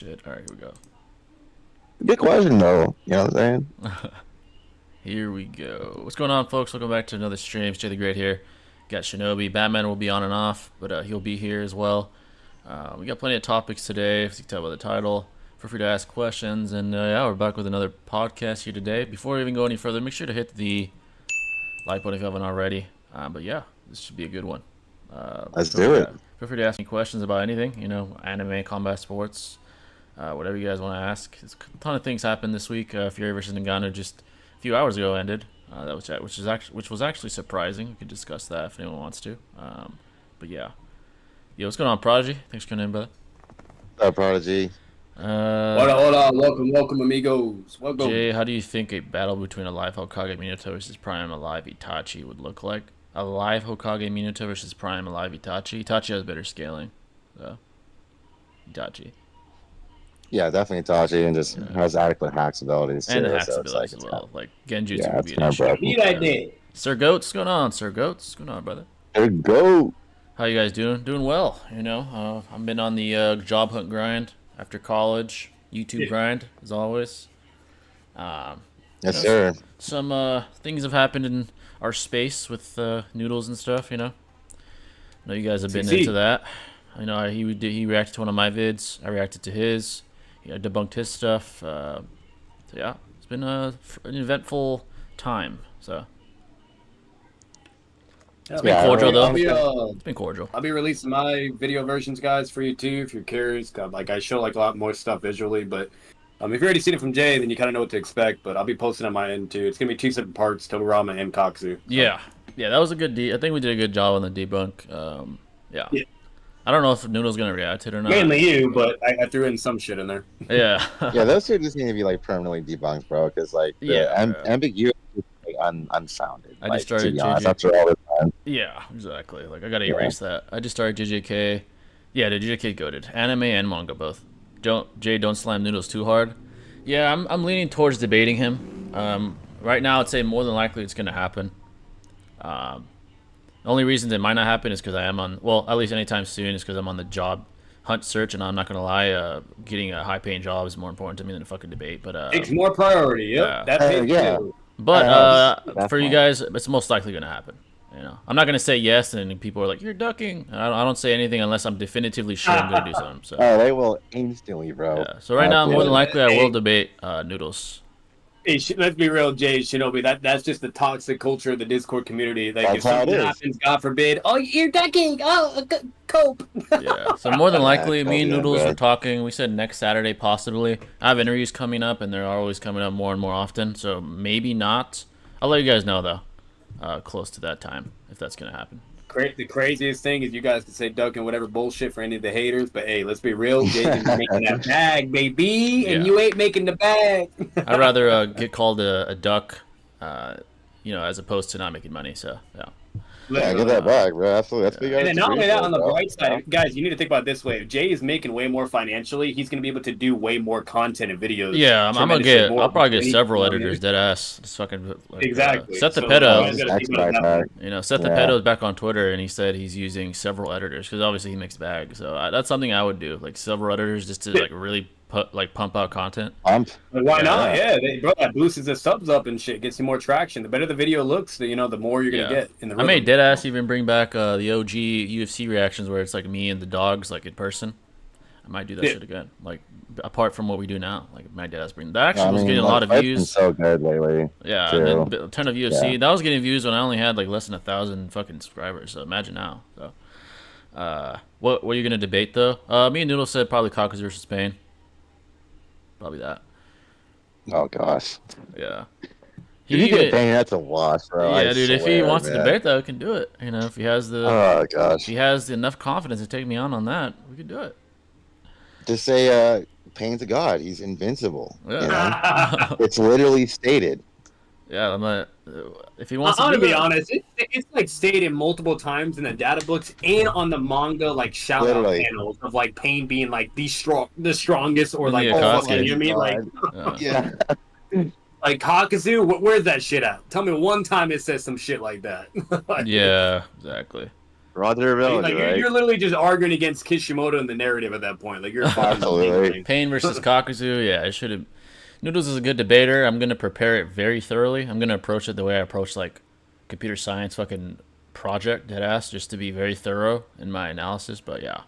Shit. All right, here we go. Good question, though. You know what I'm saying? Here we go. What's going on, folks? Welcome back to another stream. It's Jay the Great here. Got Shinobi. Batman will be on and off, but he'll be here as well. We got plenty of topics today. If you can tell by the title, feel free to ask questions. And yeah, we're back with another podcast here today. Before we even go any further, make sure to hit the like button if you haven't already. But yeah, this should be a good one. Let's do it. Feel free to ask me questions about anything. You know, anime, combat sports. Whatever you guys want to ask. There's a ton of things happened this week. Fury versus Ngannou just a few hours ago ended. Which was actually surprising. We could discuss that if anyone wants to. But yeah, what's going on, Prodigy? Thanks for coming in, brother. What's up, Prodigy? Hold on. Welcome, amigos. Welcome. Jay, how do you think a battle between a live Hokage Minato versus Prime Alive Itachi would look like? A live Hokage Minato versus Prime Alive Itachi. Itachi has better scaling. So, Itachi. Yeah, definitely Itachi, and just has adequate hacks abilities too. And the hacks so abilities as well. Like Genjutsu yeah, would be an issue. He that did. Sir Goats, what's going on? Sir Goats, what's going on, brother? There you go. How you guys doing? Doing well, you know. I've been on the job hunt grind after college, YouTube grind as always. Yes, sir. Some things have happened in our space with Noodles and stuff, you know. I know you guys have been into that. I know he reacted to one of my vids. I reacted to his. I debunked his stuff. So yeah, it's been an eventful time. So. It's been cordial, though. It's been cordial. I'll be releasing my video versions, guys, for you too, if you're curious. Like I show like a lot more stuff visually, but if you've already seen it from Jay, then you kind of know what to expect. But I'll be posting on my end too. It's gonna be 2 separate parts: Todorama and Kakuzu. So. Yeah, that was a good. I think we did a good job on the debunk. Yeah. I don't know if Noodle's gonna react to it or not. Mainly you, but I threw in some shit in there. Yeah. Yeah, those two just need to be like permanently debunked, bro. Because like the ambiguity is like, unfounded. I just started after all this time. Yeah, exactly. Like I gotta erase that. I just started JJK. Yeah, the JJK goated. Anime and manga both. Don't slam Noodles too hard. Yeah, I'm leaning towards debating him. Right now, I'd say more than likely it's gonna happen. The only reason it might not happen is because I am on, well, at least anytime soon, is because I'm on the job hunt search, and I'm not gonna lie, getting a high-paying job is more important to me than a fucking debate. But it's more priority. Yep, that's it. Yeah. But for you guys, it's most likely gonna happen. You know, I'm not gonna say yes, and people are like, "You're ducking." I don't say anything unless I'm definitively sure I'm gonna do something. So. Oh, they will instantly, bro. Yeah. So right now, more than likely, I will debate Noodles. Hey, let's be real, Jay Shinobi. That's just the toxic culture of the Discord community. Like, that's if something happens, God forbid, oh, you're ducking. Oh, cope. Yeah. So more than likely, me and Noodles are talking. We said next Saturday, possibly. I have interviews coming up, and they're always coming up more and more often. So maybe not. I'll let you guys know though, close to that time, if that's gonna happen. The craziest thing is you guys can say duck and whatever bullshit for any of the haters, but hey, let's be real, Jason's making that bag, baby, and you ain't making the bag. I'd rather get called a duck, as opposed to not making money. So yeah. Yeah, get that back, bro. Absolutely. That's big. And then not only that, on the bright side, guys, you need to think about it this way. If Jay is making way more financially, he's going to be able to do way more content and videos. Yeah, I'm gonna get. I'll probably get several editors. Dead ass. Just fucking. Like, exactly. Seth the pedo. Seth the pedo is back on Twitter, and he said he's using several editors because obviously he makes bags. So that's something I would do, like several editors, just to like really pump out content. Why not? Yeah, bro, that boosts the subs up and shit, gets you more traction. The better the video looks, the more you're gonna get in the rhythm. I made deadass even bring back the OG UFC reactions where it's like me and the dogs like in person. I might do that shit again, like apart from what we do now. Like my deadass bring that actually was getting a lot of views. Been so good lately. Yeah, and then a ton of UFC. That was getting views when I only had like less than 1,000 fucking subscribers. So imagine now. So, what are you gonna debate though? Me and Noodle said probably Kakuzu versus Spain. Probably that. Oh gosh. Yeah. If you get Pain, that's a loss, bro. Yeah, dude. If he wants to debate that, we can do it. You know, if he has the. Oh gosh. If he has enough confidence to take me on that, we could do it. Just say, Pain's a god. He's invincible. Yeah. You know? It's literally stated. Yeah, I'm not. If he wants to be honest, it's like stated multiple times in the data books and on the manga like shout out panels of like Pain being like the strongest or like you know what I mean? Like yeah. Like Kakuzu, where's that shit at? Tell me one time it says some shit like that. Yeah, exactly. Roger ability, right? You're literally just arguing against Kishimoto in the narrative at that point. Like you're Absolutely. Pain versus Kakuzu. Yeah, it should have. Noodles is a good debater. I'm gonna prepare it very thoroughly. I'm gonna approach it the way I approach like computer science fucking project deadass, just to be very thorough in my analysis. But yeah,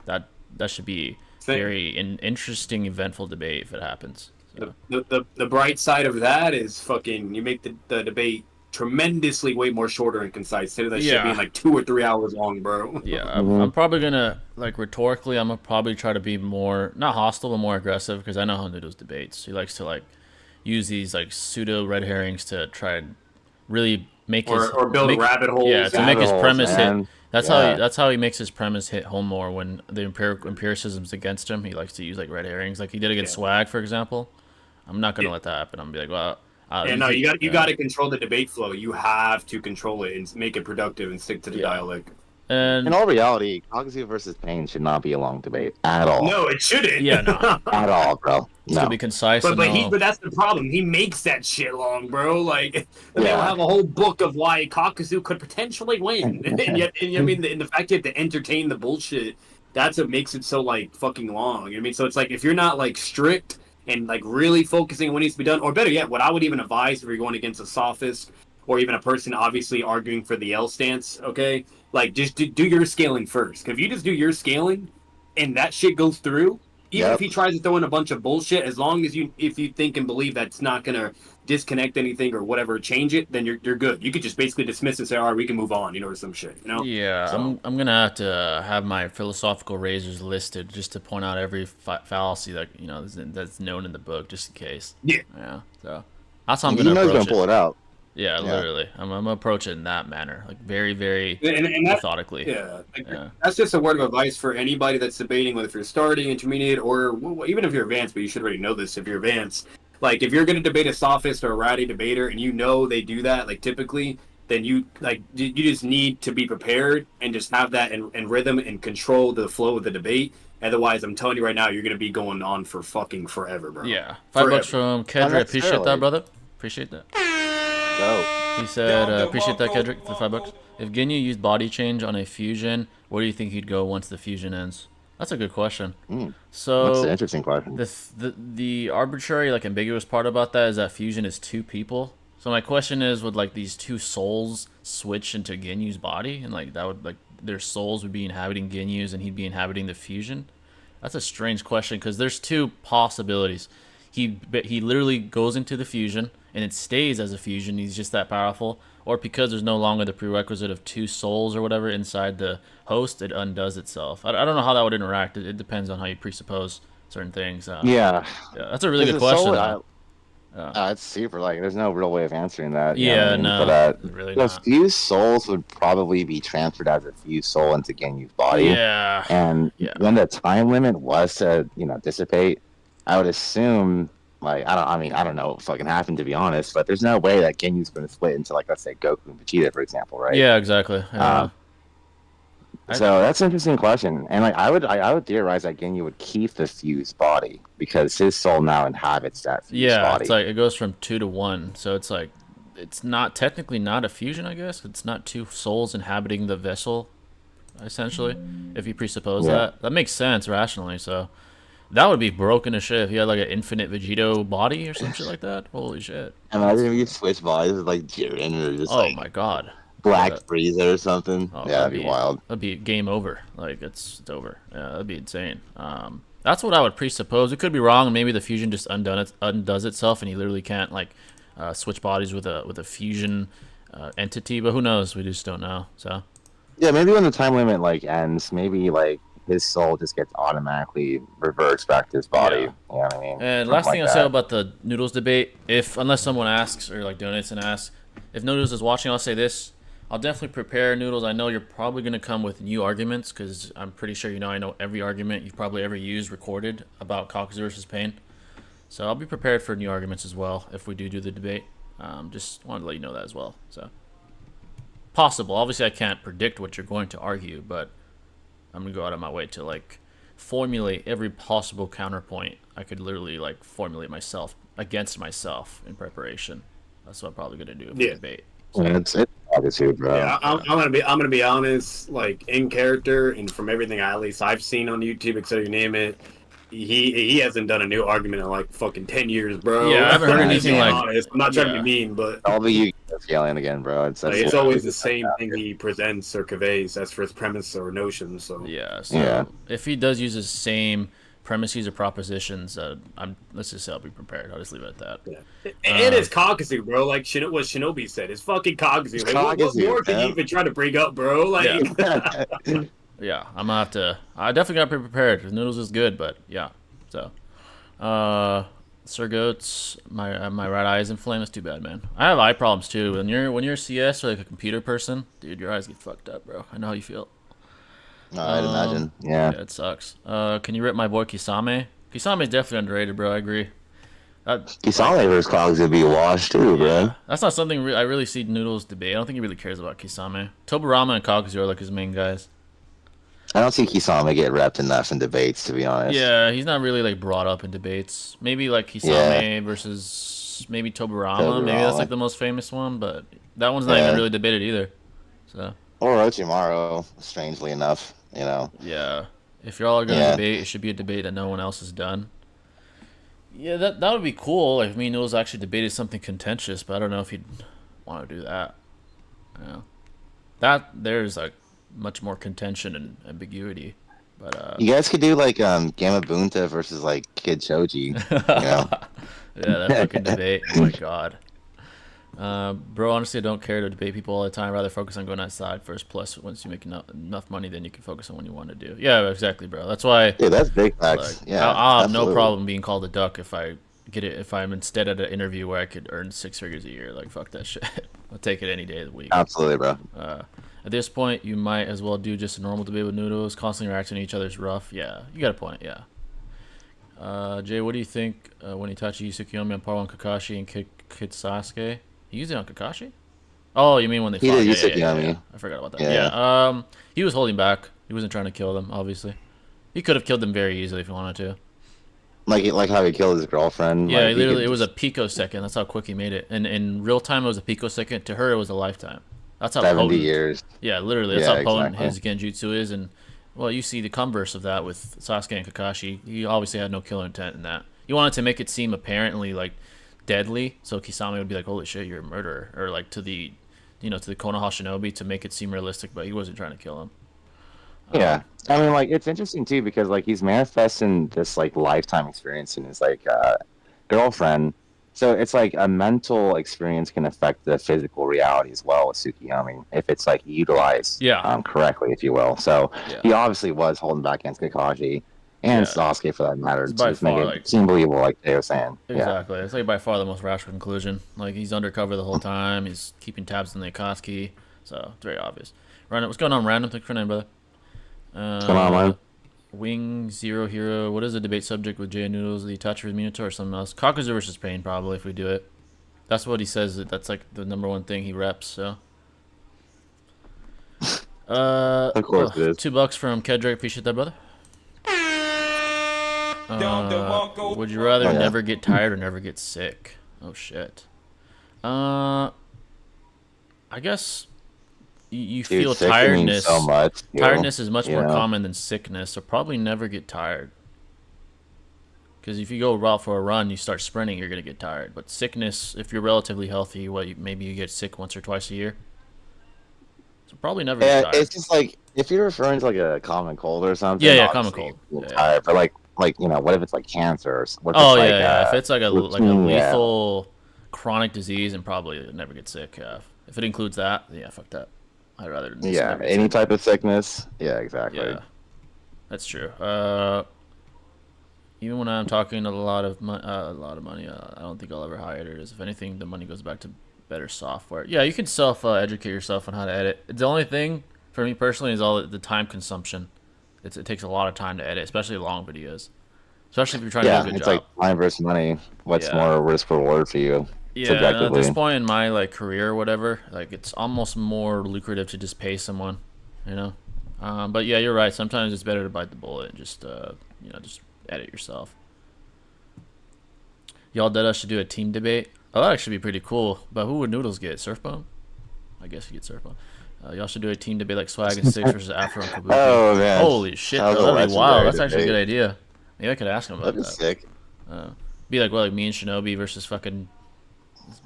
that should be very interesting, eventful debate if it happens. So. The bright side of that is fucking you make the debate tremendously way more shorter and concise instead of that shit being like 2 or 3 hours long, bro. Yeah, I'm probably gonna like rhetorically. I'm gonna probably try to be more not hostile but more aggressive because I know how Noodles debates. He likes to like use these like pseudo red herrings to try and really make or build rabbit holes. Yeah, to make his premise hit. That's Yeah. that's how he makes his premise hit home more when the empiricism's against him. He likes to use like red herrings, like he did against Swag, for example. I'm not gonna let that happen. I'm gonna be like, well. No, you got to control the debate flow. You have to control it and make it productive and stick to the dialect. And in all reality, Kakuzu versus Pain should not be a long debate at all. No, it shouldn't. Yeah, no. At all, bro. It's gonna be concise. But that's the problem. He makes that shit long, bro. Like they'll have a whole book of why Kakuzu could potentially win, and yet, I mean, the fact you have to entertain the bullshit. That's what makes it so like fucking long. You know what I mean, so it's like if you're not like strict and like really focusing on what needs to be done, or better yet, what I would even advise if you're going against a sophist or even a person obviously arguing for the L stance, okay? Like just do your scaling first. Because if you just do your scaling and that shit goes through, even if he tries to throw in a bunch of bullshit, as long as if you think and believe that's not gonna disconnect anything or whatever, change it, then you're good. You could just basically dismiss and say, all right, we can move on, or some shit, Yeah, so, I'm gonna have to have my philosophical razors listed just to point out every fallacy that that's known in the book, just in case. Yeah. So that's how I'm gonna approach it. Pull it out. Yeah, literally. I'm gonna approach it in that manner, like very, very methodically. That's just a word of advice for anybody that's debating, whether if you're starting, intermediate, or even if you're advanced. But you should already know this if you're advanced. Like if you're gonna debate a sophist or a ratty debater, and they do that, like typically, then you just need to be prepared and just have that in rhythm and control the flow of the debate. Otherwise, I'm telling you right now, you're gonna be going on for fucking forever, bro. Yeah, $5 from Kedrick. Appreciate that, brother. Appreciate that. He said, appreciate that, Kedrick, for $5. If Ginyu used body change on a fusion, where do you think he'd go once the fusion ends? That's a good question. So that's an interesting question. The arbitrary, like ambiguous part about that is that fusion is 2 people. So my question is, would like these 2 souls switch into Ginyu's body, and like that would like their souls would be inhabiting Ginyu's and he'd be inhabiting the fusion? That's a strange question because there's 2 possibilities. He literally goes into the fusion and it stays as a fusion. He's just that powerful. Or because there's no longer the prerequisite of 2 souls or whatever inside the host, it undoes itself. I don't know how that would interact. It depends on how you presuppose certain things. That's a really good question. It's super, like, there's no real way of answering that. Yeah, no, really not. Those fused souls would probably be transferred as a fused soul into Ginyu's body. Yeah. And when the time limit was to, dissipate, I would assume, like, I don't know what fucking happened, to be honest, but there's no way that Ginyu's going to split into, like, let's say Goku and Vegeta, for example, right? Yeah, exactly. So that's an interesting question, and like I would theorize that Ginyu would keep the fused body because his soul now inhabits that fused body. It's like it goes from 2 to 1, so it's like it's not technically not a fusion, I guess. It's not 2 souls inhabiting the vessel, essentially. If you presuppose that makes sense rationally. So that would be broken as shit if you had like an infinite Vegito body or some shit like that. Holy shit! Imagine if you switch bodies with like Jiren or just my god. Black Frieza or something. That'd be wild. That'd be game over. Like it's over. Yeah, that'd be insane. That's what I would presuppose. It could be wrong. Maybe the fusion just undoes itself, and he literally can't like switch bodies with a fusion entity. But who knows? We just don't know. So yeah, maybe when the time limit like ends, maybe like his soul just gets automatically reverts back to his body. You know what I mean? And last thing I'll say about the Noodles debate, unless someone asks or like donates and asks, if Noodles is watching, I'll say this. I'll definitely prepare, Noodles. I know you're probably going to come with new arguments because I'm pretty sure I know every argument you've probably ever used recorded about Kakuzu versus Pain. So I'll be prepared for new arguments as well if we do the debate. Just wanted to let you know that as well. So possible. Obviously, I can't predict what you're going to argue, but I'm going to go out of my way to like formulate every possible counterpoint I could literally like formulate myself against myself in preparation. That's what I'm probably going to do if we debate. So. It's Kakuzu, bro. Yeah, I'm gonna be honest. Like in character and from everything at least I've seen on YouTube, etc. You name it, he hasn't done a new argument in like fucking 10 years, bro. Yeah, I haven't heard I'm anything being like. honest. I'm not trying to Yeah. be mean, but All the Yu-Gi-Oh scaling again, bro. It's like, that's it's literally always the just like same that. thing he presents or conveys as for his premise or notion. So Yeah. So Yeah. if he does use the same premises or propositions, let's just say I'll be prepared. I'll just leave it at that. yeah. And it's Kakuzu, bro. Like what Shinobi said, it's fucking Kakuzu. Like, what Kakuzu, more can you man. even try to bring up, bro? Like, Yeah, I'm gonna have to. I definitely gotta be prepared. Noodles is good, but yeah. So, Sir Goats, my right eye is inflamed. It's too bad, man. I have eye problems too. When you're a CS or like a computer person, dude, your eyes get fucked up, bro. I know how you feel. No, I'd imagine. Yeah. Yeah, it sucks. Can you rip my boy Kisame? Kisame is definitely underrated, bro. I agree. Kisame versus Kakuzu would be a wash too, bro. That's not something I really see Noodles debate. I don't think he really cares about Kisame. Tobarama and Kakuzu are like his main guys. I don't see Kisame get repped enough in debates, to be honest. Yeah, he's not really like brought up in debates. Maybe like Kisame versus maybe Tobarama. Maybe that's like the most famous one, but that one's not even really debated either. So. Or Orochimaru, strangely enough, you know. Yeah, if y'all are gonna debate, it should be a debate that no one else has done. Yeah, that would be cool. Like, me and Noodles actually debated something contentious, but I don't know if he'd want to do that. Yeah, there's like much more contention and ambiguity. But you guys could do like Gamma Bunta versus like Kid Choji. You know? Yeah, that fucking debate. Oh my god. Bro, honestly, I don't care to debate people all the time. I'd rather focus on going outside first. Plus, once you make enough money, then you can focus on what you want to do. Yeah, exactly, bro. That's why. Yeah, that's big facts. Like, Yeah, I'll have no problem being called a duck if I get it. If I'm instead at an interview where I could earn 6 figures a year, like fuck that shit. I'll take it any day of the week. Absolutely, bro. At this point, you might as well do just a normal debate with Noodles. Constantly reacting to each other's rough. Yeah, you got a point. Yeah. Jay, what do you think when Itachi used Tsukuyomi on Part 1 Kakashi and Kid Sasuke? He used it on Kakashi? Oh, you mean when they fought? He did use Tsukuyomi. Yeah. I forgot about that. Yeah. He was holding back. He wasn't trying to kill them, obviously. He could have killed them very easily if he wanted to. Like how he killed his girlfriend. Yeah, like, literally, it was a picosecond. That's how quick he made it. And in real time, it was a picosecond. To her, it was a lifetime. That's how 70 potent. years. Yeah, literally. That's how potent his genjutsu is. And, well, you see the converse of that with Sasuke and Kakashi. He obviously had no killer intent in that. He wanted to make it seem apparently, like, deadly, so Kisame would be like, holy shit, you're a murderer. Or, like, to the Konoha Shinobi to make it seem realistic, but he wasn't trying to kill him. Yeah. I mean, like, it's interesting, too, because, like, he's manifesting this, like, lifetime experience in his, like, girlfriend. So it's like a mental experience can affect the physical reality as well with Tsukuyomi if it's, like, utilized correctly, if you will. So he obviously was holding back against Kakashi and Sasuke, for that matter, to just make it seem believable, like they were saying. Exactly. It's, like, by far the most rational conclusion. Like, he's undercover the whole time. He's keeping tabs on the Akatsuki. So it's very obvious. Random. What's going on, Random? Thanks for your name, brother. What's going on, man? Wing Zero Hero. What is the debate subject with Jay and Noodles? The Itachi versus Minato or something else? Kakuzu versus Pain, probably, if we do it. That's what he says. That's like the number one thing he reps. So, of course it is. $2 from Kedrick. Appreciate that, brother. Would you rather never get tired or never get sick? Oh shit. I guess. You feel tiredness. So much, tiredness is much more common than sickness, so probably never get tired. Because if you go out for a run, you start sprinting, you're gonna get tired. But sickness, if you're relatively healthy, maybe you get sick once or twice a year. So probably never get tired. It's just like if you're referring to like a common cold or something. Yeah, common cold. Tired, but like what if it's like cancer? Or what if if it's like a lethal chronic disease, and probably never get sick. If it includes that, yeah, fuck that. I'd rather any type of sickness. Yeah, exactly. Yeah, that's true. Even when I'm talking a lot of money, I don't think I'll ever hire editors. If anything, the money goes back to better software. Yeah, you can self-educate yourself on how to edit. The only thing for me personally is all the time consumption. It takes a lot of time to edit, especially long videos. Especially if you're trying to do a good job. Yeah, it's like time versus money. What's more risk reward for you? Yeah, at this point in my like career or whatever, like it's almost more lucrative to just pay someone, you know. But yeah, you're right. Sometimes it's better to bite the bullet and just just edit yourself. Y'all dead us should do a team debate. Oh, that'd actually be pretty cool. But who would Noodles get? Surfbone? I guess you get surf on. Y'all should do a team debate like Swag and Six versus Afro and Kabuki. Oh man, Holy shit, that was bro, a that'd be wild. That's legendary actually a good debate. idea. Maybe I could ask him about That'd be that. sick. Be like, what, like me and Shinobi versus fucking.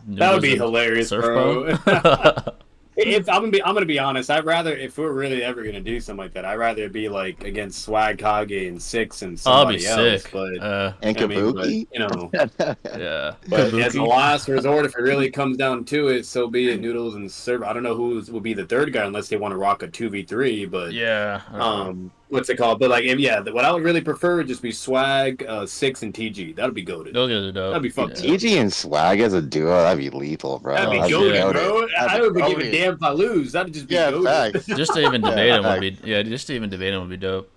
That would be Noodles and hilarious, Surf bro. Bro? If I'm gonna be honest, I'd rather, if we're really ever gonna do something like that, I'd rather it be like against Swag Kage and Six and I'll be somebody else. sick. But And I mean, but, Kabuki. you know, Yeah. but as a Kabuki. last resort, if it really comes down to it, so be it. Noodles and Surf. I don't know who will be the third guy unless they want to rock a 2v3. But Yeah. I don't know. what's it called? But like, if, yeah, what I would really prefer would just be Swag, Six, and TG. That'd be goated. Those guys are dope. That'd be fucking. TG and Swag as a duo, that'd be lethal, bro. That'd be Oh, goated, shit. bro. I don't That'd give be a damn if I lose. That'd just be Yeah, goated. facts. Just to even debate him would facts. be just to even debate him would be dope.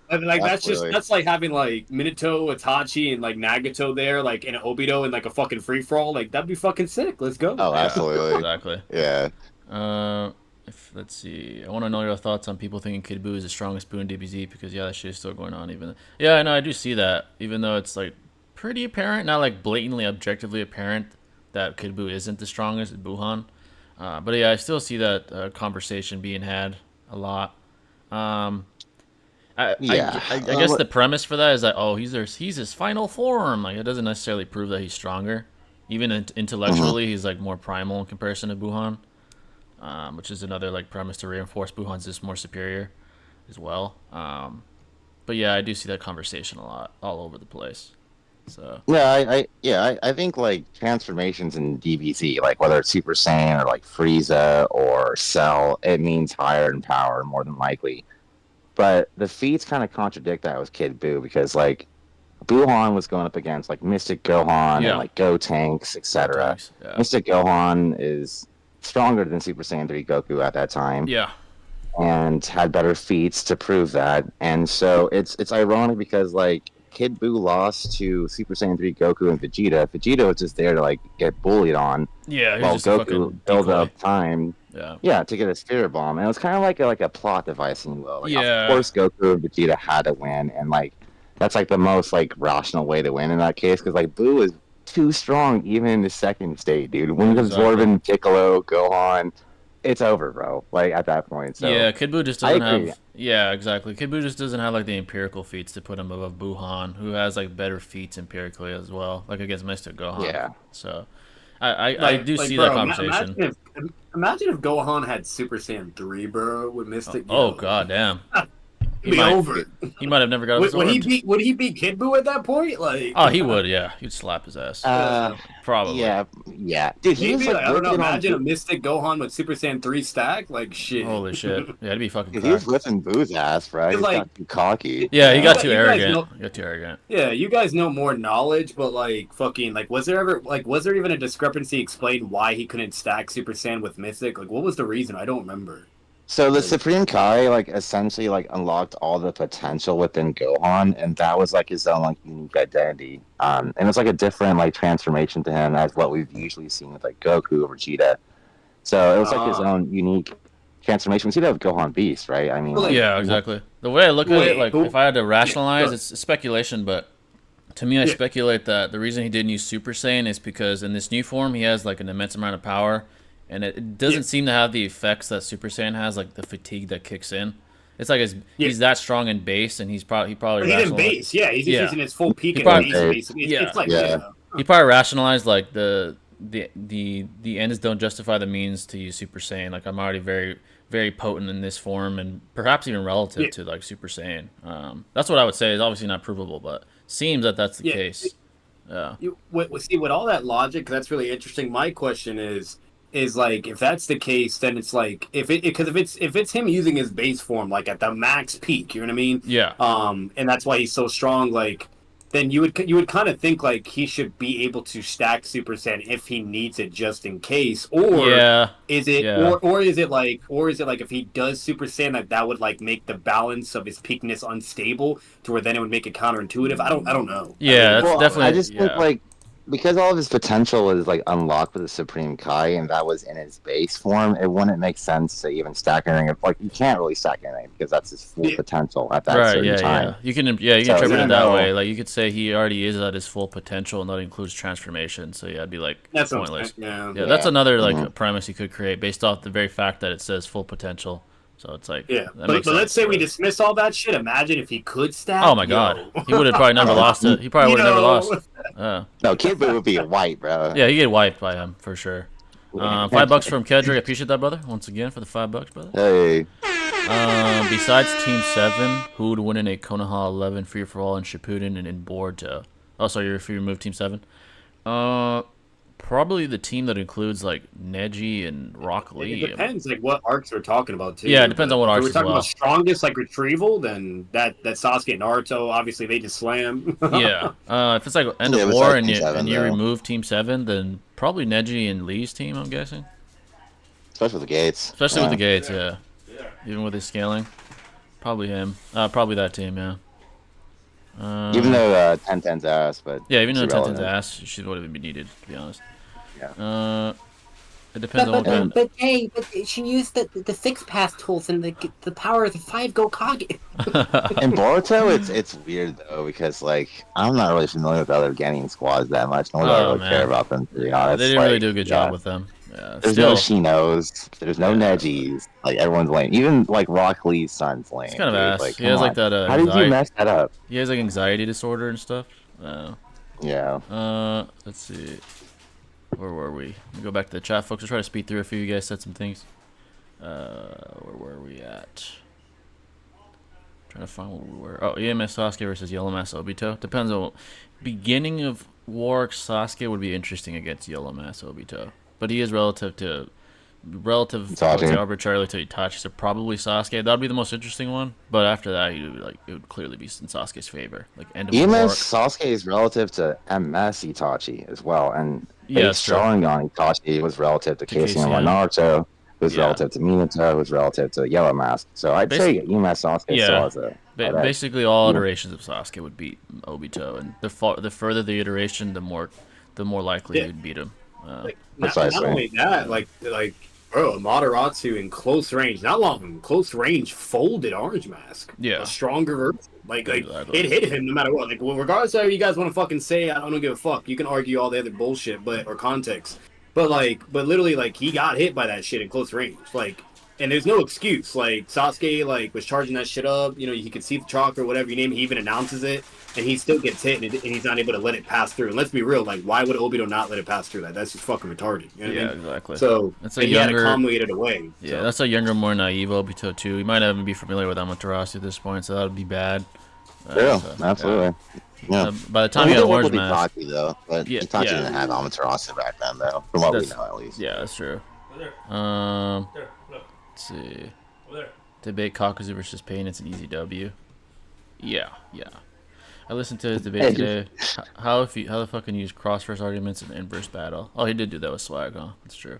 I mean, like Absolutely. that's like having like Minato, Itachi, and like Nagato there, like in an Obito and like a fucking free for all. Like that'd be fucking sick. Let's go. Oh, absolutely. Exactly. Yeah. Let's see. I want to know your thoughts on people thinking Kid Buu is the strongest Buu in DBZ because that shit is still going on. Even yeah, I know I do see that. Even though it's like pretty apparent, not like blatantly, objectively apparent that Kid Buu isn't the strongest, Buuhan. But yeah, I still see that conversation being had a lot. I guess the premise for that is that he's his final form. Like it doesn't necessarily prove that he's stronger. Even intellectually, he's like more primal in comparison to Buuhan, which is another like premise to reinforce Buuhan's just more superior as well. But yeah, I do see that conversation a lot all over the place. So Yeah, I think like transformations in DBZ, like whether it's Super Saiyan or like Frieza or Cell, it means higher in power more than likely. But the feats kind of contradict that with Kid Buu because like Buuhan was going up against like Mystic Gohan Yeah. and like Gotenks, etc. thanks. Yeah. Mystic Gohan is stronger than Super Saiyan 3 Goku at that time. Yeah. And had better feats to prove that. And so it's ironic because like Kid Buu lost to Super Saiyan 3 Goku and Vegeta. Vegeta was just there to like get bullied on, Yeah. He's while just a Goku fucking built decoy. up time, Yeah. to get a spirit bomb. And it was kind of like a plot device, if you will. Like, Yeah. Of course, Goku and Vegeta had to win, and like that's like the most like rational way to win in that case because like Buu is too strong even in the second state, dude. When he's Exactly. absorbing Piccolo, Gohan, it's over, bro. Like at that point. So Yeah, Kid Buu just I doesn't agree. have. Yeah, exactly. Kid Buu just doesn't have like the empirical feats to put him above Buuhan, who has like better feats empirically as well, like against Mystic Gohan. Yeah. So, I do see bro, that conversation. Imagine if Gohan had Super Saiyan 3, bro, with Mystic. Oh god damn. It'd be over. He might have never got Would he absorbed. would he beat Kid Buu at that point? Like, Oh, he would. Yeah, he'd slap his ass. Probably. Yeah, dude. He was maybe like I don't know. lifting on Imagine a Mystic Gohan with Super Saiyan 3 stack. Like shit. Holy shit. Yeah, it'd be fucking. Dude, he was cracked. lifting Boo's ass, bro. He It's like- got too cocky. Yeah, he got too You guys arrogant. know- He got too arrogant. Yeah, you guys know more knowledge, but like fucking like was there even a discrepancy explained why he couldn't stack Super Saiyan with Mystic? Like what was the reason? I don't remember. So the Supreme Kai like essentially like unlocked all the potential within Gohan, and that was like his own like unique identity. And it's like a different like transformation to him as what we've usually seen with like Goku or Vegeta. So it was like his own unique transformation. We see that with Gohan Beast, right? I mean, Well, like- Yeah, exactly. The way I look at it, like who- if I had to rationalize, Yeah. it's speculation, but to me, I Yeah. speculate that the reason he didn't use Super Saiyan is because in this new form, he has like an immense amount of power, and it doesn't Yeah. seem to have the effects that Super Saiyan has, like the fatigue that kicks in. It's like Yeah. he's that strong in base, and he probably But he's in rationalized- base, yeah. He's just Yeah. using his full peak He in probably- base, basically. It's, Yeah. it's like Yeah. he probably rationalized like the ends don't justify the means to use Super Saiyan. Like I'm already very very potent in this form, and perhaps even relative Yeah. to like Super Saiyan. That's what I would say. Is obviously not provable, but seems that that's the Yeah. case. Yeah. See, with all that logic, that's really interesting. My question is like, if that's the case, then it's like, if it's him using his base form, like at the max peak, you know what I mean? Yeah. And that's why he's so strong, like, then you would kind of think like he should be able to stack Super Saiyan if he needs it just in case, or Yeah. is it Yeah. or is it like if he does Super Saiyan that would like make the balance of his peakness unstable to where then it would make it counterintuitive? I don't know. Yeah. That's well, definitely. I just yeah. think like because all of his potential is like unlocked with the Supreme Kai, and that was in his base form, it wouldn't make sense to even stack anything. Like you can't really stack anything because that's his full potential at that Right, certain time. yeah. You can interpret yeah, it that no. way. Like you could say he already is at his full potential, and that includes transformation. So yeah, it'd be like That's pointless. Yeah. Yeah, that's another like premise you could create based off the very fact that it says full potential. So it's like Yeah, that but makes let's say sense, we dismiss all that shit. Imagine if he could stack. Oh my god, he would have probably never lost it. He probably would have never lost. No, Kid Buu would be a white, bro. Yeah, you get wiped by him for sure. $5 from Kedrick. I appreciate that, brother. Once again for the $5, brother. Hey. Besides Team 7, who would win in a Konoha 11 free for all in Shippuden and in Boruto? Oh, sorry, if you remove Team 7. Probably the team that includes like Neji and Rock Lee. It depends, like what arcs we're talking about too. Yeah, it depends on what arcs. If we're talking about strongest like retrieval, then that Sasuke and Naruto, obviously they just slam. Yeah. If it's like end of war and you remove Team 7, then probably Neji and Lee's team, I'm guessing. Especially with the gates. Especially with the gates, yeah. Even with his scaling, probably him. Probably that team, yeah. Even though 10-10's ass, but yeah, even though 10-10's ass, she wouldn't be needed, to be honest. Yeah. It depends on what. But hey, but she used the 6-pass tools and the power of the 5 Gokage. In Boruto, it's weird though because like I'm not really familiar with other Genin squads that much, nor do I really care about them. To be honest, they didn't really do a good job with them. Yeah, there's no Shinos, there's no Nejis. Like everyone's lame. Even like Rock Lee's son's lame. It's kind of ass. Like, he has like that. How did you mess that up? He has like anxiety disorder and stuff. Yeah. Let's see. Where were we? Let me go back to the chat, folks. I'll try to speed through a few. You guys said some things. Where were we at? Trying to find where we were. Oh, EMS Sasuke versus Yellow Mask Obito. Depends on beginning of war. Sasuke would be interesting against Yellow Mask Obito, but he is relative arbitrarily to Itachi, so probably Sasuke. That would be the most interesting one. But after that, it would clearly be in Sasuke's favor. Like end of war. EMS Sasuke is relative to MS Itachi as well, and strong on Itachi was relative to Casey and Naruto. Was relative to Minato, was relative to Yellow Mask. So I'd say EMS Sasuke still has a... Basically, all iterations of Sasuke would beat Obito, and the further the iteration, the more likely you'd beat him. Not only that, like bro, Amaterasu in close range, not long in close range, folded Orange Mask. Yeah, a stronger version. Like exactly. It hit him no matter what. Like regardless of how you guys want to fucking say, I don't give a fuck. You can argue all the other bullshit, or context. But literally, like, he got hit by that shit in close range. Like, and there's no excuse. Like, Sasuke, like, was charging that shit up. You know, you could see the chalk or whatever you name it. He even announces it. And he still gets hit, and he's not able to let it pass through. And let's be real. Like, why would Obito not let it pass through that? That's just fucking retarded. You know what I mean? Exactly. So, he had to calmly it away. Yeah, that's a younger, more naive Obito, too. He might not even be familiar with Amaterasu at this point, so that would be bad. Absolutely. Yeah. By the time you got Orange Mask, though, but Itachi didn't have Amaterasu back then, though, from what we know at least. Yeah, that's true. Let's see. Debate Kakuzu versus Pain. It's an easy W. Yeah. I listened to his debate today. How the fuck can you use cross-verse arguments in inverse battle? Oh, he did do that with Swag, huh? That's true.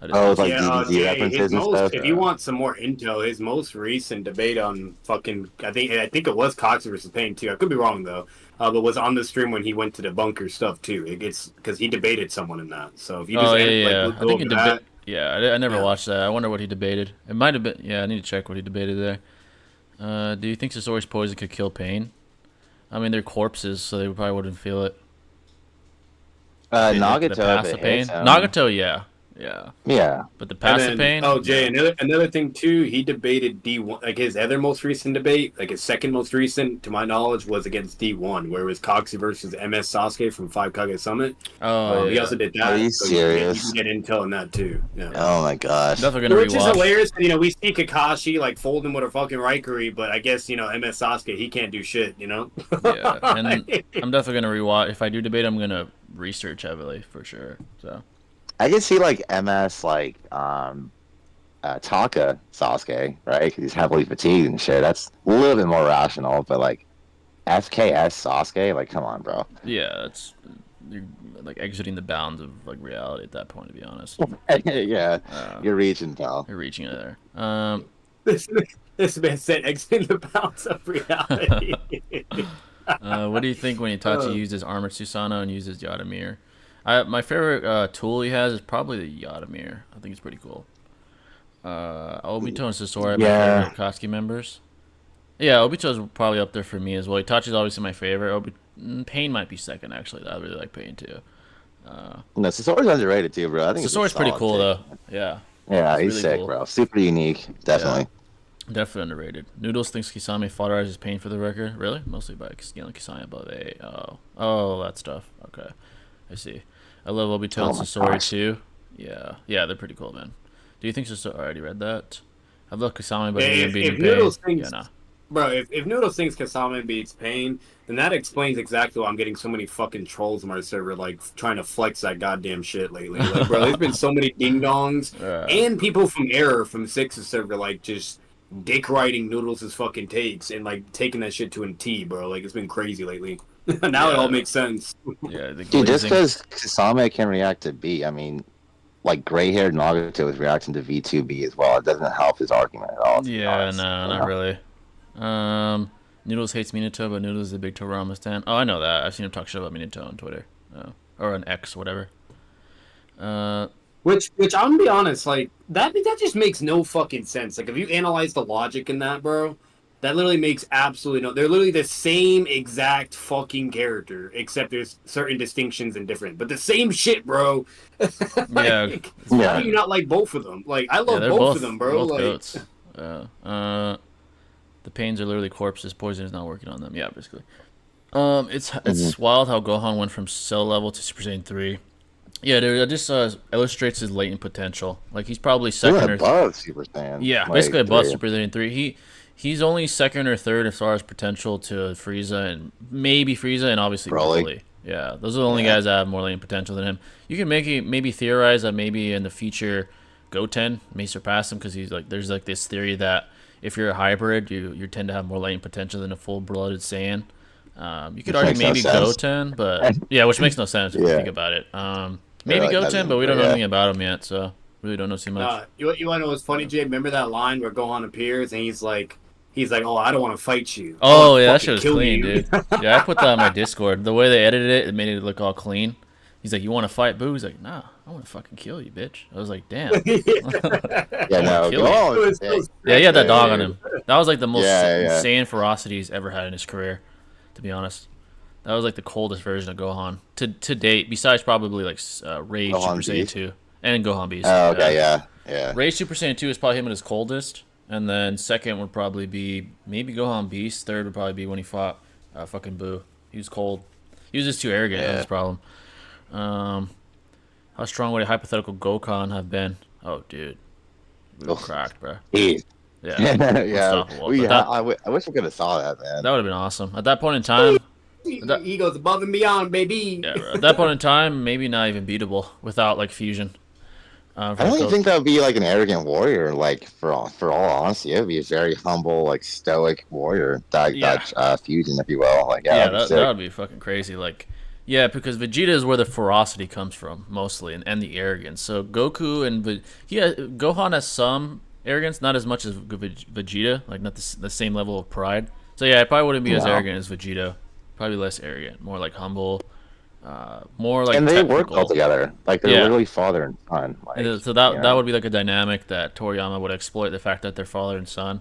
Like DBZ references and stuff. If you want some more intel, his most recent debate on fucking, I think it was Cox versus Pain too. I could be wrong though, but was on the stream when he went to the bunker stuff too. It gets because he debated someone in that. So if you just I think I never watched that. I wonder what he debated. It might have been. Yeah, I need to check what he debated there. Do you think Sasori's poison could kill Pain? I mean, they're corpses, so they probably wouldn't feel it. Nagato, yeah. But the passive pain. Oh, Jay, another thing too. He debated D1, like his other most recent debate, like his second most recent, to my knowledge, was against D1, where it was Coxie versus MS Sasuke from 5 Kage Summit. He also did that. Are you serious? You can get intel on that too. Yeah. Oh my gosh. Definitely gonna Which is hilarious. You know, we see Kakashi like folding with a fucking Raikuri, but I guess MS Sasuke he can't do shit. You know. Yeah, and I'm definitely gonna rewatch. If I do debate, I'm gonna research heavily for sure. So. I can see like MS like Taka Sasuke, right? Because he's heavily fatigued and shit. That's a little bit more rational, but like FKS Sasuke, like come on, bro. Yeah, you're like exiting the bounds of like reality at that point, to be honest. Yeah, you're reaching, pal. You're reaching it there. This man said exiting the bounds of reality. What do you think when Itachi uses Armored Susanoo and uses Yadamir? My favorite tool he has is probably the Yadamir. I think it's pretty cool. Obito and Sasori are my Yeah. favorite Katsuki members. Yeah, Obito's probably up there for me as well. Itachi's obviously my favorite. Pain might be second, actually. I really like Pain, too. No, Sasori's underrated too, bro. I think Sasori's pretty cool, though. though. Yeah. Yeah, he's really sick, cool. bro. Super unique, definitely. Yeah, definitely underrated. Noodles thinks Kisame fodderizes Pain for the record. Really? Mostly by scaling Kisame above A. Oh, that stuff. Okay. I see. I love Obito and my Sasori, gosh. too. Yeah, they're pretty cool, man. Do you think Sasori... I already read that. I love Kisame, but Yeah, him if beating Pain. Noodles thinks, Yeah, nah. bro, if Noodles thinks Kasame beats Pain, then that explains exactly why I'm getting so many fucking trolls on my server, like trying to flex that goddamn shit lately. Like, bro, there's been so many ding dongs and people from Error from Six's server, like just dick riding Noodles' fucking takes and like taking that shit to a T, bro. Like it's been crazy lately. Now it all makes sense. Yeah, the Dude, just glazing. because Kasame can react to B, I mean, like gray-haired Nagato is reacting to V2B as well. It doesn't help his argument at all. To be Yeah, honest. no, not really. Noodles hates Minato, but Noodles is a big Toriyama stan. Oh, I know that. I've seen him talk shit about Minato on Twitter. Or on X, whatever. Which I'm gonna be honest, like that just makes no fucking sense. Like if you analyze the logic in that, bro, that literally makes absolutely no. They're literally the same exact fucking character, except there's certain distinctions and different. But the same shit, bro. Yeah. How do you not like both of them? Like I love they're both of them, bro. both Like goats. The pains are literally corpses. Poison is not working on them. Yeah, basically. It's wild how Gohan went from cell level to Super Saiyan 3. Yeah, dude, that just illustrates his latent potential. Like he's probably second or above Super Saiyan. yeah, like, basically above 3. Super Saiyan 3. He's only second or third as far as potential to Frieza and maybe Frieza and obviously Broly. Broly. Yeah, those are the only guys that have more latent potential than him. You can maybe theorize that maybe in the future Goten may surpass him because he's like there's like this theory that if you're a hybrid, you tend to have more latent potential than a full-blooded Saiyan. You could Which argue makes no maybe sense. Goten, but yeah, which makes no sense if you Yeah. think about it. Maybe like Goten, nothing, but we don't but know yeah. anything about him yet, so really don't know too much. you want to know what's funny, Jay? Remember that line where Gohan appears and he's like, oh, I don't want to fight you. I Oh wanna yeah, that fucking shit was kill clean, you." dude. Yeah, I put that on my Discord. The way they edited it, it made it look all clean. He's like, "You want to fight, Boo?" He's like, "Nah, I want to fucking kill you, bitch." I was like, "Damn." Yeah, no, kill Gohan It was was so sick. Yeah, he had that Yeah, dog yeah, on him. That was like the most Yeah. insane ferocity he's ever had in his career, to be honest. That was like the coldest version of Gohan to date, besides probably like Rage Gohan Super Saiyan Beast? 2 and Gohan Beast. Oh, okay, yeah. Rage Super Saiyan 2 is probably him at his coldest, and then second would probably be maybe Gohan Beast. Third would probably be when he fought fucking Boo. He was cold. He was just too arrogant. That was his problem. How strong would a hypothetical Gohan have been? Oh, dude, we were cracked, bro. He- Yeah, yeah. unstoppable. We, But that, I wish we could have saw that, man. that would have been awesome. At that point in time, He goes above and beyond, baby. yeah, bro, at that point in time, maybe not even beatable without like fusion. I don't even think that would be like an arrogant warrior. Like for all honesty, it would be a very humble, like stoic warrior. That fusion, if you will. Like yeah, that'd be that sick. would be fucking crazy. Like, yeah, because Vegeta is where the ferocity comes from mostly, and the arrogance. So Goku and Gohan has some arrogance, not as much as Vegeta, like not the same level of pride. So yeah, it probably wouldn't be as No. arrogant as Vegeta. Probably less arrogant, more like humble, more like And they work technical. well together. Like they're Yeah. literally father and son. Like, So that you know? that would be like a dynamic that Toriyama would exploit, the fact that they're father and son,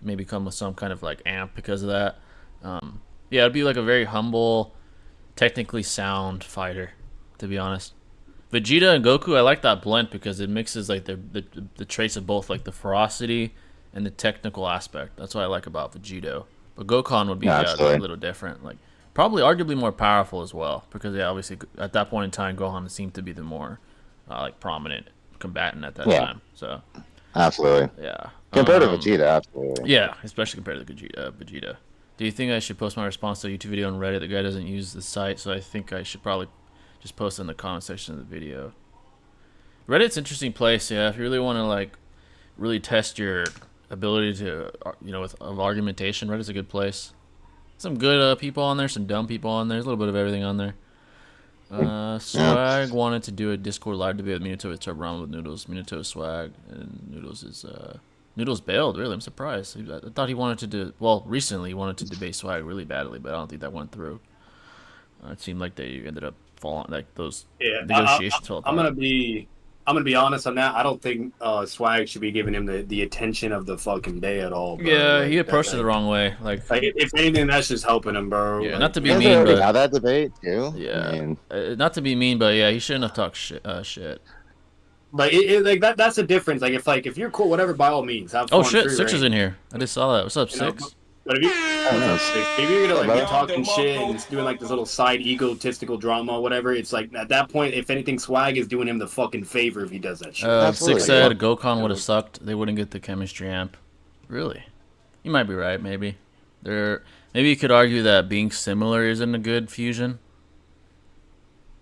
maybe come with some kind of like amp because of that. Yeah, it'd be like a very humble, technically sound fighter, to be honest. Vegeta and Goku, I like that blend because it mixes like the traits of both, like the ferocity and the technical aspect. That's what I like about Vegito. But Gohan would be a absolutely. little different, like probably arguably more powerful as well, because yeah, obviously at that point in time, Gohan seemed to be the more like prominent combatant at that time. So Absolutely. yeah, Compared to Vegeta, absolutely. yeah, especially compared to Vegeta. Do you think I should post my response to a YouTube video on Reddit? The guy doesn't use the site, so I think I should probably just post it in the comment section of the video. Reddit's an interesting place, yeah. If you really want to like really test your ability to, of argumentation, Reddit's a good place. Some good people on there, some dumb people on there. There's a little bit of everything on there. Swag wanted to do a Discord live debate with Minato with Round with Noodles. Minato is Swag, and Noodles is Noodles bailed. Really, I'm surprised. I thought he wanted to do. Well, recently he wanted to debate Swag really badly, but I don't think that went through. It seemed like they ended up falling. Like those Yeah, negotiations fell I'm apart. gonna be honest on that. I don't think Swag should be giving him the attention of the fucking day at all, bro. Yeah, Like, he approached it the wrong way. Like if anything, that's just helping him, bro. yeah, Like, not to be You guys mean, already but had that debate too. yeah, I mean, not to be mean, but yeah, he shouldn't have talked shit. But like that's the difference. Like if you're cool, whatever, by all means, have fun. Oh shit, free Six is reign. in here. I just saw that. What's up, You know, Six? But if you, know. if you're gonna like Hey, be brother. talking shit and it's doing like this little side egotistical drama, or whatever, it's like at that point, if anything, Swag is doing him the fucking favor if he does that shit. Absolutely, Six said yeah. Gokan would have sucked. They wouldn't get the chemistry amp. Really? You might be right. Maybe. Maybe you could argue that being similar isn't a good fusion.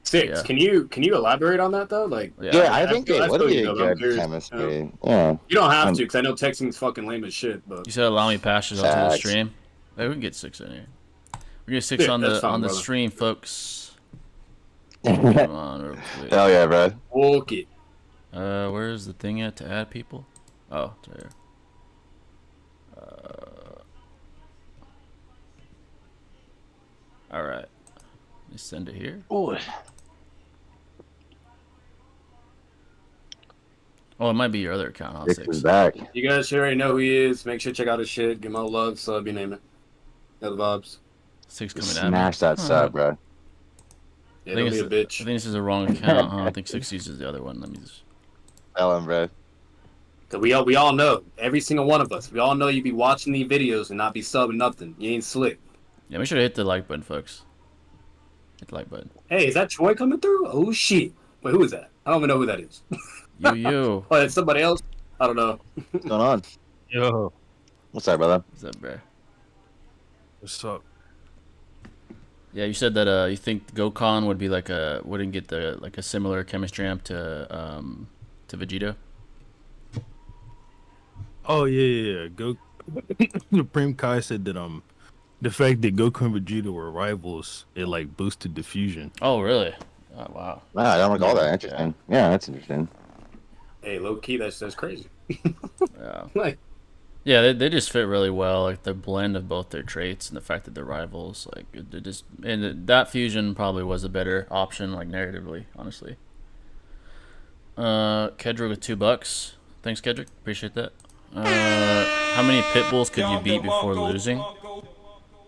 Six. Yeah. Can you elaborate on that though? Like, yeah, I think feel- it would feel be you, a though, but I'm good curious. chemistry. Yeah. You don't have to, because I know texting's fucking lame as shit. But You said allow me passes onto the Facts. stream. Hey, we can get Six in here. We get Six Yeah, on that's the fine, the brother. stream, folks. Come on, real quick. Hell yeah, bro. walk it. Where's the thing at to add people? Oh, it's right here. All right. Let me send it here. Ooh. Oh, it might be your other account. I'll Six is Six. back. You guys should already know who he is. Make sure to check out his shit. Give him all love, sub, you name it. Know the vibes. Six coming at me. Smash that sub, bro. Yeah, I don't think, be a I bitch. think this is the wrong account. Huh? I think Six uses the other one. Let me just. Tell him, bro. Cause we all know, every single one of us, we all know you be watching these videos and not be subbing nothing. You ain't slick. Yeah, make sure to hit the like button, folks. Hit the like button. Hey, is that Troy coming through? Oh shit! Wait, who is that? I don't even know who that is. You. Oh, it's somebody else. I don't know. What's going on? Yo, What's up, brother? What's up, bro? what's up? Yeah, you said that you think Gokan would be wouldn't get a similar chemistry amp to Vegito. Oh yeah. Go. Supreme Kai said that the fact that Goku and Vegeta were rivals, it like boosted the fusion. Oh, really? Oh, wow. Wow, I don't recall that. Interesting. Yeah, that's interesting. Hey, low key, that's crazy. Yeah. Like, Yeah, they just fit really well. Like the blend of both their traits and the fact that they're rivals. Like it just that fusion probably was a better option, like narratively, honestly. Kedrick with $2. Thanks, Kedrick. Appreciate that. How many Pitbulls could you beat before losing?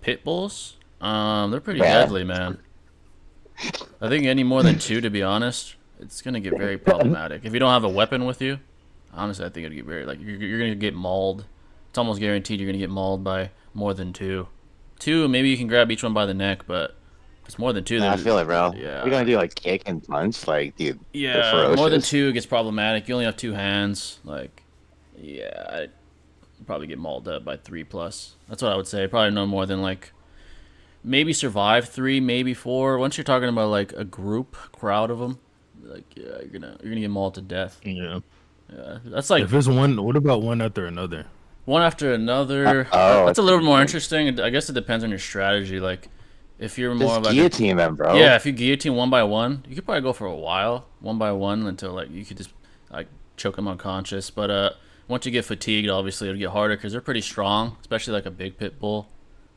Pitbulls? They're pretty Yeah. deadly, man. I think any more than 2, to be honest, it's gonna get very problematic. If you don't have a weapon with you, honestly, I think it'd get very you're gonna get mauled. It's almost guaranteed you're gonna get mauled by more than 2. 2, maybe you can grab each one by the neck, but if it's more than 2, I feel it, bro. Yeah. We're gonna do like kick and punch, like, dude. they're yeah, more than ferocious. 2 gets problematic. You only have 2 hands. Like, yeah, I'd probably get mauled up by 3 plus. That's what I would say. Probably no more than maybe survive 3, maybe 4. Once you're talking about like a crowd of them, like yeah, you're gonna get mauled to death. Yeah. Yeah, that's like If it's one, what about one after another? one after another. Oh, That's a little bit more interesting. I guess it depends on your strategy. Like, if you're more Just like guillotine them, bro. yeah, if you guillotine one by one, you could probably go for a while, one by one, until like you could just like choke them unconscious. But once you get fatigued, obviously it'll get harder because they're pretty strong, especially like a big pit bull.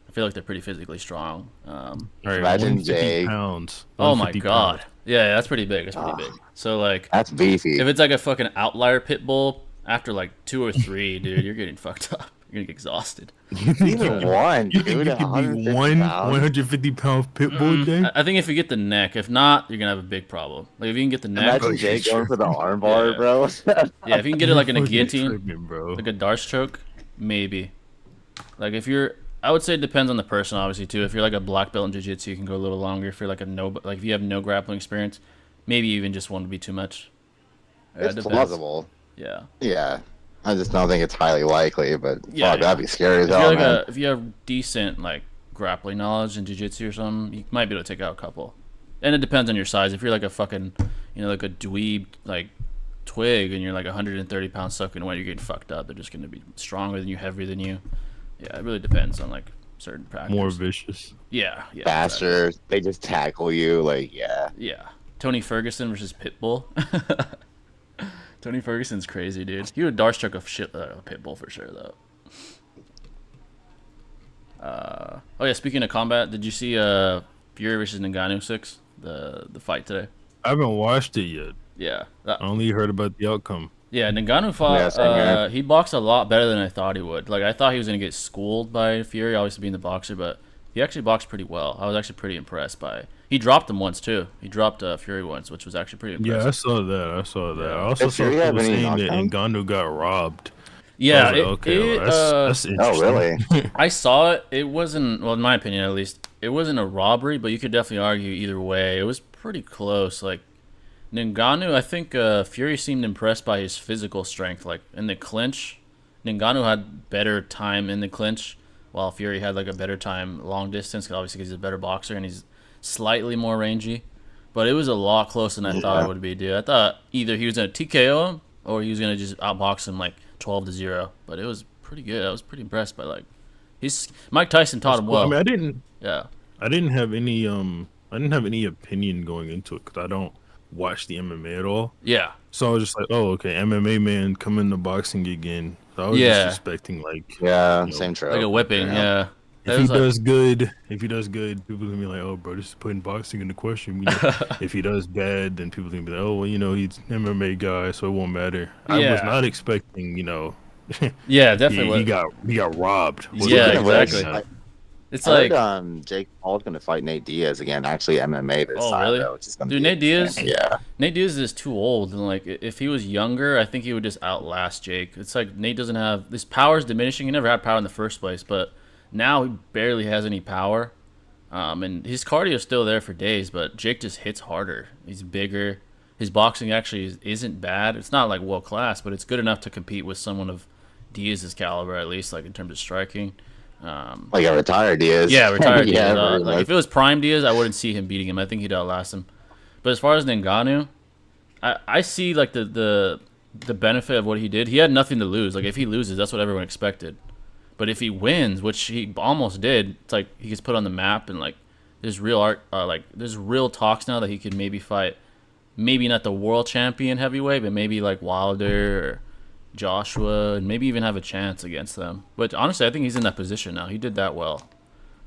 I feel like they're pretty physically strong. All right, Imagine 150 Jay. pounds. Oh my 150 god, pounds. yeah, that's pretty big. That's pretty big. So like, That's beefy. if it's like a fucking outlier pit bull, after like 2 or 3, dude, you're getting fucked up. You're gonna get exhausted. Even one, You think dude. you could be 150 one pounds? 150 pound pit bull day? I think if you get the neck, if not, you're gonna have a big problem. Like if you can get the neck, Imagine Jay going for the armbar, Yeah. bro. yeah, if you can get it like in a Fucking guillotine, tripping, bro. like a Darce choke, maybe. Like if you're, I would say it depends on the person, obviously too. If you're like a black belt in jiu-jitsu, you can go a little longer. If you're like if you have no grappling experience, maybe even just one would be too much. Yeah, it It's depends. plausible. Yeah. Yeah. I just don't think it's highly likely, but Yeah, fuck, that'd be scary as If you're hell, like man. if you have decent like grappling knowledge in jiu-jitsu or something, you might be able to take out a couple. And it depends on your size. If you're like a fucking, like a dweeb like twig, and you're like 130 pounds soaking wet, you're getting fucked up. They're just gonna be stronger than you, heavier than you. Yeah, it really depends on like certain factors. More vicious. Yeah, yeah. Faster, they just tackle you, like, yeah. Yeah. Tony Ferguson versus Pitbull. Tony Ferguson's crazy, dude. He would dark a shit Pitbull for sure, though. Oh yeah, speaking of combat, did you see Fury versus Ngannou 6? The fight today? I haven't watched it yet. Yeah. I only heard about the outcome. Yeah, Ngannou fought. He boxed a lot better than I thought he would. Like I thought he was gonna get schooled by Fury, obviously being the boxer, but he actually boxed pretty well. I was actually pretty impressed by. He dropped him once too. He dropped Fury once, which was actually pretty impressive. Yeah, I saw that. Yeah. I also saw people saying that Ngannou got robbed. Yeah, that's interesting. Oh, really? I saw it. It wasn't, well, in my opinion at least, it wasn't a robbery, but you could definitely argue either way. It was pretty close. Like Ngannou, I think Fury seemed impressed by his physical strength. Like in the clinch, Ngannou had better time in the clinch, while Fury had like a better time long distance, obviously because he's a better boxer and he's slightly more rangy. But it was a lot closer than I thought it would be, dude. I thought either he was going to TKO him or he was going to just outbox him like 12-0. But it was pretty good. I was pretty impressed by like Mike Tyson taught him well. I mean, I didn't have any opinion going into it because I don't watch the MMA at all. Yeah. So I was just like, oh, okay, MMA man come into boxing again. So I was just expecting like same trope. like a whipping. Yeah. If he does good, people gonna be like, "Oh, bro, this is putting boxing into question." You know, if he does bad, then people gonna be like, "Oh, well, you know, he's an MMA guy, so it won't matter." I was not expecting, yeah, definitely. he got robbed. Yeah, exactly. It's I like heard, Jake Paul's gonna fight Nate Diaz again. Actually, MMA this time, really? though, which is gonna Dude, be Nate Diaz. Yeah. Nate Diaz is too old, and like if he was younger, I think he would just outlast Jake. It's like Nate doesn't have his power is diminishing. He never had power in the first place, but now he barely has any power. And his cardio is still there for days, but Jake just hits harder. He's bigger. His boxing actually isn't bad. It's not like world class, but it's good enough to compete with someone of Diaz's caliber, at least like in terms of striking. Like a retired Diaz. Yeah, retired Yeah, Diaz. very Like if it was prime Diaz, I wouldn't see him beating him. I think he'd outlast him. But as far as Ngannou, I see like the benefit of what he did. He had nothing to lose. Like if he loses, that's what everyone expected. But if he wins, which he almost did, it's like he gets put on the map, and like there's there's real talks now that he could maybe fight, maybe not the world champion heavyweight, but maybe like Wilder or Joshua, and maybe even have a chance against them. But honestly, I think he's in that position now. He did that well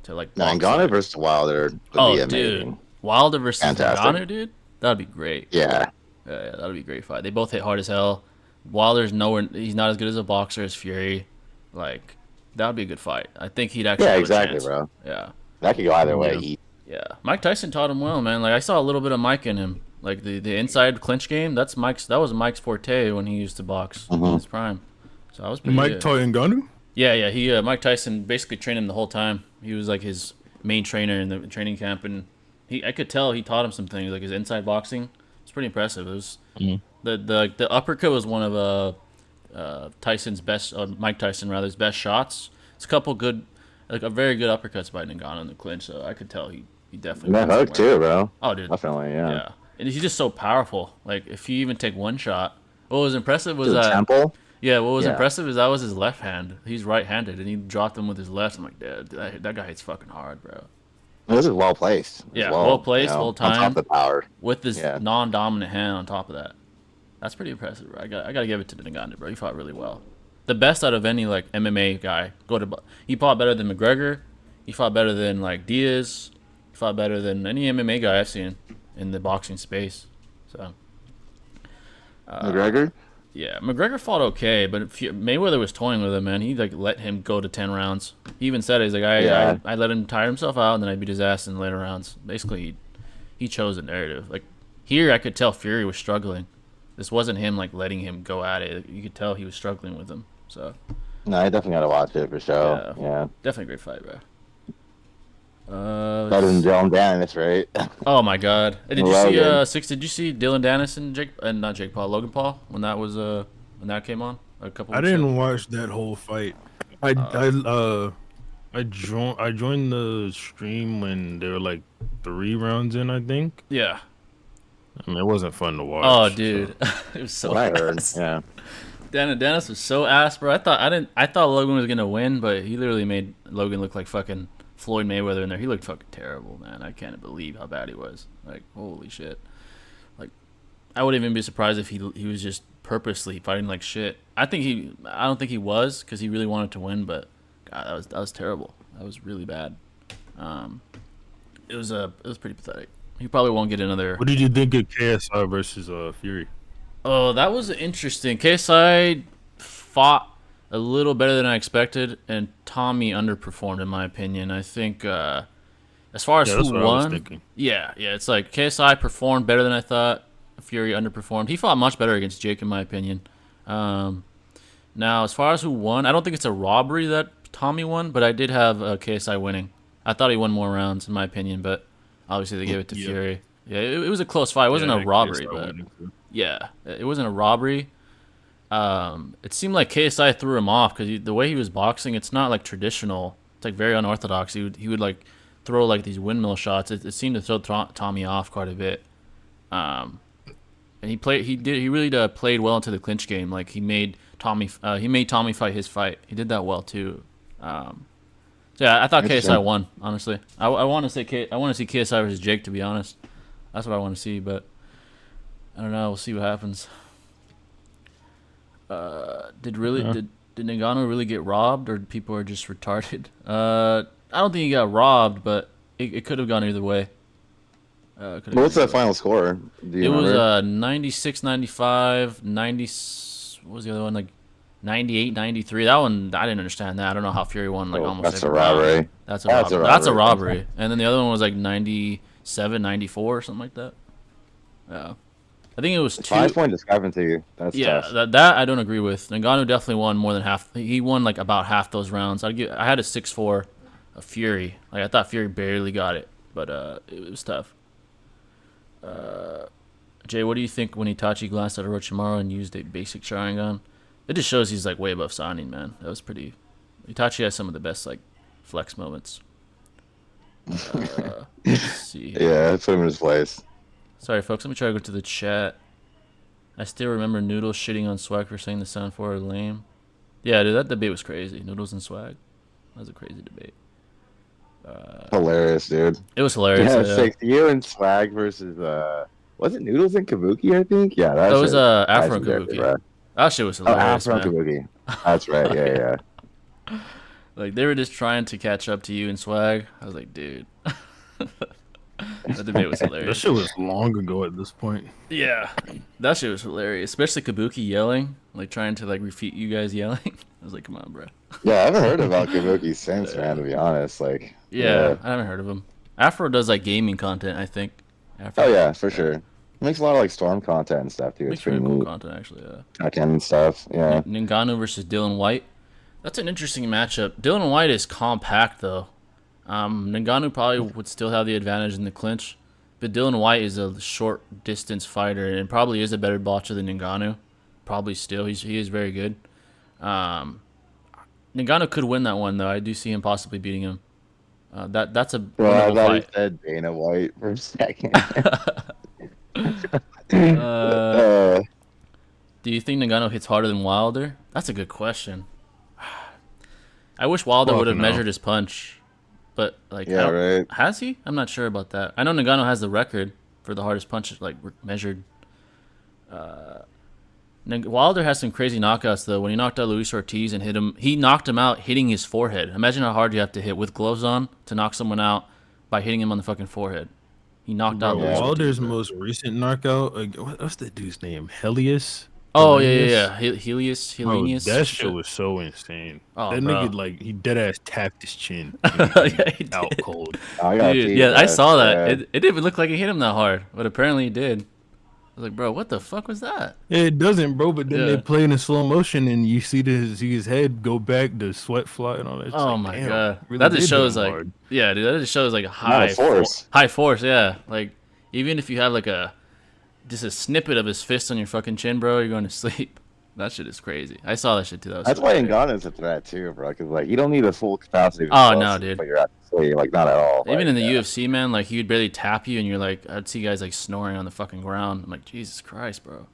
to like. Ngannou versus Wilder would be amazing. Dude, Wilder versus Fantastic. Ngannou, dude, that'd be great. Yeah. Yeah, that'd be a great fight. They both hit hard as hell. Wilder's nowhere. He's not as good as a boxer as Fury. Like. That would be a good fight. I think he'd actually have a chance. Bro. Yeah. That could go either way. Yeah. Mike Tyson taught him well, man. Like I saw a little bit of Mike in him. Like the inside clinch game, that was Mike's forte when he used to box in his prime. So I was pretty Mike good. taught Ngannou? Yeah. He Mike Tyson basically trained him the whole time. He was like his main trainer in the training camp, and I could tell he taught him some things, like his inside boxing. It's pretty impressive. It was the uppercut was one of Tyson's best, Mike Tyson rather, his best shots. It's a couple good, like a very good uppercuts by Ngannou in the clinch. So I could tell he definitely. That hook too, bro. Oh, dude, definitely, yeah. Yeah, and he's just so powerful. Like if you even take one shot, what was impressive was that temple. Yeah, what was impressive is that was his left hand. He's right-handed, and he dropped him with his left. I'm like, dude, that guy hits fucking hard, bro. This is well placed. Yeah, well placed, whole time. On top of the power. With this non-dominant hand on top of that. That's pretty impressive, bro. I gotta give it to Ngannou, bro. He fought really well. The best out of any like MMA guy. He fought better than McGregor. He fought better than like Diaz. He fought better than any MMA guy I've seen in the boxing space. So McGregor. Yeah, McGregor fought okay, but Mayweather was toying with him, man. He like let him go to 10 rounds. He even said it. He's like, I let him tire himself out, and then I beat his ass in the later rounds. Basically, he chose the narrative. Like here, I could tell Fury was struggling. This wasn't him like letting him go at it. You could tell he was struggling with him. So. No, I definitely gotta watch it for sure. Yeah. Definitely a great fight, bro. Better than Dylan Dennis, right? Oh my God! Did you see Did you see Dylan Dennis and not Jake Paul, Logan Paul when that was when that came on a couple? I didn't watch that whole fight. I joined the stream when there were like 3 rounds in, I think. Yeah. I mean, it wasn't fun to watch. Oh, dude, it was so. I heard. Yeah. Dennis was so ass, bro. I thought Logan was gonna win, but he literally made Logan look like fucking Floyd Mayweather in there. He looked fucking terrible, man. I can't believe how bad he was. Like, holy shit. Like, I wouldn't even be surprised if he was just purposely fighting like shit. I don't think he was, because he really wanted to win, but God, that was terrible. That was really bad. It was pretty pathetic. He probably won't get another. What did you think of KSI versus Fury? Oh, that was interesting. KSI fought a little better than I expected, and Tommy underperformed in my opinion. I think as far as who won, yeah, it's like KSI performed better than I thought. Fury underperformed. He fought much better against Jake in my opinion. Now, as far as who won, I don't think it's a robbery that Tommy won, but I did have KSI winning. I thought he won more rounds in my opinion, but obviously they gave it to Fury. Yeah, it was a close fight. It wasn't a robbery, but yeah, it wasn't a robbery. It seemed like KSI threw him off because the way he was boxing, it's not like traditional. It's like very unorthodox. He would like throw like these windmill shots. It seemed to throw Tommy off quite a bit. And he really played well into the clinch game. Like he made Tommy fight his fight. He did that well too. So yeah, I thought KSI won. Honestly, I want to see KSI versus Jake. To be honest, that's what I want to see. But I don't know. We'll see what happens. Did Ngannou really get robbed, or people are just retarded? I don't think he got robbed, but it could have gone either way. What's that final score? It was 96-95, 90. What was the other one? Like 98-93. That one I didn't understand that. I don't know how Fury won like almost. That's a robbery. That's a robbery. And then the other one was like 97-94 or something like that. Yeah. I think it was 5-point discrepancy. That's tough. That I don't agree with. Ngannou definitely won more than half. He won like about half those rounds. I had a 6-4 of Fury. Like I thought Fury barely got it, but it was tough. Jay, what do you think when Itachi glanced at Orochimaru and used a basic Sharingan? It just shows he's like way above signing, man. That was pretty. Itachi has some of the best like flex moments. Let's see here. Yeah, put him in his place. Sorry, folks. Let me try to go to the chat. I still remember Noodles shitting on Swag for saying the Sound 4 are lame. Yeah, dude, that debate was crazy. Noodles and Swag. That was a crazy debate. Hilarious, dude. It was hilarious. Yeah, it's like you and Swag versus was it Noodles and Kabuki? I think. Yeah, that was Afro and Kabuki. That shit was hilarious. Afro and Kabuki. That's right. Yeah. Like they were just trying to catch up to you and Swag. I was like, dude. That debate was hilarious. That shit was long ago at this point. Yeah, that shit was hilarious. Especially Kabuki yelling, like trying to like refute you guys yelling. I was like, come on, bro. Yeah, I haven't heard about Kabuki since, man. To be honest, like. Yeah, I haven't heard of him. Afro does like gaming content, I think. Afro, oh yeah, for sure. He makes a lot of like Storm content and stuff too. Makes pretty cool content actually. Yeah. Content and stuff. Yeah. Ngannou versus Dylan White. That's an interesting matchup. Dylan White is compact though. Ngannou probably would still have the advantage in the clinch, but Dylan White is a short distance fighter and probably is a better boxer than Ngannou. Probably still, he is very good. Ngannou could win that one though. I do see him possibly beating him. That's a well, I thought he said Dana White for a second. Do you think Ngannou hits harder than Wilder? That's a good question. I wish Wilder would have measured his punch, but like, yeah, right. Has he? I'm not sure about that. I know Ngannou has the record for the hardest punch like measured. Wilder has some crazy knockouts though. When he knocked out Luis Ortiz and hit him, he knocked him out hitting his forehead. Imagine how hard you have to hit with gloves on to knock someone out by hitting him on the fucking forehead. He knocked out Luis Wilder's Ortiz, most recent knockout. What's that dude's name? Helius. Oh yeah. Helius. That shit was so insane. Oh, that bro. nigga like he dead ass tapped his chin. Yeah, he out did. cold. Dude, yeah, I saw that. It didn't look like it hit him that hard, but apparently he did. I was like, bro, what the fuck was that? It doesn't, bro. But then they play in slow motion, and you see his head go back, the sweat fly and all that. Oh like, my damn, god, really that just shows like, hard. yeah, dude, that just shows like high force. Yeah, like even if you have like just a snippet of his fist on your fucking chin, bro, you're going to sleep. That shit is crazy. I saw that shit too. That's why Ngannou's a threat too, bro. Because like you don't need a full capacity. Oh no, dude. But you're at sleep, like not at all. Even like, in the UFC, man, like he would barely tap you, and you're like, I'd see guys like snoring on the fucking ground. I'm like, Jesus Christ, bro.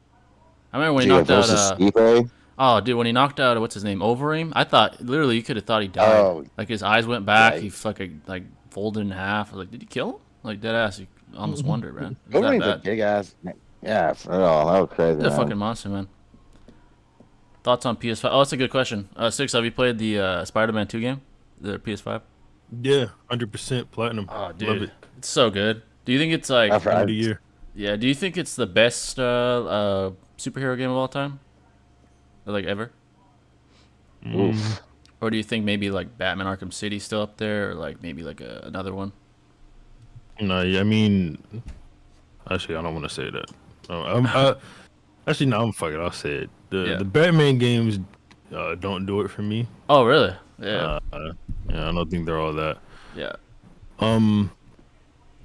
I remember when he knocked out. Oh, dude, when he knocked out what's his name, Overeem, I thought literally you could have thought he died. Oh, like his eyes went back, he fucking like folded in half. I was like, did he kill him? Like dead ass. You almost wondered, man. Overeem's a big ass. Yeah, for real. That was crazy. He's a fucking monster, man. Thoughts on PS5? Oh, that's a good question. Six, have you played the Spider-Man 2 game? The PS5? Yeah, 100% platinum. Oh, dude. Love it. It's so good. Do you think it's like... I've Game of heard. the year. Yeah, do you think it's the best superhero game of all time? Or, like, ever? Oof. Or do you think maybe, like, Batman Arkham City still up there? Or, like, maybe, like, another one? No, I mean, actually, I don't want to say that. Actually, no, I'm fucking. I'll say it. The Batman games don't do it for me. Oh, really? Yeah. Yeah, I don't think they're all that. Yeah.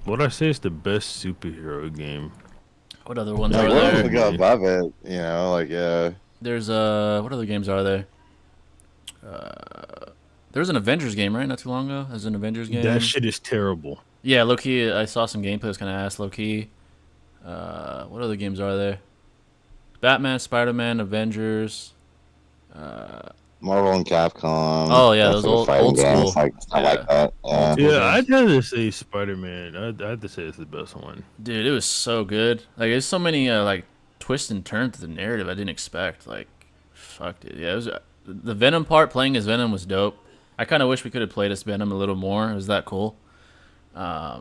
What I say is the best superhero game. What other ones Like, are what else there? would go above it? You know, like yeah. There's, what other games are there? There was an Avengers game, right? Not too long ago. There's an Avengers game. That shit is terrible. Yeah, low-key, I saw some gameplay. It was kind of ass, low-key. What other games are there? Batman, Spider-Man, Avengers. Marvel and Capcom. Oh, yeah, that's those like a old fighting game. school. It's like, I like that. Yeah. Yeah, I'd have to say Spider-Man. I'd have to say it's the best one. Dude, it was so good. Like, there's so many, like, twists and turns to the narrative I didn't expect. Like, fuck, dude. Yeah, it was... the Venom part, playing as Venom was dope. I kind of wish we could have played as Venom a little more. It was that cool. Yeah.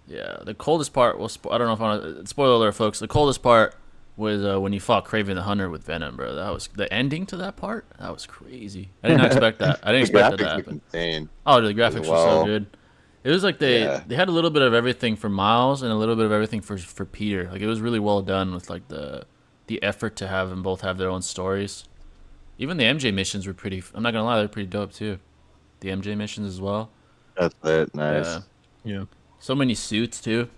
Yeah, the coldest part was... I don't know if I want to... Spoiler alert, folks. The coldest part was when you fought Kraven the Hunter with Venom, bro. That was... The ending to that part? That was crazy. I did not expect that. I didn't The expect that to graphics look happen. insane. Oh, the graphics were so Wow. good. It was like they Yeah. had a little bit of everything for Miles and a little bit of everything for Peter. Like, it was really well done with, like, the effort to have them both have their own stories. Even the MJ missions were pretty... I'm not gonna lie, they're pretty dope, too. The MJ missions as well. That's it. Nice. Yeah. Yeah. So many suits, too.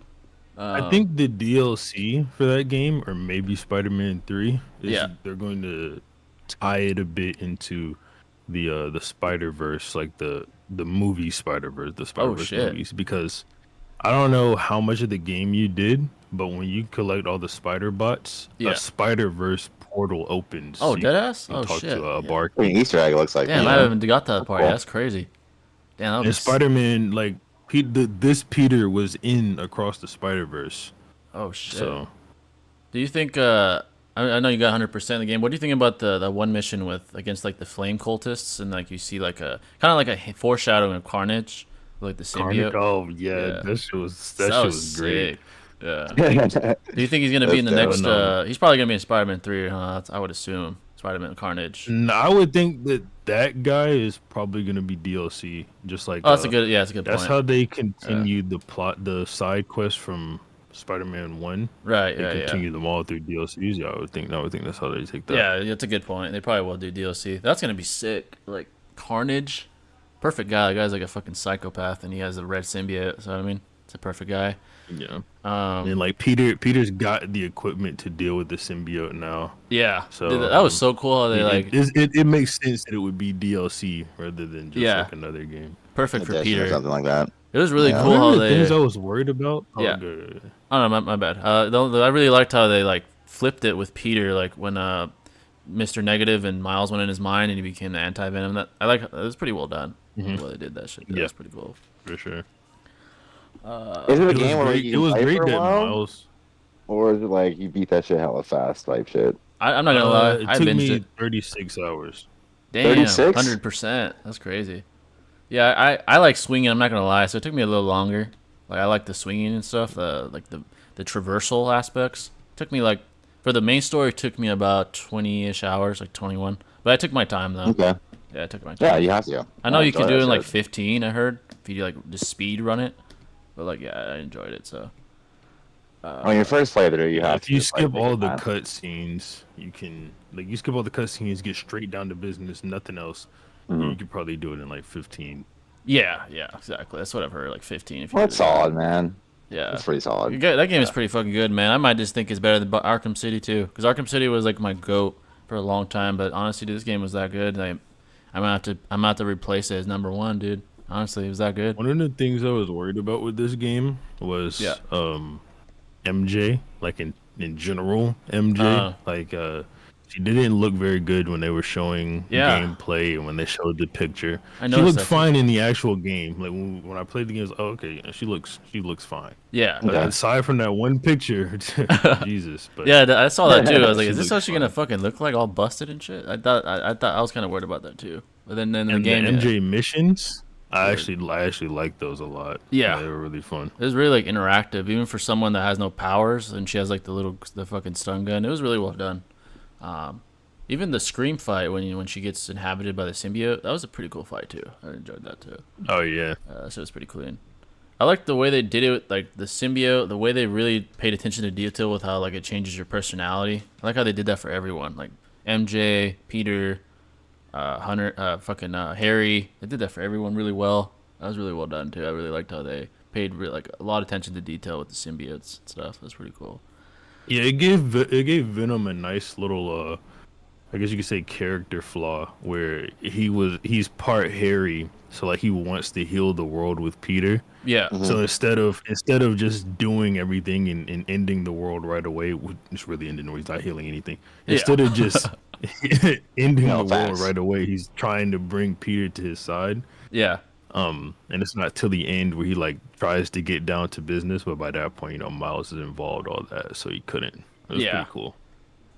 I think the DLC for that game, or maybe Spider-Man 3, is Yeah. they're going to tie it a bit into the Spider-Verse, like the movie Spider-Verse, the Spider-Verse shit. movies, because I don't know how much of the game you did, but when you collect all the Spider bots, Yeah. a Spider-Verse portal opens. Oh, you deadass? can Oh, talk shit. to a Yeah. Bark. I mean, Easter egg looks like. Damn, you I know. haven't got to that part. Cool. That's crazy. Damn, that And was... Spider-Man, like, this Peter was in Across the Spider-Verse. Oh, shit. So, Do you think... I know you got 100% of the game. What do you think about the one mission with against, like, the flame cultists? And, like, you see, like, a... Kind of like a foreshadowing of Carnage. Like, the symbiote. oh, yeah, Yeah. that shit was sick. great. Yeah. Do you think he's gonna be in the That's next? dope. He's probably gonna be in Spider-Man 3, huh? I would assume Spider-Man Carnage. No, I would think that guy is probably gonna be DLC, just like. Oh, that's a good. Yeah, that's a good That's point. how they continued the plot, the side quest from Spider-Man 1. Right. They Yeah. Yeah. continue them all through DLCs. Yeah, I would think that's how they take that. Yeah, that's a good point. They probably will do DLC. That's gonna be sick. Like Carnage, perfect guy. The guy's like a fucking psychopath, and he has a red symbiote. So I mean, it's a perfect guy. Yeah. And like Peter's got the equipment to deal with the symbiote now. Yeah. So, Dude, that was so cool how they like it makes sense that it would be DLC rather than just Yeah. like another game. perfect for Edition or Peter. something like that. It was really Yeah. cool One how of the they. things I was worried about. Oh, Yeah. good. Oh no, my bad. I really liked how they like flipped it with Peter, like when Mr. Negative and Miles went in his mind and he became the anti-venom. That it was pretty well done. Mhm. The way they did that shit. That Yeah. was pretty cool. For sure. Is it a It was game where great, you it was play great for a that while, Miles. or is it like you beat that shit hella fast type shit? I'm not gonna lie, It I took binged me it. 36 hours. Damn, 36? 100%. That's crazy. Yeah, I like swinging. I'm not gonna lie, so it took me a little longer. Like I like the swinging and stuff. Like the traversal aspects. Took me like for the main story, it took me about 20-ish hours, like 21. But I took my time though. Okay. Yeah, I took my time. Yeah, you have to. I know you can do it in like that shit. 15. I heard if you like just speed run it. But like, yeah, I enjoyed it. So On your first playthrough, you have If to. you just, like, skip take all your the time. cutscenes, you can you skip all the cutscenes, get straight down to business, nothing else. You could probably do it in like 15. yeah, exactly. That's what I've heard. Like 15. If you Well, do it's that. solid, man. Yeah. It's pretty solid. That game is pretty fucking good, man. I might just think it's better than Arkham City too, because Arkham City was like my goat for a long time. But honestly, dude, this game was that good. I'm gonna have to replace it as #1, dude. Honestly, it was that good. One of the things I was worried about with this game was Yeah. MJ, like in general, MJ. Uh. Like She didn't look very good when they were showing Yeah. gameplay and when they showed the picture. I She noticed looked that too. fine in the actual game. Like when I played the game, I was, oh, okay, she looks fine. Yeah. But Okay. aside from that one picture, Jesus. But Yeah, I saw that too. I was like, She is this looks how she's gonna fine. fucking look like, all busted and shit? I thought I was kind of worried about that too. But then in the and game, the MJ missions, I Yeah. actually like those a lot. Yeah. They were really fun. it was really like interactive, even for someone that has no powers, and she has like the fucking stun gun. It was really well done. Even the scream fight when she gets inhabited by the symbiote, that was a pretty cool fight too. I enjoyed that too. Oh yeah. So it was pretty clean. I like the way they did it, like the symbiote, the way they really paid attention to detail with how like it changes your personality. I like how they did that for everyone, like MJ, Peter, Hunter, Harry. They did that for everyone really well. That was really well done too. I really liked how they paid like a lot of attention to detail with the symbiotes and stuff. That's pretty cool. Yeah, it gave Venom a nice little I guess you could say character flaw where he's part Harry, so like he wants to heal the world with Peter. Yeah, So instead of just doing everything and ending the world right away, which really ending where he's not healing anything. Yeah. Instead of just ending No, the world facts. right away, he's trying to bring Peter to his side. yeah, And it's not till the end where he like tries to get down to business, but by that point, Miles is involved, all that, so he couldn't. It was Yeah. pretty cool.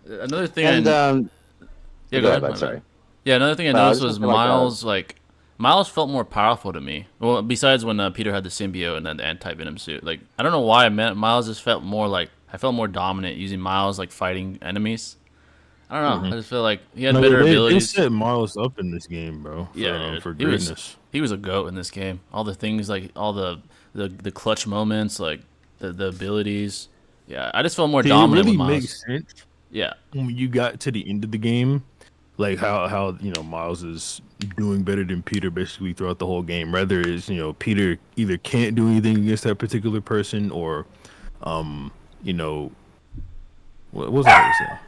Another thing, And yeah, go ahead, my bud, bad. sorry. Yeah, another thing I No, I was noticed was just gonna, like, Miles. Like Miles felt more powerful to me. Well, besides when Peter had the symbiote and then the anti-venom suit. Like I don't know why Miles just felt more like I felt more dominant using Miles like fighting enemies. I don't know. I just feel like he had No, better they abilities. set Miles up in this game, bro. For, Yeah, dude. for He was- greatness. He was a goat in this game. All the things like all the clutch moments, like the abilities. Yeah, I just felt more It dominant really with Miles. makes sense Yeah, when you got to the end of the game, like how Miles is doing better than Peter basically throughout the whole game. Rather is Peter either can't do anything against that particular person or, what was I saying?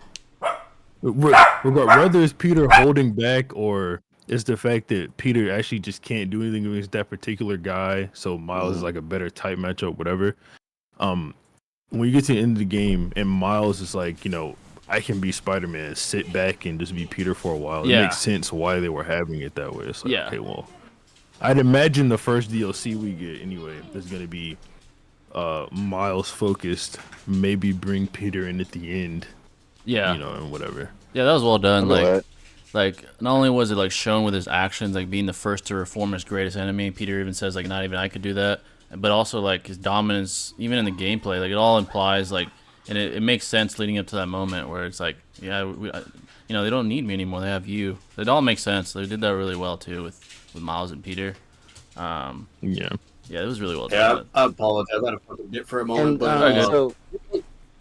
Whether it's Peter holding back or it's the fact that Peter actually just can't do anything against that particular guy, so Miles is like a better type matchup, whatever. When you get to the end of the game and Miles is like, I can be Spider-Man, sit back and just be Peter for a while. Yeah. It makes sense why they were having it that way. It's like, Yeah. okay, well, I'd imagine the first DLC we get anyway is going to be Miles focused, maybe bring Peter in at the end, yeah, and whatever. yeah. That was well done. I'll go Like. with it. Like, not only was it like shown with his actions, like being the first to reform his greatest enemy, Peter even says like not even I could do that, but also like his dominance, even in the gameplay, like it all implies like, and it makes sense leading up to that moment where it's like, yeah, they don't need me anymore, they have you. It all makes sense. They did that really well too with Miles and Peter. Yeah. Yeah, it was really well Yeah, done. I apologize. I had to fucking dip for a moment. And But Okay. so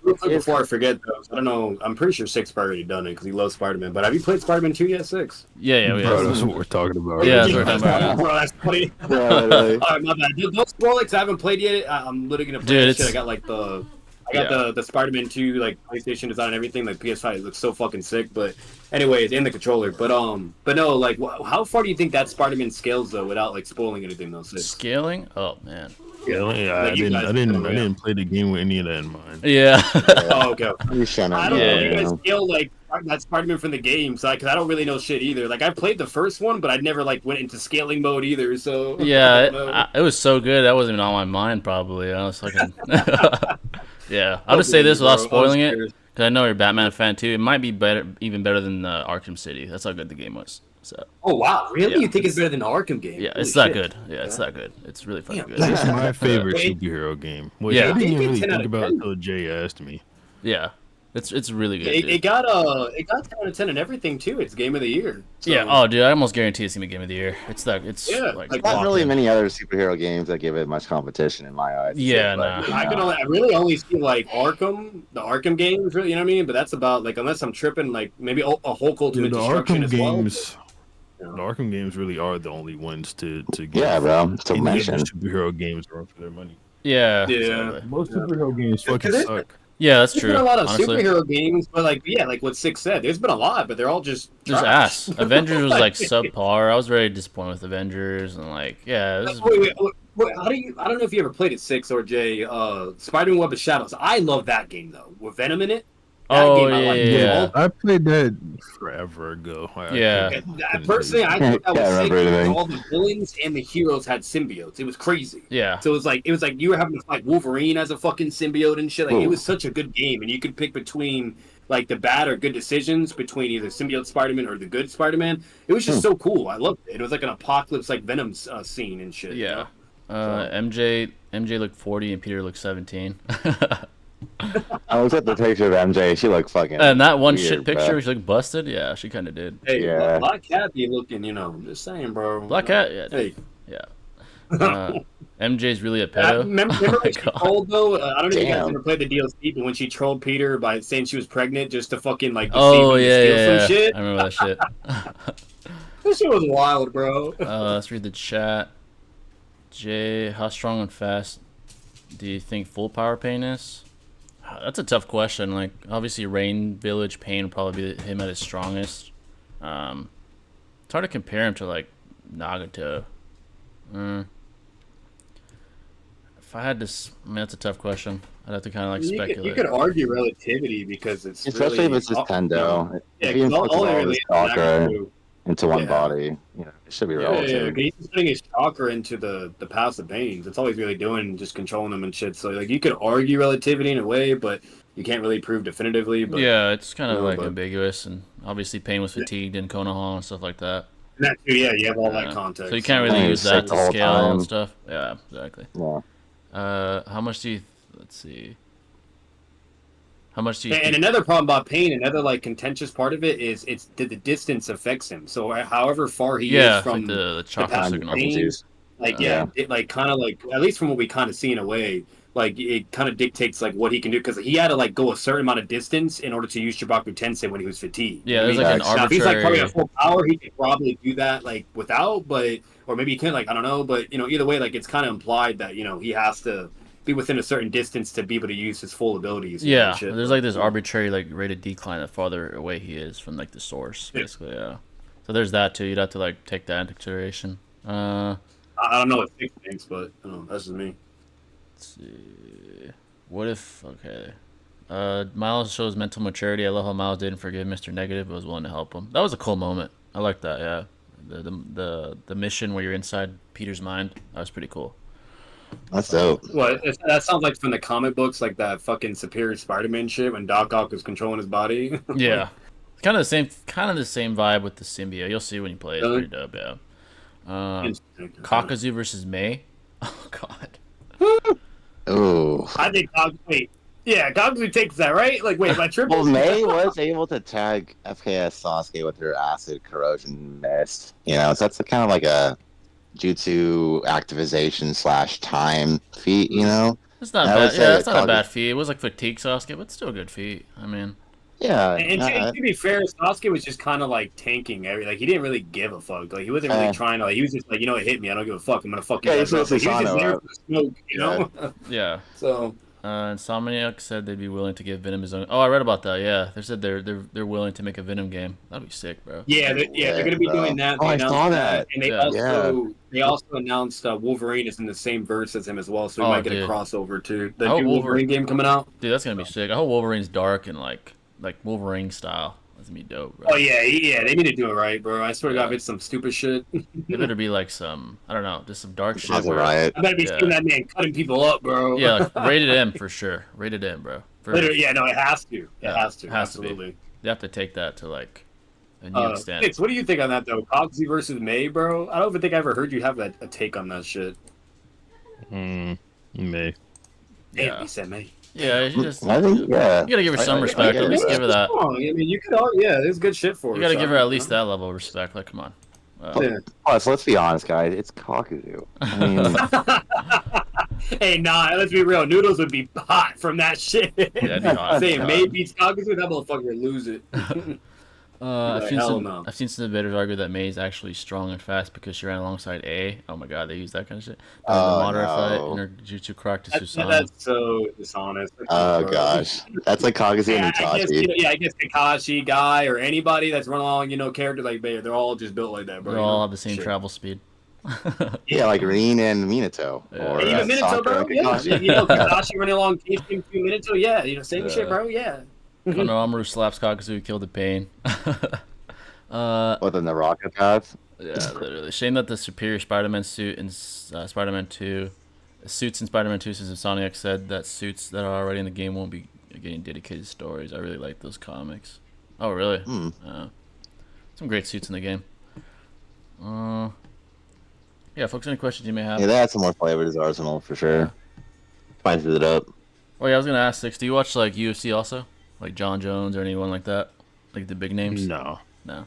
real quick before I forget, though, I don't know. I'm pretty sure Six already done it because he loves Spider-Man. But have you played Spider-Man 2 yet, Six? Yeah, Bro, that's what we're talking about. Yeah, that's what we're talking about. Bro, that's funny. yeah, really. All right, my bad. Those Rolex I haven't played yet. I'm literally gonna play Dude, that shit. it's- I got like the Spider-Man 2 like PlayStation design and everything. Like PS5 looks so fucking sick. But anyways, in the controller. But no, like how far do you think that Spider-Man scales though, without like spoiling anything though? Six. Scaling? Oh man. Yeah, I Like, you guys didn't play the game with any of that in mind. Yeah. Oh, okay. You shouldn't. I don't know. Yeah. You guys feel like that Spider-Man from the game, so because I don't really know shit either. Like I played the first one, but I never like went into scaling mode either. So I Yeah, don't know. it was so good. That wasn't even on my mind. Probably. I was fucking. Yeah, I'll just say this without spoiling it, because I know you're a Batman fan too. It might be better, even better than Arkham City. That's how good the game was. So Oh wow, really? Yeah. You think it's better than the Arkham game? yeah, Holy it's that shit. good. Yeah, it's that good. It's really fucking Damn. good. It's my favorite Wait. superhero game. Which Yeah. I didn't even It's really 10 out think of about 10. until Jay asked me. Yeah, it's really good. It, dude. it got 10 out of 10 and everything too. It's game of the year. So, Yeah. Oh, dude, I almost guarantee it's gonna be Game of the Year. It's that. It's Yeah, like like, Not really locked in. many other superhero games that give it much competition in my eyes. Yeah, But, nah. I really only see like the Arkham games, really. You know what I mean? But that's about like unless I'm tripping, like maybe a Hulk Yeah, Ultimate the Destruction Arkham as well. games, Yeah. the Arkham games really are the only ones to get Yeah, bro. To any mention. other superhero games run for their money. Yeah. Yeah. exactly. Most superhero games fucking Because suck. Yeah, that's There's true. been a lot of honestly. superhero games, but like like what Six said, there's been a lot, but they're all just Just trash. ass. Avengers was like subpar. I was very disappointed with Avengers, and like, yeah, this is, Wait, how do you? I don't know if you ever played it, Six or Jay. Spider-Man Web of Shadows. I love that game though, with Venom in it. That Oh, game I liked. yeah. I played that forever ago. Yeah. Personally, I thought that was Can't sick remember because anything. all the villains and the heroes had symbiotes. It was crazy. Yeah. So it was like you were having to fight Wolverine as a fucking symbiote and shit. Like it Ooh. was such a good game, and you could pick between like the bad or good decisions between either symbiote Spider-Man or the good Spider-Man. It was just so cool. I loved it. It was like an apocalypse, like Venom scene and shit. You Yeah. know? MJ looked 40 and Peter looked 17. I looked at the picture of MJ. She looked fucking. And that one weird, shit picture, bro. where she looked busted. Yeah, she kind of did. Hey, Yeah. Black Cat be looking, I'm just saying, bro. Black Cat, yeah, Hey. yeah. MJ's really a I pedo. remember Oh my when she God. trolled though. I don't know if you guys Damn. ever played the DLC, but when she trolled Peter by saying she was pregnant just to fucking like deceive Oh him to yeah, steal yeah. some shit. I remember that shit. That shit was wild, bro. Let's read the chat. Jay, how strong and fast do you think full power Pain is? That's a tough question. Like, obviously, Rain Village Pain would probably be him at his strongest. It's hard to compare him to like Nagato. If I had to, I mean, that's a tough question. I'd have to kind of like speculate. You could argue relativity because it's Especially really, if it's just Tendo. Yeah, If he inflicts all all really his is chakra Nagato. into one Yeah. body, it should be Yeah, relative. he's just putting his chakra into the passive pains. That's all he's really doing, just controlling them and shit. So like you could argue relativity in a way, but you can't really prove definitively. But Yeah, it's kind of No, like but- ambiguous, and obviously Pain was fatigued in Konoha and stuff like that. and that too, yeah, you have all Yeah. that context. So you can't I really think use he was that sick the to whole scale time. and stuff. Yeah, exactly. Yeah. How much do you? Let's see. How much do you? And another problem about Pain, another like contentious part of it is it's the distance affects him. So however far he yeah, is from like the chakra passive signal. pain, like it like kind of like at least from what we kind of see in a way, like it kind of dictates like what he can do because he had to like go a certain amount of distance in order to use Chibaku Tensei when he was fatigued. Yeah, I there's mean, like an now, if he's like probably arbitrary. at full power, he could probably do that like without, but or maybe he couldn't. Like I don't know, but either way, like it's kind of implied that he has to be within a certain distance to be able to use his full abilities. Yeah, and shit. there's like this arbitrary like rate of decline the farther away he is from like the source, basically. Yeah. So there's that too. You'd have to like take that into consideration. I don't know what Six thinks, but that's just me. Let's see. What if Miles shows mental maturity. I love how Miles didn't forgive Mr. Negative, but was willing to help him. That was a cool moment. I like that. Yeah, the mission where you're inside Peter's mind. That was pretty cool. That's dope. Well, that sounds like from the comic books, like that fucking Superior Spider-Man shit when Doc Ock was controlling his body. Yeah, kind of the same vibe with the symbiote. You'll see when you play. It's pretty dope. Yeah. Kakuzu versus May. Oh God. Ooh. I think Kakuzu takes that, right? Like, wait, my triple. Well, May was able to tag FKS Sasuke with her acid corrosion mist. So that's kind of like a jutsu activization / time feat. It's not I would bad. say Yeah, that it's not a Kakuzu- bad feat. It was like fatigue Sasuke, but still a good feat. I mean, Yeah. And to be fair, Sasuke was just kind of like tanking like he didn't really give a fuck. Like he wasn't really trying to. Like, he was just like, it hit me. I don't give a fuck. I'm gonna fuck you Yeah, guys he's up. Like, he was just Susano there up. for the smoke, you know. yeah. So Insomniac said they'd be willing to give Venom his own. Oh, I read about that. Yeah, they said they're willing to make a Venom game. That'd be sick, bro. yeah, they're gonna be doing that. Oh, They I announced saw that. and they also announced Wolverine is in the same verse as him as well, so we might get a crossover too. The new Wolverine game coming out. Dude, that's gonna be sick. I hope Wolverine's dark and like Wolverine style. That's gonna be dope, bro. Oh yeah, they need to do it right, bro. I swear to God, if it's some stupid shit. It better be like some, I don't know, just some dark shit. That's a riot. I better be seeing that man cutting people up, bro. Yeah, like, rated M for sure. Rated M, bro. Literally, yeah, no, it has to. It has to. Has to be. Absolutely. You have to take that to like a new extent. Fitz, what do you think on that though? Kakuzu versus May, bro. I don't even think I ever heard you have a take on that shit. May. Damn, Yeah. he said May. Yeah, you just I think, yeah. you gotta give her some I respect. get At least it. give her that. I mean, you could. Yeah, there's good shit for her. You gotta so, give her at least that level of respect. Like, come on. Yeah. Plus, let's be honest, guys. It's Kakuzu. I mean, Hey, nah, let's be real. Noodles would be hot from that shit. Yeah, it'd be hot. Saying May beats Kakuzu, that motherfucker would lose it. I've hell no. seen some debaters argue that May is actually strong and fast because she ran alongside A. Oh my god, they use that kind of shit. In the Madara fight, and her jutsu cracked to Susanoo. That's so dishonest. oh gosh, that's like Kakuzu and I guess, Itachi. I guess Kakashi guy or anybody that's run along, character like Bayer, they're all just built like that, bro. They all have the same travel speed. Yeah, like Rin and Minato. Yeah. Or And even Minato, Sakura bro. and Yeah. Kakashi. Kakashi running along Team Minato, yeah. Same shit, bro. Yeah. Konohamaru slaps Kakuzu, killed the pain. Within the rocket path. Yeah, literally. Shame that the superior Spider-Man suit in Spider-Man 2, suits in Spider-Man 2, since Insomniac said that suits that are already in the game won't be getting dedicated stories. I really like those comics. Oh, really? Some great suits in the game. Yeah, folks, any questions you may have? Yeah, they had some more flavor to his arsenal for sure. Spices it up. Oh yeah, I was gonna ask Six. Do you watch like UFC also, like John Jones or anyone like that, like the big names? No. No.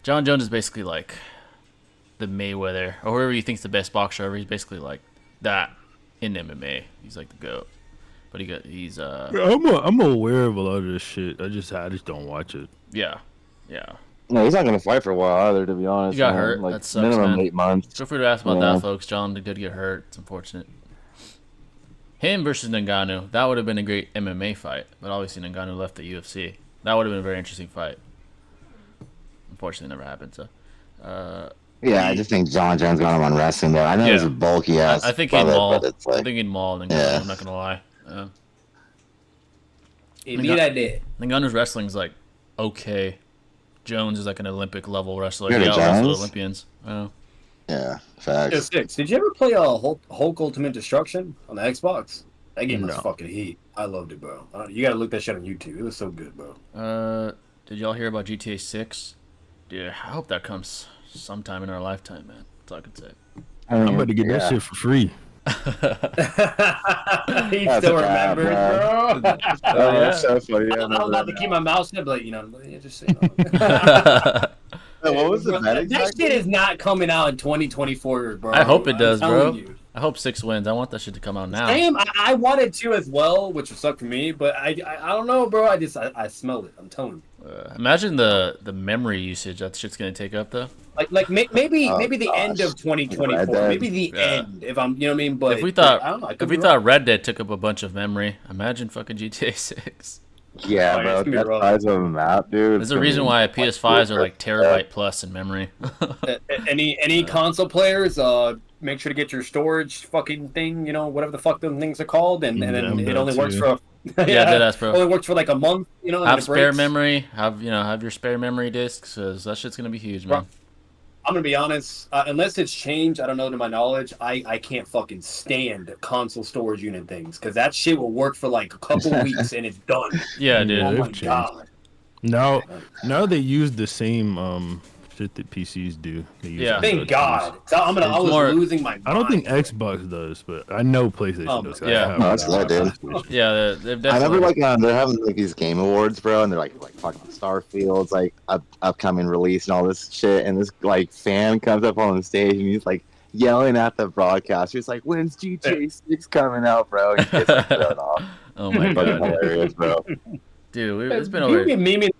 John Jones is basically like the Mayweather or whoever you think's the best boxer ever. He's basically like that in MMA. He's like the GOAT. But he's I'm aware of a lot of this shit. I just don't watch it. yeah. No, he's not gonna fight for a while either. To be honest, He got man. hurt. Like That sucks, minimum man. 8 months. Feel free to ask about Yeah. that, folks. John did get hurt. It's unfortunate. Him versus Ngannou. That would have been a great MMA fight. But obviously Ngannou left the UFC. That would have been a very interesting fight. Unfortunately, it never happened. So, Yeah, I just think John Jones got him on wrestling though. I know he's a bulky ass. I think he'd brother, maul. but it's like, I think he'd maul Ngannou. Yeah. I'm not gonna lie. Indeed, I did. Ngannou's wrestling's like okay. Jones is like an Olympic level wrestler. Really, He out-wrestled Jones? Olympians. yeah, facts. Six. Did you ever play Hulk Ultimate Destruction on the Xbox? That game was No. fucking heat. I loved it, bro. You gotta look that shit on YouTube. It was so good, bro. Did y'all hear about GTA 6? Dude, I hope that comes sometime in our lifetime, man. That's all I can say. I'm about to get that shit for free. He That's still a bad, remembers, bro. bro. Oh, that's so funny. I was about to keep my mouth shut, but just say What was the bet that exactly? shit is not coming out in 2024, bro. I hope it does, I'm bro. telling you. I hope 6 wins. I want that shit to come out now. Damn, I wanted to as well, which would suck for me, but I don't know, bro. I smell it. I'm telling you. Imagine the memory usage that shit's gonna take up, though. Maybe Oh, the end gosh. of 2024, Red Dead. maybe the Yeah. end. If I'm, you know what I mean. But If we thought I don't know, I could if we be thought wrong. Red Dead took up a bunch of memory, imagine fucking GTA 6. Yeah, Oh, yeah, bro. it's gonna be That rough. size of a map, dude. There's a reason why PS5s are like terabyte plus in memory. Any console players, make sure to get your storage fucking thing. You know, whatever the fuck them things are called, and Yeah, then I'm it that only works too. for. Yeah, deadass, bro. Only works for like a month. You know, and Have it spare breaks. memory. Have your spare memory discs, because that shit's gonna be huge, man. I'm gonna be honest. Unless it's changed, I don't know to my knowledge. I can't fucking stand console storage unit things because that shit will work for like a couple weeks and it's done. Yeah, dude. Yeah, Oh they've my changed. god. Now they use the same shit that PCs do. They use Yeah. on Thank those God. things. So I was more- losing my mind. I don't think Xbox does, but I know PlayStation Oh, does. yeah. I have Oh, that's good, dude. Yeah, they've definitely. I remember like they're having like these game awards, bro, and they're like talking about Starfield's like upcoming release and all this shit, and this like fan comes up on the stage and he's like yelling at the broadcaster. He's like, "When's GTA 6 coming out, bro?" And he gets like, thrown off. Oh my Fucking god, hilarious, bro. dude, it's been You've over. been memeing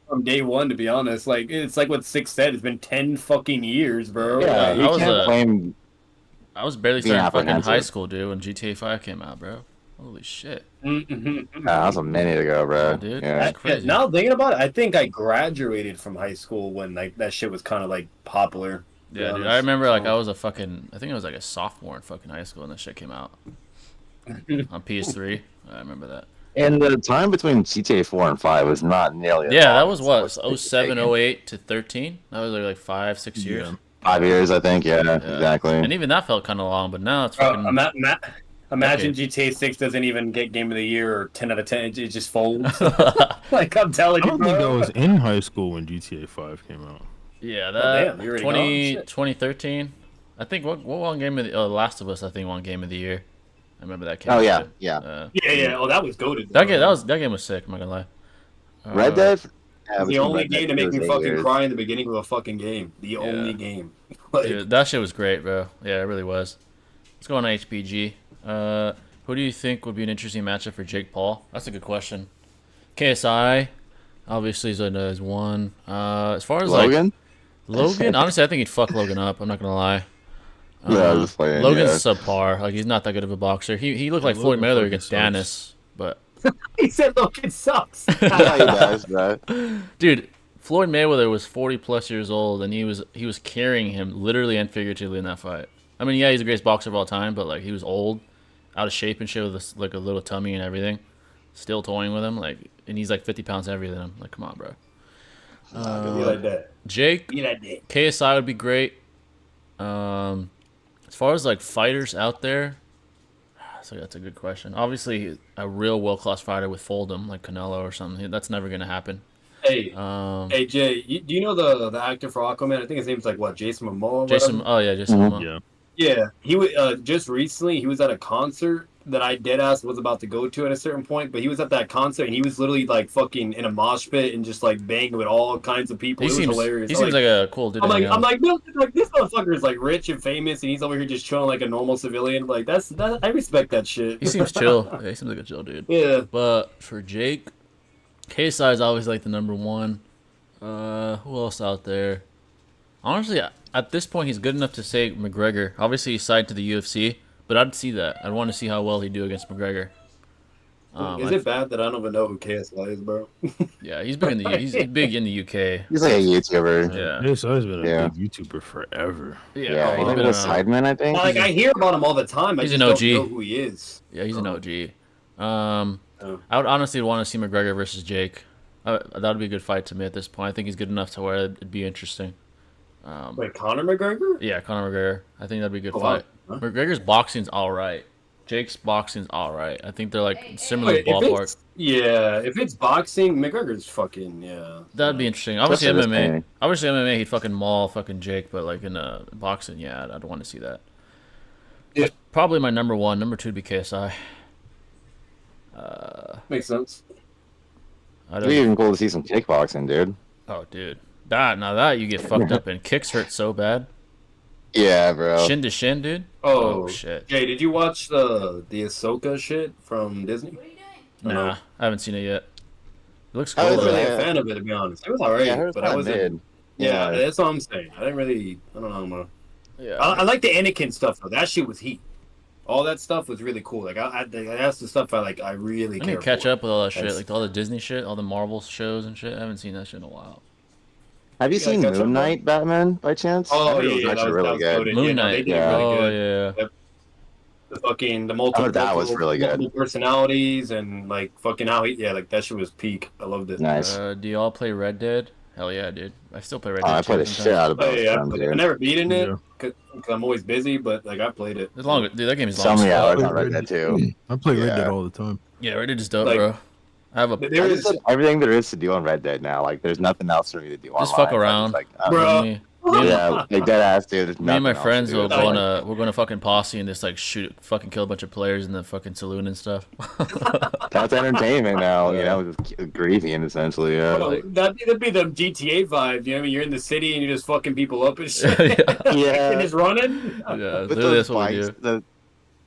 from day one, to be honest. Like it's like what Six said. It's been 10 fucking years, bro. Yeah, I you was, can't blame. I was barely Being starting fucking high apprehensive. school, dude, when GTA 5 came out, bro. Holy shit, That was a minute ago, bro. Yeah, dude. Yeah. That's crazy. Now thinking about it, I think I graduated from high school when like that shit was kind of like popular. to be yeah, dude. honest. I remember like I was I think I was like a sophomore in fucking high school, and that shit came out on PS3. I remember that. And the time between GTA 4 and 5 was not nearly. as Yeah, that long was as what what's 07, taken. 08 to 13. That was like 5-6 years. Yeah. 5 years, I think. Yeah, exactly. And even that felt kind of long, but now it's Bro, fucking. imagine Okay. GTA 6 doesn't even get Game of the Year or 10 out of 10. It just folds. Like I'm telling I you, don't think I bro. was in high school when GTA 5 came out. Yeah, Oh, that damn, you already 20, gone? Shit. 2013. I think what won game of the Last of Us. I think won game of the year. I remember that came. Oh out, yeah, too. yeah. Yeah. Oh, that was goated. That game was sick. I'm not gonna lie. Red Dead. Yeah, The only game to make me fucking cry. cry in the beginning of a fucking game. The only game. Like, Dude, that shit was great, bro. Yeah, it really was. Let's go on HPG. Who do you think would be an interesting matchup for Jake Paul? That's a good question. KSI, obviously, is one. As far as Logan. Logan, honestly, I think he'd fuck Logan up. I'm not gonna lie. Yeah, I was just playing. Logan's yeah. subpar. Like he's not that good of a boxer. He looked like Yeah, Floyd Logan Mayweather fucking against sucks. Danis, but he said Logan sucks. Yeah, he does, bro. dude, Floyd Mayweather was 40 plus years old, and he was carrying him literally and figuratively in that fight. I mean, yeah, he's the greatest boxer of all time, but like he was old, out of shape and shit with like a little tummy and everything. still toying with him, like, and he's like 50 pounds heavier than him. Like, come on, bro. Be like that. Jake, Be like that. KSI would be great. As far as like fighters out there, so that's a good question. Obviously, a real world-class fighter with Fold'em, like Canelo or something, that's never gonna happen. Hey, hey Jay, do you know the actor for Aquaman? I think his name's like what, Jason Momoa? Jason, whatever? oh yeah, Jason Momoa. Yeah. Yeah, he was just recently. He was at a concert that I deadass was about to go to at a certain point, but he was at that concert and he was literally like fucking in a mosh pit and just like banging with all kinds of people. He It was seems hilarious. He seems like a cool dude. I'm like, no, like this motherfucker is like rich and famous, and he's over here just chilling like a normal civilian. Like that. I respect that shit. He seems chill. Yeah, he seems like a chill dude. Yeah. But for Jake, KSI is always like the number one. Who else out there? Honestly, at this point, he's good enough to say McGregor. Obviously, he's signed to the UFC, but I'd see that. I'd want to see how well he'd do against McGregor. Is it bad that I don't even know who KSI is, bro? Yeah, he's big in the he's big in the UK. He's like a YouTuber. Yeah, KSI's been a big YouTuber forever. Yeah, he's he's like been a around. Sideman, I think. Like I hear about him all the time. I He's just an OG. don't know who he is. Yeah, he's an OG. I would honestly want to see McGregor versus Jake. That would be a good fight to me at this point. I think he's good enough to where it'd be interesting. Wait, Conor McGregor? Yeah, Conor McGregor. I think that'd be a good Oh, fight. wow. McGregor's boxing's all right. Jake's boxing's all right. I think they're like similar ballpark. If it's boxing, McGregor's fucking That'd be interesting. Obviously Especially this MMA. game. Obviously MMA, he'd fucking maul fucking Jake, but like in boxing, yeah, I'd want to see that. Yeah. That's probably my number one. Number two would be KSI. Makes sense. It'd be even cool to see some kickboxing, dude. Oh, dude. That you get fucked up and kicks hurt so bad. Yeah, bro. Shin to shin, dude. Oh, shit. Jay, did you watch the Ahsoka shit from Disney? Nah, I haven't seen it yet. It looks cool. Oh, I wasn't though. really a fan of it, to be honest. It was alright, Yeah, I heard but I wasn't. mid. Yeah, that's all I'm saying. I don't know, man. Yeah. I like the Anakin stuff though. That shit was heat. All that stuff was really cool. Like that's the stuff I really I care need to catch for. up with all that shit, That's- like all the Disney shit, all the Marvel shows and shit. I haven't seen that shit in a while. Have you seen catch up, Moon bro? Knight, Batman, by chance? I Oh heard it yeah, was yeah, actually that really was good. goated. Moon Yeah, no, Knight. they did really Oh good. yeah. The I multiple heard that was really good. multiple personalities and like fucking how like that shit was peak. I loved it. Nice. Do y'all play Red Dead? Hell yeah, dude. I still play Red Oh, Dead. I played the too shit sometimes. out of Oh, both yeah, of them, I've dude. never beaten it Yeah. because I'm always busy, but like I played it. It's long, dude. That game is So long. many as fuck. hours on Red Dead 2. I play Red Yeah. Dead all the time. Yeah, Red Dead is dope, Like, bro. I have a There I is, just did everything there is to do on Red Dead now. Like, there's nothing else for me to do Just online. fuck around. Like, Bro. me, yeah, like dead ass, dude. There's me and my nothing else to friends do. will It's go like- on we're going to fucking posse and just like fucking kill a bunch of players in the fucking saloon and stuff. That's entertainment now, Yeah. you know, just grieving essentially. Yeah. bro, that'd be the GTA vibe. You know what I mean? You're in the city and you're just fucking people up and shit. Yeah. Yeah. And just running. Yeah, With literally those that's what we bikes, do.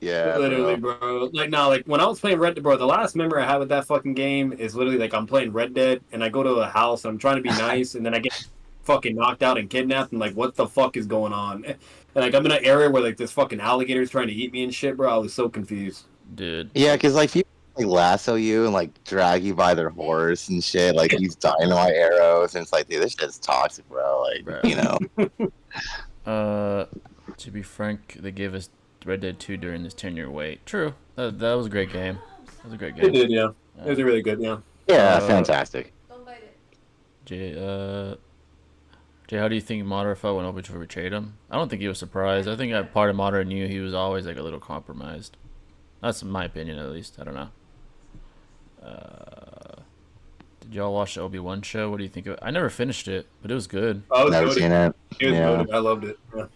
yeah, Literally, bro. bro. Like, no, like when I was playing Red Dead, bro, the last memory I had with that fucking game is literally like I'm playing Red Dead and I go to a house and I'm trying to be nice and then I get fucking knocked out and kidnapped and like what the fuck is going on? And like I'm in an area where like this fucking alligator is trying to eat me and shit, bro. I was so confused. Dude. Yeah, because like people like lasso you and like drag you by their horse and shit, like use dynamite arrows, and it's like, dude, this shit's toxic, bro. Like, Bro. you know. To be frank, they gave us Red Dead 2 during this 10-year wait. True. That was a great game. That was a great It game. did, yeah. It was really good, yeah. Yeah, Uh, fantastic. Jay, how do you think Madara felt when Obito betrayed him? I don't think he was surprised. I think that part of Madara knew he was always like a little compromised. That's my opinion, at least. I don't know. Did y'all watch the Obi-Wan show? What do you think of it? I never finished it, but it was good. I was Never goated. seen it. It was Yeah. goated. I loved it. Yeah.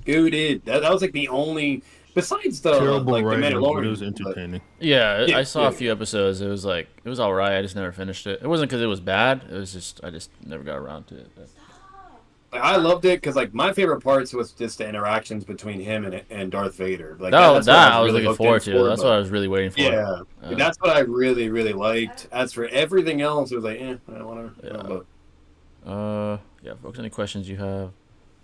Goated. That was like the only, besides the Terrible like the writing, but Mandalorian. it was but- entertaining. Yeah, Yeah, I saw yeah. a few episodes. It was all right. I just never finished it. It wasn't because it was bad. It was just I just never got around to it. But. Like, I loved it because like my favorite parts was just the interactions between him and Darth Vader. Like That that's what I was really looking hooked forward in to. for, That's but- what I was really waiting for. Yeah, that's what I really really liked. As for everything else, it was like, whatever. Yeah. Yeah, folks. Any questions you have?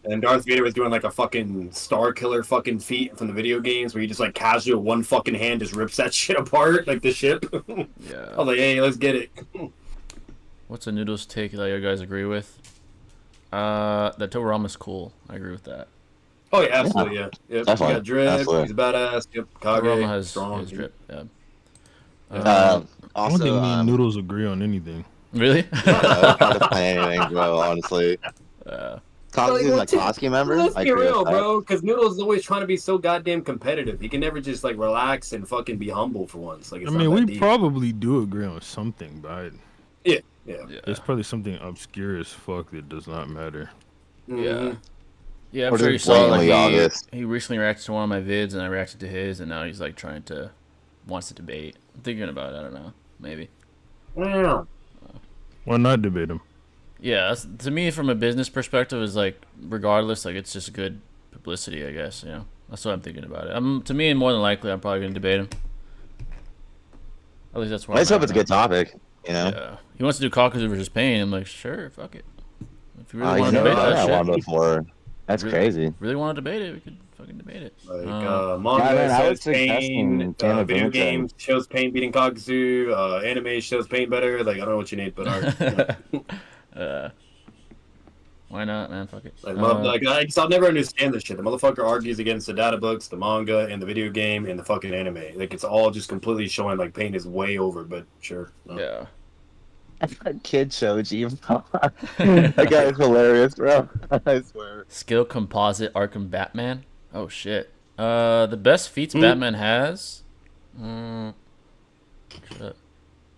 And Darth Vader was doing like a fucking Star Killer fucking feat from the video games where you just like casual one fucking hand just rips that shit apart like the ship. I Yeah. was like, hey, let's get it. What's a Noodles take that you guys agree with? That Tobirama's cool. I agree with that. Oh yeah, absolutely, yeah. Yep. He Definitely, got drip. absolutely. He's a badass. Yep. Tobirama Kage, has strong. his drip. Yeah. I don't Also, think me and Noodles agree on anything. Really? yeah, it's hard to play anything, bro. Honestly, Uh, Kakuzu's my Koski member. Let's I be agree with real, that. bro. Because Noodles is always trying to be so goddamn competitive. He can never just like relax and fucking be humble for once. Like, it's I not mean, that we deep. probably do agree on something, but Yeah. it's probably something obscure as fuck that does not matter. Mhm. Yeah, I'm Or sure you just saw like blatantly obvious. he recently reacted to one of my vids and I reacted to his and now he's like wants to debate. I'm thinking about it, I don't know. Maybe. Wow. Why not debate him? Yeah, to me from a business perspective is like regardless, like it's just good publicity, I guess, you know. That's what I'm thinking about it. To me more than likely I'm probably gonna debate him. At least that's where I just I'm hope it's a at good topic. You know. Yeah. He wants to do Kakuzu versus Pain. I'm like, sure, fuck it. If you really You want to never debate done that that one shit, before. That's Really? crazy. really want to debate it, we could fucking debate it. Like Yeah, manga man, I was says Pain, suggesting Game of video Buuhan. games shows Pain beating Kakuzu, anime shows Pain better. Like I don't know what you need, but Why not, man? Fuck it. I'll never understand this shit. The motherfucker argues against the data books, the manga, and the video game, and the fucking anime. Like it's all just completely showing like Pain is way over. But sure, no. Yeah. Kid Shoji. That guy is hilarious, bro. I swear. Skill composite Arkham Batman. Oh shit. The best feats Batman has. Shit.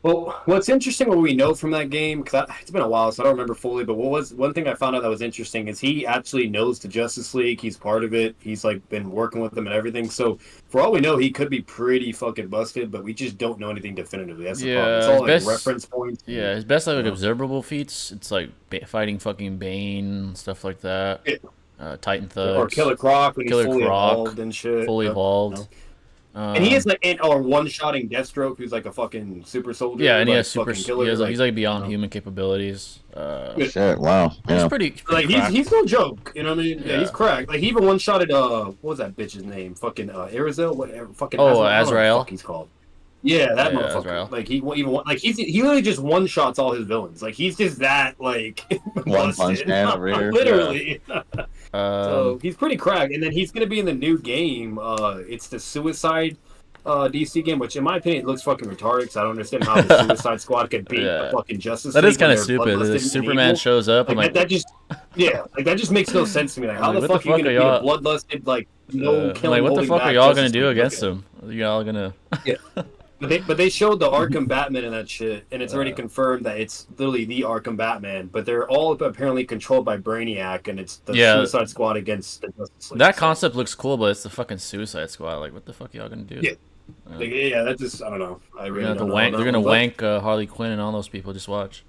Well, what's interesting, what we know from that game, because it's been a while, so I don't remember fully. But one thing I found out that was interesting is he actually knows the Justice League. He's part of it. He's like been working with them and everything. So for all we know, he could be pretty fucking busted, but we just don't know anything definitively. That's the problem. It's all like reference points. Yeah, his best like observable feats. It's like fighting fucking Bane, stuff like that. Yeah. Titan Thugs. Or Killer Croc when Killer he's fully Croc, evolved and shit. fully evolved. You know? And he is like, or one-shotting Deathstroke, who's like a fucking super soldier. Yeah, and he like, has super. Killer, He's like beyond human capabilities. Shit, wow. He's Yeah. pretty Like he's no joke, you know what I mean? Yeah, he's Yeah. cracked. Like he even one-shotted what was that bitch's name? Fucking Arizel, whatever. Fucking Oh, I don't know what the Azrael? fuck he's called. Yeah, that Yeah, motherfucker. Azrael. Like he literally just one-shots all his villains. Like he's just that like One busted. punch man over here. Literally. So Um, he's pretty cracked, and then he's gonna be in the new game. It's the Suicide DC game, which in my opinion looks fucking retarded. Cause I don't understand how the Suicide Squad could beat the fucking Justice that League. is kind of when they're stupid. bloodlusted and Superman evil. shows up and Like, like, that just makes no sense to me. Like, how Like, the what fuck are you the gonna fuck beat a bloodlusted like no killing? like what the holding fuck are back y'all Justice gonna do League? against him? Y'all gonna? But they showed the Arkham Batman and that shit, and it's already confirmed that it's literally the Arkham Batman. But they're all apparently controlled by Brainiac, and it's the Suicide Squad against the Justice League. That concept looks cool, but it's the fucking Suicide Squad. Like, what the fuck are y'all gonna do? Yeah. Yeah, that just I don't know. I really don't know. They're gonna wank Harley Quinn and all those people. Just watch.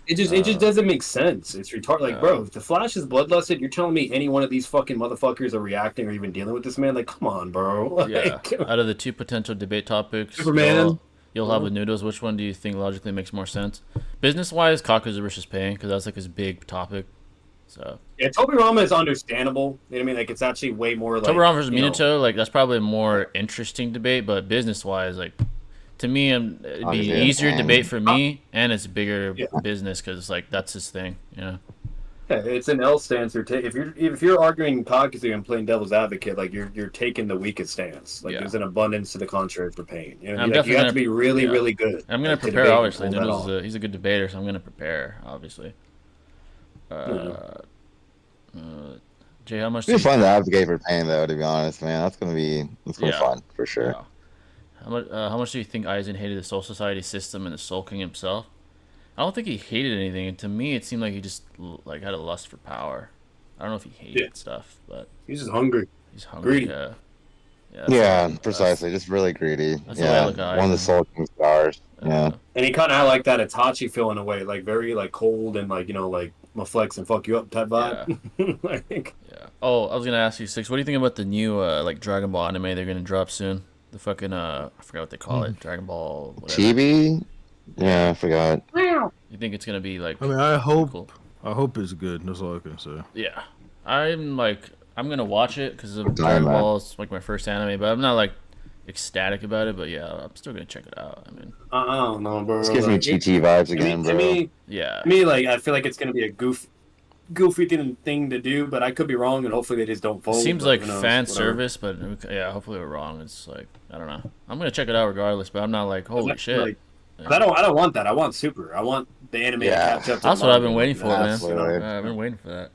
It just doesn't make sense. It's retarded. Like, bro, if the Flash is bloodlusted, you're telling me any one of these fucking motherfuckers are reacting or even dealing with this man? Like, come on, bro. Like, Yeah. Out of the two potential debate topics, Superman. you'll have with Noodles. Which one do you think logically makes more sense? Business wise, Kakuzu versus Pain, because that's like his big topic. So yeah, Tobirama is understandable. You know what I mean? Like, it's actually way more like Tobirama versus Minato, like that's probably a more interesting debate. But business wise, like to me, it'd be easier debate for me, and it's bigger business because like that's his thing. You know. Yeah, it's an L stance. If you're arguing Kakuzu and playing devil's advocate, like you're taking the weakest stance. Like there's an abundance to the contrary for Pain. You know, like, you have to be really really good. I'm gonna prepare. Obviously, Noodles he's a good debater, so I'm gonna prepare. Obviously. Jay, how much? It's fun to advocate for Pain, though. To be honest, man, that's gonna be fun for sure. Yeah. How much do you think Aizen hated the Soul Society system and the Soul King himself? I don't think he hated anything. And to me, it seemed like he just like had a lust for power. I don't know if he hated stuff, but he's just hungry. He's hungry. Greedy. Yeah, precisely. Just really greedy. Yeah, one of the Soul King stars. Yeah. And he kind of had like that Itachi feel in a way, like very like cold and like like flex and fuck you up type vibe. Yeah. Oh, I was gonna ask you, Six. What do you think about the new like Dragon Ball anime they're gonna drop soon? The fucking I forgot what they call it. Dragon Ball. Whatever. Chibi. Yeah, I forgot. You think it's gonna be like? I mean, I hope it's good. That's all I can say. Yeah, I'm gonna watch it because Dragon Ball is like my first anime, but I'm not like ecstatic about it. But yeah, I'm still gonna check it out. I mean, I don't know, bro. This gives me GT vibes again, bro. To me, like I feel like it's gonna be a goof. goofy thing to do, but I could be wrong, and hopefully they just don't fold. Seems but like who knows, fan whatever. service, but yeah, hopefully we're wrong. It's like I don't know. I'm gonna check it out regardless, but I'm not like holy shit. Like, I don't want that. I want Super. I want the anime to catch up to That's the what I've been manga. waiting for, man. Absolutely. I've been waiting for that.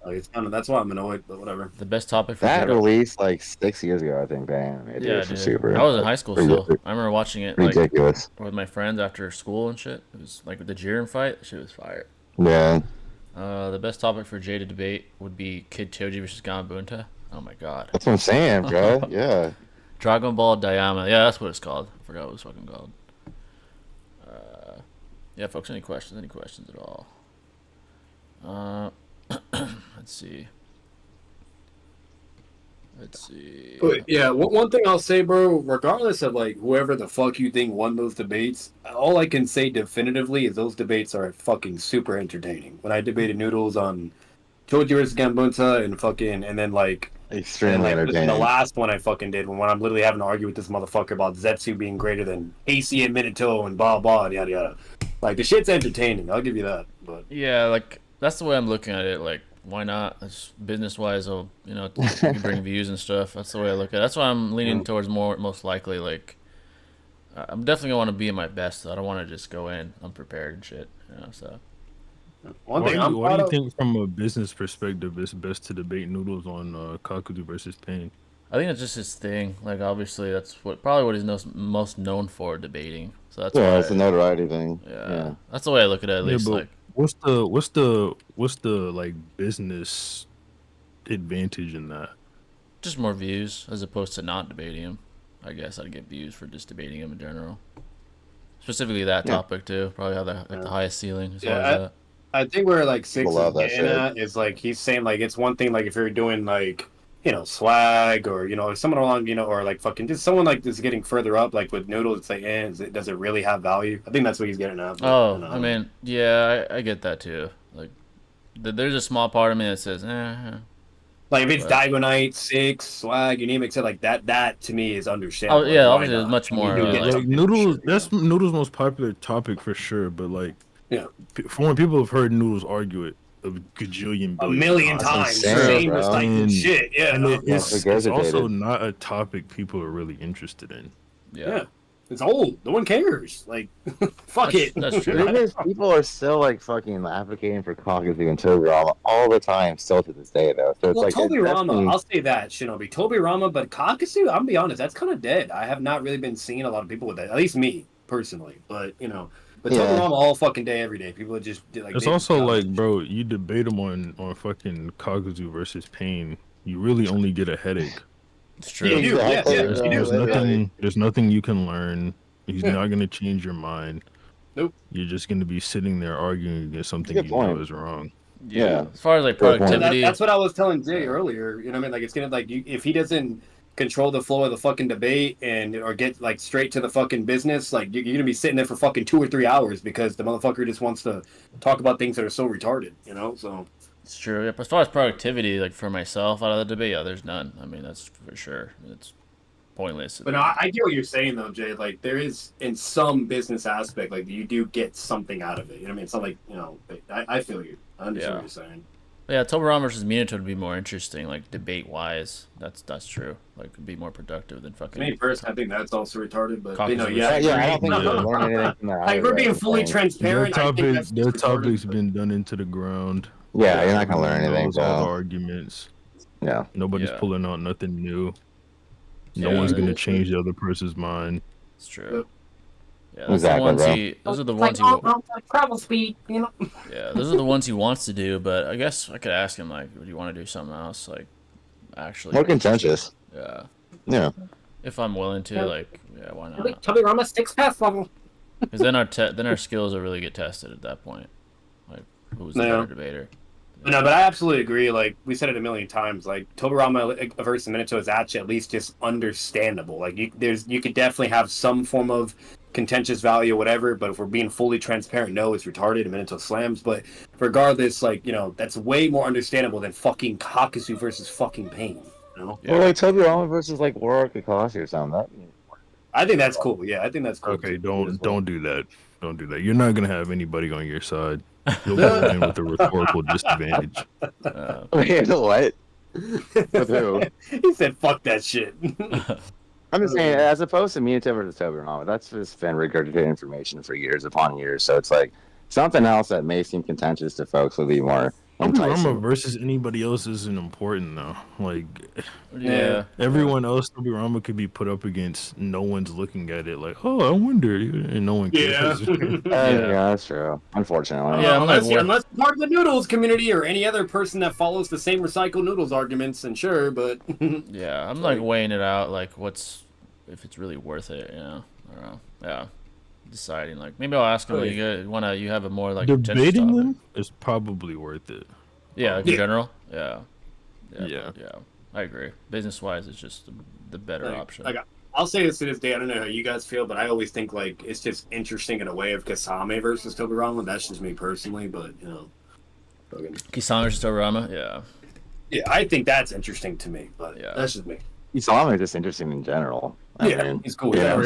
Like, it's kind of, that's why I'm annoyed, but whatever. The best topic for That Jada. released like 6 years ago, I think. The anime, Yeah, for dude. Super. I was in high school still. Ridiculous. I remember watching it like Ridiculous. with my friends after school and shit. It was like with the Jiren fight. Shit was fire. Yeah. The best topic for Jay to debate would be Kid Choji versus Gamabunta. Oh my god. That's what I'm saying, bro. Yeah. Dragon Ball Daiyama. Yeah, that's what it's called. I forgot what it was fucking called. Yeah, folks, any questions? Any questions at all? Let's see. But yeah, one thing I'll say, bro, regardless of like whoever the fuck you think won those debates, all I can say definitively is those debates are fucking super entertaining. When I debated Noodles on Choji versus Gambunta and then like Extremely entertaining. the last one I fucking did when I'm literally having to argue with this motherfucker about Zetsu being greater than AC and Minato and blah blah and yada yada. Like the shit's entertaining, I'll give you that. But yeah, like that's the way I'm looking at it. Like, why not? It's business wise, you know, you can bring views and stuff. That's the way I look at it. That's why I'm leaning towards most likely. Like, I'm definitely gonna want to be at my best. I don't want to just go in unprepared and shit. You know, so. why do you think, from a business perspective, it's best to debate Noodles on Kakuzu versus Pain? I think it's just his thing. Like, obviously, that's probably what he's most known for, debating. So that's Yeah, why. it's a notoriety thing. Yeah, that's the way I look at it. At least, but like, what's the like business advantage in that? just more views as opposed to not debating him. I guess I'd get views for just debating him in general. Specifically that topic too. Probably have the highest ceiling as far as that. I think where like Six People is love that getting shit. at is like he's saying like it's one thing like if you're doing like swag or if someone along or like fucking just someone like this getting further up like with Noodles, it's like does it really have value? I think that's what he's getting at. But, Oh, I mean, yeah, I get that too. Like, there's a small part of me that says, like if it's but- Digonite, Six, swag, you name it, like that to me is understandable. Oh yeah, Like, why obviously it's not? much I mean, more you get like, something Noodles, for sure, that's Noodles' most popular topic for sure. But like, Yeah. Foreign people have heard Noodles argue it a gajillion, a billion million That's times. insane, Same bro. as like And- shit. Yeah. And it's regurgitated. also not a topic people are really interested in. Yeah. It's old. No one cares. Like, fuck it. That's The true. thing is, people are still like fucking advocating for Kakuzu and Tobirama all the time, still to this day, though. So it's Well, like Toby it's Rama, definitely- I'll say that, Shinobi. Toby Rama, but Kakuzu, I'm gonna be honest, that's kind of dead. I have not really been seeing a lot of people with that. At least me, personally. But, but Toby Yeah. Rama all fucking day, every day. People just like. It's they- also like, bro, you debate them on fucking Kakuzu versus Pain, you really only get a headache. It's true. Yeah, you do. Exactly, Yeah, bro. There's Literally. nothing you can learn. He's Yeah. not gonna change your mind. Nope. You're just gonna be sitting there arguing against something Good you point. know is wrong. Yeah. As far as like Fair point. productivity, That's what I was telling Jay earlier. You know what I mean? Like, it's gonna like if he doesn't control the flow of the fucking debate or get like straight to the fucking business, like you're gonna be sitting there for fucking 2 or 3 hours because the motherfucker just wants to talk about things that are so retarded. So. it's true. Yeah, but as far as productivity, like for myself out of the debate, yeah, there's none. I mean, that's for sure. It's pointless. But no, I get what you're saying though, Jay. Like there is in some business aspect, like you do get something out of it. You know what I mean? It's not like I feel you. I understand Yeah. what you're saying. Yeah, Tobirama versus Minato would be more interesting, like debate wise. That's true. Like, it'd be more productive than fucking. Me personally, I think that's also retarded. But Kakuzu was- yeah, Yeah, I don't think Yeah. you can learn anything from that. Like, either, we're being right? fully Like, Their transparent. I think topic, that's their just retarded, topic's but- been done into the ground. Yeah, you're not gonna learn Everyone anything, knows all the bro. arguments. Yeah. Nobody's Yeah. pulling out nothing new. No Yeah, one's gonna bullshit. change the other person's mind. It's true. Yeah, Exactly, those bro. are the It's ones like, he. travel speed, Yeah, those are the ones he wants to do. But I guess I could ask him like, "Do you want to do something else?" Like, actually. More contentious. Yeah, Yeah. if I'm willing to, Yeah. like, yeah, why Wait, not? Toby Rama 6 pass level. Because then our skills will really get tested at that point. Like, who's the Yeah. better debater? No, but I absolutely agree. Like we said it a million times. Like Tobirama versus Minato is actually at least just understandable. Like you could definitely have some form of contentious value, or whatever. But if we're being fully transparent, no, it's retarded. And Minato slams. But regardless, like that's way more understandable than fucking Kakuzu versus fucking Pain. Yeah. Or like Tobirama versus like Warwick Kakashi or something. I think that's cool. Yeah, I think that's cool. Okay, too, as well. don't do that. Don't do that. You're not gonna have anybody on your side. You'll go in with a rhetorical disadvantage. Wait, what? With who? He said, "Fuck that shit." I'm just saying, as opposed to Minato versus Tobirama, that's just been regurgitated information for years upon years. So it's like something else that may seem contentious to folks will be more Tobirama enticing. versus anybody else isn't important though. Like Yeah. everyone else, Tobirama could be put up against. No one's looking at it like, oh, I wonder, and no one cares. Yeah, that's true. Unfortunately. Yeah, I'm like, unless you're part of the Noodles community or any other person that follows the same recycled Noodles arguments, then sure, but yeah, I'm like weighing it out, like if it's really worth it, you know? I don't know. Yeah, deciding like maybe I'll ask him. You have a more like debating them is probably worth it. Yeah, like in general. Yeah. I agree. Business wise, it's just the better option. Like, I'll say this to this day. I don't know how you guys feel, but I always think like it's just interesting in a way of Kasame versus Tobirama. That's just me personally, but you know, Kisame versus Tobirama. Yeah, I think that's interesting to me, but that's just me. Isami is just interesting in general. I mean, he's cool. Yeah.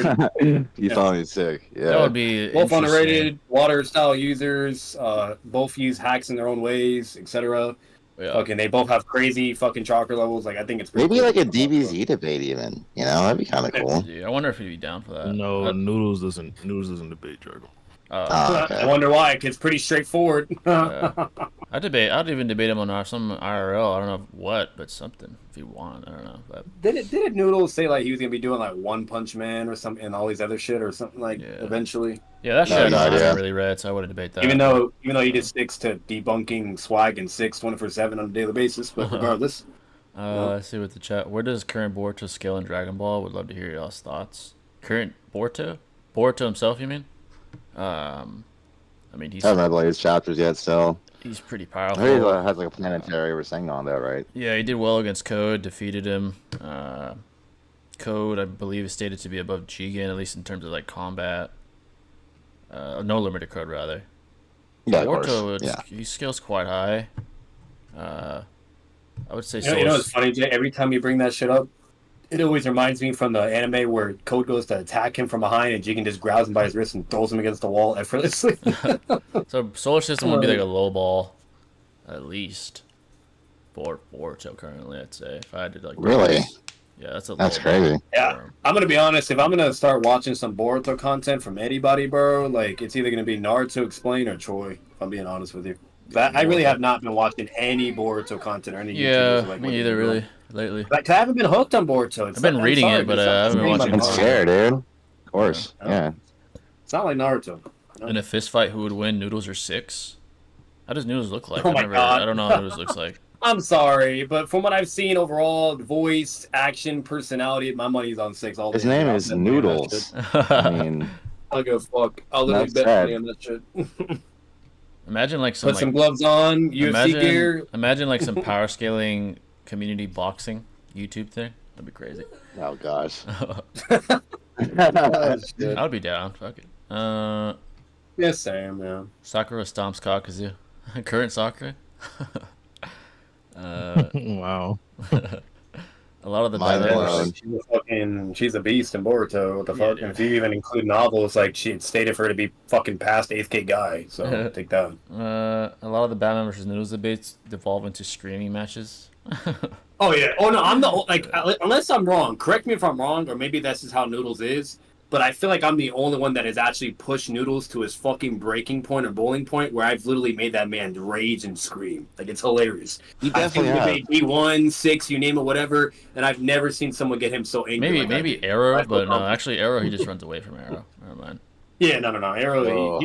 Isami is sick. Yeah. that would be Both underrated, water style users. Both use hacks in their own ways, etc. Yeah. Fucking, they both have crazy fucking chakra levels. Like, I think it's Maybe cool. like a DBZ debate, even. You know, that'd be kind of cool. Yeah, I wonder if he'd be down for that. No, Noodles doesn't debate Dragon. Okay. I wonder why. 'Cause it's pretty straightforward. I'd even debate him on some IRL. I don't know what, but something if you want. I don't know. But Did Noodles say like he was gonna be doing like One Punch Man or something and all these other shit or something like eventually? yeah, that shit No I idea. haven't really read, so I wouldn't debate that. Even though he just sticks to debunking swag and 24/7 on a daily basis, but regardless. Let's see what the chat. Where does current Boruto scale in Dragon Ball? Would love to hear y'all's thoughts. Current Boruto himself, you mean? I mean I haven't read like his chapters yet, so. he's pretty I powerful. heard he has like a planetary Rasengan though, right? Yeah, he did well against Code, defeated him. Code, I believe, is stated to be above Jigen, at least in terms of like combat. No limited Code, rather. Yeah, of Boruto, course. Yeah. he scales quite high. I would say You know what's funny, Jay? Every time you bring that shit up, it always reminds me from the anime where Code goes to attack him from behind and Jigen just grabs him by his wrist and throws him against the wall effortlessly. So Solar System would be like a low ball, at least, for Boruto currently, I'd say. If I had to like Really? Yeah, that's That's low crazy. ball. Yeah, I'm gonna be honest. If I'm gonna start watching some Boruto content from anybody, bro, like it's either gonna be Naruto Explain or Choi. If I'm being honest with you, I really have not been watching any Boruto content or any. Yeah, YouTubers, like, me either, really, lately. Like, I haven't been hooked on Boruto. I've been reading it, but I haven't been watching It's fair, dude. Of course. Yeah. It's not like Naruto. In a fist fight, who would win, Noodles or Six? How does Noodles look like? Oh my God. I don't know how Noodles looks like. I'm sorry, but from what I've seen overall, voice, action, personality, my money's on 6 all day. His name is Noodles. I mean, I'll go fuck. I'll literally That's bet sad. money on that shit. Imagine like some Put some gloves on, UFC gear. Imagine like some power scaling community boxing YouTube thing. That'd be crazy. oh gosh. Oh, shit. I'd be down. Fuck it. Yes, Sam. Yeah. Sakura stomps Kakuzu. Current Sakura. Wow. A lot of the Mind bad blown. She's a beast in Boruto. What the fuck? dude. And if you even include novels, like it's stated for her to be fucking past 8th K guy. So take that. a lot of the Batman versus Noodles debates devolve into screaming matches. Oh yeah. Oh no, I'm the like unless I'm wrong. Correct me if I'm wrong, or maybe that's just how Noodles is. But I feel like I'm the only one that has actually pushed Noodles to his fucking breaking point or bowling point, where I've literally made that man rage and scream. Like it's hilarious. You I think definitely we have. made D1, 6, you name it, whatever, and I've never seen someone get him so angry. Maybe Arrow, but no, actually Arrow he just runs away from Arrow. Never mind. Yeah, no. Arrow, Oh.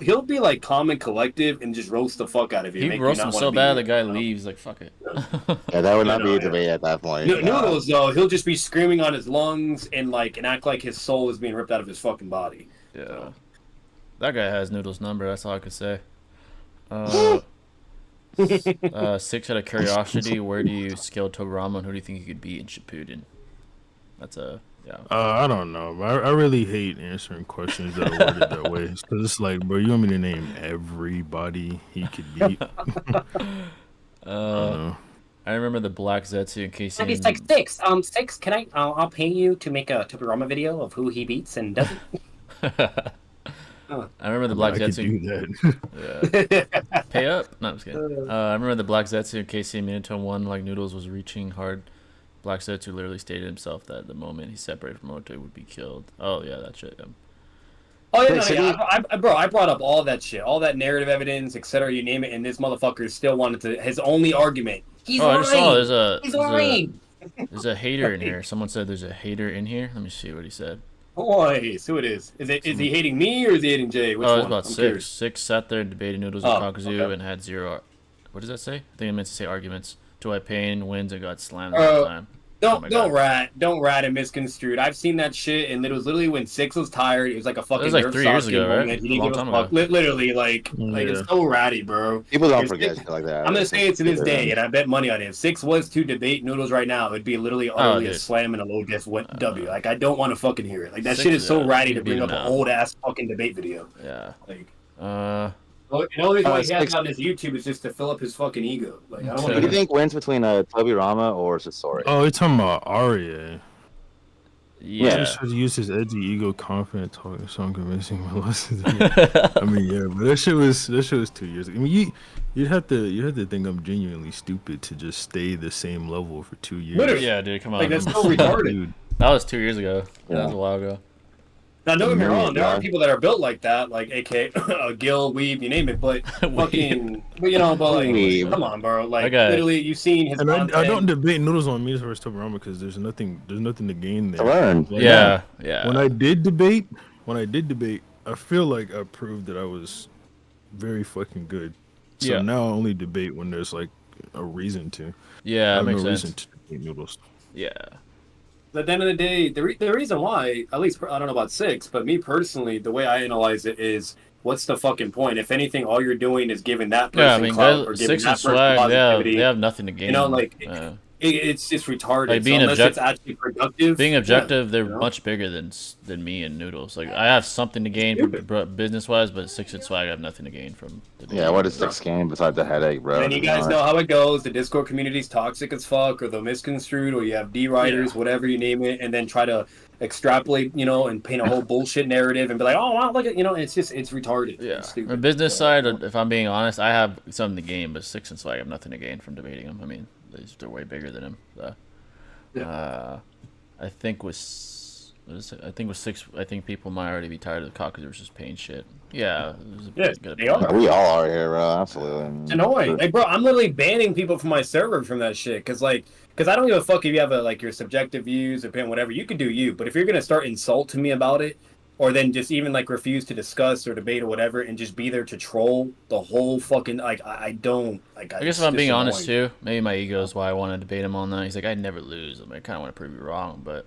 he'll be like calm and collective and just roast the fuck out of you. He make you roasts not him wanna so be bad here, the guy you know? leaves. Like fuck it. Yeah, that would not be No, a debate at that point. Noodles though, he'll just be screaming on his lungs and act like his soul is being ripped out of his fucking body. Yeah. That guy has Noodles' number. That's all I could say. 6 out of curiosity. Where do you scale Tobirama, and who do you think you could beat in Shippuden? That's a yeah. I don't know. I really hate answering questions that are worded that way. Because it's like, bro, you want me to name everybody he could beat? I I remember the Black Zetsu in case And he's like, Six. Six. Can I? I'll pay you to make a Tobirama video of who he beats and doesn't. I remember the Black I could Zetsu. do that. Yeah. Pay up? No, I'm just kidding. I remember the Black Zetsu in case Minato won, like Noodles was reaching hard. Black Zetsu literally stated himself that the moment he separated from Naruto, he would be killed. Oh yeah, that shit. Oh yeah, Wait, no, so yeah. I brought up all that shit, all that narrative evidence, etc. You name it, and this motherfucker still wanted to. His only argument. He's Oh, I lying. just saw He's there's lying. there's a hater in here. Someone said there's a hater in here. Let me see what he said. Boy, see who it is. Is he hating me or is he hating Jay? Which Oh, it's one? about I'm six. curious. Six sat there and debated Noodles Oh, and Kakuzu okay. and had zero. What does that say? I think it meant to say arguments. To I pain wins and got slammed all the time. Oh my Don't God. rat and misconstrued. I've seen that shit, and it was literally when Six was tired. It was like a fucking. was like Nerf 3 years Sasuke ago, right? moment. He didn't A long give time fuck. ago. Literally, like it's so ratty, bro. People don't If forget Six- shit like that. I'm gonna say it to this day, and I bet money on it. If Six was to debate Noodles right now, it'd be literally utterly a dude. slam and a low diff W. Like I don't want to fucking hear it. Like that Six, shit is so yeah, ratty he'd to beat bring him up an now. old ass fucking debate video. Yeah. Like. Uh, The only reason why he has Six- it on his YouTube is just to fill up his fucking ego. Like I don't Who want do you to. think wins between Tobirama or Sasori? Oh, you're talking about Arya. yeah. Just to use his edgy ego, confident talking, so I'm convincing my lessons. I mean, yeah, but that shit was 2 years ago. I mean, you'd have to think I'm genuinely stupid to just stay the same level for 2 years. Literally. Yeah, dude, come on. Like that's so retarded. Dude. That was 2 years ago. That Yeah. was a while ago. Now, don't get me wrong. There Yeah. are people that are built like that, like AK, Gil, Weeb, you name it. But fucking, but like, Weeb. come on, bro. Like, Okay. literally, you've seen his. And I content. don't debate Noodles on Memes versus Tobirama because there's nothing to gain there. To learn. Like, Yeah, yeah. When I did debate, I feel like I proved that I was very fucking good. So Yeah. now I only debate when there's like a reason to. Yeah, I that have makes no sense. reason to debate Noodles. Yeah. But at the end of the day, the reason why, at least I don't know about Six, but me personally, the way I analyze it is, what's the fucking point? If anything, all you're doing is giving that person Yeah, I mean, clout or giving Six that and person Swag, positivity. they have nothing to gain. You know, like Yeah. it's just retarded. Like, being so unless it's object- actually productive. Being objective, yeah, they're you know? much bigger than me and Noodles. Like, I have something to gain from business-wise, but Six and Swag, I have nothing to gain from. Yeah, what is Six game besides the headache, bro? And you guys know how it goes. The Discord community's toxic as fuck, or they're misconstrued, or you have D-writers, whatever you name it, and then try to extrapolate, and paint a whole bullshit narrative and be like, oh, wow, look at, it's retarded. Yeah. It's stupid. On the business side, if I'm being honest, I have something to gain, but Six and Swag, I have nothing to gain from debating him. I mean, they're way bigger than him. So. I think with Six, I think people might already be tired of the Kakuzu versus Pain shit. Yeah. They are. We all are here, bro. Absolutely. It's annoying. Like, bro, I'm literally banning people from my server from that shit. Because I don't give a fuck if you have your subjective views, opinion, whatever. You can do you. But if you're going to start insulting me about it, or then just even refuse to discuss or debate or whatever, and just be there to troll the whole fucking, I don't, I guess if I'm being honest too, maybe my ego is why I want to debate him on that. He's like, I'd never lose. I kind of want to prove you wrong, but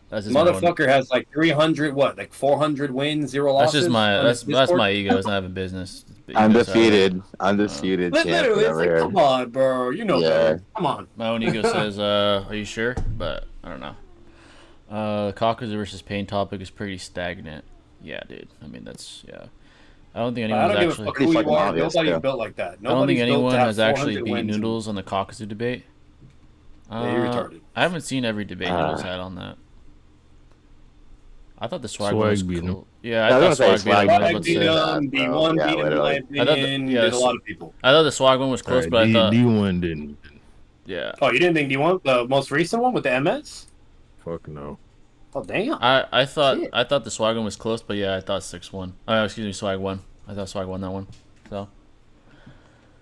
that's just Motherfucker has 300, 400 wins, 0 That's losses. just that's my ego. It's not having business. Undefeated Literally, champion it's over here. come on, bro. You know better. Come on. My own ego says, "Are you sure?" But I don't know. Kakuzu versus Pain topic is pretty stagnant. Yeah, dude. I mean, I don't think I anyone's don't give actually. a fuck who you fucking are. obvious, Nobody's yeah. built like that. I don't think Nobody's built to anyone have has actually 400 beat wins. Noodles on the Kakuzu debate. Yeah, you're retarded. I haven't seen every debate Noodles had on that. I thought the Swag one Swag was beat him. cool. Yeah, I I was thought gonna Swag say beat him. Swag I was Swag about to beat say- him, Yeah, D1 yeah, beat him, in my literally. I thought opinion. yeah, There's a lot of people. I thought the Swag one was close, but I thought D1 didn't. yeah. Oh, you didn't think D1, the most recent one with the MS? Fuck no. Oh, damn. I thought Shit. the Swag one was close, but yeah, I thought 6-1. Excuse me, Swag won. I thought Swag won that one. So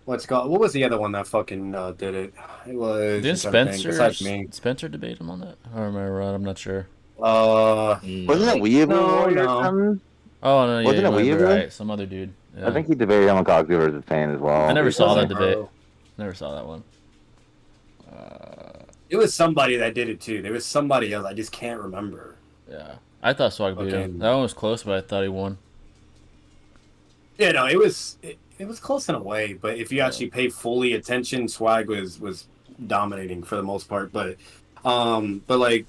What was the other one that fucking did it? It was... didn't I'm trying to think, besides me. Spencer debate him on that? Or am I right? I'm not sure. Wasn't it Weeaboo No, or no. something? Oh no, yeah, Wasn't you it might be Weeaboo? right. Some other dude. Yeah. I think he debated him on Kakuzu versus Pain as well. I never saw that wasn't, debate. bro. Never saw that one. It was somebody that did it too. There was somebody else. I just can't remember. Yeah, I thought Swag beat Okay. him. That one was close, but I thought he won. Yeah, no, it was close in a way, but if you actually pay fully attention, Swag was dominating for the most part. But But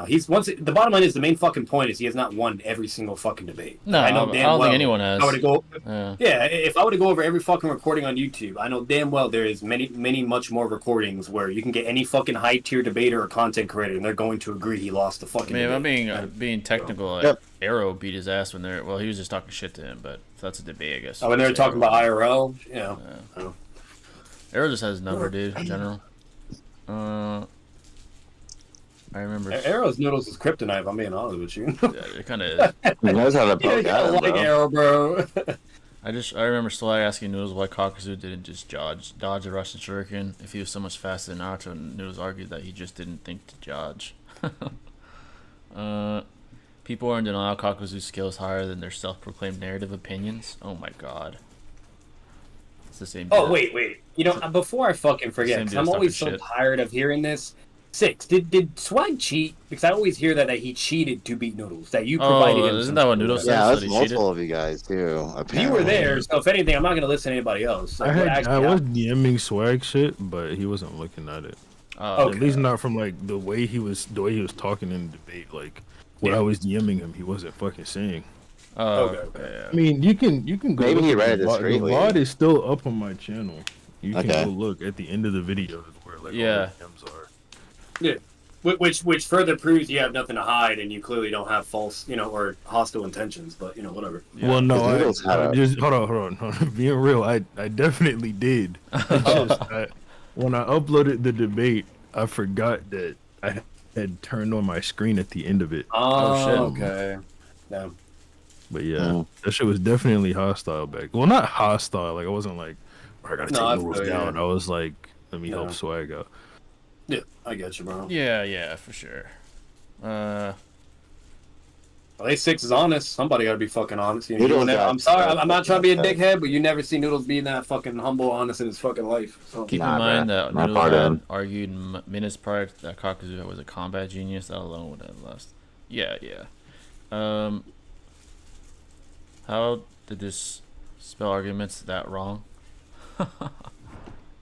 he's once the bottom line is the main fucking point is he has not won every single fucking debate. No, I know I damn don't well. think anyone has. If I were to go, Yeah. if I were to go over every fucking recording on YouTube, I know damn well there is many much more recordings where you can get any fucking high tier debater or content creator and they're going to agree he lost the fucking. I mean, debate. if I'm being technical, like, Yep. Arrow beat his ass when they're. Well, he was just talking shit to him, but if that's a debate, I guess. When they were talking about IRL, Arrow just has his number, dude. In general. I remember. Arrow's Noodles is kryptonite. If I'm being honest with you. Yeah, it kind of. He knows how to You poke at him, like bro. Arrow, bro. I remember Sly asking Noodles why Kakuzu didn't just dodge a Russian shuriken if he was so much faster than Naruto, and Noodles argued that he just didn't think to dodge. People are in denial Kakuzu's skill is higher than their self-proclaimed narrative opinions. Oh my god. It's the same. Oh, dude. wait. You know, before I fucking forget, Same 'cause dude I'm always so talking shit. tired of hearing this. Six, did Swag cheat? Because I always hear that he cheated to beat Noodles. That you provided him. Isn't some that what sort of- Noodles said? Yeah, So that's they multiple of you guys too. Apparently. You were there, so if anything, I'm not going to listen to anybody else. Like, what I actually was happened? DMing Swag shit, but he wasn't looking at it. Oh, At least not from like the way he was talking in the debate. Like when I was DMing him, he wasn't fucking saying. Okay. I mean, you can go. Maybe look he at read it the VOD. discreetly. The VOD is still up on my channel. You can Okay. go look at the end of the video where like Yeah. all the DMs are. Yeah. Which further proves you have nothing to hide and you clearly don't have false, or hostile intentions. But whatever. Yeah. Well, no, Because Noodles had I a- just hold on. Being real, I definitely did. It's just when I uploaded the debate, I forgot that I had turned on my screen at the end of it. Oh, shit. Okay. No. But yeah, Mm. that shit was definitely hostile back. Well, not hostile. Like I wasn't like, I gotta No, I take Noodles feel you. down. I was like, let me No. help Swag out. Yeah, I get you, bro. Yeah, for sure. Well, A6 is honest. Somebody got to be fucking honest. Noodles got- I'm sorry. I'm not trying to be a dickhead, but you never see Noodles being that fucking humble, honest in his fucking life. So. Keep Nah, in mind bruh. that Not Noodles part of had him. argued minutes prior that Kakuzu was a combat genius. That alone would have lost. Yeah. How did this spell arguments that wrong?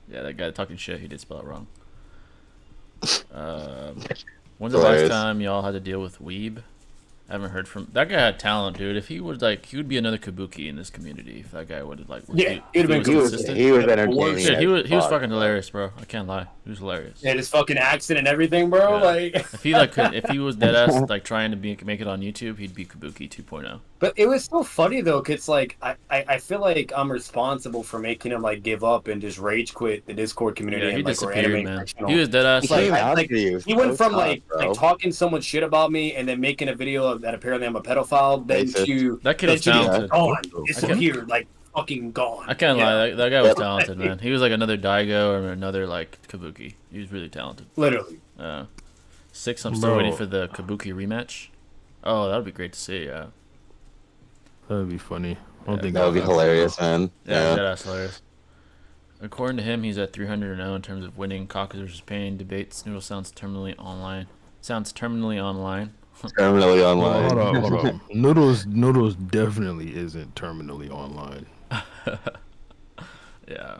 Yeah, that guy talking shit, he did spell it wrong. When's the last Hilarious. time y'all had to deal with Weeb? I haven't heard from that guy. Had talent, dude. If he would he would be another Kabuki in this community. If that guy would Yeah, he'd have been He was consistent. entertaining. Shit, as he was fuck, fucking bro. hilarious, bro. I can't lie. He was hilarious. Yeah, his fucking accent and everything, bro. Yeah. Like, If he if he was dead ass trying to make it on YouTube, he'd be Kabuki 2.0. but it was so funny though, cause like I feel like I'm responsible for making him like give up and just rage quit the Discord community. Yeah, he and, like, or disappeared, animate man. fictional. He was dead ass. He came Like, out like, to you. He went so from tough, like bro. talking so much shit about me and then making a video of that apparently I'm a pedophile, then Racist. to That kid then was to just talented. gone, I can't- disappeared, like fucking gone. I can't Yeah, lie. That guy was talented, man. He was like another Daigo or another like Kabuki. He was really talented. Literally. 6. I'm still Bro. waiting for the Kabuki rematch. Oh, that would be great to see. Yeah. That would be funny. I don't think That would be that'll hilarious, man. Yeah, Yeah. that's hilarious. According to him, he's at 300-0 in terms of winning Kakuzu versus Pain debates. Noodle sounds terminally online. Terminally Well, online. hold on. Noodles definitely isn't terminally online. Yeah.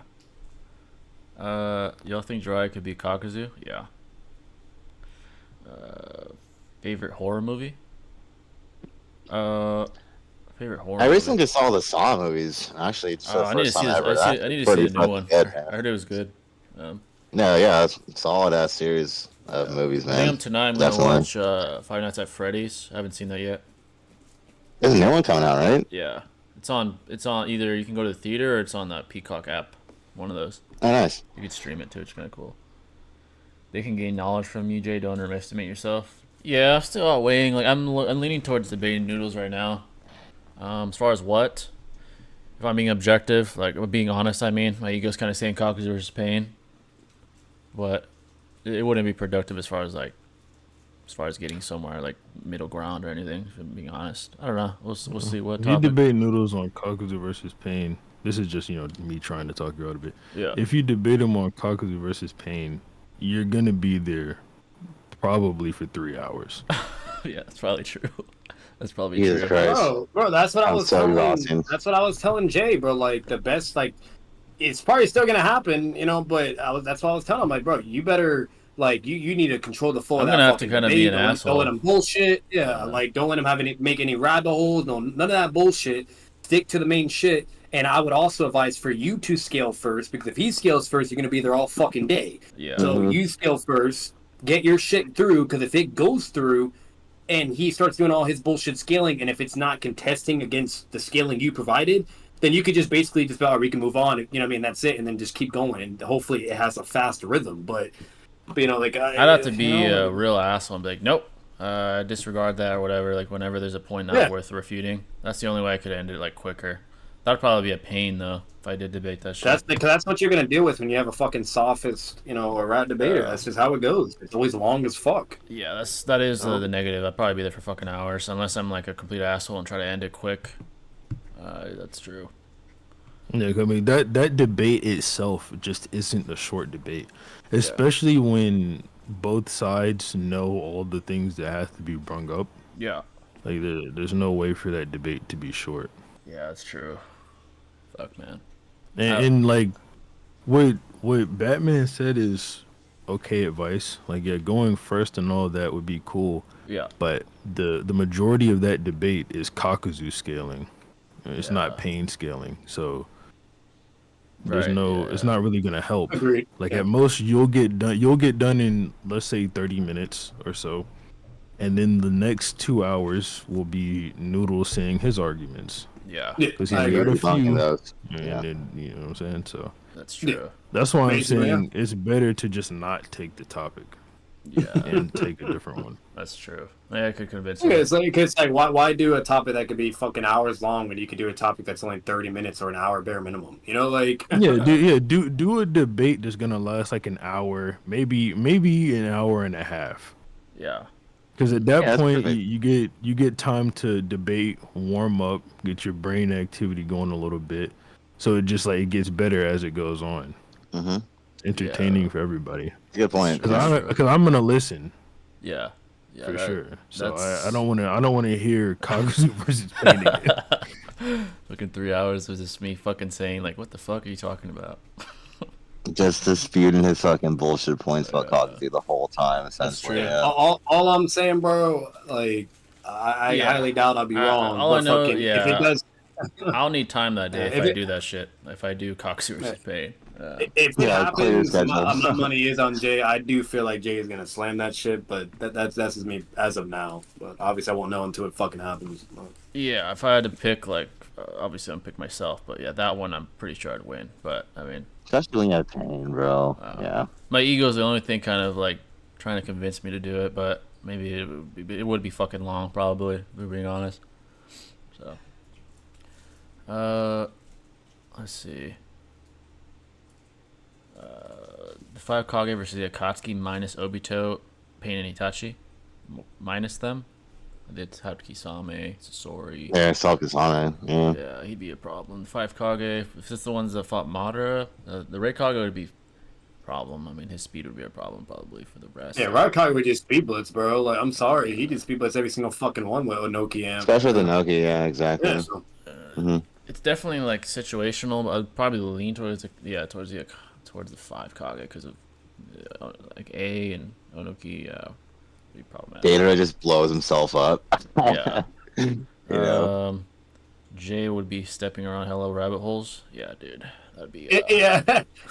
Y'all think Jiraiya could be Kakuzu? Yeah. Favorite horror movie? Favorite horror. I movie? recently just saw the Saw movies. Actually, it's the I need to first see time this. ever. I need to Pretty see the new fucking one. good, I man. heard it was good. No, yeah, it's a solid ass series of movies, I think man. tonight I'm gonna Definitely. watch Five Nights at Freddy's. I haven't seen that yet. There's a new one coming out, right? Yeah, it's on either you can go to the theater or it's on the Peacock app. One of those. Oh, nice. You could stream it too. It's kind of cool. They can gain knowledge from you, Jay. Don't underestimate yourself. Yeah, I'm still outweighing. Like I'm leaning towards debating Noodles right now. As far as what, if I'm being objective, like being honest, I mean, my ego's kind of saying Kakuzu versus Pain, but it wouldn't be productive as far as getting somewhere like middle ground or anything. If I'm being honest, I don't know. We'll see what If you topic. debate Noodles on Kakuzu versus Pain, this is just me trying to talk you out a bit. Yeah. If you debate him on Kakuzu versus Pain, you're gonna be there probably for 3 hours. Yeah, that's probably true. That's probably Jesus true. Christ. Bro, that's what I I'm was so telling. exhausted. That's what I was telling Jay, bro. Like the best, like it's probably still gonna happen, but that's what I was telling him. Like, bro, you better Like you need to control the flow I'm of gonna that have to fucking kind of debate. be an Don't asshole. let him bullshit. Yeah, like don't let him have make any rabbit holes. No, none of that bullshit. Stick to the main shit. And I would also advise for you to scale first, because if he scales first, you're gonna be there all fucking day. Yeah. So you scale first, get your shit through, because if it goes through and he starts doing all his bullshit scaling, and if it's not contesting against the scaling you provided, then you could just basically just be, all right, we can move on. You know what I mean? That's it, and then just keep going, and hopefully it has a fast rhythm. But you know, like I'd have to be a real asshole and be like, nope, disregard that or whatever. Like whenever there's a point not worth refuting, that's the only way I could end it like quicker. That'd probably be a pain though if I did debate that shit. That's what you're gonna deal with when you have a fucking sophist, you know, a rat debater. That's just how it goes. It's always long as fuck. Yeah, that is the negative. I'd probably be there for fucking hours unless I'm like a complete asshole and try to end it quick. That's true. Yeah, I mean that debate itself just isn't a short debate, especially when both sides know all the things that have to be brung up. Yeah. Like there's no way for that debate to be short. Yeah, that's true. Fuck, man. And like what Batman said is okay advice. Like going first and all that would be cool. Yeah. But the majority of that debate is Kakuzu scaling. It's not pain scaling. So there's it's not really gonna help. Agreed. Like at most you'll get done in, let's say, 30 minutes or so. And then the next 2 hours will be Noodle saying his arguments. Yeah. Because he's I got a agree. few. Those. And then, you know what I'm saying? So That's true. that's why I'm Basically, saying it's better to just not take the topic Yeah, and take a different one. that's true. Yeah, I could convince Yeah, you. it's like why do a topic that could be fucking hours long when you could do a topic that's only 30 minutes or an hour bare minimum? You know, like Do a debate that's gonna last like an hour, maybe an hour and a half. Yeah. Because at that that's point, perfect. you get time to debate, warm up, get your brain activity going a little bit, so it just like it gets better as it goes on. Mm-hmm. Entertaining for everybody. Good point. Because I'm gonna listen Yeah. Yeah. for sure. So that's- I don't want to hear Kakuzu versus Pain again. Fucking 3 hours was just me fucking saying like, what the fuck are you talking about? Just disputing his fucking bullshit points about Kakuzu the whole time, essentially. true. Yeah. all I'm saying, bro, like I highly doubt I'll be wrong. all I but know, fucking, yeah. if it does, I'll need time that day if If I it- do that shit. If I do Coxie versus Pain. if it Yeah, clear your happens, my schedule. money is on Jay. I do feel like Jay is gonna slam that shit, but that's just me as of now. But obviously, I won't know until it fucking happens. Yeah, if I had to pick, like, obviously I'm pick myself, but yeah, that one I'm pretty sure I'd win. But I mean, Especially when you have pain, bro. Yeah. my ego's the only thing kind of like trying to convince me to do it, but maybe it would be fucking long, probably, if we're being honest. So, let's see. The 5 Kage versus the Akatsuki minus Obito, Pain, and Itachi. Minus them. The Tatsuki Same, Sasori. Yeah, Salkasane. Yeah. Yeah, he'd be a problem. The 5 Kage, if it's the ones that fought Madara, the Red Kage would be a problem. I mean, his speed would be a problem probably for the rest. Yeah, Raikage would just speed blitz, bro. Like, I'm sorry, he just speed blitz every single fucking one with Onoki and. Especially the Noki, yeah, exactly. Yeah, so, It's definitely like situational, but I'd probably lean towards the 5 Kage because of like A and Onoki. Be problematic. Gatorade just blows himself up. Yeah. You know? Jay would be stepping around hello rabbit holes. Yeah, dude, that'd be. yeah,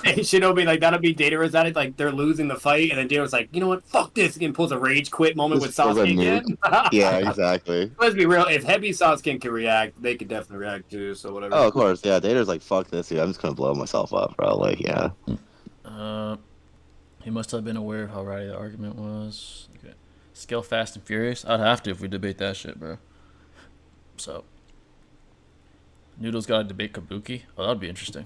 Shinobi, like that'll be Datara's at it. Like they're losing the fight, and then Datara's like, you know what, fuck this, and pulls a rage quit moment with Just pulls a Sasuke again. Yeah, exactly. Let's be real. If Heavy Sasuke can react, they could definitely react too. So whatever. Oh, of course. Yeah, Data's like, fuck this, dude. I'm just gonna blow myself up, bro. Like, yeah. He must have been aware of how rowdy the argument was. Okay. Scale Fast and Furious. I'd have to if we debate that shit, bro. So, Noodles got to debate Kabuki. Oh, that'd be interesting.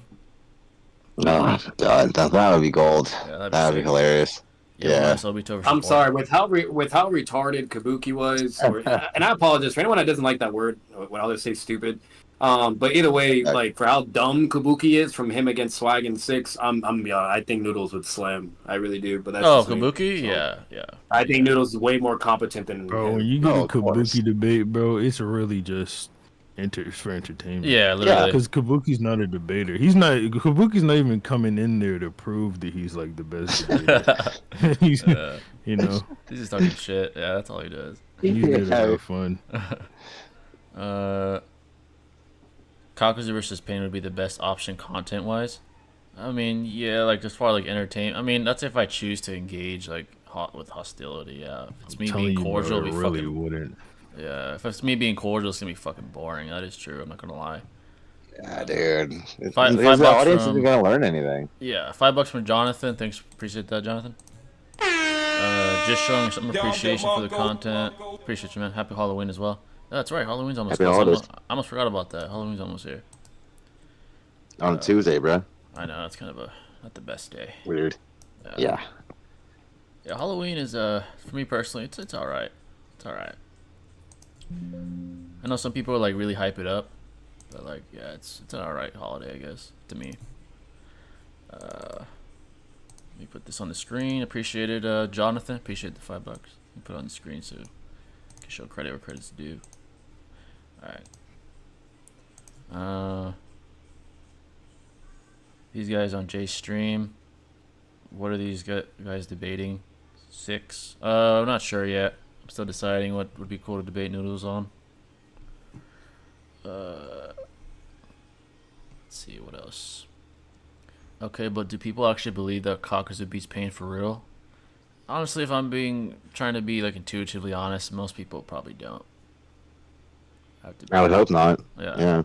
Oh, God, that would be gold. Yeah, That would be sick. hilarious. Yeah. minus Obito versus I'm Boruto. sorry with how retarded Kabuki was, and I apologize for anyone that doesn't like that word. When others say stupid, but either way, like for how dumb Kabuki is from him against Swag and Six, I think Noodles would slam. I really do. But that's Oh, just me. Kabuki? So, Yeah. I think Noodles is way more competent than Bro, him. when you get a of course. Kabuki debate, bro, it's really just for entertainment. Yeah, literally. Because Kabuki's not a debater. Kabuki's not even coming in there to prove that he's like the best debater. he's, you know, He's just talking shit. Yeah, that's all he does. he's there to have fun. Kakuzu versus Pain would be the best option content-wise. I mean, yeah, like as far as like entertain. I mean, that's if I choose to engage like with hostility. Yeah, if it's me being cordial, it'll be really fucking. wouldn't. Yeah, if it's me being cordial, it's gonna be fucking boring. That is true. I'm not gonna lie. Yeah, dude. Five The bucks audience from- isn't gonna learn anything. Yeah, $5 from Jonathan. Thanks, appreciate that, Jonathan. Just showing some appreciation for the content. Appreciate you, man. Happy Halloween as well. That's right, Halloween's almost Happy close. holidays. I almost forgot about that. Halloween's almost here. On Tuesday, bro. I know, it's kind of not the best day. Weird. Yeah. Yeah, Halloween is for me personally, it's all right. It's all right. I know some people like really hype it up, but like yeah, it's an all right holiday, I guess, to me. Let me put this on the screen. Appreciate it, Jonathan. Appreciate the $5. You put it on the screen so you can show credit where credit's due. All right. These guys on Jay's stream. What are these guys debating? 6. I'm not sure yet. I'm still deciding what would be cool to debate Noodles on. Let's see what else. Okay, but do people actually believe that Kakuzu beats Pain for real? Honestly, if I'm trying to be like intuitively honest, most people probably don't. I would hope not. Yeah.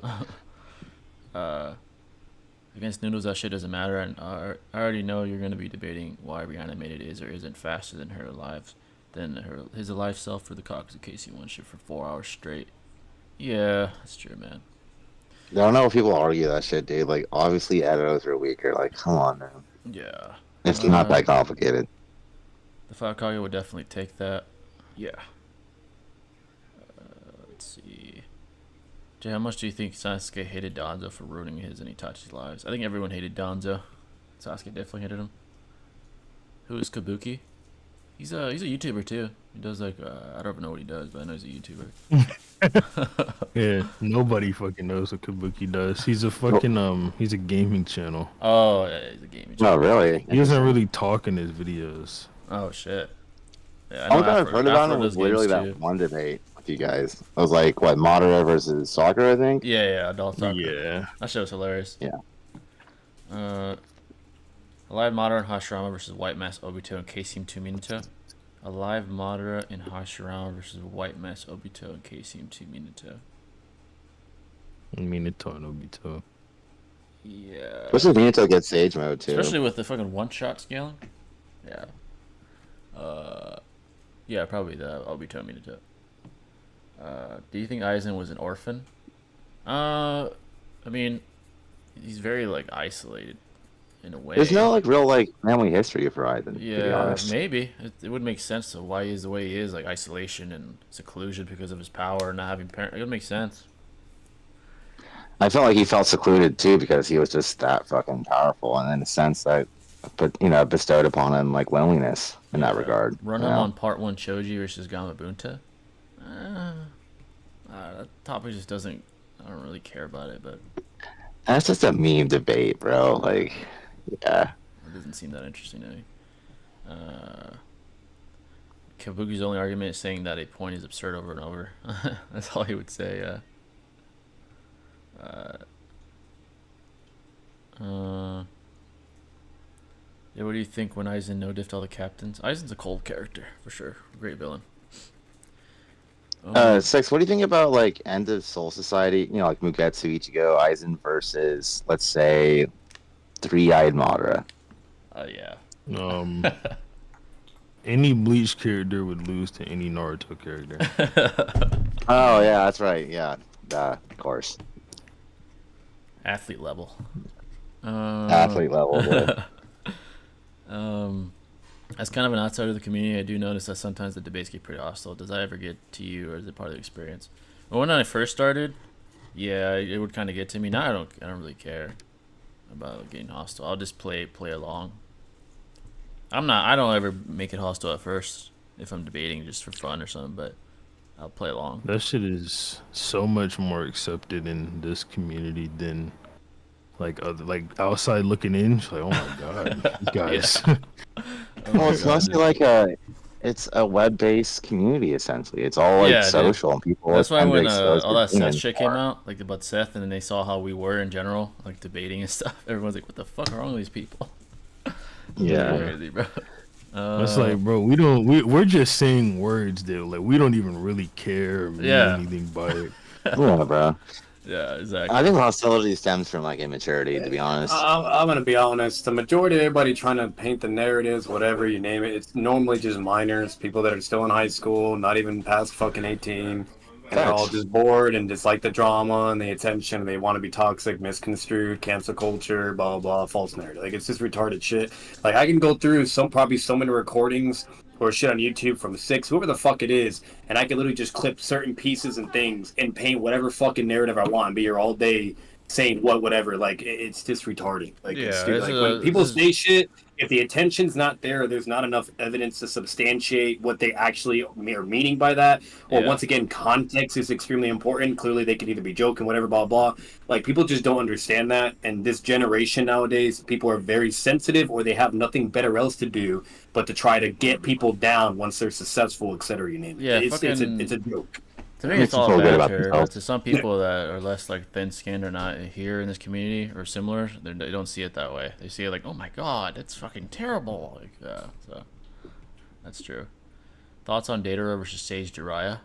Against Noodles, that shit doesn't matter, and I already know you're gonna be debating why Reanimated is or isn't faster than his alive self for the Kakuzu case he won shit for 4 hours straight. Yeah, that's true, man. I don't know if people argue that shit, dude. Like, obviously, Edos are weaker. Like, come on, man. Yeah. It's not that complicated. The Falcao would definitely take that. Yeah. Let's see. Jay, how much do you think Sasuke hated Danzo for ruining his and Itachi's lives? I think everyone hated Danzo. Sasuke definitely hated him. Who is Kabuki? He's a YouTuber too. He does like I don't know what he does, but I know he's a YouTuber. Yeah, nobody fucking knows what Kabuki does. He's a fucking he's a gaming channel. Oh, yeah, he's a gaming Oh, channel. really? He doesn't really talk in his videos. Oh shit. Yeah, All I've heard about Afro him was does literally games, that too. one debate with you guys. It was like, what, Madara versus Soccer, I think? Yeah, adult soccer. Yeah. That shit was hilarious. Yeah. Alive Madara and Hashirama versus White Mask Obito and K-Team 2 Minato. Alive Madara and Hashirama versus White Mask Obito and K-Team 2 Minato. Minato and Obito. Yeah. Especially Minato gets Sage mode, too. Especially with the fucking one-shot scaling. Yeah. Yeah, probably the Obito and Minato. Do you think Aizen was an orphan? I mean, he's very like isolated in a way. There's no like real like family history for Aizen, to be Yeah, honest. maybe it would make sense to why he's the way he is, like isolation and seclusion because of his power and not having parents. It would make sense. I felt like he felt secluded too because he was just that fucking powerful, and in a sense that, bestowed upon him like loneliness in that regard. Run you him know? on Part 1 Choji versus Gamabunta. That topic just doesn't. I don't really care about it, but That's just a meme debate, bro. Like, yeah. it doesn't seem that interesting to me. Kabuki's only argument is saying that a point is absurd over and over. That's all he would say. Yeah, what do you think when Aizen no-diffed all the captains? Aizen's a cold character, for sure. Great villain. 6, what do you think about like End of Soul Society? You know, like Mugetsu Ichigo Aizen versus, let's say, Three-Eyed Madara. Yeah. Any Bleach character would lose to any Naruto character. Oh yeah, that's right. Yeah, of course. Athlete level. Athlete level. Yeah. As kind of an outsider of the community, I do notice that sometimes the debates get pretty hostile. Does that ever get to you, or is it part of the experience? Well, when I first started, yeah, it would kind of get to me. Now I don't really care about getting hostile. I'll just play along. I don't ever make it hostile at first if I'm debating just for fun or something, but I'll play along. That shit is so much more accepted in this community than like other, like outside looking in. It's like, oh my god, you guys. Well, it's mostly like it's a web-based community essentially. It's all like Yeah, dude. social and people. That's why tend to when expose all their that Seth opinions shit came more. out, like about Seth, and then they saw how we were in general, like debating and stuff. Everyone's like, "What the fuck are wrong with these people?" Yeah. Crazy, bro. It's like, bro, we're just saying words that like we don't even really care or mean Yeah. anything by it. Yeah, bro. yeah, exactly. I think hostility stems from like immaturity, to be honest. I'm gonna be honest. The majority of everybody trying to paint the narratives, whatever you name it, it's normally just minors, people that are still in high school, not even past fucking 18, and they're all just bored and just like the drama and the attention. And they want to be toxic, misconstrued, cancel culture, blah blah, false narrative. Like it's just retarded shit. Like I can go through probably so many recordings or shit on YouTube from Six, whoever the fuck it is, and I can literally just clip certain pieces and things and paint whatever fucking narrative I want and be here all day saying whatever. Like it's just retarded. Like it's Yeah, stupid. this Like is when a- people this is- say shit, if the attention's not there, there's not enough evidence to substantiate what they actually are meaning by that. Or Yeah. once again, context is extremely important. Clearly, they could either be joking, whatever, blah blah. Like people just don't understand that. And this generation nowadays, people are very sensitive, or they have nothing better else to do but to try to get people down once they're successful, etc. You name it. Yeah, it's fucking- a joke. To me, Makes it's them all feel good about banter. But themselves. to some people that are less like thin-skinned or not here in this community or similar, they don't see it that way. They see it like, "Oh my god, it's fucking terrible." Like, so that's true. Thoughts on Datara versus Sage Jiraiya?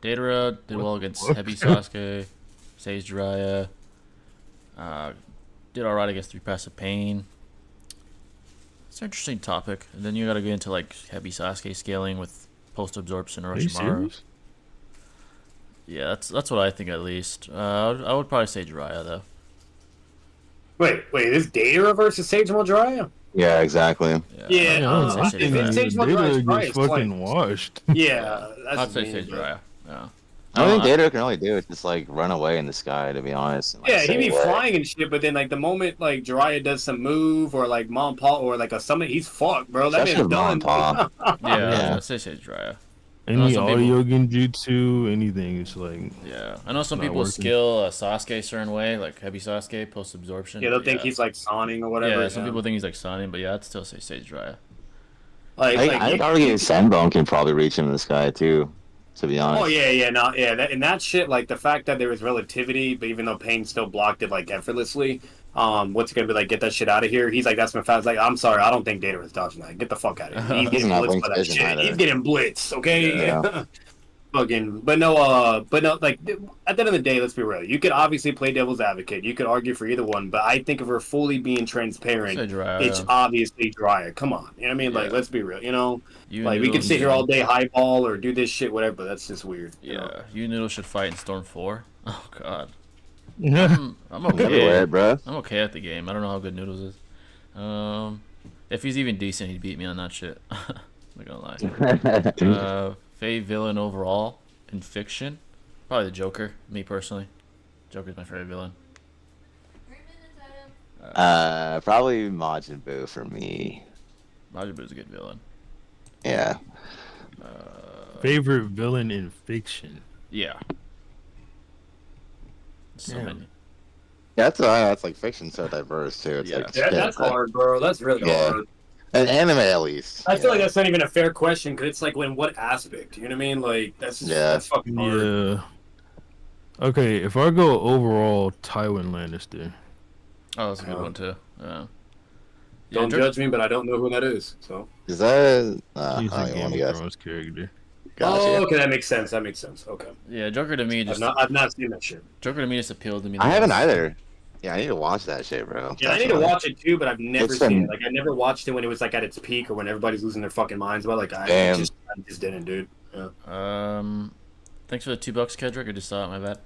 Datara did well against Heavy Sasuke. Sage Jiraiya did alright against 3 Paths of Pain. It's an interesting topic. And then you gotta get into like Heavy Sasuke scaling with post-absorption Are you Orochimaru. serious? Yeah, that's what I think at least. I would probably say Jiraiya though. Wait, is Data versus Sage Jiraiya? Yeah, exactly. Yeah, I'd I say think Sage it's Jiraiya. Sage Data Jiraiya's gets probably fucking flames. washed. Yeah, that's I'd say mean, Sage but- Jiraiya. Yeah. The only I- thing Data can really do is just like run away in the sky, to be honest. and, like, Yeah, he'd stay be away. flying and shit, but then like the moment like Jiraiya does some move or like Mom Pa or like a summon, he's fucked, bro. That Especially man's with Mom done. and Pa. Yeah, Yeah. I'd say Sage Jiraiya. Any some people- audio genjutsu, anything, it's like Yeah, I know some Not people working. skill Sasuke a certain way, like Heavy Sasuke post absorption. Yeah, they'll think he's like Sonic or whatever. Yeah, some people think he's like Sonic, but yeah, I'd still say Sage Jiraiya. I would argue Senbone can probably reach him in the sky too, to be honest. Oh and that shit, like the fact that there was relativity, but even though Pain still blocked it like effortlessly, what's it gonna be like? Get that shit out of here. He's like, that's my fast. Like, I'm sorry, I don't think Data was dodging that. Get the fuck out of here. He's He getting doesn't have blitzed link by that vision shit. either. He's getting blitzed. Okay. Yeah. Fucking, but no, like at the end of the day, let's be real. You could obviously play devil's advocate. You could argue for either one, but I think if we're fully being transparent, Say Jiraiya. it's obviously Jiraiya. Come on, you know what I mean? Like, Yeah. let's be real. You know, You like we can Noodles sit here should- all day highball or do this shit, whatever. But that's just weird. You know? Yeah, you Noodle should fight in Storm 4. Oh god, yeah. I'm Never okay. wear it, bro. I'm okay at the game. I don't know how good Noodles is. If he's even decent, he'd beat me on that shit. I'm not gonna lie. Favorite villain overall in fiction? Probably the Joker. Me personally, Joker's my favorite villain. Probably Majin Buu for me. Majin Buu's a good villain. Yeah. Favorite villain in fiction. Yeah. So Damn. many. That's like fiction so diverse too. It's Yeah. like Yeah, that's hard, bro. That's really Yeah. hard. An anime at least. I feel like that's not even a fair question because it's like, in what aspect? You know what I mean? Like that's just, Yeah. that's fucking hard. Yeah. Okay, if I go overall, Tywin Lannister. Oh, that's a good one too. Yeah. Don't judge me, but I don't know who that is. So. Is that? I He's don't a even Game want of to guess. Thrones character. Gotcha. Oh, okay, that makes sense. That makes sense. Okay. Yeah, Joker to me just I've not seen that shit. Joker to me just appealed to me. the I haven't most. either. Yeah, I need to watch that shit, bro. Yeah, I need to Definitely. watch it too, but I've never It's seen been- it. Like, I never watched it when it was like at its peak or when everybody's losing their fucking minds about. Like, I Damn. just didn't, dude. Yeah. Thanks for the $2, Kendrick. I just saw it. My bad.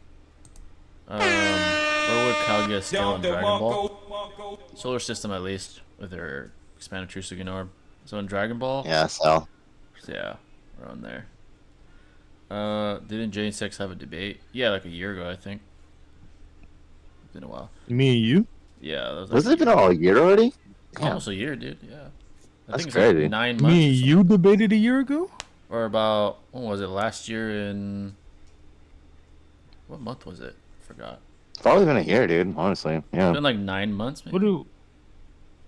Where would Cal get a skill in Dragon Ball? Solar System, at least, with their expanded True Sugan Orb. So in Dragon Ball, Yeah, so yeah, around there. Didn't Jay and Sex have a debate? Yeah, like a year ago, I think. It's been a while. Me and you? Yeah, that was, was like it been all year already? Damn. almost a year, dude. Yeah. I That's think it's crazy. like 9 months. Me or and something. you debated a year ago? for about, when was it, last year in, what month was it? Forgot. It's probably been a year, dude. Honestly, yeah. It's been like 9 months, maybe.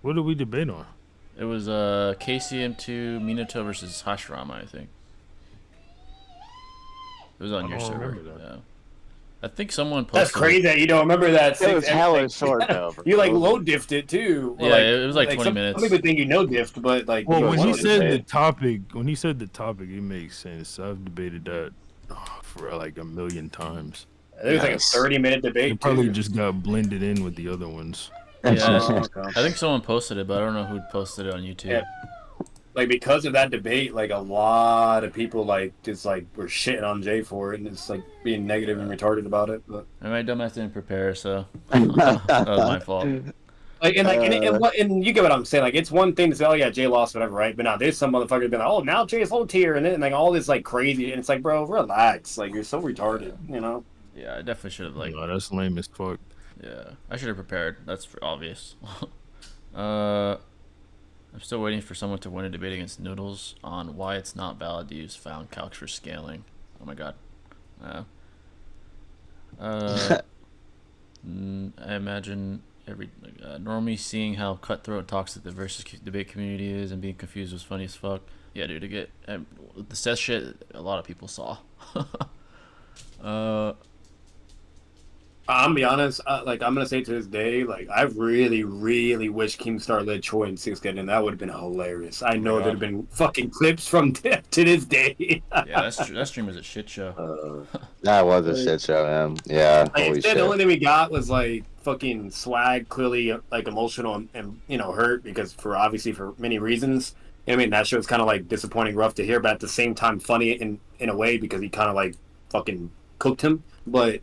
What do we debate on? It was KCM2 Minato versus Hashirama, I think. It was on I your don't server. remember that. Yeah. I think someone posted. That's crazy that you don't remember that. It was hella short though. You like low diffed it too. Yeah, Like, it was like 20 some, minutes. Some people think you know diffed, but like. Well, you when know he what? said the topic, it makes sense. I've debated that for like a million times. It was like a Yes. 30-minute debate. It probably too. just got blended in with the other ones. Yeah, Oh, okay. I think someone posted it, but I don't know who posted it on YouTube. Yeah. Like because of that debate, like a lot of people like just like were shitting on Jay for it, and it's like being negative and retarded about it. But And my dumbass didn't prepare, so that was my fault. and you get what I'm saying. Like it's one thing to say, oh yeah, Jay lost, whatever, right? But now there's some motherfucker being like, oh now Jay's low tier, and then like all this like crazy, and it's like, bro, relax. Like you're so retarded, you know. Yeah, I definitely should have like. No, that's lame as fuck. Yeah, I should have prepared. That's obvious. I'm still waiting for someone to win a debate against Noodles on why it's not valid to use found calcs for scaling. Oh my god. I imagine normally seeing how cutthroat and toxic the versus debate community is and being confused was funny as fuck. Yeah, dude, to get the Seth shit, a lot of people saw. I'm gonna be honest. Like I'm gonna say to this day, like I really, really wish Keemstar led Choi in 6 getting in. That would have been hilarious. I know there'd have been fucking clips from to this day. Yeah, that's true. That stream was a shit show. That was a shit show, man. Yeah. Like, Holy instead, shit. the only thing we got was like fucking Swag, clearly like emotional and you know hurt because for obviously for many reasons. I mean that show's kind of like disappointing, rough to hear, but at the same time funny in a way because he kind of like fucking cooked him. But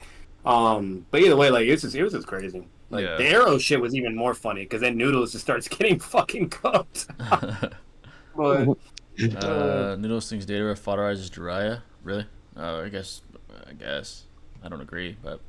either way, like it was just crazy. Like Yeah. the Arrow shit was even more funny because then Noodles just starts getting fucking cooked. But Noodles thinks Datara fodderizes Jiraiya. Really? I guess. I don't agree, but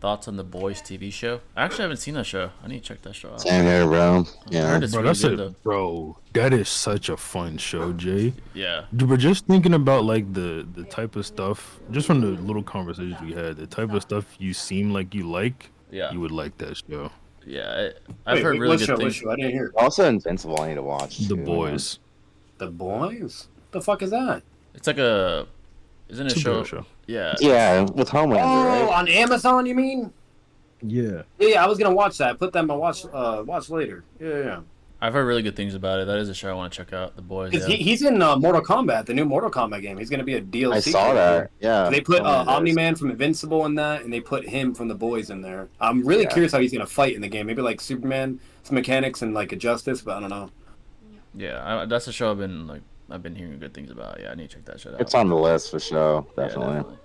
thoughts on the Boys TV show? I actually haven't seen that show. I need to check that show out. Same here, bro. I Yeah. heard it's Bro, really that's good, it, though. bro. That is such a fun show, Jay. Yeah. But just thinking about like the type of stuff, just from the little conversations we had, the type of stuff you seem like you like, Yeah. you would like that show. Yeah. I've heard really what good show? What things. show? I didn't hear. Also, Invincible. I need to watch. The too, Boys. The Boys? What the fuck is that? It's like a. Isn't it a show? Superhero show. Yeah. Yeah, with Homelander, Oh, right? on Amazon, you mean? Yeah. Yeah, I was gonna watch that. Put that in my watch later. Yeah. I've heard really good things about it. That is a show I want to check out. The Boys. Because Yeah. he's in Mortal Kombat, the new Mortal Kombat game. He's gonna be a DLC. I saw that. Yeah. They put Homelander is. Omni-Man from Invincible in that, and they put him from The Boys in there. I'm really Yeah. curious how he's gonna fight in the game. Maybe like Superman, some mechanics, and like a Justice, but I don't know. Yeah. That's a show I've been hearing good things about. Yeah, I need to check that shit out. It's on the list for sure. Yeah, Definitely.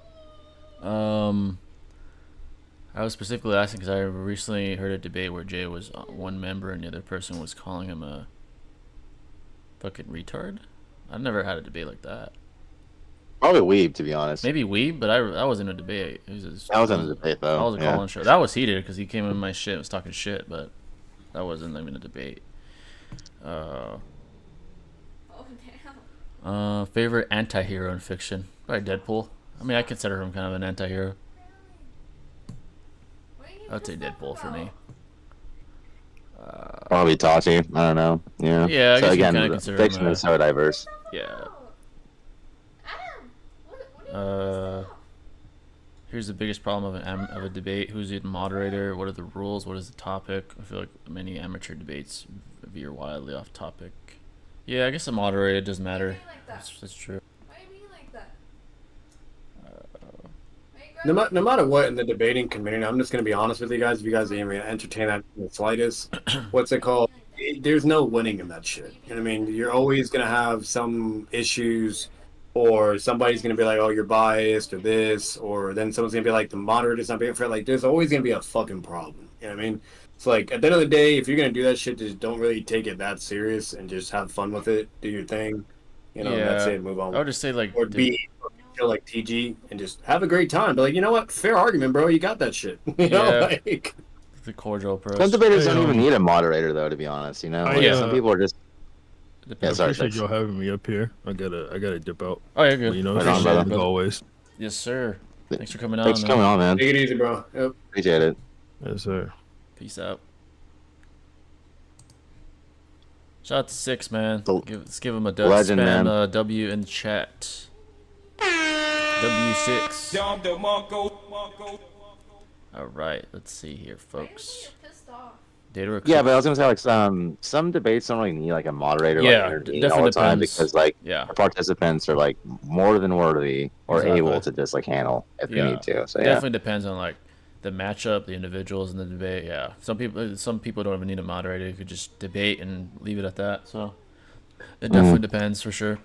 I was specifically asking because I recently heard a debate where Jay was one member and the other person was calling him a fucking retard. I've never had a debate like that. Probably weeb, to be honest. Maybe but I was in a debate. It was just, I was in a debate though. I was a yeah. call-in show. That was heated because he came in my shit and was talking shit, but that wasn't even a debate. Favorite anti-hero in fiction? Probably Deadpool. I mean, I consider him kind of an anti-hero. I'd say Deadpool for me. Probably Itachi. I don't know. Yeah. Yeah, I so guess you again, kinda the consider fiction him is so diverse. Yeah. Here's the biggest problem of a debate. Who's the moderator? What are the rules? What is the topic? I feel like many amateur debates veer wildly off topic. Yeah, I guess the moderator doesn't matter. That's true. Why are you being like that? No matter what in the debating community, I'm just gonna be honest with you guys. If you guys even entertain that in the slightest, what's it called? There's no winning in that shit. You know what I mean? You're always gonna have some issues, or somebody's gonna be like, "Oh, you're biased," or this, or then someone's gonna be like, "The moderator's not being fair." Like, there's always gonna be a fucking problem. You know what I mean? It's like at the end of the day, if you're gonna do that shit, just don't really take it that serious and just have fun with it. Do your thing. You know, that's it. Move on. I would just say like, Or feel like TG and just have a great time. But like, you know what? Fair argument, bro. You got that shit. You know, Yeah. like the cordial approach. Some debaters Hey, don't even need a moderator, though. To be honest, you know, I, Like, some people are just I depends. sorry, appreciate thanks. y'all having me up here. I gotta dip out. Oh, you're But, good. you know, Right on, it's brother. as always. Yes, sir. Thanks for coming Thanks on, for coming man. on, man. Take it easy, bro. Yep. Appreciate it. Yes, sir. Peace out. Shout out to Six, man. The Let's give him a dub. legend, Spam man. W in the chat. W6. All right, let's see here, folks. Data recruit. Yeah, but I was gonna say like some debates don't really need like a moderator Yeah, like intervening definitely all the time depends. because like Yeah, the participants are like more than worthy or Exactly. able to just like handle if they Yeah. need to. So yeah. definitely depends on like the matchup, the individuals in the debate. Yeah, some people don't even need a moderator. You could just debate and leave it at that. So it definitely depends for sure.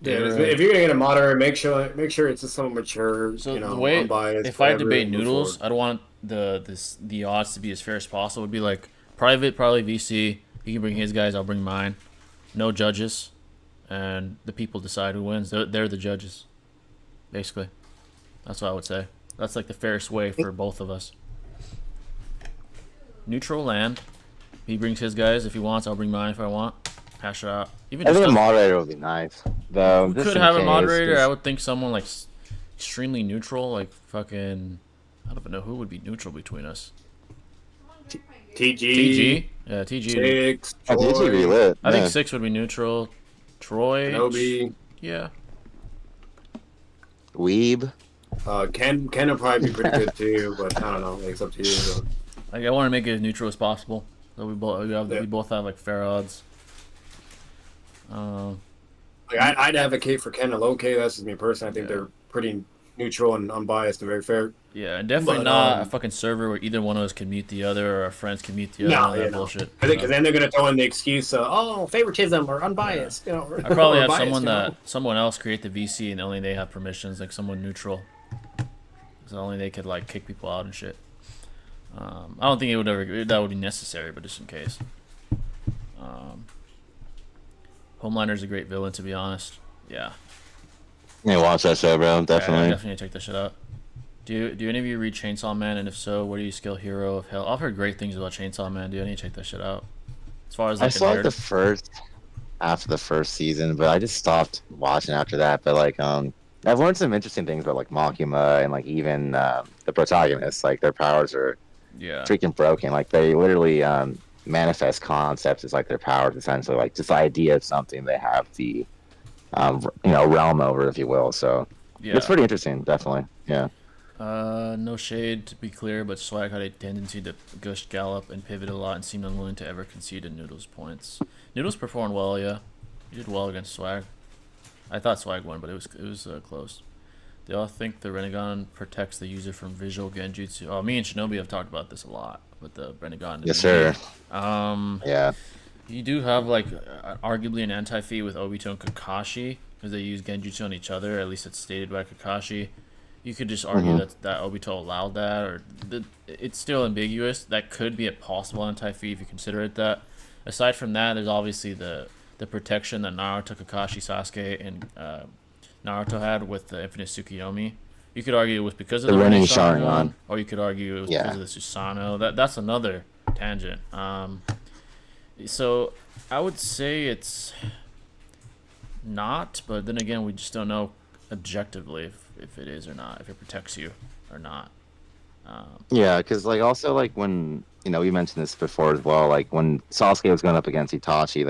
Yeah, Data- if you're gonna get a moderator, make sure it's just someone mature, So you know, the way, unbiased. if I whatever, debate and move Noodles, forward. I don't want the odds to be as fair as possible. It would be like private, probably VC. He can bring his guys, I'll bring mine. No judges, and the people decide who wins. They're the judges, basically. That's what I would say. That's like the fairest way for both of us. Neutral land. He brings his guys if he wants. I'll bring mine if I want. Hash it out. Even I just think a us- moderator would be nice. Though we just could in have a case, moderator. 'cause- I would think someone like extremely neutral, like fucking. I don't even know who would be neutral between us. TG, TG, yeah, TG. Six, I think it'd be Troy, lit. I think yeah. Six would be neutral. Troy, Kenobi, yeah, Weeb. Ken will probably be pretty good too, but I don't know. It's up to you. So. like I want to make it as neutral as possible. So we both have like fair odds. Like I'd advocate for Ken and Low-K. That's just me personally. I think they're pretty neutral and unbiased and very fair. Yeah, and definitely But, not a fucking server where either one of us can mute the other or our friends can mute the other. No, All that you know. bullshit. Because then they're gonna throw in the excuse, oh, favoritism or unbiased. You know, I probably or have biased, someone else create the VC and only they have permissions, like someone neutral. So only they could like kick people out and shit. I don't think that would be necessary, but just in case. Homeliner's a great villain, to be honest. Yeah. Yeah, watch that show, bro. Yeah, Definitely. definitely check that shit out. Do any of you read Chainsaw Man? And if so, what do you skill hero of hell? I've heard great things about Chainsaw Man, dude. I need to check that shit out. As far as I like saw like the first after the first season, but I just stopped watching after that. But like I've learned some interesting things about like Makima and like even the protagonists. Like their powers are yeah. freaking broken. Like they literally manifest concepts as like their powers essentially. Like just the idea of something they have the realm over, if you will. So Yeah. it's pretty interesting, definitely. Yeah. No shade to be clear, but Swag had a tendency to gush gallop and pivot a lot and seemed unwilling to ever concede to Noodles points. Noodles performed well, yeah. He did well against Swag. I thought Swag won, but it was close. They all think the Renegon protects the user from visual genjutsu. Oh, me and Shinobi have talked about this a lot with the Renegon. Yes, sir. Yeah. You do have like arguably an anti-feat with Obito and Kakashi because they use genjutsu on each other. At least it's stated by Kakashi. You could just argue that Obito allowed that, or it's still ambiguous. That could be a possible anti-feat if you consider it that. Aside from that, there's obviously the protection that Naruto, Kakashi, Sasuke, and Naruto had with the Infinite Tsukiyomi. You could argue it was because of the Running Sharingan, Sharingan. or you could argue it was because of the Susanoo. That's another tangent. So I would say it's not, but then again, we just don't know objectively if it is or not, if it protects you or not. Yeah, because like also like when we mentioned this before as well. Like when Sasuke was going up against Itachi,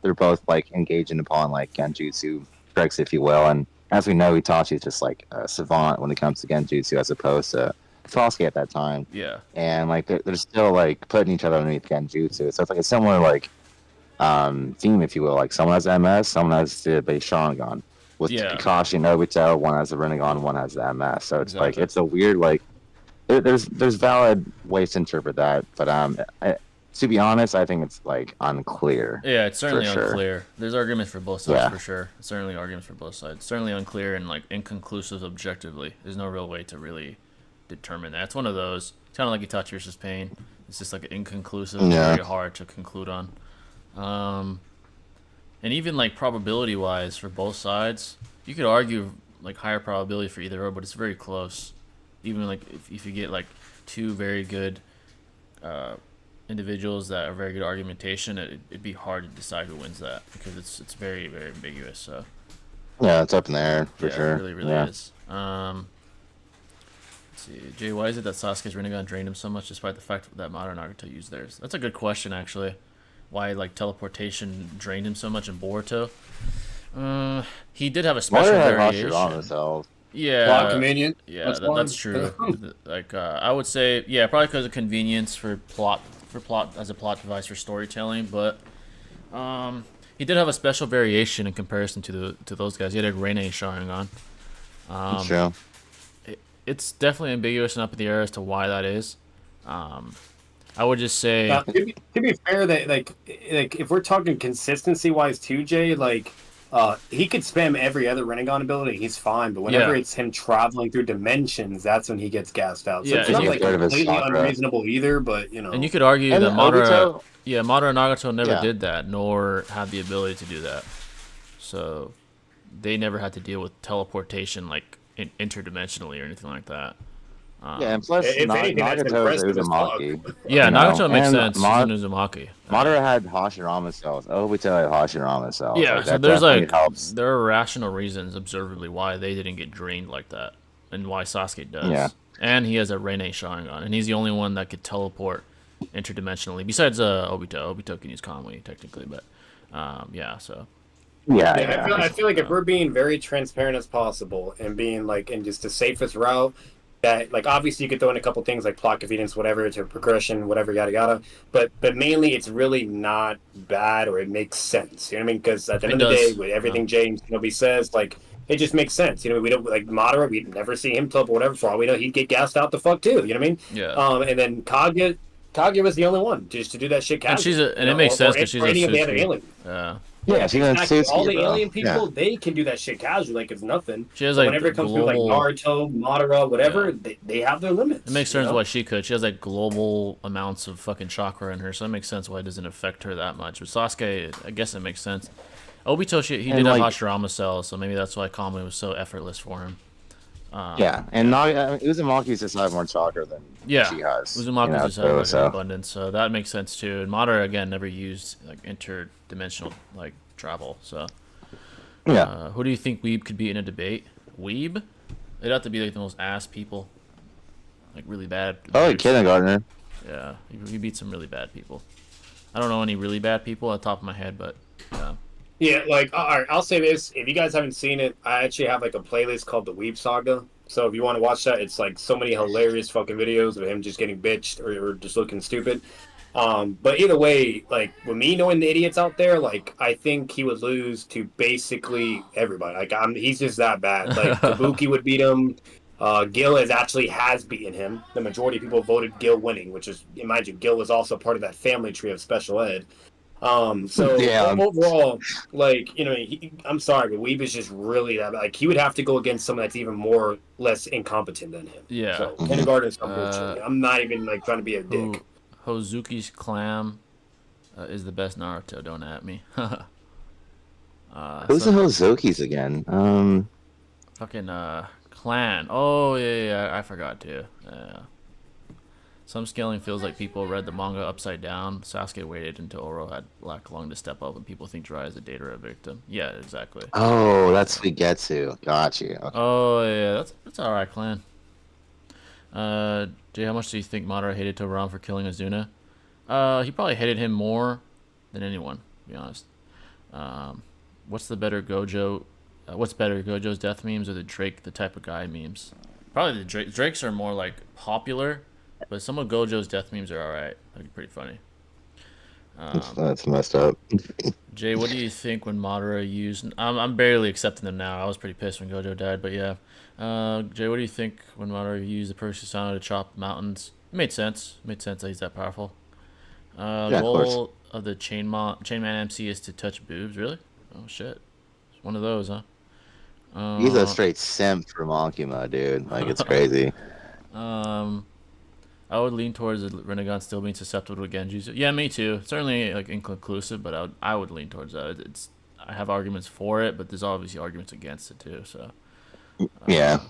they're both like engaging upon like genjutsu tricks, if you will. And as we know, Itachi is just like a savant when it comes to genjutsu, as opposed to Sasuke at that time. Yeah. And like they're still like putting each other underneath genjutsu, so it's like a similar like theme, if you will. Like someone has MS, someone has the base Sharingan. With Kakashi and Obito, one has the Rinnegan, one has the MS. So it's like it's a weird like. There's valid ways to interpret that, but to be honest, I think it's like unclear. Yeah, it's certainly unclear. Sure. There's arguments for both sides for sure. Certainly arguments for both sides. Certainly unclear and like inconclusive objectively. There's no real way to really determine that. It's one of those. It's kind of like Itachi versus Pain. It's just like inconclusive. It's very hard to conclude on. And even like probability wise for both sides, you could argue like higher probability for either or, but it's very close. Even like if you get like two very good individuals that are very good at argumentation, it'd be hard to decide who wins that because it's very very ambiguous. So Yeah, it's up in the air for yeah, sure. it really yeah. is. Let's see, Jay, why is it that Sasuke's Rinnegan drained him so much, despite the fact that Madara and Nagato used theirs? That's a good question, actually. Why like teleportation drained him so much in Boruto? He did have a special Madara had variation. Hashirama cells. Yeah, Plot convenient. yeah, that's true. Like, I would say, yeah, probably because of convenience for plot as a plot device for storytelling. But he did have a special variation in comparison to those guys. He had a Reine Sharingan. True. It's definitely ambiguous and up in the air as to why that is. I would just say, To be fair, that like if we're talking consistency wise too, Jay, like he could spam every other Rinnegan ability, he's fine. But whenever it's him traveling through dimensions, that's when he gets gassed out. So Yeah, it's and not you like get rid of his completely chakra. unreasonable either. But you know, and you could argue And that Madara, Obito- Madara and Nagato never Yeah. did that, nor had the ability to do that. So they never had to deal with teleportation like interdimensionally or anything like that. Yeah, and plus If anything, that's Nagato's impressive as Uzumaki. Yeah, You know, Nagato makes and sense. He's an Uzumaki. Madara had Hashirama cells. Obito had Hashirama cells. Yeah, Like, so that there's definitely like helps. there are rational reasons, observably, why they didn't get drained like that, and why Sasuke does. Yeah. And he has a Reine Sharingan, and he's the only one that could teleport interdimensionally. Besides Obito, Obito can use Conway technically, but yeah. So Yeah, I feel like if we're being very transparent as possible and being like in just the safest route, that like obviously you could throw in a couple things like plot convenience, whatever, to progression, whatever, yada yada. But mainly it's really not bad or it makes sense. You know what I mean? Because at the end It of the does. day, with everything James says, like it just makes sense. You know, we don't like Madara, we'd never see him teleport whatever. For all we know, he'd get gassed out the fuck too. You know what I mean? yeah. And then Kage was the only one just to do that shit. And Casually, and it makes sense because she's a any of the other Suzuki. aliens. Yeah. Yeah, she's gonna Exactly. Suzuki, All the bro. alien people, Yeah. they can do that shit casually, like it's nothing. She has But like whenever it comes to like global. Naruto, Madara, whatever, they have their limits. It makes you sense know? why she could. She has like global amounts of fucking chakra in her, so it makes sense why it doesn't affect her that much. But Sasuke, I guess it makes sense. Obito, he And, did have like- Hashirama cells, so maybe that's why Kamui was so effortless for him. Yeah, and Uzumaki's just have more chakra than Yeah, she has. Uzumaki just had so, like, so. an abundance, so that makes sense too. And Madara again never used like interdimensional like travel. So Yeah. who do you think Weeb could beat in a debate? Weeb? It'd have to be like the most ass people, like really bad. Oh, like kindergartner. Yeah, he beat some really bad people. I don't know any really bad people at the top of my head, but yeah. Yeah, like all right, I'll say this: if you guys haven't seen it, I actually have like a playlist called the Weeb Saga. So if you want to watch that, it's like so many hilarious fucking videos of him just getting bitched or just looking stupid. But either way, like with me knowing the idiots out there, like I think he would lose to basically everybody. Like he's just that bad. Like Kabuki would beat him. Gil has beaten him. The majority of people voted Gil winning, which is, imagine, Gil was also part of that family tree of special ed. So Yeah. overall, like, you know, I'm sorry, but Weeb is just really that bad. Like, he would have to go against someone that's even more less incompetent than him. Yeah. So kindergarten is some bullshit. I'm not even like trying to be a dick. Hozuki's clam is the best Naruto. Don't at me. Who's the Hozokis again? Fucking clan. Oh yeah, I forgot too. Yeah. Some scaling feels like people read the manga upside down. Sasuke waited until Oro had lack long to step up, and people think Jiraiya is a Deidara victim. Yeah, exactly. Oh, that's Suigetsu. Got you. Okay. Oh yeah, that's all right, clan. Jay, how much do you think Madara hated Tobirama for killing Azuna? He probably hated him more than anyone, to be honest. What's better, Gojo's death memes or the Drake, the type of guy memes? Probably the Drakes are more like popular, but some of Gojo's death memes are alright. That'd be pretty funny. That's messed up. Jay, what do you think when Madara used? I'm barely accepting them now. I was pretty pissed when Gojo died, but yeah. Jay, what do you think when Madara used the Persusano to chop mountains? It made sense. It made sense that he's that powerful. of Goal of the Chainman MC is to touch boobs. Really? Oh shit. It's one of those, huh? He's a straight simp for Makima, dude. Like, it's crazy. I would lean towards the Rinnegan still being susceptible to Genjutsu. Yeah, me too. Certainly like inconclusive, but I would lean towards that. I have arguments for it, but there's obviously arguments against it too. So Yeah.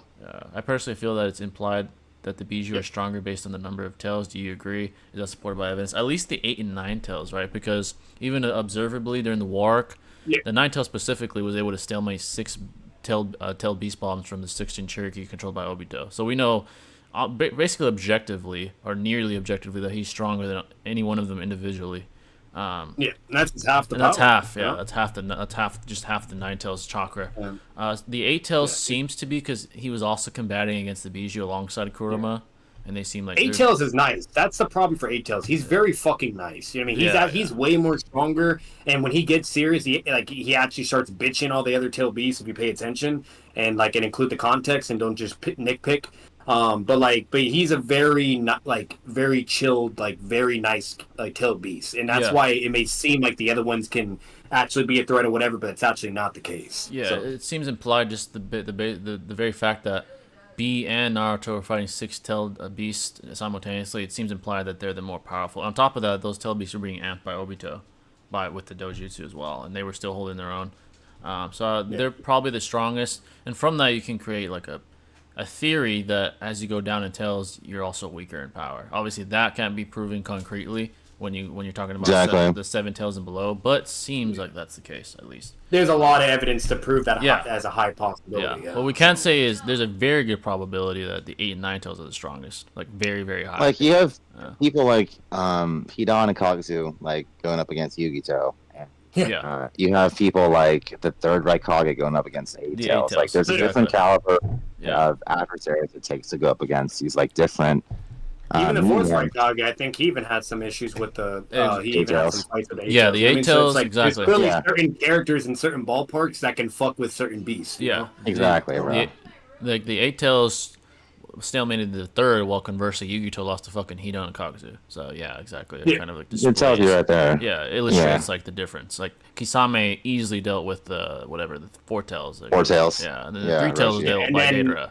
I personally feel that it's implied that the Bijou are stronger based on the number of tails. Do you agree? Is that supported by evidence? At least the 8 and 9 tails, right? Because even observably during the war arc, the 9 tail specifically was able to stalemate 6 tailed beast bombs from the 16 Cherokee controlled by Obito. So we know basically objectively, or nearly objectively, that he's stronger than any one of them individually. And that's half the and power. that's half, yeah. That's half the 9 tails chakra. The 8 tails seems to be because he was also combating against the Bijou alongside Kurama, and they seem like 8 tails is nice. That's the problem for 8 tails. He's very fucking nice. You know what I mean? He's way more stronger, and when he gets serious, he actually starts bitching all the other tail beasts if you pay attention and include the context and don't just nitpick. But he's a very very chilled, very nice tailed beast, and that's why it may seem like the other ones can actually be a threat or whatever, but it's actually not the case. Yeah, so. It seems implied just the very fact that B and Naruto are fighting 6-tailed beasts simultaneously. It seems implied that they're the more powerful. On top of that, those tailed beasts are being amped by Obito, with the dojutsu as well, and they were still holding their own. They're probably the strongest, and from that you can create a theory that as you go down in tails, you're also weaker in power. Obviously, that can't be proven concretely when you're talking about the 7 tails and below, but seems like that's the case at least. There's a lot of evidence to prove that as a high possibility. What we can say is there's a very good probability that the 8 and 9 tails are the strongest, very, very high. Like you have people like Hidan and Kakuzu going up against Yugito. You have people like the third Raikage going up against 8 tails. Like there's a different caliber of adversaries it takes to go up against these different. Even the fourth Raikage, I think he even had some issues with the. He even had some fights with 8 tails. Yeah, the 8 tails exactly. There's clearly certain characters in certain ballparks that can fuck with certain beasts. You know? Exactly. Right. The 8 tails stalemated the third, while conversely Yugito lost to fucking Hidan and Kakuzu. So yeah, exactly. It kind of it tells you right there. Yeah, it illustrates the difference. Kisame easily dealt with the 4 tails. 4 tails. Yeah, and then the 3 tails dealt by Deidara.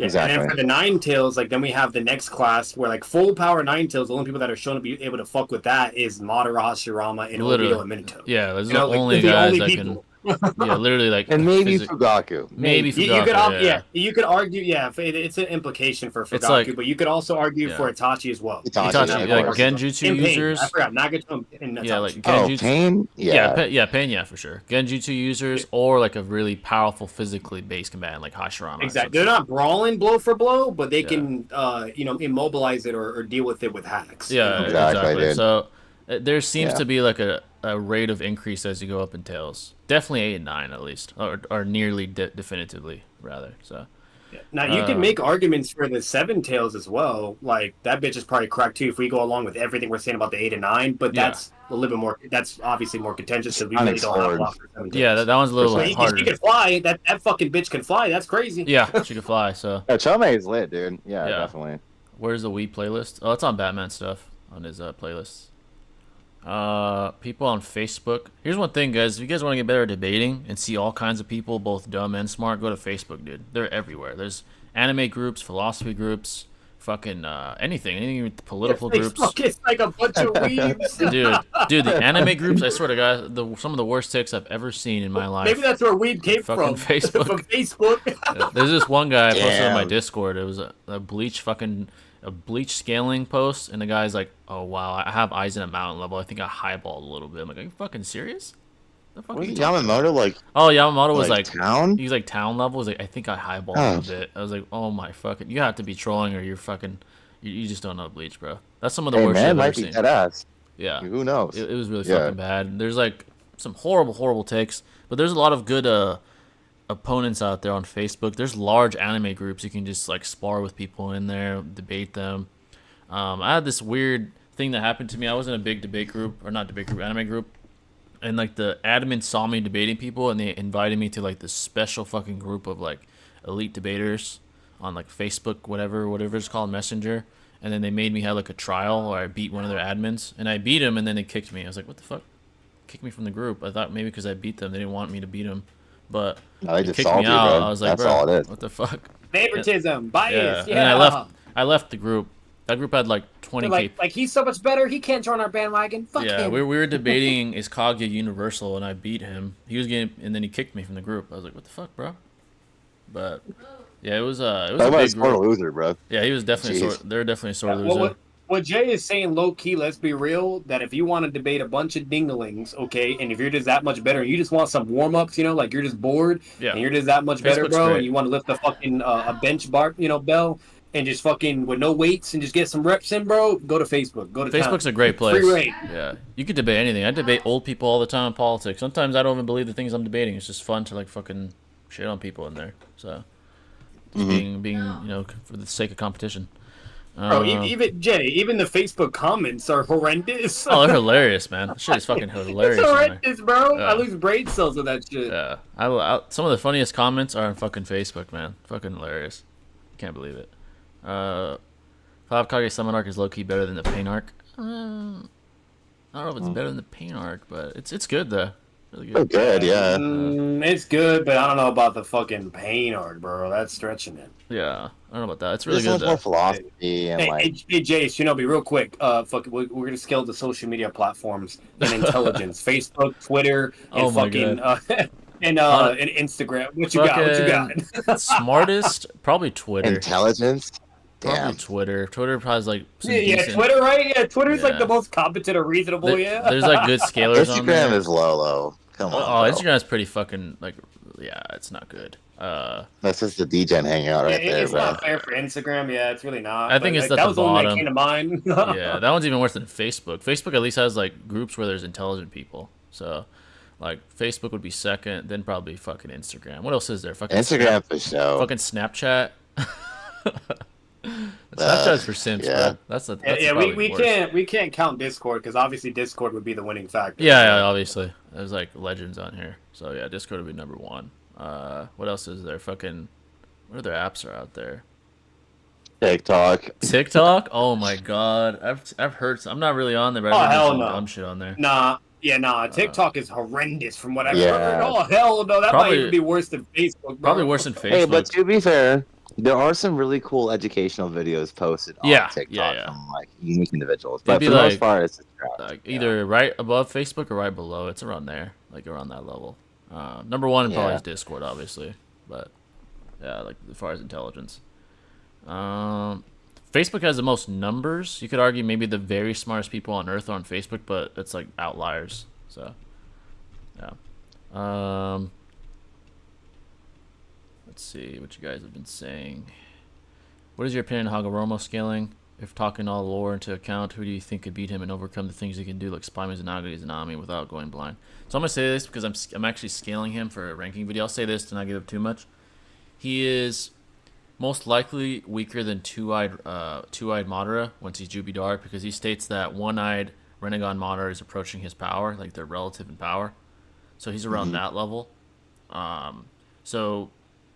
Exactly. And then for the 9 tails, then we have the next class where full power 9 tails. The only people that are shown to be able to fuck with that is Madara, Hashirama, and Obito and Minato. Yeah, those are the only guys that can. Yeah, literally and maybe Fugaku. Maybe Fugaku. You could argue, it's an implication for Fugaku, but you could also argue for Itachi as well. Itachi Genjutsu users. I forgot Nagato and Itachi. Yeah, Genjutsu. Pain. Pain, for sure. Genjutsu users or a really powerful physically based combatant like Hashirama. Exactly. They're not brawling blow for blow, but they can immobilize it or deal with it with hacks. Yeah, exactly. So there seems to be a rate of increase as you go up in tails. Definitely 8 and 9 at least, or nearly definitively rather. So now you can make arguments for the 7 tails as well. That bitch is probably cracked too if we go along with everything we're saying about the 8 and 9. But that's a little bit more. That's obviously more contentious because we really don't have a lot for 7 tails. Yeah, that one's a little harder. She can fly. That fucking bitch can fly. That's crazy. Yeah, she can fly. So Chome is lit, dude. Yeah, definitely. Where's the Wii playlist? Oh, it's on Batman stuff on his playlists. People on Facebook. Here's one thing, guys. If you guys want to get better at debating and see all kinds of people, both dumb and smart, go to Facebook, dude. They're everywhere. There's anime groups, philosophy groups, fucking anything with political groups. It's like a bunch of weebs. Dude, the anime groups, I swear to God, some of the worst takes I've ever seen in my life. Maybe that's where weeb came from. Facebook. From Facebook. There's this one guy I posted on my Discord. It was a bleach scaling post, and the guy's like, "Oh wow, I have eyes in a mountain level. I think I highballed a little bit." I'm like, "Are you fucking serious?" Yamamoto Yamamoto was town? He's town level. He's like, "I think I highballed a little bit." I was like, "Oh my fucking, you have to be trolling or you're fucking, you just don't know Bleach, bro." That's some of the worst shit I've ever seen. Dead ass. Yeah, who knows? It was really fucking bad. There's some horrible takes, but there's a lot of good opponents out there on Facebook. There's large anime groups you can just spar with people in there, debate them. I had this weird thing that happened to me. I was in a big anime group, and the admin saw me debating people, and they invited me to this special fucking group of elite debaters on Facebook, whatever it's called, Messenger. And then they made me have a trial where I beat one of their admins, and I beat him, and then they kicked me. I was like, what the fuck? Kicked me from the group. I thought maybe because I beat them, they didn't want me to beat them. But they just kicked salty, me out. bro. I was like, that's bro, all it is. What the fuck? Favoritism, bias. Yeah. And I left the group. That group had 20K. He's so much better. He can't join our bandwagon. Fuck him. we were debating is Kaguya universal, and I beat him. He was getting, and then he kicked me from the group. I was like, what the fuck, bro? But yeah, it was Talk a about a big sore group. loser, bro. Yeah, he was definitely Jeez. sore. They're definitely a sore Well, loser. what Jay is saying, low key, let's be real, that if you want to debate a bunch of dinglings, okay, and if you're just that much better, you just want some warm ups, like you're just bored, Yeah. and you're just that much better, Facebook's bro, great. and you want to lift a fucking a bench bar, bell, and just fucking with no weights and just get some reps in, bro, go to Facebook. Go to Facebook's town. a great place. Free reign. Yeah, you could debate anything. I debate old people all the time in politics. Sometimes I don't even believe the things I'm debating. It's just fun to like fucking shit on people in there. So just being for the sake of competition. Bro, even the Facebook comments are horrendous. Oh, they're hilarious, man. That shit is fucking hilarious. It's on there. horrendous, bro. Yeah. I lose brain cells with that shit. Yeah, some of the funniest comments are on fucking Facebook, man. Fucking hilarious. Can't believe it. Five Kage Summon arc is low key better than the Pain arc. I don't know if it's better than the Pain arc, but it's good though. Really Oh, good. good, yeah. It's good, but I don't know about the fucking pain arc, bro. That's stretching it. Yeah, I don't know about that. It's really There's good more though. philosophy and like. Hey, Jay, Shinobi, real quick. We're gonna scale the social media platforms and intelligence: Facebook, Twitter, and Oh my fucking and Instagram. What you got? Smartest, probably Twitter. Intelligence. Probably Damn. Twitter. Twitter probably has like some Yeah, decent. Twitter, right? Yeah, Twitter's like Yeah. the most competent or reasonable. There's like good scalers on there. Instagram is low. Come on. Oh, bro. Instagram is pretty fucking like, yeah, it's not good. That's just the DGen hangout right there, It's bro. not fair for Instagram. Yeah, it's really not. I think But, it's like, at that the was the one that bottom. came to mind. Yeah, that one's even worse than Facebook. Facebook at least has like groups where there's intelligent people. So, like Facebook would be second, then probably fucking Instagram. What else is there? Fucking Instagram for show. fucking Snapchat. Snapchat's for simps, yeah. bro. That's we worst. can't count Discord because obviously Discord would be the winning factor. Yeah, obviously. There's like legends on here. So yeah, Discord would be number one. What else is there? Fucking what other apps are out there? TikTok. TikTok? Oh my god. I've heard I'm not really on there, but I've heard hell some no. dumb shit on there. TikTok is horrendous from what I've Yeah. heard. Oh hell no, that Probably- might even be worse than Facebook. Bro. Probably worse than Facebook. Hey, but to be fair, there are some really cool educational videos posted on Yeah, TikTok yeah. from like unique individuals. It'd But be for the like- most part, it's just trash. like either right above Facebook or right below. It's around there, like around that level. Number one probably Yeah. is Discord, obviously, but yeah, like as far as intelligence. Facebook has the most numbers. You could argue maybe the very smartest people on Earth are on Facebook, but it's like outliers. So, yeah. Let's see what you guys have been saying. What is your opinion on Hagoromo scaling? If talking all lore into account, who do you think could beat him and overcome the things he can do, like Spy Mizunagi Izanami, without going blind? So I'm gonna say this because I'm actually scaling him for a ranking video. I'll say this to not give up too much. He is most likely weaker than two-eyed Madara once he's Jubidar, because he states that one-eyed Renegon Madara is approaching his power, like they're relative in power. So he's around that level. So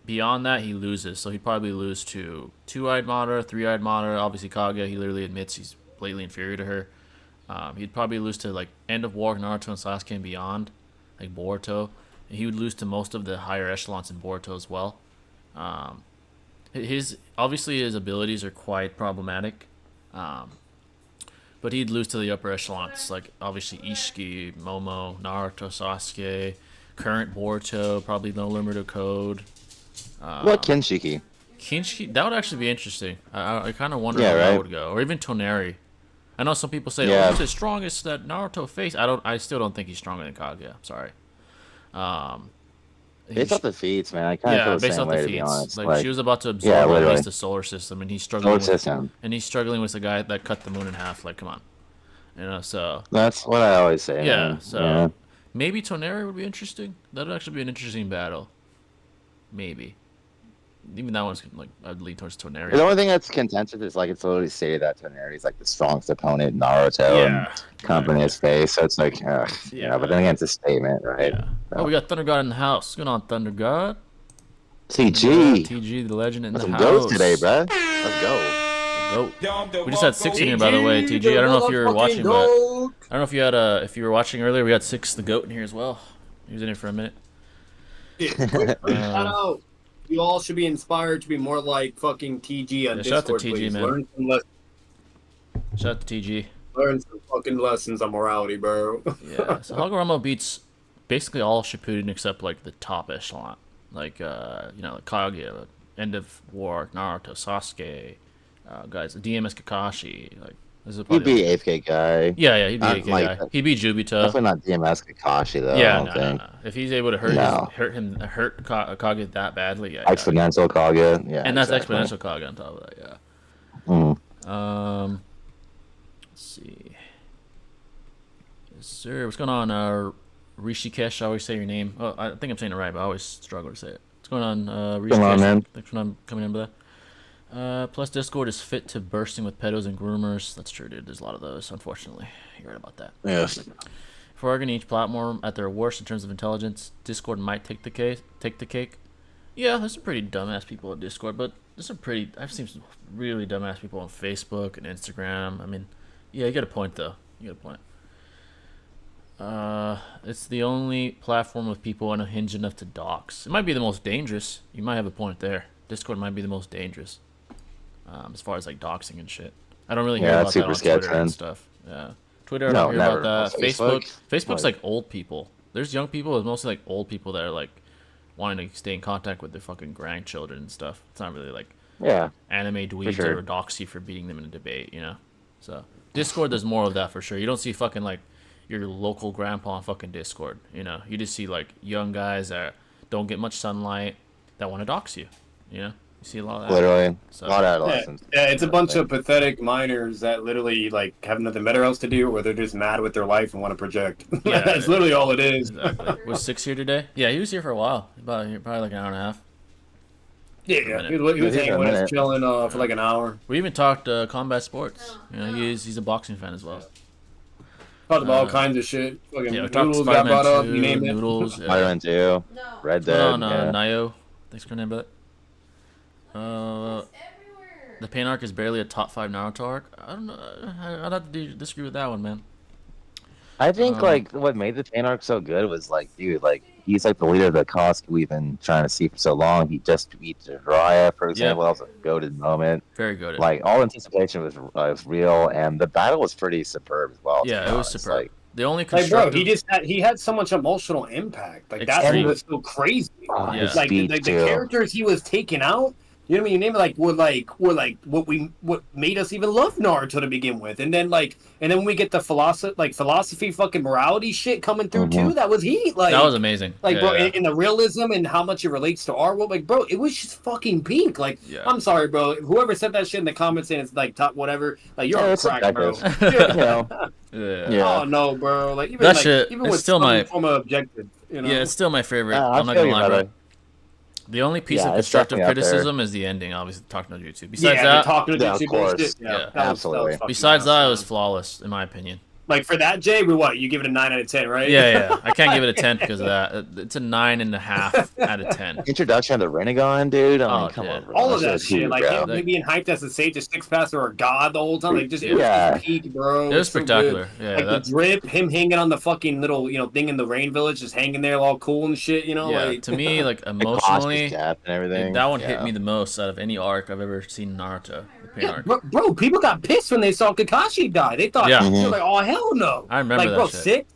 beyond that, he loses. So he'd probably lose to two-eyed Madara, three-eyed Madara. Obviously, Kaguya, he literally admits he's blatantly inferior to her. He'd probably lose to like End of War, Naruto and Sasuke and beyond, like Boruto. And he would lose to most of the higher echelons in Boruto as well. His abilities are quite problematic, but he'd lose to the upper echelons, like obviously Ishiki, Momo, Naruto, Sasuke, current Boruto, probably No Limit of Code. What Kinshiki? Kinshiki, that would actually be interesting. I kind of wonder Yeah, how that right. would go, or even Toneri. I know some people say, Yeah. "Oh, he's the strongest that Naruto faced." I still don't think he's stronger than Kaguya. I'm sorry. Based off the feats, man, I kind of Yeah, feel the based same off way, the to be feats. honest. Like, Like, she was about to yeah, absorb at literally. least the solar system, and he's struggling solar with system. the guy that cut the moon in half. Like, come on, so That's what I always say. yeah, man. so Yeah. maybe Toneri would be interesting. That'd actually be an interesting battle. Maybe. Even that one's like, I'd lean towards Toneri. The only thing that's contentious is like it's literally stated that Toneri is like the strongest opponent in Naruto and company his face. So it's like, yeah. But then again, it's a statement, right? Yeah. Oh, we got Thunder God in the house. What's going on, Thunder God? TG. TG, the legend in That's the some house. goats today, bruh. Let's go. Go. We just had 6 in here, by the way, TG. I don't know if you were watching, but I don't know if you had if you were watching earlier. We had 6 the goat in here as well. He was in here for a minute. Shout out. You all should be inspired to be more like fucking TG on Yeah, shout out to Discord, TG, please. man. Shout out to TG. Learn some fucking lessons on morality, bro. Yeah. So Hagoromo beats basically all Shippuden except like the top echelon. like Kaguya, End of War, Naruto, Sasuke, guys, DMS Kakashi. Like this is He'd probably be AFK guy. yeah, he'd be Not a like guy. He'd be Jubito. definitely not DMS Kakashi though. I Yeah, don't no, think. no. If he's able to hurt No. hurt Kaguya that badly, yeah. Exponential Kaguya. Yeah. And that's exactly. exponential Kaguya on top of that, yeah. Let's see. Yes, sir. What's going on, Rishikesh? I always say your name. Oh, I think I'm saying it right, but I always struggle to say it. What's going on, Rishikesh? Come on, man. Thanks for coming in, brother. Plus, Discord is fit to bursting with pedos and groomers. That's true, dude. There's a lot of those, unfortunately. You're right about that. Yes. For arguing each platform at their worst in terms of intelligence, Discord might take the cake. Yeah, there's some pretty dumbass people on Discord, but I've seen some really dumbass people on Facebook and Instagram. I mean, yeah, you got a point though. You got a point. It's the only platform with people unhinged enough to dox. It might be the most dangerous. You might have a point there. Discord might be the most dangerous. As far as like doxing and shit. I don't really hear about that on Twitter and stuff. Yeah. Twitter, I don't hear about that. Facebook's like old people. There's young people, it's mostly like old people that are like wanting to stay in contact with their fucking grandchildren and stuff. It's not really like anime dweebs or dox you for beating them in a debate, you know? So Discord, there's more of that for sure. You don't see fucking like your local grandpa on fucking Discord, you know? You just see like young guys that don't get much sunlight that want to dox you, you know? You see a lot of that. Literally. So, a lot of adolescents. Yeah, it's a bunch of pathetic minors that literally like have nothing better else to do, or they're just mad with their life and want to project. Yeah, that's literally all it is. Exactly. Was 6 here today? Yeah, he was here for a while. Probably like an hour and a half. Yeah, he was hanging with us, chilling for like an hour. We even talked combat sports. You know, he's a boxing fan as well. Talked about all kinds of shit. Fucking Yeah, we talked Noodles got brought up. 2, You name it. Noodles. Yeah. Spider-Man 2, Red Dead. What's going on, Nayo? Thanks for naming it. The pain arc is barely a top 5 Naruto arc. I don't know. I'd have to disagree with that one, man. I think like what made the pain arc so good was like, dude, like he's like the leader of the cause we've been trying to see for so long. He just beat Jiraiya, for example. That was a goated moment. Very good. Like all anticipation was real, and the battle was pretty superb as well. Yeah, it was superb. Like, the only like, bro, constructive... he had so much emotional impact. Like that's Extreme. what was so crazy. Yeah. Like the characters he was taking out. You know what I mean? You name it were what made us even love Naruto to begin with, and then when we get the philosophy fucking morality shit coming through too, that was heat. Like that was amazing. Like bro, in the realism and how much it relates to our world, like bro, it was just fucking peak. Like I'm sorry, bro, whoever said that shit in the comments saying it's like top whatever, like you're on crack, bro. Oh no, bro. Like even that like shit, even it's with still my form of objective, you know? Yeah, it's still my favorite. I'm not gonna lie, bro. The only piece of constructive criticism is the ending, obviously, talking to YouTube. Besides that, talking to YouTube bullshit. Yeah, absolutely. Besides that, it was flawless, in my opinion. Like for that, Jay, you give it a 9 out of 10, right? Yeah. I can't give it a 10 because of that. It's a 9.5 out of 10. Introduction of the Rinnegan, dude. I mean, come on, bro. All of that shit, like him being hyped as a sage, a six passer, or a god the whole time, like just it was peak, bro. It was spectacular. So like the drip, him hanging on the fucking little thing in the rain village, just hanging there all cool and shit. You know, like to me, like emotionally, and everything. That one hit me the most out of any arc I've ever seen in Naruto. Bro, people got pissed when they saw Kakashi die. They thought, they were like, oh hell no. I remember that shit.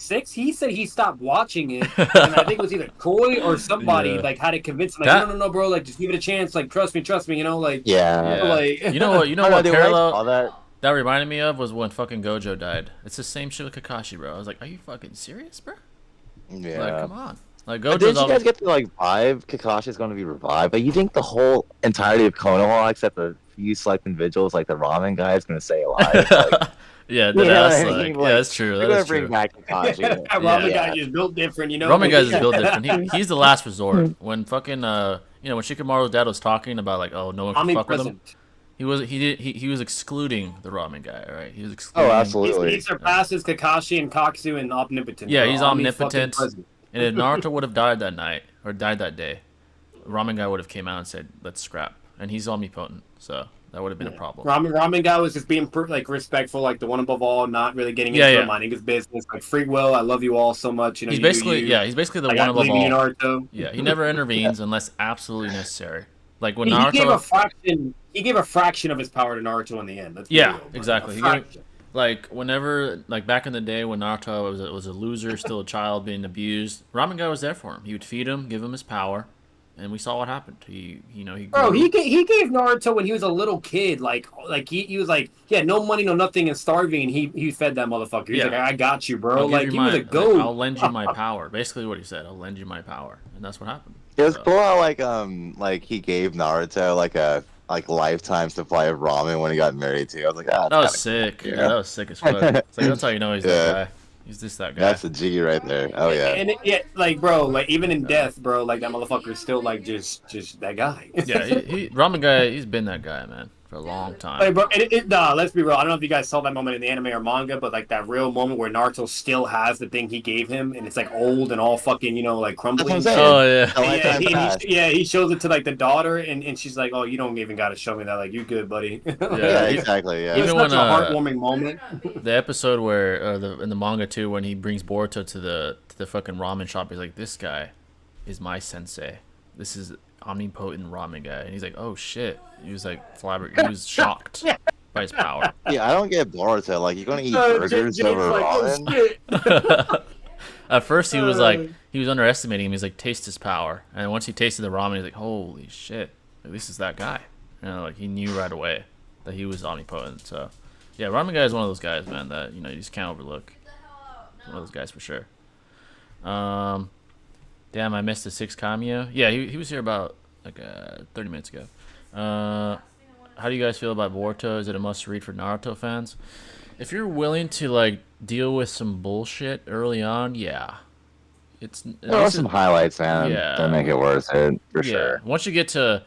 Six, he said he stopped watching it, and I think it was either Koi or somebody like had to convince him, like, no, bro, like just give it a chance, like trust me, you know, like like you know what parallel that reminded me of was when fucking Gojo died. It's the same shit with Kakashi, bro. I was like, are you fucking serious, bro? Yeah, like come on. Like Gojo's didn't you guys get to like vibe Kakashi's going to be revived? But you think the whole entirety of Konoha, except a few select individuals, like the ramen guy, is going to stay alive? Like, yeah, that's true. They're going to bring back Kakashi. Ramen guy is built different, you know. Ramen guy is built different. He's the last resort. When fucking when Shikamaru's dad was talking about like, oh, no one can fuck with him. He was excluding the ramen guy, right? He was excluding. Oh, absolutely. He surpasses Kakashi and Kakuzu in omnipotent. Yeah, he's omnipotent. And if Naruto would have died that night or died that day, ramen guy would have came out and said, "Let's scrap." And he's omnipotent, so that would have been a problem. Ramen guy was just being like respectful, like the one above all, not really getting into minding his business. Like free will, I love you all so much. You know, he's basically the one above all. Naruto. Yeah, he never intervenes unless absolutely necessary. Like when Naruto, he gave a fraction of his power to Naruto in the end. Exactly. Like whenever, like back in the day when Naruto was a loser, still a child being abused, Ramen guy was there for him. He would feed him, give him his power, and we saw what happened. He Bro, grew. he gave Naruto when he was a little kid, like he was like he had no money, no nothing, and starving, and he fed that motherfucker. He's Yeah. like, I got you, bro. I'll give Like you he was a my, goat. I'll lend you my power. Basically, what he said. I'll lend you my power, and that's what happened. It was So, cool how like he gave Naruto like a lifetime supply of ramen when he got married too. I was like, ah, that was that's sick. kinda Yeah, cool. that was sick as fuck. It's like that's how you know he's Yeah. that guy. He's just that guy. That's a G right there. Oh yeah. And yeah, like bro, like even in death, bro, like that motherfucker is still like just that guy. Yeah, he ramen guy. He's been that guy, man, for a long time. Like, bro, nah, let's be real. I don't know if you guys saw that moment in the anime or manga, but like that real moment where Naruto still has the thing he gave him, and it's like old and all fucking, like crumbling. That's what I'm Oh yeah. A lifetime pass. He shows it to like the daughter, and she's like, "Oh, you don't even got to show me that. Like, you good, buddy." Yeah, exactly. Yeah. It's Even such when, a heartwarming moment. The episode where in the manga too, when he brings Boruto to the fucking ramen shop, he's like, "This guy is my sensei. This is omnipotent ramen guy," and he's like, "Oh shit!" He was like He was shocked by his power. Yeah, I don't get Boruto. Like, you're gonna eat burgers Jake's over like, "Oh, ramen? shit." At first, he was like, he was underestimating him. He's like, taste his power, and once he tasted the ramen, he's like, "Holy shit! Like, this is that guy." Like he knew right away that he was omnipotent. So, yeah, ramen guy is one of those guys, man, that you just can't overlook. One of those guys for sure. Damn, I missed the 6 cameo. Yeah, he was here about like 30 minutes ago. How do you guys feel about Boruto? Is it a must-read for Naruto fans? If you're willing to like deal with some bullshit early on, yeah, There are some highlights, man. Yeah. That make it worth it for sure. Once you get to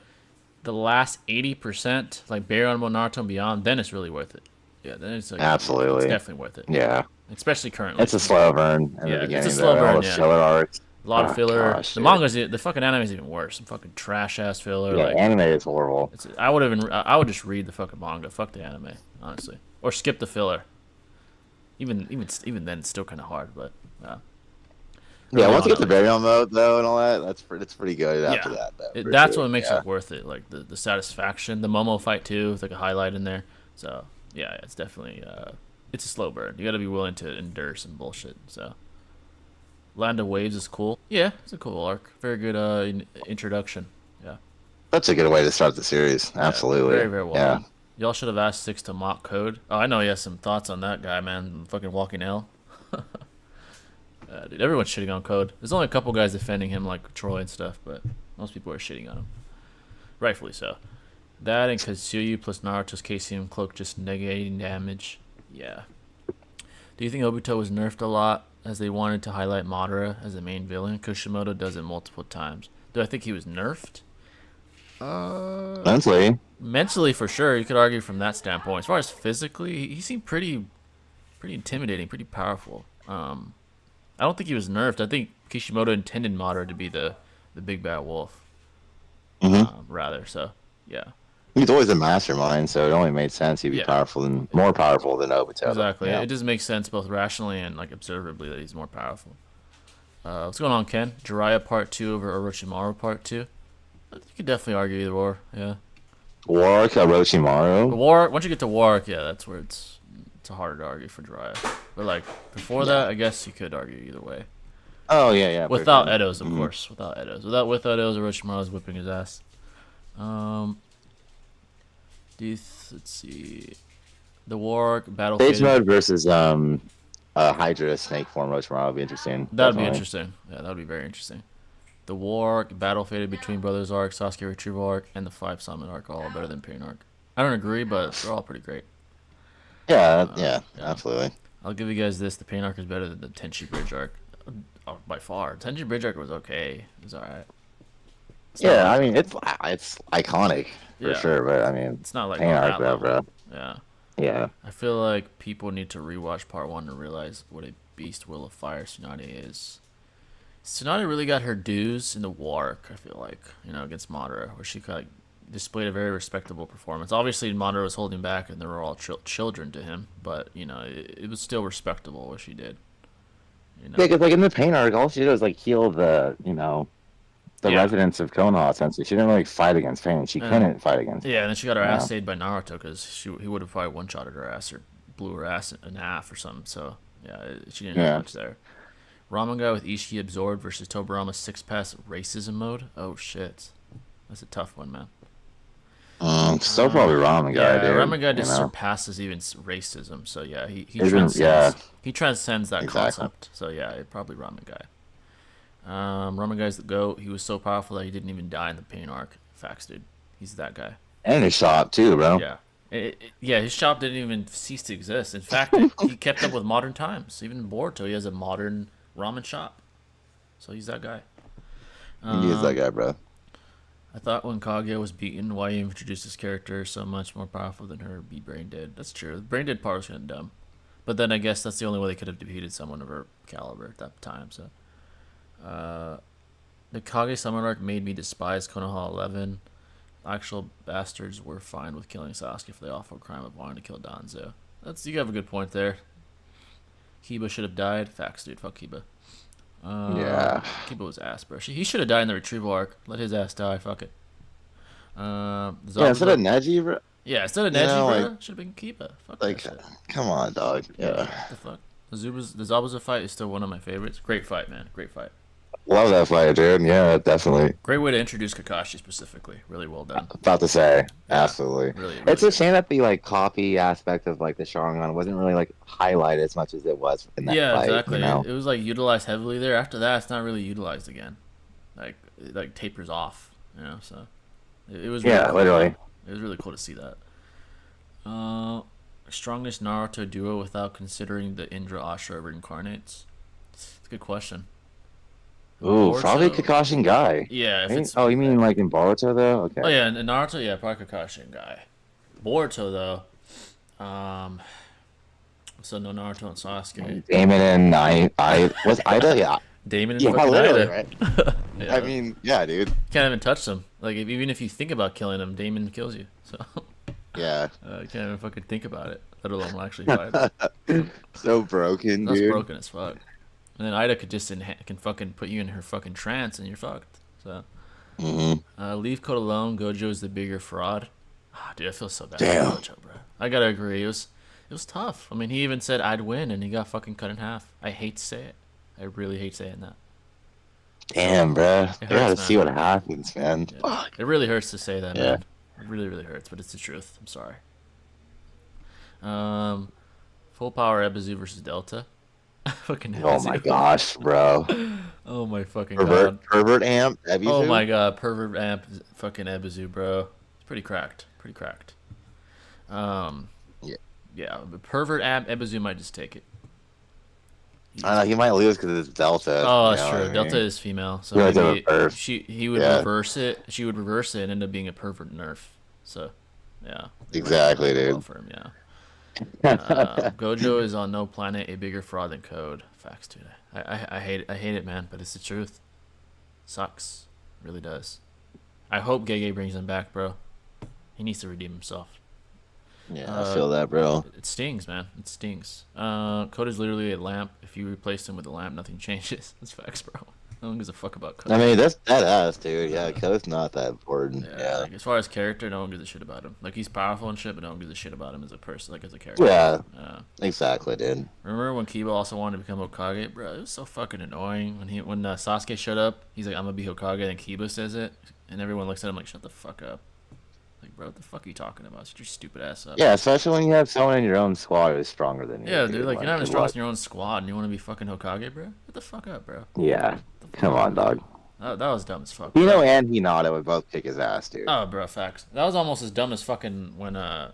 the last 80%, like Bare Animal Naruto and beyond, then it's really worth it. Yeah, then it's like Absolutely. it's definitely worth it. Yeah, Especially currently. it's a slow burn in Yeah, the it's a beginning. slow though. All burn, the yeah. filler arcs. A lot of Oh, filler. gosh, The dude. manga's the fucking anime is even worse. Some fucking trash ass filler. Yeah, like anime is horrible. I would just read the fucking manga. Fuck the anime, honestly, or skip the filler. Even then, it's still kind of hard. But Yeah, once you get to to burial mode though and all that, it's pretty good after Yeah. that. Though, for That's sure. what makes Yeah. it worth it. Like the satisfaction. The Momo fight too. It's like a highlight in there. So yeah, it's definitely it's a slow burn. You got to be willing to endure some bullshit. So Land of Waves is cool. Yeah, it's a cool arc. Very good introduction. Yeah. That's a good way to start the series. Absolutely. Very, very well Yeah. done. Y'all should have asked Six to mock Code. Oh, I know he has some thoughts on that guy, man. Fucking walking L. Dude, everyone's shitting on Code. There's only a couple guys defending him, like Troy and stuff, but most people are shitting on him. Rightfully so. That and Kazuyu plus Naruto's KCM cloak just negating damage. Yeah. Do you think Obito was nerfed a lot as they wanted to highlight Madara as the main villain? Kushimoto does it multiple times. Do I think he was nerfed? Mentally, Mentally, for sure, you could argue from that standpoint. As far as physically, he seemed pretty intimidating, pretty powerful. I don't think he was nerfed. I think Kishimoto intended Madara to be the big bad wolf, rather. So, yeah, he's always a mastermind, so it only made sense he'd be Yeah. more powerful than Obito. exactly. Yeah. It just makes sense both rationally and like observably that he's more powerful. What's going on, Ken? Jiraiya Part 2 over Orochimaru Part 2? You could definitely argue either or. Yeah. Warwick Orochimaru. Warwick, once you get to Warwick, yeah, that's where it's harder to argue for Jiraiya. But like before that, I guess you could argue either way. Oh yeah. for Without sure. Edos, of course. Without Edos. With Edos, Orochimaru's whipping his ass. Let's see. The Warwick battle. Stage mode versus Hydra snake form Orochimaru would be interesting. That'd be definitely. interesting. Yeah, that would be very interesting. The Warwick battle fated between Brothers arc, Sasuke retrieval arc, and the 5 summon arc are all better than Pain arc. I don't agree, but they're all pretty great. Yeah, absolutely. I'll give you guys this: the Pain arc is better than the Tenchi Bridge arc, by far. Tenchi Bridge arc was okay. It was alright. Yeah, I mean it's iconic for Yeah. sure, but I mean It's not like Pain on arc, that though, level. bro. Yeah. Yeah. I feel like people need to rewatch Part 1 to realize what a beast Will of Fire Tsunade is. Tsunade really got her dues in the war arc, I feel like, against Madara, where she like displayed a very respectable performance. Obviously, Madara was holding back, and they were all children to him, but it was still respectable what she did. Yeah, because like in the Pain arc, all she did was like heal the Yeah. residents of Konoha. Essentially, she didn't really fight against Pain. She couldn't fight against. Yeah, and then she got her Yeah. ass saved by Naruto because he would have probably one-shotted her ass or blew her ass in half or something. So yeah, she didn't Yeah. have much there. Ramen guy with Ishiki absorbed versus Tobirama's six pass racism mode. Oh shit, that's a tough one, man. Still probably ramen guy, Yeah, dude. Ramen guy you just know? surpasses even racism. So yeah, he Isn't- transcends. yeah. He transcends that Exactly. concept. So yeah, probably ramen guy. Ramen guy's the GOAT. He was so powerful that he didn't even die in the pain arc. Facts, dude. He's that guy. And his shop too, bro. Yeah. Yeah, his shop didn't even cease to exist. In fact, he kept up with modern times. Even in Boruto, he has a modern ramen shop. So he's that guy. He is that guy, bro. I thought when Kaguya was beaten, why you introduced this character so much more powerful than her B-Brain did. That's true. The Brain Dead part was kind of dumb. But then I guess that's the only way they could have defeated someone of her caliber at that time. So, the Kage Summon arc made me despise Konoha 11. Actual bastards were fine with killing Sasuke for the awful crime of wanting to kill Danzo. You have a good point there. Kiba should have died. Facts, dude. Fuck Kiba. Yeah. Kiba was ass, bro. He should have died in the retrieval arc. Let his ass die. Fuck it. Yeah, instead of Neji, bro. Yeah, instead of You Neji, know, bro, like- should have been Kiba. Fuck Like, that shit. come on, dog. Yeah. What the fuck? The Zabuza fight is still one of my favorites. Great fight, man. Great fight. Love that fight, dude. Yeah, definitely. Great way to introduce Kakashi specifically. Really well done. About to say, absolutely. Really, It's a really shame that the like copy aspect of like the Sharingan wasn't really like highlighted as much as it was in that yeah, fight. exactly. You know? It was like utilized heavily there. After that, it's not really utilized again. Like it like tapers off. You know, so it was. Really Yeah, cool. literally. It was really cool to see that. Strongest Naruto duo without considering the Indra Ashura reincarnates. It's a good question. Ooh, probably Boruto- Kakashi and Guy. Yeah, if Right? it's Oh, you mean like in Boruto though? Okay. Oh yeah, in Naruto, yeah, probably Kakashi and Guy. Boruto though, so no Naruto and Sasuke. Damon and I was Ida, yeah. Damon and Yeah, fucking literally, Ida. right? Yeah. I mean, yeah, dude. Can't even touch them. Like even if you think about killing him, Damon kills you. So Yeah. you can't even fucking think about it, let alone actually fight. So broken, That's dude. broken as fuck. And then Ida could just can fucking put you in her fucking trance and you're fucked. So leave Code alone. Gojo is the bigger fraud. Ah, dude, I feel so bad Damn. for Gojo, bro. I gotta agree. It was tough. I mean, he even said I'd win, and he got fucking cut in half. I hate to say it. I really hate saying that. Damn, bro. It I gotta hurts, see man. what happens, man. Yeah. Fuck. It really hurts to say that, Yeah. man. It really, really hurts, but it's the truth. I'm sorry. Full power Ebizu versus Delta. Fucking Oh Ebizu. my gosh, bro. Oh my fucking Pervert, god. pervert amp. Ebisu? Oh my god, pervert amp fucking Ebizu, bro. It's pretty cracked. Pretty cracked. Yeah. Yeah, but pervert amp Ebizu might just take it. I know he might lose because it's Delta. Oh, you that's know true. what I Delta mean? is female, so Yeah, it's a maybe reverse. he would Yeah. reverse it. She would reverse it and end up being a pervert nerf. So, yeah. Exactly, Well dude. for him, yeah. Gojo is on no planet a bigger fraud than Code. Facts, dude. I hate it, man. But it's the truth. Sucks. Really does. I hope Gege brings him back, bro. He needs to redeem himself. Yeah, I feel that, bro. It stings, man. It stings. Code is literally a lamp. If you replace him with a lamp, nothing changes. That's facts, bro. No one gives a fuck about Code. I mean, that's badass, dude. Yeah, Code's not that important. Yeah. Like, as far as character, no one gives a shit about him. Like, he's powerful and shit, but no one gives a shit about him as a person, like as a character. Yeah, Uh, exactly, dude. Remember when Kiba also wanted to become Hokage? Bro, it was so fucking annoying. When Sasuke showed up, he's like, I'm gonna be Hokage, and Kiba says it, and everyone looks at him like, shut the fuck up. Like, bro, what the fuck are you talking about? Shut your stupid ass up. Yeah, especially when you have someone in your own squad who's stronger than you. Yeah, dude, like, you're not even good strong luck. in your own squad, and you want to be fucking Hokage, bro? What the fuck up, bro? Yeah, come on, dog. That was dumb as fuck. Hino and Hinata would both kick his ass, dude. Oh, bro, facts. That was almost as dumb as fucking when that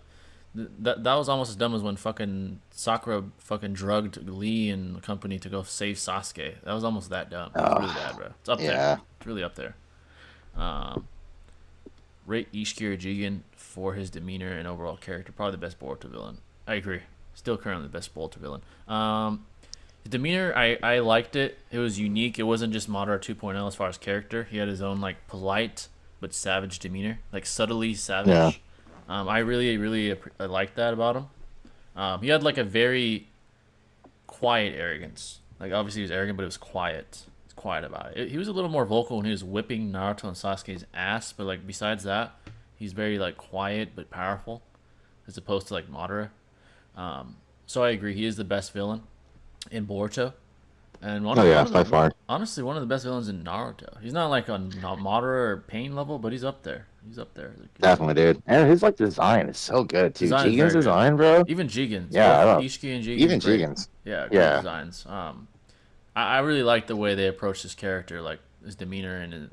was almost as dumb as when fucking Sakura fucking drugged Lee and the company to go save Sasuke. That was almost that dumb. It was really bad, bro. It's up Yeah. there. It's really up there. Rate Ishikiri Jigen for his demeanor and overall character. Probably the best Boruto villain. I agree. Still currently the best Boruto villain. His demeanor, I liked it. It was unique. It wasn't just Madara 2.0 as far as character. He had his own like polite but savage demeanor, like subtly savage. Yeah. I really I liked that about him. He had like a very quiet arrogance. Like obviously he was arrogant, but it was quiet. It's quiet about it. He was a little more vocal when he was whipping Naruto and Sasuke's ass, but like besides that, he's very like quiet but powerful, as opposed to like Madara. So I agree, he is the best villain in Boruto. And Oh yeah, by one far. honestly, one of the best villains in Naruto. He's not like on not moderate or pain level, but he's up there. He's up there. Like, Definitely, dude. And his like design is so good too. design is Jigen's very good. design, bro. Even Jigen's, Yeah, I both don't. Ishiki and Jigen's Even great. Jigen's. Yeah, great Yeah. designs. I really like the way they approach this character, like his demeanor and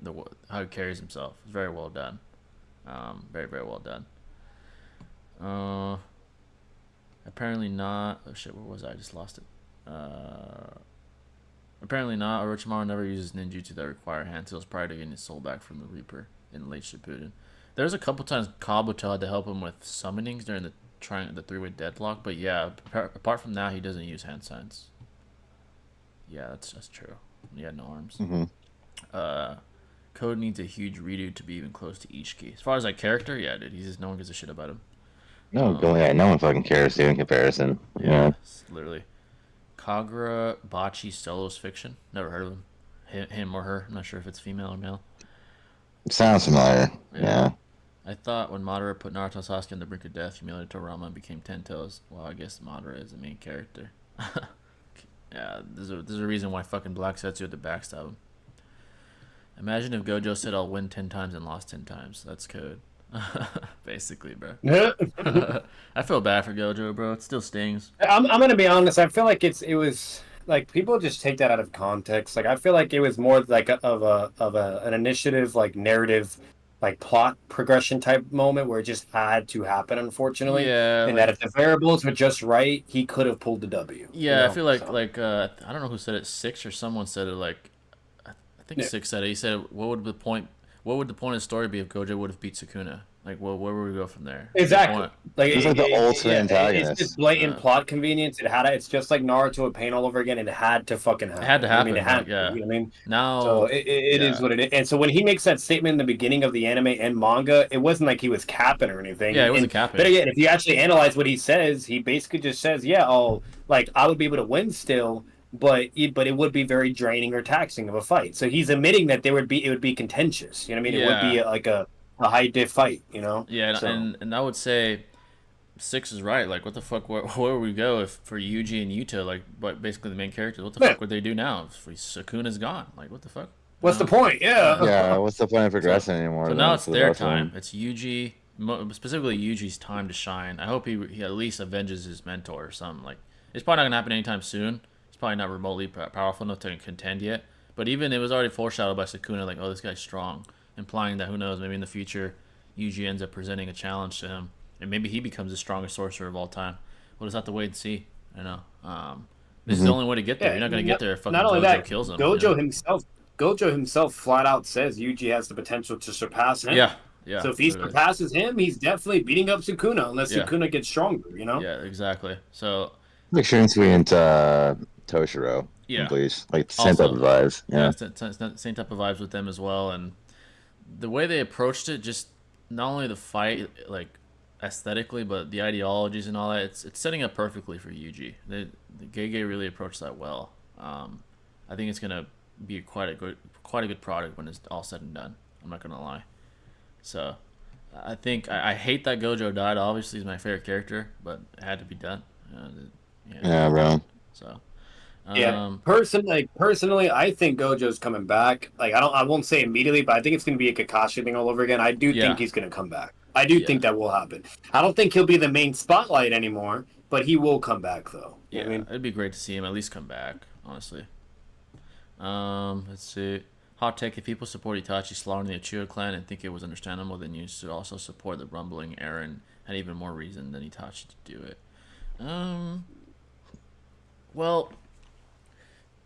how he carries himself. It's very well done. Very very well done. Uh, apparently not. Oh shit, where was I? I just lost it. Apparently not. Orochimaru never uses ninjutsu that require hand seals prior to getting his soul back from the Reaper in late Shippuden. There's a couple times Kabuto had to help him with summonings during the three-way deadlock, but yeah, apart from that, he doesn't use hand signs. Yeah, that's true. He had no arms. Mm-hmm. Code needs a huge redo to be even close to Ishiki. As far as like character, yeah, dude, he's just no one gives a shit about him. No one fucking cares, dude. In comparison, yeah. It's literally Kagura Bachi Solo's fiction. Never heard of him. Him or her. I'm not sure if it's female or male. Sounds familiar. Yeah. I thought when Madara put Naruto and Sasuke on the brink of death, humiliated Toriyama and became Ten Toes. Well, I guess Madara is the main character. Yeah, there's a reason why fucking Black Setsu had to backstab him. Imagine if Gojo said I'll win 10 times and lost 10 times. That's code. Basically, bro. I feel bad for Gojo, bro. It still stings. I'm gonna be honest. I feel like it was like people just take that out of context. Like I feel like it was more like an initiative, like narrative, like plot progression type moment where it just had to happen, unfortunately. Yeah, and like, that if the variables were just right, he could have pulled the W. Yeah, you I feel like So. I don't know who said it, Six or someone said it. Like I think Yeah. Six said it. He said, "What would the point? What would the point of the story be if Gojo would have beat Sukuna? Like, well, where would we go from there? Exactly. Like He's like the ultimate antagonist. It's just blatant plot convenience. It's just like Naruto with Pain all over again. It had to fucking happen. It had to happen. I mean, it had like, yeah. to. You know what I mean? Now, So it is what it is. And so when he makes that statement in the beginning of the anime and manga, it wasn't like he was capping or anything. Yeah, it wasn't and, capping. But again, if you actually analyze what he says, he basically just says, "Yeah, I would be able to win still." But it would be very draining or taxing of a fight. So he's admitting that it would be contentious. You know what I mean? It would be like a high diff fight. You know? Yeah, So. and I would say Six is right. Like, what the fuck? Where would we go if for Yuji and Yuta, like, but basically the main characters? What the fuck would they do now if Sukuna's gone? Like, what the fuck? What's the point? Yeah. Yeah. What's the point of progressing anymore? So now it's their both of them? time. It's Yuji, specifically Yuji's time to shine. I hope he at least avenges his mentor or something. Like, it's probably not gonna happen anytime soon. He's probably not remotely powerful enough to contend yet. But even it was already foreshadowed by Sukuna, like, oh, this guy's strong, implying that who knows, maybe in the future, Yuji ends up presenting a challenge to him, and maybe he becomes the strongest sorcerer of all time. We'll just have to wait and see. I know. This is the only way to get there. You're not gonna get there if fucking Not only Gojo that, kills him. Gojo himself flat out says Yuji has the potential to surpass him. Yeah. Yeah. So if he surpasses him, he's definitely beating up Sukuna unless Yeah. Sukuna gets stronger, you know? Yeah, exactly. So Like Shunsui and Toshiro. Yeah. Please. Like same type of vibes. Yeah. same type of vibes with them as well, and the way they approached it, just not only the fight, like aesthetically, but the ideologies and all that. It's setting up perfectly for Yuji. The Gege really approached that well. I think it's gonna be quite a good product when it's all said and done. I'm not gonna lie. So I think I hate that Gojo died. Obviously, he's my favorite character, but it had to be done. Yeah, bro. So. Personally, I think Gojo's coming back. Like I won't say immediately, but I think it's gonna be a Kakashi thing all over again. I do think he's gonna come back. I do think that will happen. I don't think he'll be the main spotlight anymore, but he will come back though. You know what I mean? It'd be great to see him at least come back, honestly. Let's see. Hot take: if people support Itachi slaughtering the Uchiha clan and think it was understandable, then you should also support the rumbling Eren had even more reason than Itachi to do it. Well,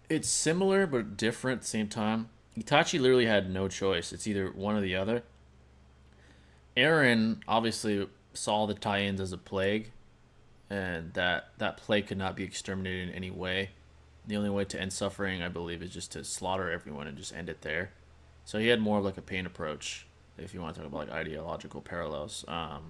it's similar but different at the same time. Itachi literally had no choice. It's either one or the other. Eren obviously saw the tie-ins as a plague, and that plague could not be exterminated in any way. The only way to end suffering, I believe, is just to slaughter everyone and just end it there. So he had more of like a pain approach, if you want to talk about like ideological parallels. Are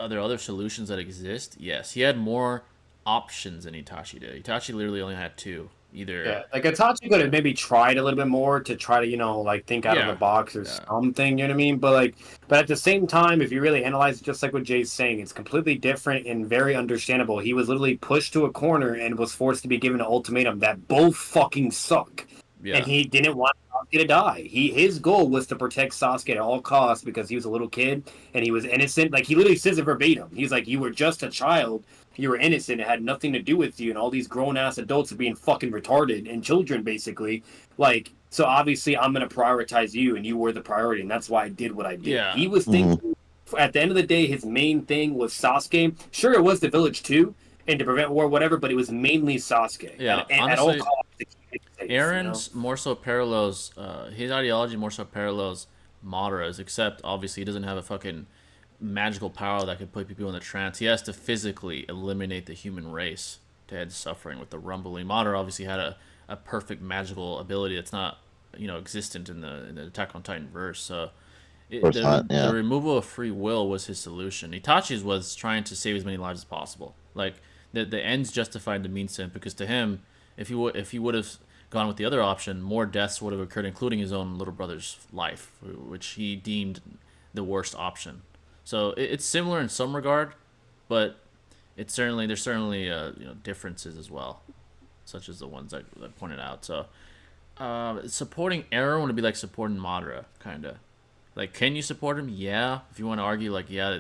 there other solutions that exist? Yes. He had more options than Itachi did. Itachi literally only had two. either. Yeah, like Itachi could have maybe tried a little bit more to try to, like think out of Yeah. the box or something, you know what I mean? But at the same time, if you really analyze it, just like what Jay's saying, it's completely different and very understandable. He was literally pushed to a corner and was forced to be given an ultimatum that both fucking suck. Yeah. And he didn't want Sasuke to die. His goal was to protect Sasuke at all costs because he was a little kid and he was innocent. Like, he literally says it verbatim. He's like, you were just a child. You were innocent. It had nothing to do with you. And all these grown-ass adults are being fucking retarded and children, basically. Like, so obviously I'm going to prioritize you and you were the priority. And that's why I did what I did. Yeah. He was thinking, at the end of the day, his main thing was Sasuke. Sure, it was the village too and to prevent war, whatever, but it was mainly Sasuke. Yeah, at all costs. Aaron's more so parallels, his ideology more so parallels Madara's, except obviously he doesn't have a fucking magical power that could put people in a trance. He has to physically eliminate the human race to end suffering with the rumbling. Madara obviously had a perfect magical ability that's not, existent in the Attack on Titan verse. So the removal of free will was his solution. Itachi's was trying to save as many lives as possible. Like the ends justified the means to him, because to him, if he would have gone with the other option, more deaths would have occurred, including his own little brother's life, which he deemed the worst option. So it's similar in some regard, but there's certainly differences as well, such as the ones I pointed out. So supporting Aaron would be like supporting Madara, kind of. Like, can you support him? Yeah. If you want to argue, like, yeah,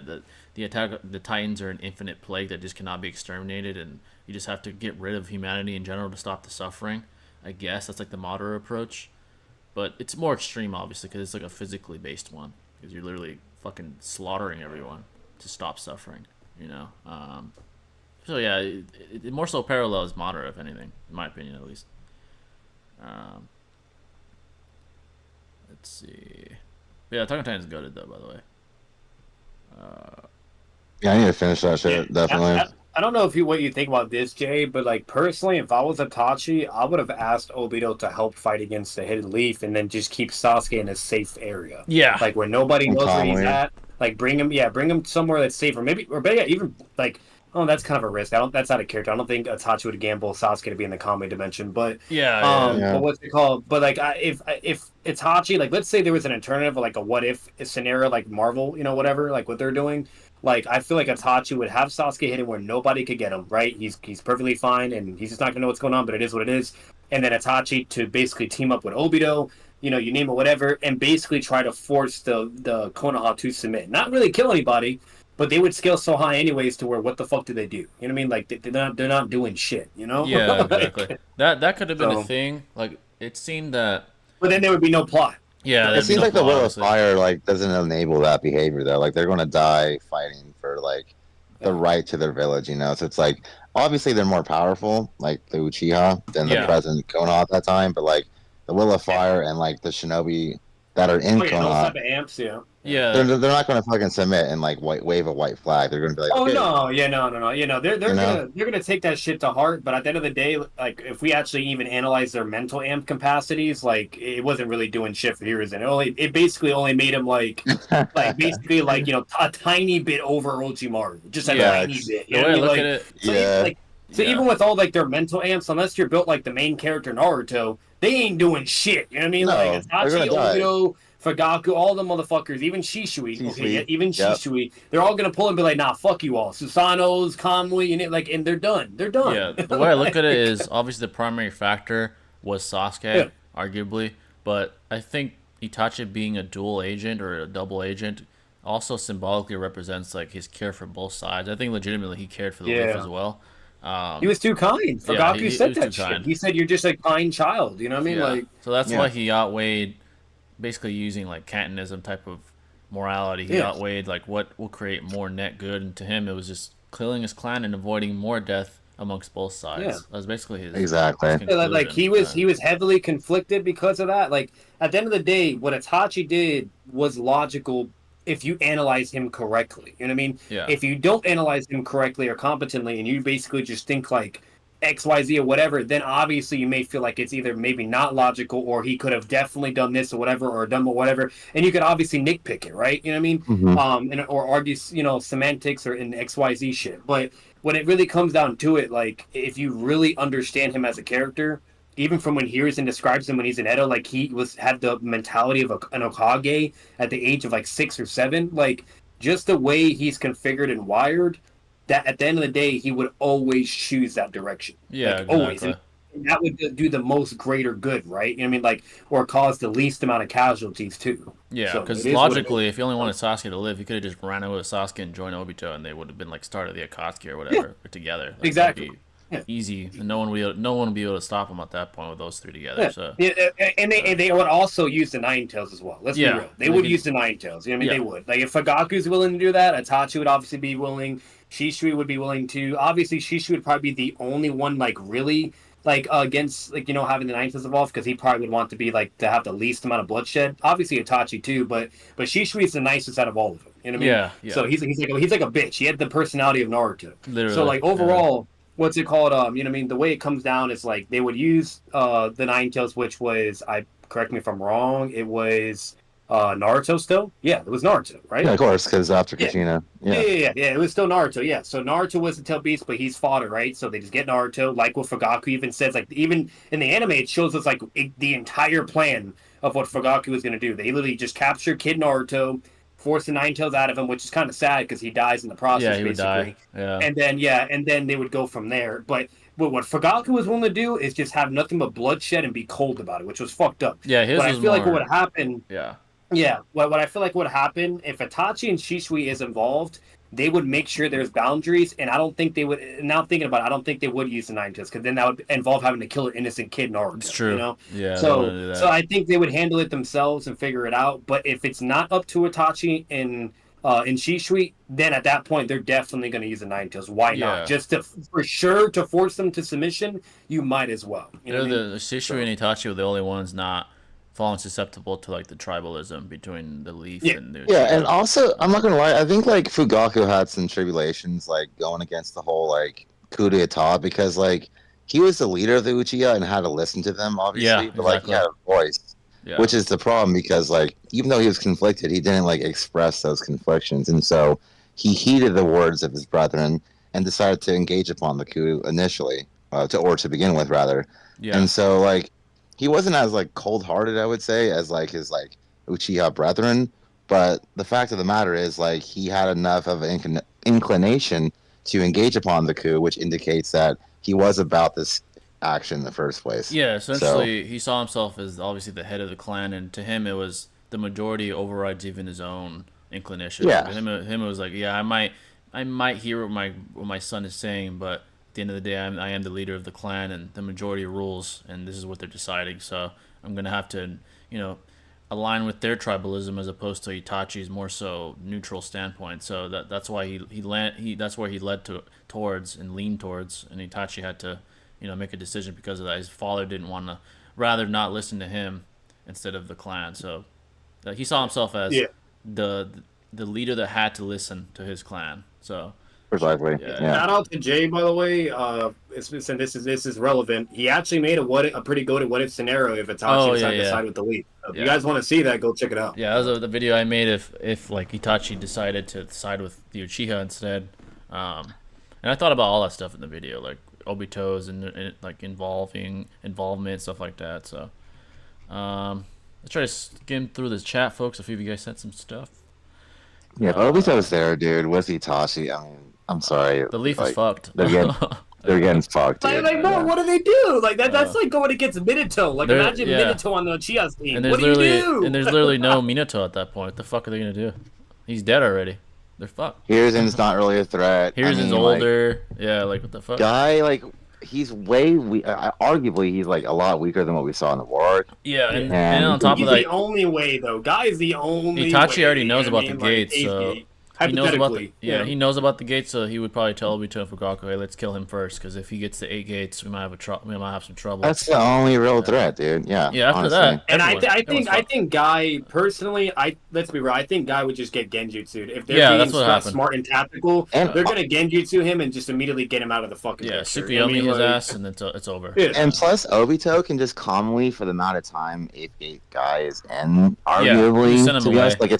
the Titans are an infinite plague that just cannot be exterminated, and you just have to get rid of humanity in general to stop the suffering. I guess that's like the Madara approach, but it's more extreme, obviously, because it's like a physically based one, because you're literally fucking slaughtering everyone to stop suffering. So yeah, it more so parallels Madara, if anything, in my opinion, at least. Let's see. Yeah, Attack on Titan's goated though, by the way. Yeah, I need to finish that shit, definitely. I don't know what you think about this, Jay, but like personally, if I was Itachi, I would have asked Obito to help fight against the Hidden Leaf and then just keep Sasuke in a safe area. Yeah, like where nobody knows where he's at. Like bring him somewhere that's safer. Maybe even like, oh, that's kind of a risk. That's out of character. I don't think Itachi would gamble Sasuke to be in the Kame dimension. But but what's it called? But like, if Itachi, like, let's say there was an alternative, like a what if scenario, like Marvel, whatever, like what they're doing. Like, I feel like Itachi would have Sasuke hidden where nobody could get him, right? He's perfectly fine, and he's just not going to know what's going on, but it is what it is. And then Itachi to basically team up with Obito, you name it, whatever, and basically try to force the Konoha to submit. Not really kill anybody, but they would scale so high anyways to where what the fuck do they do? You know what I mean? Like, they're not doing shit, Yeah, exactly. That could have been a thing. Like, it seemed that... But then there would be no plot. Yeah, it seems like the will of fire doesn't enable that behavior though. Like, they're going to die fighting for like the right to their village, So it's like, obviously they're more powerful, like the Uchiha, than the present Konoha at that time. But like the will of fire and like the shinobi that are in Konoha, amps, they're not going to fucking submit and like wave a white flag. They're going to be like, oh okay. no, they're gonna take that shit to heart. But at the end of the day, like, if we actually even analyze their mental amp capacities, like, it wasn't really doing shit for heroes, and it basically only made him like basically like a tiny bit over Orochimaru, just a tiny bit. The way I look at it, so even with all like their mental amps, unless you're built like the main character Naruto, they ain't doing shit. You know what I mean? No, like Itachi, Obito, Fugaku, all the motherfuckers, even Shisui, Shisui, they're all gonna pull and be like, nah, fuck you all. Susanoo's, Kamui, and they're done. They're done. Yeah, the way I look at it is obviously the primary factor was Sasuke, arguably, but I think Itachi being a dual agent or a double agent also symbolically represents like his care for both sides. I think legitimately he cared for the Leaf as well. He was too kind. Fugaku said that shit. Kind. He said you're just a kind child. You know what I mean? Like, so that's why he outweighed. Basically using like Cantonism type of morality, he outweighed like what will create more net good, and to him it was just killing his clan and avoiding more death amongst both sides. That was basically his His like he was heavily conflicted because of that. Like, at the end of the day, what Itachi did was logical if you analyze him correctly. You know what I mean? Yeah. If you don't analyze him correctly or competently, and you basically just think like XYZ or whatever, then obviously you may feel like it's either maybe not logical, or he could have definitely done this or whatever, or done whatever, and you could obviously nitpick it, right? You know what I mean? Mm-hmm. Or argue, semantics or in XYZ shit. But when it really comes down to it, like, if you really understand him as a character, even from when he hears and describes him when he's in Edo, like he had the mentality of an Okage at the age of like 6 or 7. Like just the way he's configured and wired, that at the end of the day he would always choose that direction. Yeah, like, always. exactly. And that would do the most greater good, right? You know what I mean? Like, or cause the least amount of casualties too. Yeah, because So logically, if you only wanted Sasuke to live, you could have just ran away with Sasuke and joined Obito, and they would have been like start of the Akatsuki or whatever together. Like, exactly. That'd be easy, and no one would be able to stop them at that point with those 3 together. Yeah. So And they would also use the Nine Tails as well. Let's be real. They would use the Nine Tails. You know what I mean? They would. Like if Fagaku's willing to do that, Itachi would obviously be willing. Shishui would be willing to. Obviously, Shishui would probably be the only one like really like against like having the Nine Tails evolve because he probably would want to be like to have the least amount of bloodshed. Obviously Itachi too, but Shishui is the nicest out of all of them. You know what I mean? Yeah. So he's like a bitch. He had the personality of Naruto. Literally. So like overall. What's it called? You know what I mean? The way it comes down is like they would use the Nine Tails, which was correct me if I'm wrong. It was Naruto still. Yeah, it was Naruto, right? Yeah, of course, because after Kushina. Yeah. It was still Naruto. Yeah, so Naruto was the tail beast, but he's fodder, right? So they just get Naruto. Like what Fugaku even says, like even in the anime, it shows us like the entire plan of what Fugaku was going to do. They literally just capture Kid Naruto, force the Nine Tails out of him, which is kind of sad because he dies in the process. Yeah, he would basically. die. Yeah. And then they would go from there. But what Fugaku was willing to do is just have nothing but bloodshed and be cold about it, which was fucked up. Yeah, his but was I feel more, like what would happen. Yeah. Yeah, what I feel like would happen if Itachi and Shishui is involved, they would make sure there's boundaries, and I don't think they would. Now thinking about it, I don't think they would use the Nine Tails because then that would involve having to kill an innocent kid Naruto. It's true. You know? Yeah. So I think they would handle it themselves and figure it out. But if it's not up to Itachi and Shishui, then at that point they're definitely going to use the Nine Tails. Why not? Just for sure to force them to submission, you might as well. You know, the Shishui and Itachi were the only ones not falling susceptible to like the tribalism between the Leaf and the and also I'm not gonna lie, I think like Fugaku had some tribulations like going against the whole like coup d'etat because like he was the leader of the Uchiha and had to listen to them obviously, but like he had a voice, which is the problem because like even though he was conflicted, he didn't like express those conflictions, and so he heeded the words of his brethren and decided to engage upon the coup initially, to begin with rather, and so like. He wasn't as like cold-hearted, I would say, as like his like Uchiha brethren. But the fact of the matter is, like he had enough of an inclination to engage upon the coup, which indicates that he was about this action in the first place. Yeah, essentially, he saw himself as obviously the head of the clan, and to him, it was the majority overrides even his own inclination. Yeah. Him, it was like, I might hear what my son is saying, but the end of the day, I am the leader of the clan, and the majority rules, and this is what they're deciding. So I'm gonna have to, align with their tribalism as opposed to Itachi's more so neutral standpoint. So that's why that's where he led towards and leaned towards, and Itachi had to, make a decision because of that. His father didn't want to, rather not listen to him instead of the clan. So he saw himself as the leader that had to listen to his clan. So. Precisely. Yeah. Shout out to Jay, by the way. This is relevant. He actually made a pretty good what if scenario if Itachi decided to side with the Leaf. So if you guys want to see that, go check it out. Yeah, that was the video I made. If like Itachi decided to side with the Uchiha instead, and I thought about all that stuff in the video, like Obito's and like involvement stuff like that. So, let's try to skim through this chat, folks. A few of you guys sent some stuff. Yeah, but Obito's there, dude. With Itachi, I mean. I'm sorry. The Leaf is fucked. They're getting fucked. Dude. Like, bro, what do they do? Like that's like going against Minato. Like imagine Minato on the Uchiha's team. And there's literally no Minato at that point. What the fuck are they gonna do? He's dead already. They're fucked. Hiruzen's not really a threat. Hiruzen's older. Like, what the fuck? Guy, like, he's way arguably he's like a lot weaker than what we saw in the war arc. Yeah, and on top of that, the only way though. Guy's the only. Itachi way, already knows about the gates, so. He knows about he knows about the gates, so he would probably tell Obito and Fugaku, "Hey, let's kill him first, because if he gets to 8 gates, we might have some trouble." That's the only real threat, dude. Yeah. Yeah. After that, and I think Guy personally, let's be real. I think Guy would just get genjutsu'd if they're being smart and tactical. They're gonna genjutsu him and just immediately get him out of the fucking picture. Tsukuyomi his ass, and it's over. Yeah. And plus, Obito can just calmly, for the amount of time 8 Guy is in, arguably, to be honest, like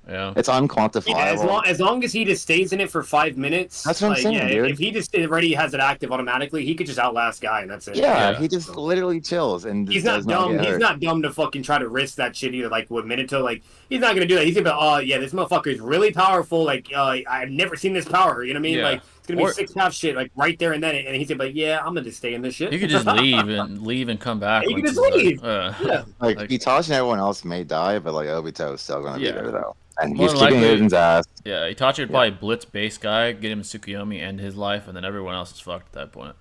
Yeah. It's unquantifiable. Yeah, as long as he just stays in it for 5 minutes. That's what I'm saying, dude. If he just already has it active automatically, he could just outlast Guy, and that's it. Yeah, he just literally chills and He's does not dumb. get He's hurt. not dumb to fucking try to risk that shit either. Like with Minato, like he's not gonna do that. He's gonna be, oh yeah, this motherfucker is really powerful. Like I've never seen this power. You know what I mean? Yeah. Like it's gonna be 6.5 shit like right there and then. And he's gonna be like, yeah, I'm gonna just stay in this shit. He could just leave and come back. He could once just he's leave. Yeah. Like Itachi and everyone else may die, but like Obito is still gonna be there though. And More he's than keeping likely- his ass. Yeah, Itachi would probably blitz base guy, get him Tsukuyomi, end his life, and then everyone else is fucked at that point.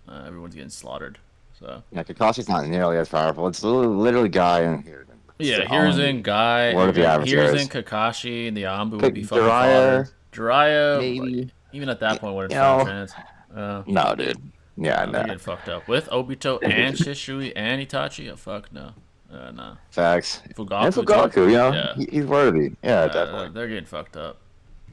Everyone's getting slaughtered. So Yeah, Kakashi's not nearly as powerful. It's literally Guy and here. yeah, Hiruzen, Guy, Word of the Hiruzen, average Kakashi, and the Ambu would be fucking Jiraiya, fodder. Jiraiya, maybe. like, even at that point, wouldn't You stand a know. chance. No, dude. Yeah, They're no. getting fucked up with Obito and Shisui and Itachi. Oh, fuck no, no. Facts. Fugaku, And too. Fugaku, you know, Yeah. he's worthy. Yeah, definitely. They're getting fucked up.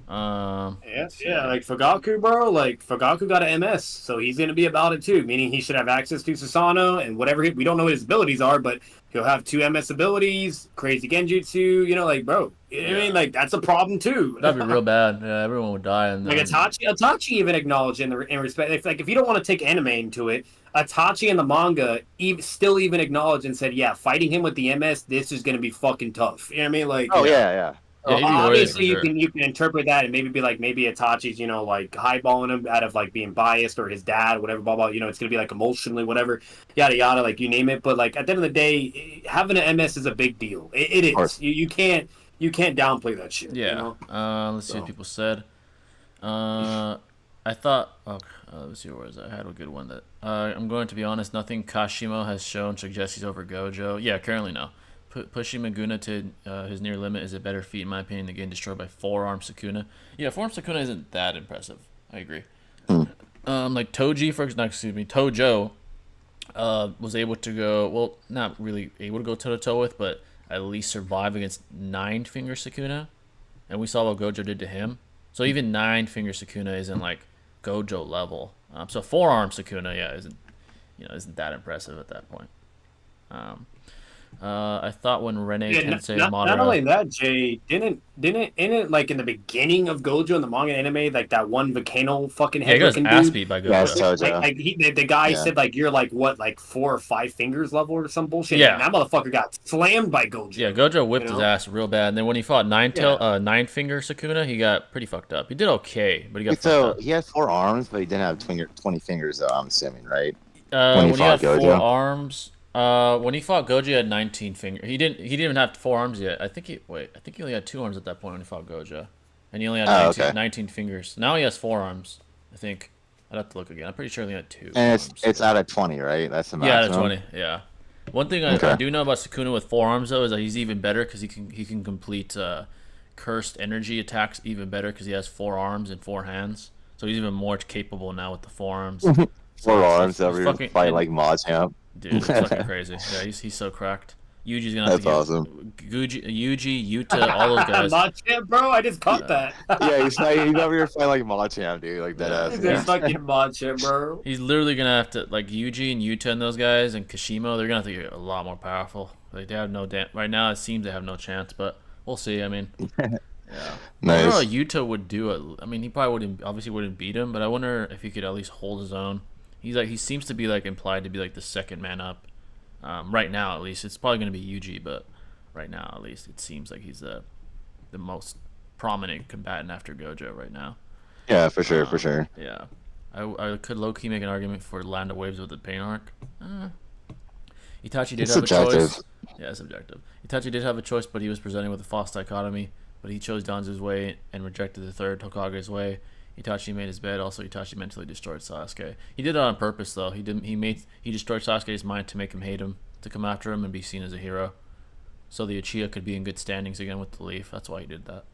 Yeah, like Fugaku, bro. Like Fugaku got an MS, so he's gonna be about it too. Meaning he should have access to Susanoo and whatever. We don't know what his abilities are, but he'll have 2 MS abilities, crazy genjutsu. You know, like bro. You know what I mean, like that's a problem too. That'd be real bad. Yeah, everyone would die. And Like Itachi even acknowledged in respect. If you don't want to take anime into it, Itachi in the manga still even acknowledged and said, yeah, fighting him with the MS, this is gonna be fucking tough. You know what I mean? Like, Oh yeah. Yeah, he'd be worried obviously for sure. you can interpret that and maybe be like maybe Itachi's like highballing him out of like being biased or his dad whatever blah blah it's gonna be like emotionally whatever yada yada like you name it, but like at the end of the day having an MS is a big deal. It is. You can't downplay that shit. Yeah. Let's see what people said. I thought. Okay, let's see where was I had a good one that. I'm going to be honest. Nothing Kashimo has shown suggests he's over Gojo. Yeah, currently no. Pushing Maguna to his near limit is a better feat in my opinion than getting destroyed by forearm Sukuna. Yeah, forearm Sukuna isn't that impressive. I agree. Like Tojo was able to go, well, not really able to go toe to toe with, but at least survive against 9-finger Sukuna, and we saw what Gojo did to him. So even 9-finger Sukuna isn't like Gojo level. So forearm Sukuna, yeah, isn't that impressive at that point. I thought when Rene Tensei Madara... Not only that, Jay, didn't like in the beginning of Gojo in the manga anime, like that one volcano fucking head he got looking his ass dude? beat by Gojo. Yeah, so, Like the guy said like you're like what like 4 or 5 fingers level or some bullshit. Yeah. And that motherfucker got slammed by Gojo. Yeah, Gojo whipped You his know? ass real bad. And then when he fought 9-finger Sukuna, he got pretty fucked up. He did okay, but he got fucked So up. he had 4 arms, but he didn't have 20 fingers, though, I'm assuming, right? When he had fought Gojo? 4 arms, when he fought Gojo, he had 19 fingers. He didn't even have 4 arms yet. I think he only had 2 arms at that point when he fought Gojo, and he only had 19 fingers. Now he has 4 arms. I think I'd have to look again. I'm pretty sure he only had 2. And arms. it's out of 20, right? That's the Yeah, maximum. out of 20. Yeah. One thing I do know about Sukuna with 4 arms though is that he's even better because he can complete cursed energy attacks even better because he has 4 arms and 4 hands. So he's even more capable now with the 4 arms. 4 arms It's over fucking- fight like Machamp. Dude, it's fucking crazy. Yeah, he's so cracked. Yuji's gonna have That's to awesome. Yuji, Yuta, all those guys. Machamp, bro, I just caught that. Yeah, he's over here fighting like Machamp, dude. Like that ass. He's just fucking Machamp, bro. He's literally gonna have to like Yuji and Yuta and those guys and Kashimo. They're gonna have to get a lot more powerful. Like they have no right now. It seems they have no chance, but we'll see. I mean, yeah. I wonder Nice. how Yuta would do it. I mean, he probably wouldn't beat him, but I wonder if he could at least hold his own. He seems to be like implied to be like the second man up. Right now, at least, it's probably gonna be Yuji, but right now, at least, it seems like he's the most prominent combatant after Gojo right now. Yeah, for sure, for sure. Yeah, I could low key make an argument for Land of Waves with the pain arc. Itachi did It's have a subjective. choice. Yeah, it's subjective. Itachi did have a choice, but he was presented with a false dichotomy. But he chose Danzo's way and rejected the third Hokage's way. Itachi made his bed. Also, Itachi mentally destroyed Sasuke. He did it on purpose, though. He destroyed Sasuke's mind to make him hate him, to come after him and be seen as a hero. So the Uchiha could be in good standings again with the Leaf. That's why he did that.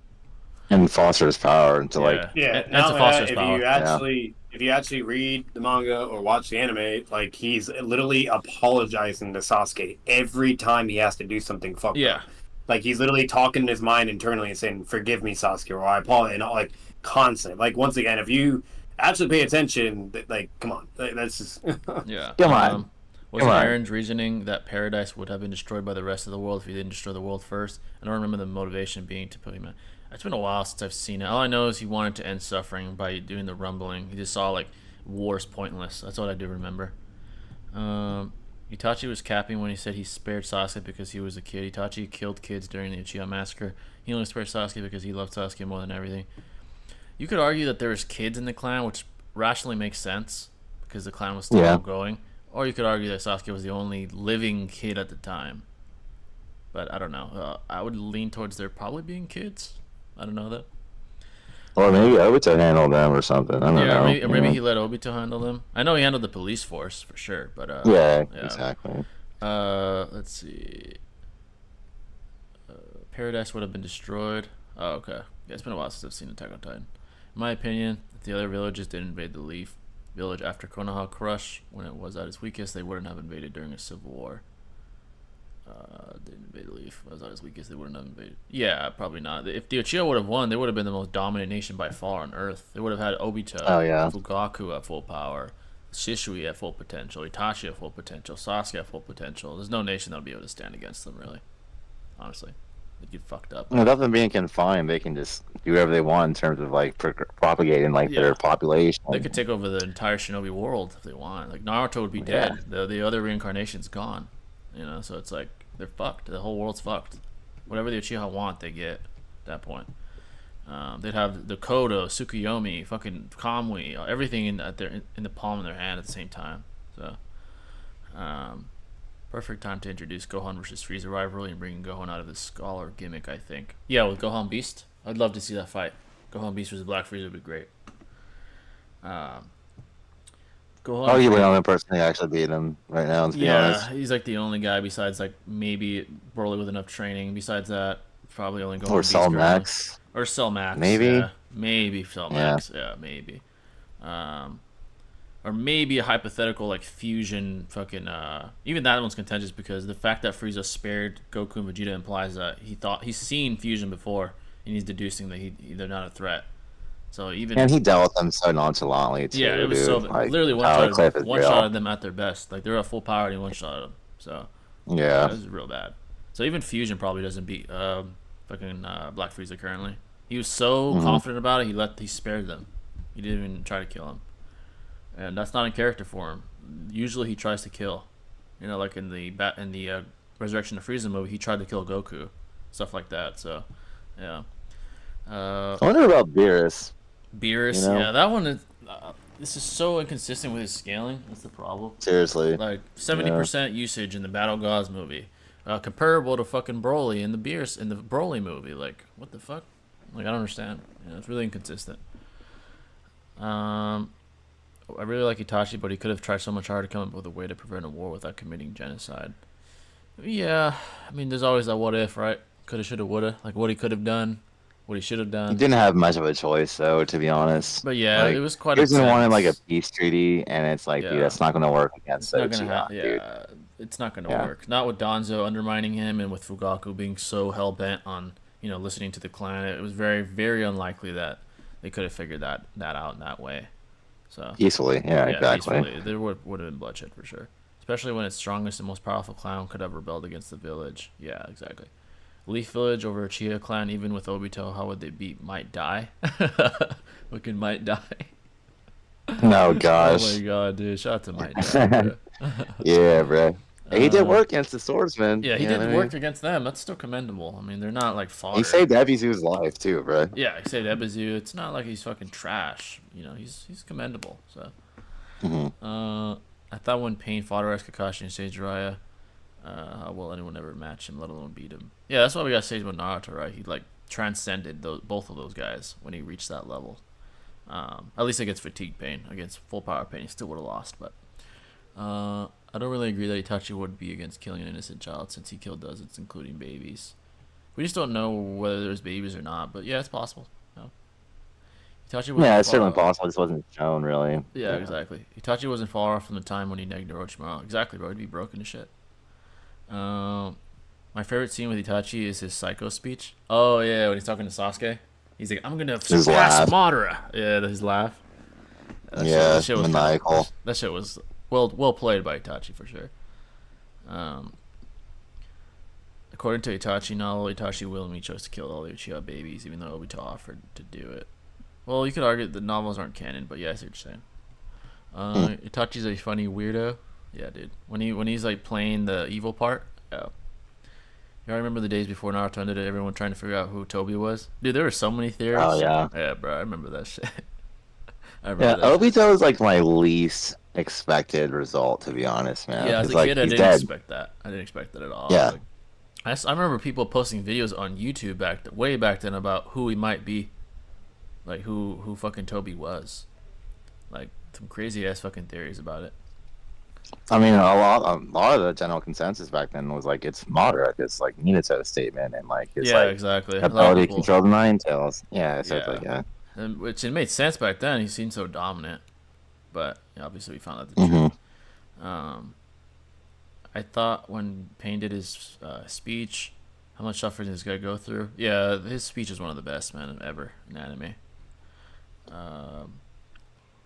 And foster his power into like Yeah, and now to foster his if power. you actually read the manga or watch the anime, like he's literally apologizing to Sasuke every time he has to do something fucked up. Like he's literally talking in his mind internally and saying, "Forgive me, Sasuke," or "I apologize," and like constant. Like once again, if you actually pay attention, like come on, that's just Yeah. Come on. Wasn't Come on. Aaron's reasoning that paradise would have been destroyed by the rest of the world if he didn't destroy the world first? I don't remember the motivation being to put him in. It's been a while since I've seen it. All I know is he wanted to end suffering by doing the rumbling. He just saw like war's pointless. That's what I do remember. Itachi was capping when he said he spared Sasuke because he was a kid. Itachi killed kids during the Uchiha massacre. He only spared Sasuke because he loved Sasuke more than everything. You could argue that there was kids in the clan, which rationally makes sense because the clan was still ongoing. Or you could argue that Sasuke was the only living kid at the time. But I don't know. I would lean towards there probably being kids. I don't know that. Or maybe Obito handled them or something. I don't know. Maybe he let Obito handle them. I know he handled the police force for sure, but yeah, exactly. Let's see. Paradise would have been destroyed. Oh, okay. Yeah, it's been a while since I've seen Attack on Titan. In my opinion, if the other villages didn't invade the Leaf Village after Konoha Crush, when it was at its weakest, they wouldn't have invaded during a civil war. They invaded Leaf. Was at its weakest, they wouldn't have invaded. Yeah, probably not. If the Uchiha would have won, they would have been the most dominant nation by far on Earth. They would have had Obito, Fugaku at full power, Shisui at full potential, Itachi at full potential, Sasuke at full potential. There's no nation that'll be able to stand against them, really. Honestly. They'd get fucked up. Without them being confined, they can just do whatever they want in terms of like propagating like their population. They could take over the entire Shinobi world if they want. Like Naruto would be dead. The other reincarnation's gone. You know, so it's like they're fucked. The whole world's fucked. Whatever the Uchiha want, they get at that point. They'd have the Kodo, Tsukuyomi, fucking Kamui, everything in the palm of their hand at the same time. So, perfect time to introduce Gohan versus Frieza rivalry and bringing Gohan out of the scholar gimmick, I think. Yeah, with Gohan Beast. I'd love to see that fight. Gohan Beast versus Black Frieza would be great. Gohan. Oh, you would only personally actually beat him right now, to be honest. He's like the only guy besides like maybe Broly with enough training. Besides that, probably only Gohan Or Beast Cell currently. Max. Or Cell Max. Maybe. Yeah. Maybe Cell Max. Yeah, maybe. Or maybe a hypothetical like fusion fucking even that one's contentious because the fact that Frieza spared Goku and Vegeta implies that he's seen fusion before and he's deducing that they're not a threat. So even And he dealt with them so nonchalantly too. yeah, it was dude. so like, literally Cliff is one real. shot at them at their best. Like they were at full power and he one shot at them. So Yeah. it was real bad. So even fusion probably doesn't beat fucking Black Frieza currently. He was so confident about it. He spared them. He didn't even try to kill him. And that's not in character for him. Usually he tries to kill. You know, like in the Resurrection of Frieza movie, he tried to kill Goku, stuff like that. So, yeah. I wonder about Beerus. Beerus, You know? yeah, that one is. This is so inconsistent with his scaling. That's the problem. Seriously. Like 70% usage in the Battle Gods movie, comparable to fucking Broly in the Broly movie. Like, what the fuck? Like, I don't understand. You know, it's really inconsistent. I really like Itachi, but he could have tried so much harder to come up with a way to prevent a war without committing genocide. Yeah, I mean, there's always that what if, right? Coulda, shoulda, woulda. Like what he could have done, what he should have He done. didn't have much of a choice, though, to be honest. But yeah, like, it was quite. He just wanted like a intense. peace treaty, and it's like, Yeah. dude, that's not going to work against It's not the gonna Uchiha, happen. dude. Yeah, it's not gonna Yeah. work. Not with Danzo undermining him, and with Fugaku being so hell bent on listening to the clan. It was very, very unlikely that they could have figured that out in that way. So Peacefully, yeah, exactly. peacefully. There would have been bloodshed for sure, especially when its strongest and most powerful clan could have rebelled against the village. Yeah, exactly. Leaf Village over Uchiha clan, even with Obito, how would they beat Might Die? Fucking Might Die. No, gosh. Oh my god, dude! Shout out to Might Die. Bro. Yeah, bro. He did work against the swordsman. Yeah, he you know did what I work mean? against them. That's still commendable. I mean, they're not like fodder. He saved Ebizu's life, too, bro. Yeah, he saved Ebizu. It's not like he's fucking trash. You know, he's commendable. So, I thought when Pain fodder as Kakashi and Sage Jiraiya, how will anyone ever match him, let alone beat him? Yeah, that's why we got Sage with Naruto, right? He like transcended both of those guys when he reached that level. At least against Fatigue Pain. Against Full Power Pain, he still would have lost. But I don't really agree that Itachi would be against killing an innocent child since he killed dozens, including babies. We just don't know whether there's babies or not, but yeah, it's possible. No. Itachi wasn't Yeah, it's far certainly off. possible. It just wasn't shown, really. Yeah, exactly. Itachi wasn't far off from the time when he negged Orochimaru. Exactly, bro. He'd be broken to shit. My favorite scene with Itachi is his psycho speech. Oh, yeah, when he's talking to Sasuke. He's like, I'm gonna His surpass laugh. Madara. Yeah, his laugh. Yeah, that shit was maniacal. That shit was well played by Itachi for sure. Um, According to Itachi novel, Itachi willingly chose to kill all the Uchiha babies, even though Obito offered to do it. Well, you could argue the novels aren't canon, but yeah, I see what you're saying. Itachi's a funny weirdo. Yeah, dude. When he's like playing the evil part, yeah. I remember the days before Naruto ended, everyone trying to figure out who Toby was. Dude, there were so many theories. Oh yeah. Yeah, bro, I remember that shit. I Yeah, remember that. Obito is like my least expected result, to be honest, man. Yeah, as a Like, kid, I he's didn't dead. expect that. I didn't expect that at all. Yeah. Like, I remember people posting videos on YouTube way back then about who he might be, like who fucking Toby was, like some crazy ass fucking theories about it. I mean, a lot of the general consensus back then was like it's Madara, it's like Minato's statement, and like his Yeah, like exactly. A lot of ability to people- control the Nine Tails. Yeah, so it's Yeah. like yeah. And, which it made sense back then. He seemed so dominant, but obviously we found out the Mhm. truth. I thought when Pain did his speech, how much suffering this guy go through. Yeah, his speech is one of the best, man, ever in anime.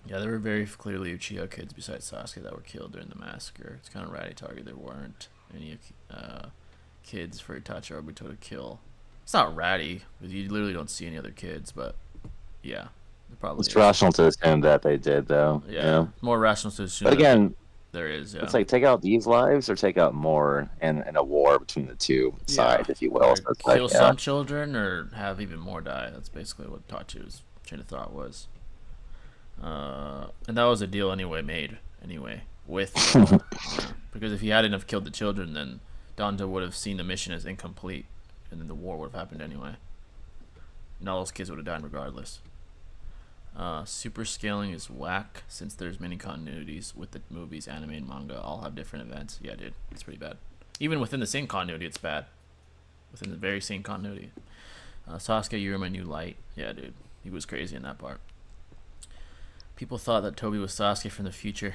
Yeah, there were very clearly Uchiha kids besides Sasuke that were killed during the massacre. It's kind of ratty target. There weren't any kids for Itachi or Obito to kill. It's not ratty because you literally don't see any other kids, but yeah, it probably It's is. rational to assume that they did, though. Yeah, You know? more rational to assume. But that again, there is. Yeah, it's like take out these lives or take out more in a war between the two sides, if you will. Or So it's kill like, some children or have even more die. That's basically what Tachi's train of thought was. And that was a deal made with because if he hadn't have killed the children, then Danzo would have seen the mission as incomplete, and then the war would have happened anyway, and all those kids would have died regardless. Super scaling is whack since there's many continuities with the movies, anime, and manga all have different events. Yeah, dude, it's pretty bad. Even within the same continuity, it's bad. Within the very same continuity. Sasuke, you're my new light. Yeah, dude, he was crazy in that part. People thought that Toby was Sasuke from the future.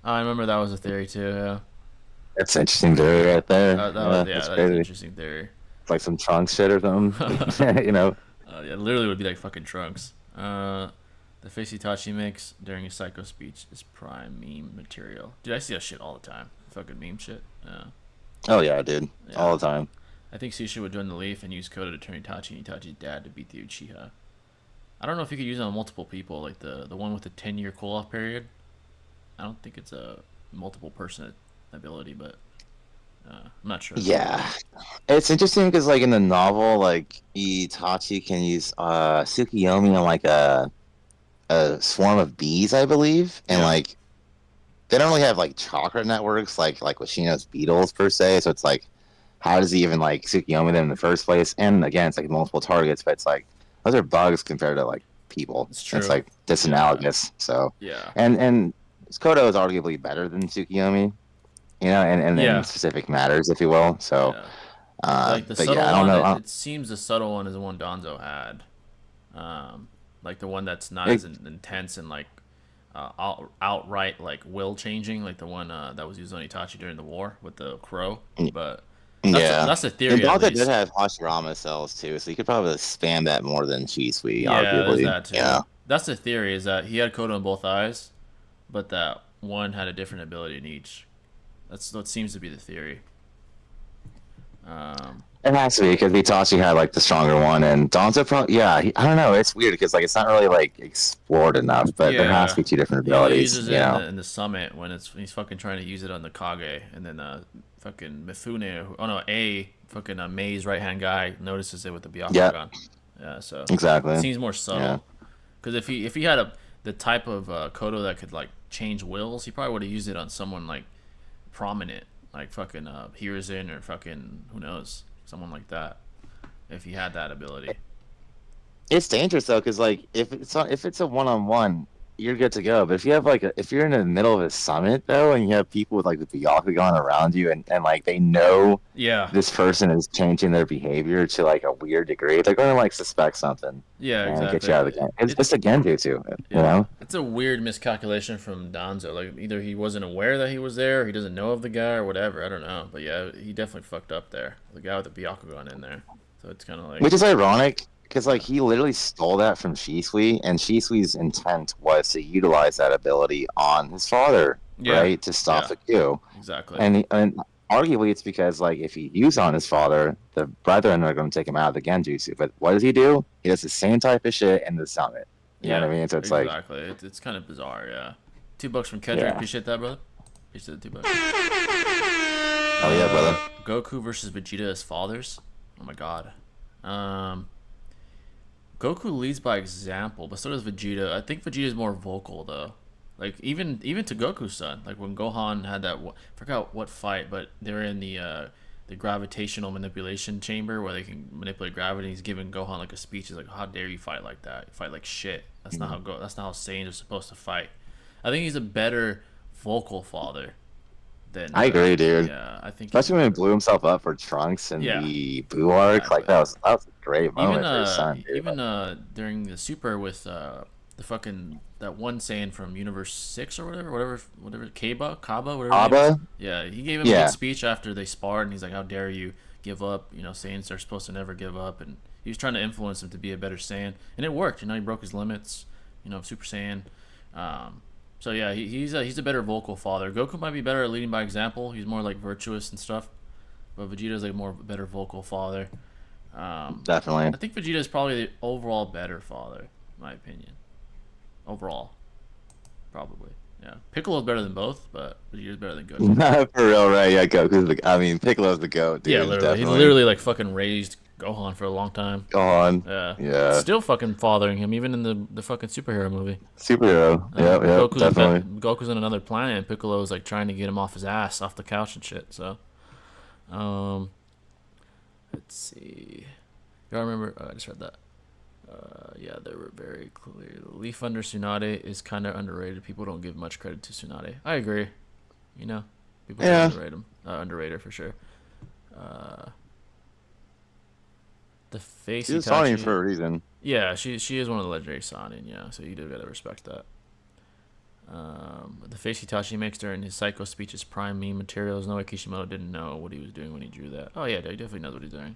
I remember that was a theory too. Yeah, that's interesting theory right there. that's an interesting theory. It's like some Trunks shit or something. You know. Yeah, literally would be like fucking Trunks. The face Itachi makes during his psycho speech is prime meme material. Dude, I see that shit all the time. Fucking meme shit. Yeah. Oh yeah, dude, Yeah. all the time. I think Susha would join the Leaf and use Kodo to turn Itachi and Itachi's dad to beat the Uchiha. I don't know if you could use it on multiple people, like the one with the 10-year cool-off period. I don't think it's a multiple person ability, but I'm not sure. Yeah, it's interesting because like in the novel, like Itachi can use Tsukiyomi on like a swarm of bees, I believe, and Yeah. like they don't really have like chakra networks like Washino's beetles per se. So it's like, how does he even like Tsukiyomi them in the first place? And again, it's like multiple targets, but it's like those are bugs compared to like people. It's true. It's like disanalogous. So Yeah. and Kodo is arguably better than Tsukiyomi, you know, and Yeah. in specific matters, if you will. So, Yeah. Like the but subtle yeah, I don't one, know. it seems the subtle one is the one Danzo had. Like the one that's not It- as intense and like outright like will changing, like the one that was used on Itachi during the war with the crow. But that's a theory. And At Danzo least. did have Hashirama cells too, so you could probably spam that more than Shisui, Yeah, there's arguably. that too. Yeah. That's the theory, is that he had Kodo in both eyes, but that one had a different ability in each. That's what seems to be the theory. It has to be because Itachi had like the stronger one, and Danzo probably I don't know. It's weird because like it's not really like explored enough, but there has to be two different He only abilities. uses You it know, in the summit when he's fucking trying to use it on the Kage, and then fucking Mifune, fucking Mei's right hand guy notices it with the Byakugan. Yeah, so exactly. it seems more subtle. Yeah. Because if he had the type of Kodo that could like change wills, he probably would have used it on someone like prominent, like fucking Hiruzen or fucking who knows, someone like that. If he had that ability. It's dangerous though, because like if it's a one-on-one, you're good to go. But if you have if you're in the middle of a summit though, and you have people with like the Byakugan around you, and like they know this person is changing their behavior to like a weird degree, they're going to like suspect something. Yeah, and exactly. get you out of the game. It's just a genjutsu, you know. It's a weird miscalculation from Danzo. Like either he wasn't aware that he was there, or he doesn't know of the guy, or whatever. I don't know. But yeah, he definitely fucked up there. The guy with the Byakugan in there. So it's kind of like. Which is ironic. Because like he literally stole that from Shisui, and Shisui's intent was to utilize that ability on his father, right, to stop the coup. Exactly. And arguably it's because like if he used on his father, the brethren are going to take him out of the Genjutsu. But what does he do? He does the same type of shit in the summit. You know what I mean? So it's like exactly. It's kind of bizarre. Yeah. $2 from Kendrick. Yeah. Appreciate that, brother. Appreciate the $2. oh yeah, brother. Goku versus Vegeta as fathers. Oh my god. Goku leads by example, but so does Vegeta. I think Vegeta is more vocal though. Like even to Goku's son. Like when Gohan had that, I forgot what fight, but they're in the gravitational manipulation chamber where they can manipulate gravity. He's giving Gohan like a speech. He's like, "How dare you fight like that? You fight like shit. That's not how that's not how Saiyans are supposed to fight." I think he's a better vocal father than. I agree, dude. Yeah, I think. Especially when he blew himself up for Trunks and the Buu arc, Exactly. like that was a great moment Even for his son. Dude. even during the Super with the fucking that one Saiyan from Universe 6 or whatever Kaba, whatever. his name is. Abba? Yeah, he gave him a good speech after they sparred, and he's like, "How dare you give up? You know, Saiyans are supposed to never give up." And he was trying to influence him to be a better Saiyan, and it worked. You know, he broke his limits. You know, Super Saiyan. So yeah, he's a better vocal father. Goku might be better at leading by example. He's more like virtuous and stuff, but Vegeta's like more better vocal father. Definitely. I think Vegeta is probably the overall better father, in my opinion. Overall, probably. Yeah, Piccolo's better than both, but Vegeta's better than Goku. For real, right? Yeah, Piccolo's the goat, dude. Yeah, literally. Definitely. He literally like fucking raised Gohan for a long time. Gohan. Yeah. Still fucking fathering him, even in the fucking superhero movie. Superhero. Yeah, definitely. Goku's on another planet, and Piccolo's like trying to get him off his ass, off the couch and shit. So, let's see. Y'all remember? Oh, I just read that. Yeah, they were very clear. The Leaf under Tsunade is kind of underrated. People don't give much credit to Tsunade. I agree. You know, people underrate him. Underrated for sure. The face. She's Sonic for a reason. Yeah, she is one of the legendary Sonic. Yeah, so you do gotta respect that. The face Itachi makes during his Psycho speech is prime meme materials. No way Kishimoto didn't know what he was doing when he drew that. Oh yeah, he definitely knows what he's doing.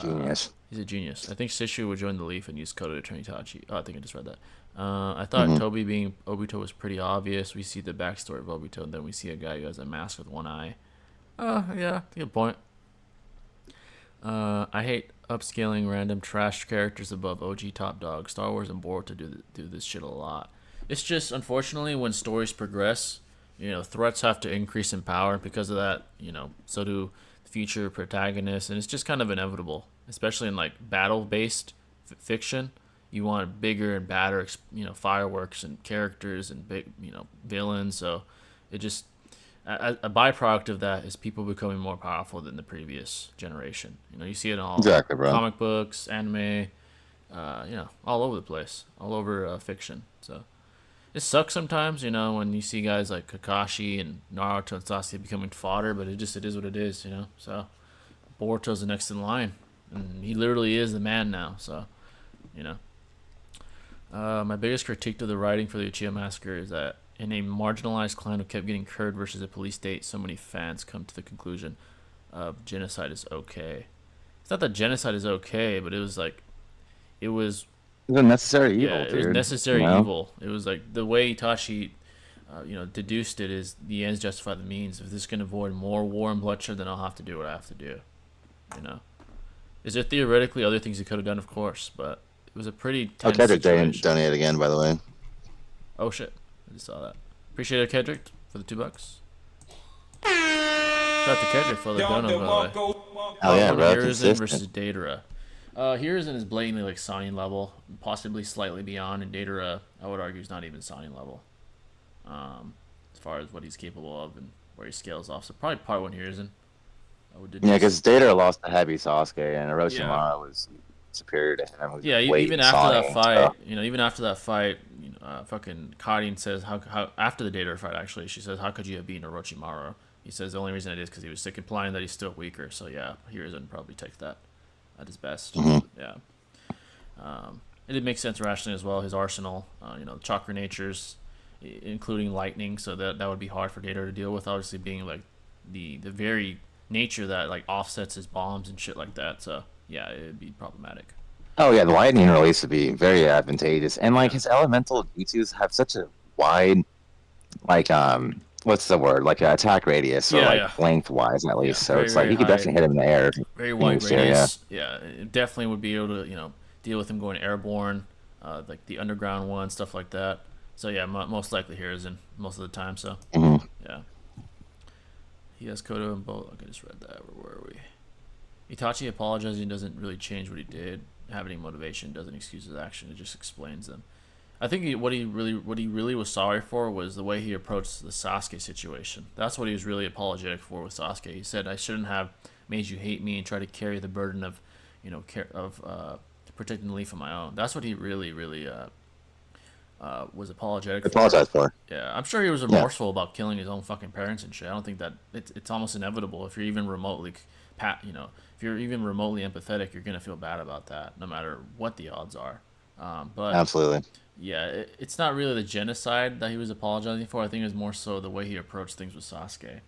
Genius. He's a genius. I think Sishu would join the Leaf and use Kodo to turn Itachi. Oh, I think I just read that. I thought Toby being Obito was pretty obvious. We see the backstory of Obito, and then we see a guy who has a mask with one eye. Oh, yeah, good point. I hate upscaling random trash characters above OG top dog. Star Wars and Boruto do this shit a lot. It's just, unfortunately, when stories progress, you know, threats have to increase in power. Because of that, you know, so do future protagonists, and it's just kind of inevitable, especially in like battle-based fiction. You want bigger and badder, you know, fireworks and characters and big, you know, villains. So it just a byproduct of that is people becoming more powerful than the previous generation. You know, you see it in all comic books, anime, you know, all over the place, all over fiction. So it sucks sometimes, you know, when you see guys like Kakashi and Naruto and Sasuke becoming fodder, but it is what it is, you know. So Boruto's the next in line, and he literally is the man now. So, you know. My biggest critique to the writing for the Uchiha Massacre is that in a marginalized clan who kept getting curd versus a police state, so many fans come to the conclusion of genocide is okay. It's not that genocide is okay, but it was like, it was a necessary evil. Yeah, it was necessary evil. It was like the way Itachi, you know, deduced it is the ends justify the means. If this can avoid more war and bloodshed, then I'll have to do what I have to do. You know, is there theoretically other things he could have done? Of course, but it was a pretty tense situation. Donate again, by the way. Oh shit, I just saw that. Appreciate it, Kedrick, for the $2. Shout out to Kedrick for the donut, by the way. Oh yeah, bro. Hiruzen versus Datara. Hiruzen is blatantly like Sonic level, possibly slightly beyond, and Datara, I would argue, is not even Sonic level. As far as what he's capable of and where he scales off. So probably part one Hiruzen. Yeah, because Datara lost to Heavy Sasuke, and Orochimaru was superior to him. Yeah, even after that fight, you know, you know, fucking Kadin says how after the Datara fight, actually, she says, "How could you have beaten Orochimaru?" He says the only reason it is because he was sick, implying that he's still weaker. So yeah, Hiruzen probably takes that at his best. Yeah. And it makes sense rationally as well. His arsenal, you know, chakra natures, including lightning, so that would be hard for Datara to deal with. Obviously, being like the very nature that like offsets his bombs and shit like that. So yeah, it'd be problematic. Oh yeah, the lightning release would be very advantageous, and like his elemental jutsus have such a wide, like what's the word? Like attack radius or Yeah, like yeah. lengthwise at least. So very, it's like very you could high. definitely hit him in the air. Very in wide this area. radius. Yeah, it definitely would be able to deal with him going airborne, like the underground one, stuff like that. So yeah, most likely here is in most of the time. So Mhm. yeah, he has Kodo and both. Okay, I just read that. Where were we? Itachi apologizing doesn't really change what he did. Having motivation doesn't excuse his action. It just explains them. I think what he really was sorry for was the way he approached the Sasuke situation. That's what he was really apologetic for with Sasuke. He said, "I shouldn't have made you hate me and try to carry the burden of, protecting the leaf on my own." That's what he really was apologetic I for. apologize for. Yeah, I'm sure he was remorseful about killing his own fucking parents and shit. I don't think that it's almost inevitable if you're even remotely, if you're even remotely empathetic, you're gonna feel bad about that, no matter what the odds are. But Absolutely. yeah, it's not really the genocide that he was apologizing for. I think it's more so the way he approached things with Sasuke.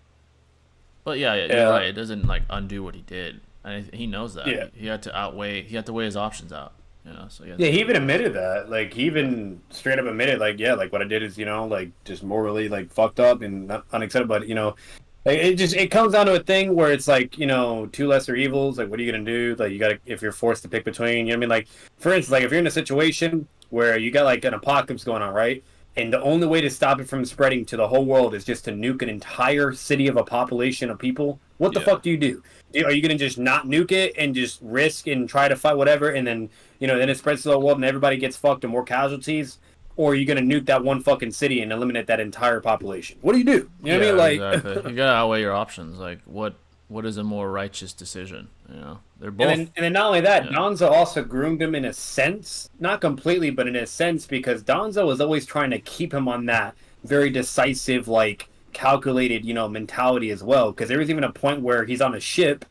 But yeah, you're right. It doesn't like undo what he did, and he knows that. Yeah. He had to weigh his options out. So Yeah, he even admitted that. Like, he even straight up admitted, like, yeah, like what I did is, like, just morally like fucked up and not unacceptable. But like, it comes down to a thing where it's like, two lesser evils. Like, what are you gonna do? Like, you gotta, if you're forced to pick between, you know what I mean? Like, for instance, like if you're in a situation where you got like an apocalypse going on, right? And the only way to stop it from spreading to the whole world is just to nuke an entire city of a population of people. What the fuck do you do? Are you gonna just not nuke it and just risk and try to fight whatever, and then then it spreads to the world and everybody gets fucked and more casualties? Or are you gonna nuke that one fucking city and eliminate that entire population? What do you do? You know what I mean? Like, exactly. You gotta outweigh your options. Like, what is a more righteous decision? They're both. And then not only that, Donzo also groomed him in a sense, not completely, but in a sense, because Donzo was always trying to keep him on that very decisive, like calculated, mentality as well. Because there was even a point where he's on a ship,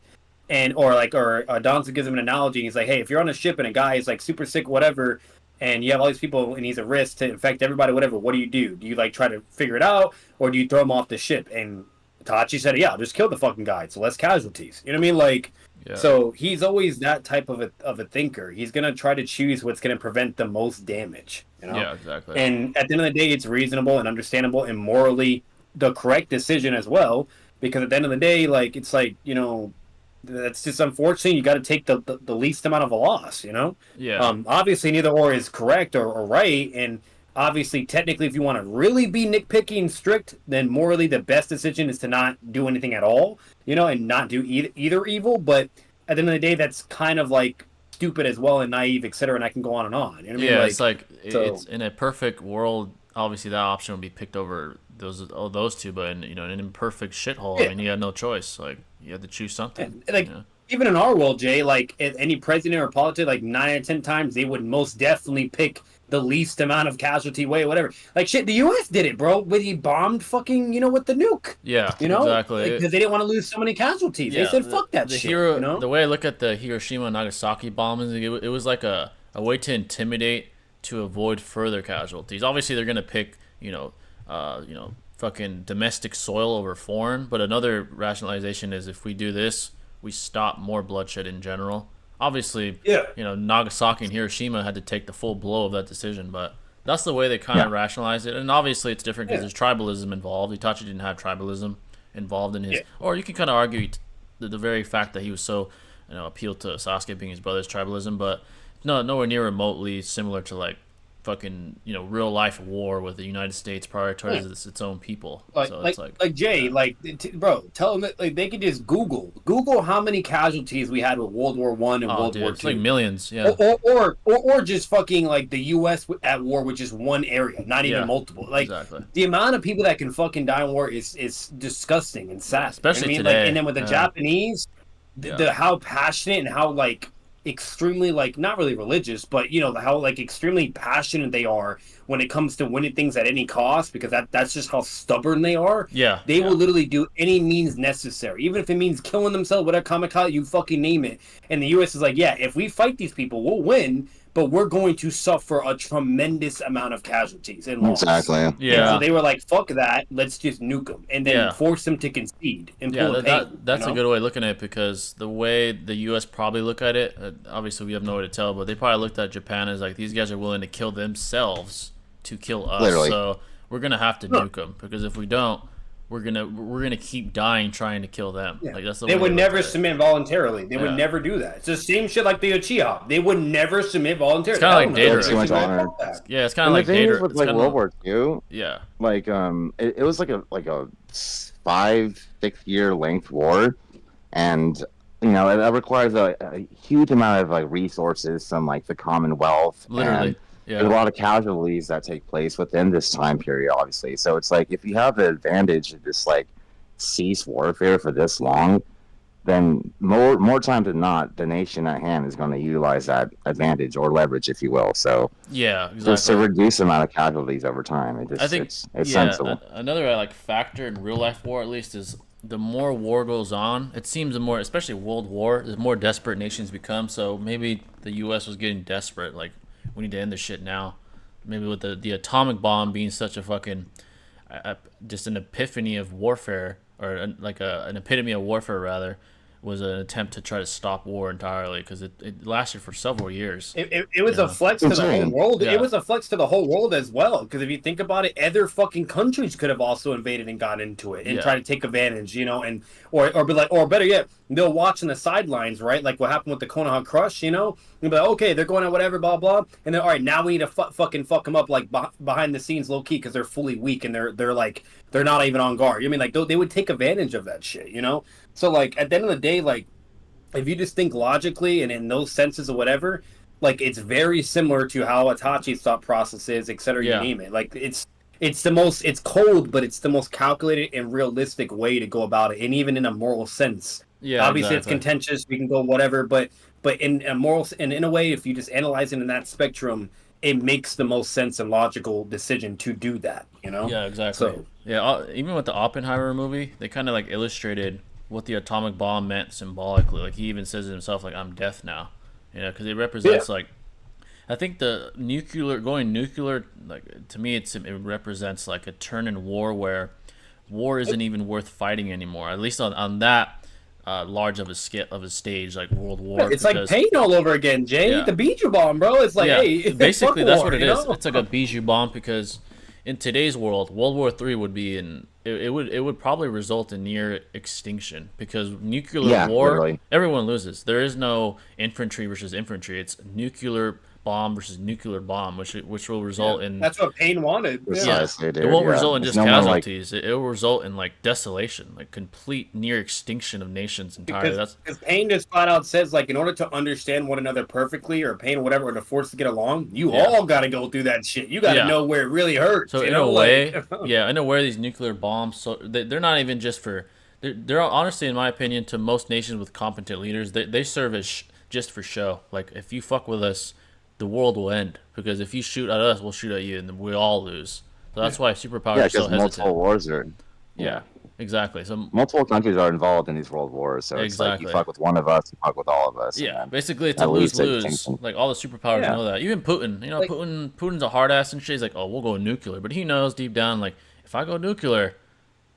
or Donzo gives him an analogy. He's like, "Hey, if you're on a ship and a guy is like super sick, whatever, and you have all these people and he's a risk to infect everybody, whatever, what do? Do you like try to figure it out, or do you throw him off the ship?" And Itachi said, "Yeah, just kill the fucking guy, so less casualties." You know what I mean? Like, so he's always that type of a thinker. He's gonna try to choose what's gonna prevent the most damage. Yeah, exactly. And at the end of the day, it's reasonable and understandable and morally the correct decision as well. Because at the end of the day, like it's like that's just unfortunate. You got to take the least amount of a loss. Yeah. Obviously, neither or is correct or right, and obviously, technically, if you want to really be nitpicky and strict, then morally the best decision is to not do anything at all, and not do either evil. But at the end of the day, that's kind of like stupid as well and naive, etc. And I can go on and on. You know what I mean? Yeah, it's like it's in a perfect world. Obviously, that option would be picked over those two. But in an imperfect shithole, I mean, you had no choice. Like you had to choose something. Like even in our world, Jay, like any president or politician, like 9 out of 10 times, they would most definitely pick the least amount of casualty way, whatever. Like shit, the U.S. did it, bro. When he bombed fucking, with the nuke. Yeah, exactly. Because they didn't want to lose so many casualties. They said, "Fuck that shit." The way I look at the Hiroshima and Nagasaki bombings, it was like a way to intimidate to avoid further casualties. Obviously, they're gonna pick, fucking domestic soil over foreign. But another rationalization is if we do this, we stop more bloodshed in general. Obviously, Nagasaki and Hiroshima had to take the full blow of that decision, but that's the way they kind of rationalize it. And obviously, it's different because there's tribalism involved. Itachi didn't have tribalism involved in his, or you can kind of argue the very fact that he was so, appealed to Sasuke being his brother's tribalism, but nowhere near remotely similar to like fucking real life war with the United States prioritizes its own people. Like Jay, bro, tell them that like they could just Google how many casualties we had with World War I and World War II. It's like millions, yeah. Or just fucking like the U.S. at war with just one area, not even multiple. Like the amount of people that can fucking die in war is disgusting and sad. Especially today. Like, and then with the Japanese, the how passionate and how like extremely like not really religious, but how like extremely passionate they are when it comes to winning things at any cost, because that's just how stubborn they are. They will literally do any means necessary, even if it means killing themselves, whatever, kamikaze, you fucking name it. And the U.S. is like, yeah, if we fight these people, we'll win, but we're going to suffer a tremendous amount of casualties and loss. Exactly. Yeah. And so they were like, fuck that, let's just nuke them and then force them to concede and pull a pain. That's a good way of looking at it, because the way the U.S. probably look at it, obviously we have no way to tell, but they probably looked at Japan as like, these guys are willing to kill themselves to kill us. Literally. So we're going to have to nuke them, because if we don't, we're gonna keep dying trying to kill them. Yeah. Like that's the they way would look never at it. submit voluntarily. They would Yeah. never do that. It's the same shit like the Uchiha. They would never submit voluntarily. It's kinda like Hell no. Datara. Too much honor. Yeah, it's kind And of like the thing is Datara. with It's like kinda, World War II, yeah, like it was like a 5-6 year length war, and it requires a huge amount of like resources from like the Commonwealth. literally. And Yeah, there's a lot of casualties that take place within this time period, obviously. So it's like if you have the advantage of this like cease warfare for this long, then more time than not, the nation at hand is going to utilize that advantage or leverage, if you will. So yeah, just to exactly. reduce the amount of casualties over time, I think it's yeah. sensible. Another like factor in real life war, at least, is the more war goes on, it seems the more, especially World War, the more desperate nations become. So maybe the U.S. was getting desperate. Like, we need to end this shit now. Maybe with the atomic bomb being such a fucking just an epiphany of warfare, or an epitome of warfare rather, was an attempt to try to stop war entirely, because it lasted for several years. It was Yeah. a flex to the whole world. Yeah. It was a flex to the whole world as well. Because if you think about it, other fucking countries could have also invaded and got into it and Yeah. tried to take advantage, and or be like, or better yet, they'll watch on the sidelines, right? Like what happened with the Konoha Crush, and be like, okay, they're going on whatever, blah blah, and then all right, now we need to fucking fuck them up like behind the scenes, low key, because they're fully weak and they're not even on guard. I mean, like they would take advantage of that shit, So like at the end of the day, like if you just think logically and in those senses or whatever, like it's very similar to how Itachi's thought process is, etc. Yeah. You name it. Like it's cold, but it's the most calculated and realistic way to go about it, and even in a moral sense. Yeah, Obviously, exactly. it's contentious. We can go whatever, but in a moral and in a way, if you just analyze it in that spectrum, it makes the most sense and logical decision to do that. Yeah, exactly. So Yeah, even with the Oppenheimer movie, they kind of like illustrated what the atomic bomb meant symbolically. Like he even says it himself, like I'm death now, because it represents like, I think the going nuclear, like to me, it represents like a turn in war where war isn't even worth fighting anymore. At least on that large of a stage like World War. it's like pain all over again, Jay. Yeah. The Bijou bomb, bro. It's like, hey, basically fuck that's war, what it is. It's like a Bijou bomb, because in today's world, World War III would be it would probably result in near extinction, because nuclear war, literally. everyone loses. There is no infantry versus infantry. It's nuclear bomb versus nuclear bomb, which will result in That's what Pain wanted. Precisely, dude. it won't Yeah. result in There's just no more, like, casualties. It will result in like desolation, like complete near extinction of nations entirely. Because Pain just flat out says, like, in order to understand one another perfectly, or Pain or whatever, or to force to get along, you all got to go through that shit. You got to know where it really hurts. So in a way, these nuclear bombs, so they're not even just for. They're honestly, in my opinion, to most nations with competent leaders, they serve as just for show. Like, if you fuck with us, the world will end, because if you shoot at us, we'll shoot at you, and then we all lose. So that's why superpowers are so because hesitant. multiple wars are. Yeah, exactly. So Multiple countries are involved in these world wars, so it's like Exactly. you fuck with one of us, you fuck with all of us. yeah, and basically it's a that leads to lose-lose. extinction. Like, all the superpowers Yeah. know that. Even Putin, Like- Putin's a hard ass and shit. He's like, oh, we'll go nuclear, but he knows deep down, like, if I go nuclear,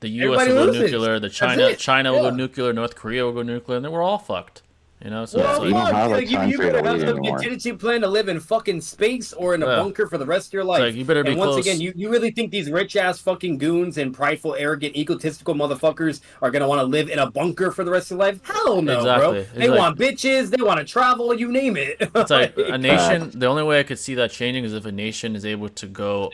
the U.S. Everybody will go loses. nuclear, That's China it. will go Yeah. nuclear, North Korea will go nuclear, and then we're all fucked. So Yeah, it's we like, don't have, like, time you for you better to have lead some anymore. contingency plan to live in fucking space or in a Yeah. bunker for the rest of your life. like, you better be And once close. again, you really think these rich ass fucking goons and prideful, arrogant, egotistical motherfuckers are gonna want to live in a bunker for the rest of their life? Hell no, Exactly. bro. It's They like- want bitches, they want to travel, you name it. It's like a nation. The only way I could see that changing is if a nation is able to go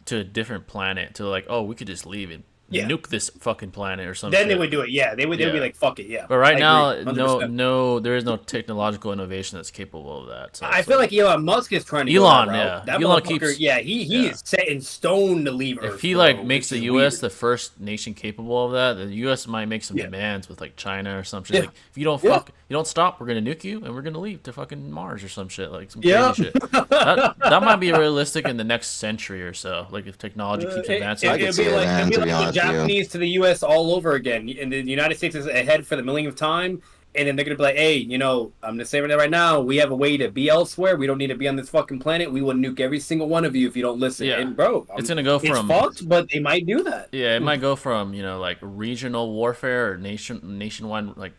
to a different planet, to like, oh, we could just leave and Yeah. nuke this fucking planet or something. Then they would do it. Yeah, they would. They'd be Yeah. like, "Fuck it." Yeah. But right I now, agree, 100%. there is no technological innovation that's capable of that. So I it's feel like Elon Musk is trying to go Elon, that route. yeah. That Elon motherfucker, keeps- yeah, he yeah. is set in stone to leave Earth. if he bro, like makes which the is U.S. weird. the first nation capable of that, the U.S. might make some Yeah. demands with like China or some shit. Yeah. Like, if you don't Yeah. you don't stop, we're gonna nuke you and we're gonna leave to fucking Mars or some shit, like some Yeah. crazy shit. That might be realistic in the next century or so. Like, if technology keeps advancing. I could It'd see be it, like, man, it'd be to like be the honest with you. Japanese to the U.S. all over again, and the United States is ahead for the millionth time. And then they're gonna be like, "Hey, I'm gonna say right now, we have a way to be elsewhere. We don't need to be on this fucking planet. We will nuke every single one of you if you don't listen." Yeah. And bro, It's gonna go it's from fucked, but they might do that. Yeah, it might go from like regional warfare or nationwide, like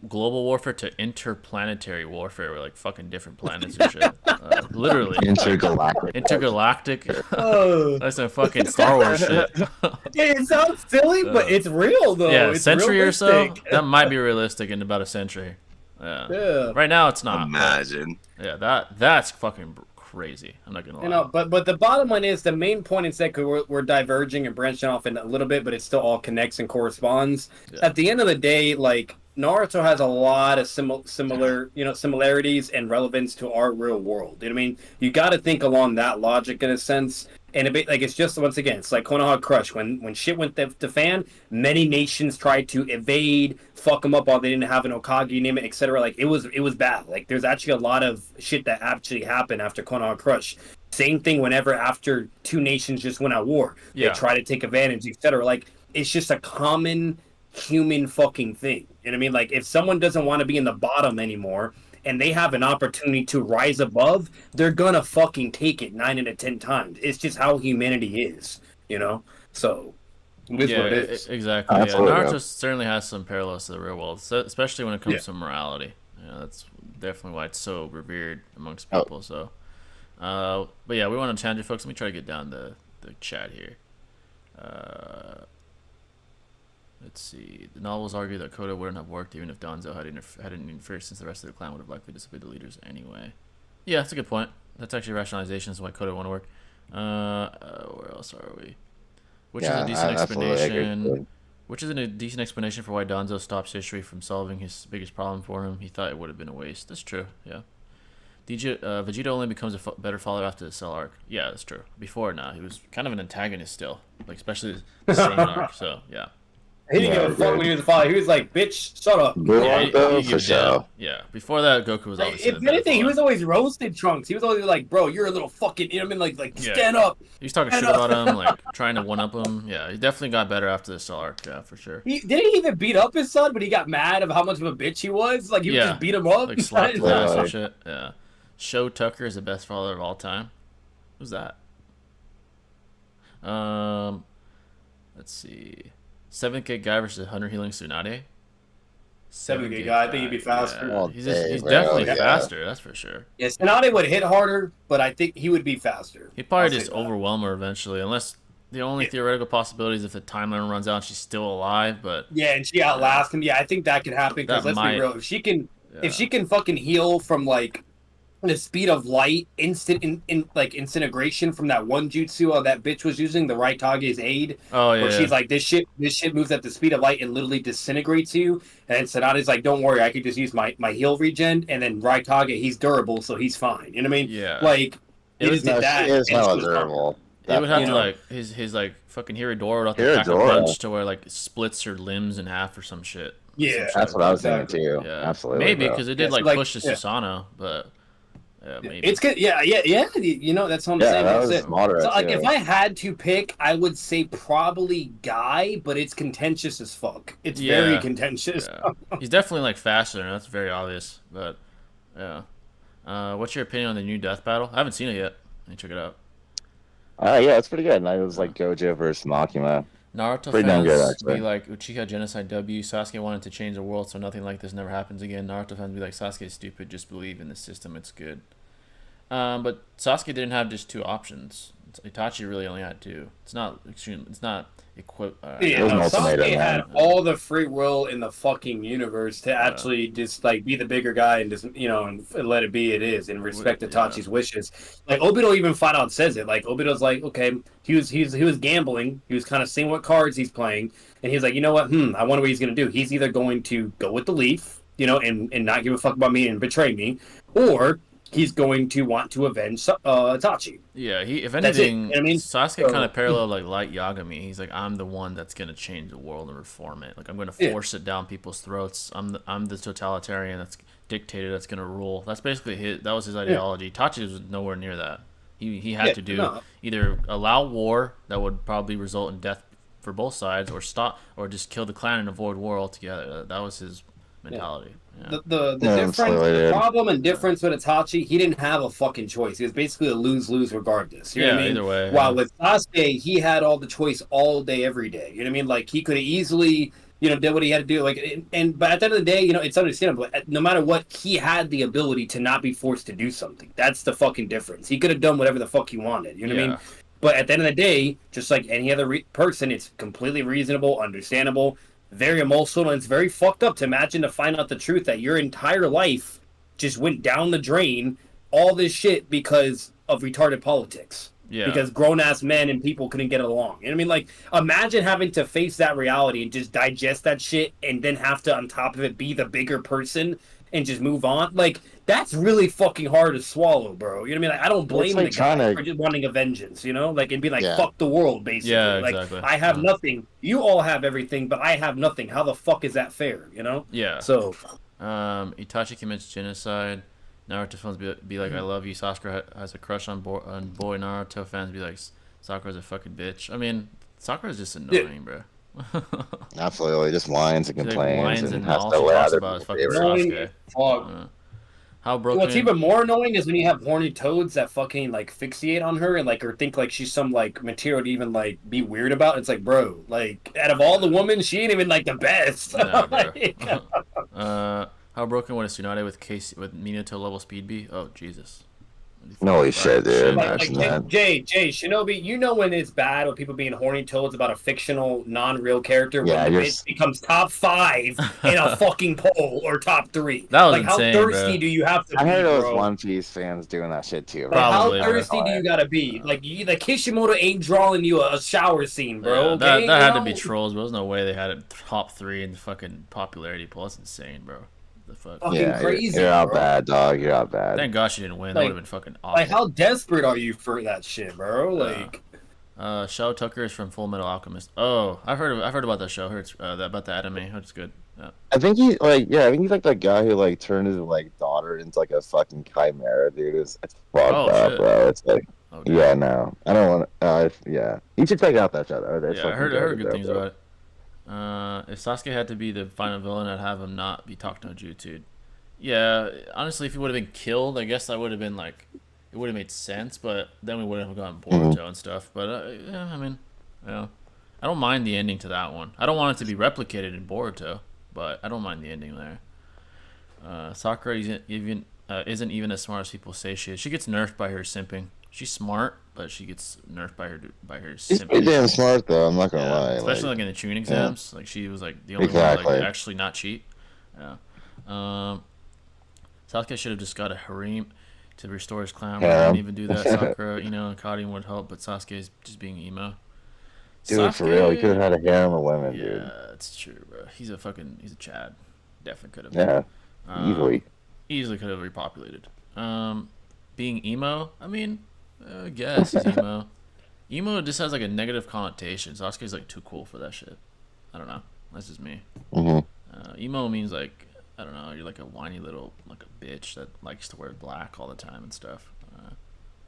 global warfare to interplanetary warfare, with like fucking different planets and shit. Literally. Intergalactic. Intergalactic. Oh. That's some fucking Star Wars shit. It sounds silly, but it's real though. Yeah, a it's century realistic. or so. That might be realistic in about a century. Yeah. Right now it's not. Imagine. Yeah, that's fucking crazy. I'm not gonna lie. You know, but the bottom line is the main point is that we're diverging and branching off in a little bit, but it still all connects and corresponds. Yeah. At the end of the day, like Naruto has a lot of similarities and relevance to our real world. You know what I mean? You got to think along that logic in a sense. And a bit like it's just once again, it's like Konoha Crush. When shit went to fan, many nations tried to evade, fuck them up while they didn't have an Okage, name it, etc. Like it was bad. Like there's actually a lot of shit that actually happened after Konoha Crush. Same thing whenever after two nations just went at war, they try to take advantage, etc. Like it's just a common human fucking thing. You know what I mean? Like if someone doesn't want to be in the bottom anymore, and they have an opportunity to rise above, they're gonna fucking take it 9 out of 10 times. It's just how humanity is, you know? So, it's yeah, what it is. Exactly. Absolutely, Naruto yeah. certainly has some parallels to the real world, especially when it comes to morality. You know, that's definitely why it's so revered amongst people. So, but yeah, we want to challenge you folks. Let me try to get down the chat here. Let's see. The novels argue that Kodo wouldn't have worked even if Danzo hadn't interfered, since the rest of the clan would have likely disobeyed the leaders anyway. Yeah, that's a good point. That's actually rationalization as to why Kodo wouldn't work. Where else are we? Which is a decent explanation. Which isn't a decent explanation for why Danzo stops history from solving his biggest problem for him. He thought it would have been a waste. That's true. Yeah. Vegeta only becomes a better father after the Cell arc. Yeah, that's true. Before, he was kind of an antagonist still, like especially the same arc. So yeah. He didn't give a fuck when he was a father. He was like, bitch, shut up. Yeah, before that, Goku was obviously if anything, he was always roasted Trunks. He was always like, bro, you're a little fucking, you know what I mean? Like stand up. He was talking shit about him, like trying to one-up him. Yeah, he definitely got better after the Cell arc, yeah, for sure. Didn't he even beat up his son when he got mad of how much of a bitch he was? Like, he would just beat him up? Like slapped his ass and shit, yeah. Sho Tucker is the best father of all time. Who's that? Let's see. 7K guy versus 100 healing Tsunade. 7K guy, I think he'd be faster. Yeah. He's definitely faster, that's for sure. Yeah, Tsunade would hit harder, but I think he would be faster. He'd probably just overwhelm her eventually, unless the only theoretical possibility is if the timeline runs out and she's still alive. But yeah, and she outlasts him. Yeah, I think that could happen because let's be real, if she can fucking heal from like the speed of light, like incineration from that one jutsu that bitch was using, the Raikage's aid. Oh yeah. Where she's like, this shit moves at the speed of light and literally disintegrates you. And Tsunade's like, don't worry, I could just use my heal regen. And then Raikage, he's durable, so he's fine. You know what I mean? Yeah. Like it just did that. She is hella durable. It would have to like his like fucking Hiradora would have to pack a punch to where like it splits her limbs in half or some shit. Yeah, that's what I was thinking too. Yeah, absolutely. Maybe because it did like push the Susanoo, but. Yeah, maybe. It's good. Yeah. You know, that's what I'm saying. That was moderate, so, like, if I had to pick, I would say probably Guy, but it's contentious as fuck. It's very contentious. Yeah. He's definitely like faster, and that's very obvious. But yeah, what's your opinion on the new death battle? I haven't seen it yet. Let me check it out. Yeah, it's pretty good. And it was like Gojo versus Makima. Naruto fans be like, Uchiha genocide W. Sasuke wanted to change the world so nothing like this never happens again. Naruto fans be like, Sasuke's stupid. Just believe in the system. It's good. But Sasuke didn't have just two options. Itachi really only had two. It's not extreme. It's not Sasuke had all the free will in the fucking universe to actually just like be the bigger guy and just and let it be. It is and respect Itachi's wishes. Like Obito even flat out says it. Like Obito's like, okay, he was gambling. He was kind of seeing what cards he's playing, and he's like, you know what? I wonder what he's gonna do. He's either going to go with the leaf, and not give a fuck about me and betray me, or he's going to want to avenge Itachi. Yeah, if anything, Sasuke kind of paralleled like Light Yagami. He's like, I'm the one that's gonna change the world and reform it. Like I'm gonna force it down people's throats. I'm the totalitarian that's dictator that's gonna rule. That's basically that was his ideology. Itachi was nowhere near that. He had to either allow war that would probably result in death for both sides, or just kill the clan and avoid war altogether. That was his mentality. Yeah. The problem and difference with Itachi, he didn't have a fucking choice. He was basically a lose-lose regardless. You know what I mean? Either way. While with Sasuke, he had all the choice all day, every day. You know what I mean? Like he could have easily did what he had to do. Like, but at the end of the day, it's understandable. No matter what, he had the ability to not be forced to do something. That's the fucking difference. He could have done whatever the fuck he wanted. You know what I mean? But at the end of the day, just like any other person, it's completely reasonable, understandable, very emotional, and it's very fucked up to imagine to find out the truth that your entire life just went down the drain, all this shit because of retarded politics. Yeah. Because grown-ass men and people couldn't get along. You know what I mean? Like, imagine having to face that reality and just digest that shit and then have to, on top of it, be the bigger person and just move on. Like, that's really fucking hard to swallow, bro. You know what I mean? Like, I don't blame the guy for just wanting a vengeance, Like, and be like, fuck the world, basically. Yeah, like, exactly. I have nothing. You all have everything, but I have nothing. How the fuck is that fair, Yeah. So... Itachi commits genocide. Naruto fans be like, I love you. Sakura has a crush on boy. Naruto fans be like, Sakura's a fucking bitch. I mean, Sakura's just annoying, bro. Absolutely, just whines and complains and has all to she let talks other about is people fucking favorite. Sasuke. How broken? What's even more annoying is when you have horny toads that fucking like fixate on her and like or think like she's some like material to even like be weird about. It's like, bro, like out of all the women, she ain't even like the best. Nah, bro. How broken would a Tsunade with Minato level speed be? Oh Jesus! Holy shit, dude! Jay, Shinobi, when it's bad when people being horny toads about a fictional, non-real character when the bitch becomes top 5 in a fucking poll or top 3. That was like insane, how thirsty bro. do you have to be? I heard those bro? One Piece fans doing that shit too. Like, how thirsty do you gotta be? Like Kishimoto ain't drawing you a shower scene, bro. Yeah, okay? that had to be trolls, but there's no way they had it top 3 in the fucking popularity poll. That's insane, bro. The fuck? Fucking crazy. You're out bad, dog. You're out bad. Thank God she didn't win. That would have been fucking awful. Like, how desperate are you for that shit, bro? Like, Shao Tucker is from Full Metal Alchemist. Oh, I've heard about that show. I heard about the anime. It's good. Yeah. I think he's like that guy who like turned his like daughter into like a fucking chimera, dude. It's fucked up, bro. It's like, yeah, no, I don't want. Yeah, you should check out that show. Yeah, I heard good things about it. If Sasuke had to be the final villain, I'd have him not be Talk No Jutsu. Yeah, honestly, if he would have been killed, I guess that would have been like, it would have made sense, but then we wouldn't have gotten Boruto and stuff. But yeah, I mean, yeah, I don't mind the ending to that one. I don't want it to be replicated in Boruto, but I don't mind the ending there. Sakura isn't even as smart as people say she is. She gets nerfed by her simping. She's smart, but she gets nerfed by her simping. She's pretty damn smart though. I'm not gonna lie. Especially like in the tuning exams, like she was like the only one to like actually not cheat. Yeah. Sasuke should have just got a harem to restore his clan. But he didn't even do that. Sakura, and Karin would help, but Sasuke is just being emo. Dude, for real, he could have had a harem of women, dude. Yeah, it's true, bro. He's a Chad. Definitely could have. Yeah, easily could have repopulated. Being emo, I mean, I guess he's emo. Emo just has like a negative connotation. Sasuke's like too cool for that shit. I don't know. That's just me. Emo means like, I don't know, you're like a whiny little, like a bitch that likes to wear black all the time and stuff.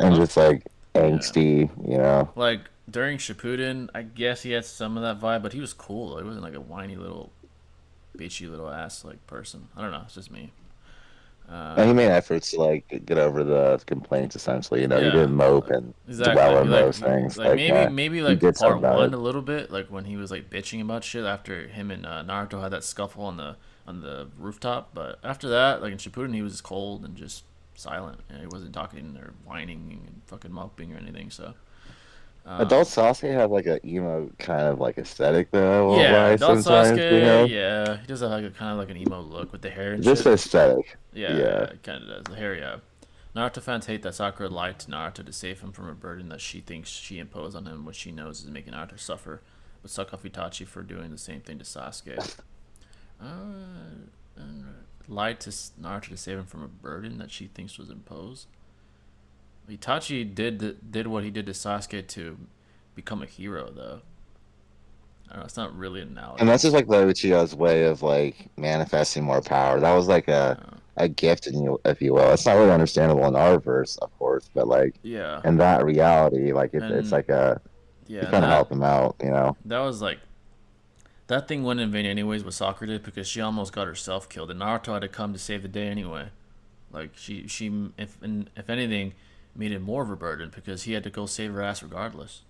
And just like angsty, Like during Shippuden, I guess he had some of that vibe, but he was cool though. He wasn't like a whiny little, bitchy little ass like person. I don't know. It's just me. He made efforts to like get over the complaints. Essentially, he didn't mope and dwell on those things. Like maybe like part 1 a little bit, like when he was like bitching about shit after him and Naruto had that scuffle on the rooftop. But after that, like in Shippuden, he was just cold and just silent, and he wasn't talking or whining and fucking moping or anything. So. Adult Sasuke has like an emo kind of like aesthetic though. Yeah, Adult Sasuke. Yeah, he does have like a kind of like an emo look with the hair and just shit. aesthetic. Yeah, it kind of does. The hair, yeah. Naruto fans hate that Sakura lied to Naruto to save him from a burden that she thinks she imposed on him, which she knows is making Naruto suffer, but suck off Itachi for doing the same thing to Sasuke. Lied to Naruto to save him from a burden that she thinks was imposed. Itachi did what he did to Sasuke to become a hero, though. I don't know, it's not really an analogy. And that's just like the Uchiha's way of like manifesting more power. That was like a gift, if you will. It's not really understandable in our verse, of course, but like in that reality, like it's like a kind of help him out, That was like that thing went in vain anyways. What Sakura did, because she almost got herself killed, and Naruto had to come to save the day anyway. Like she if anything, made it more of a burden because he had to go save her ass regardless.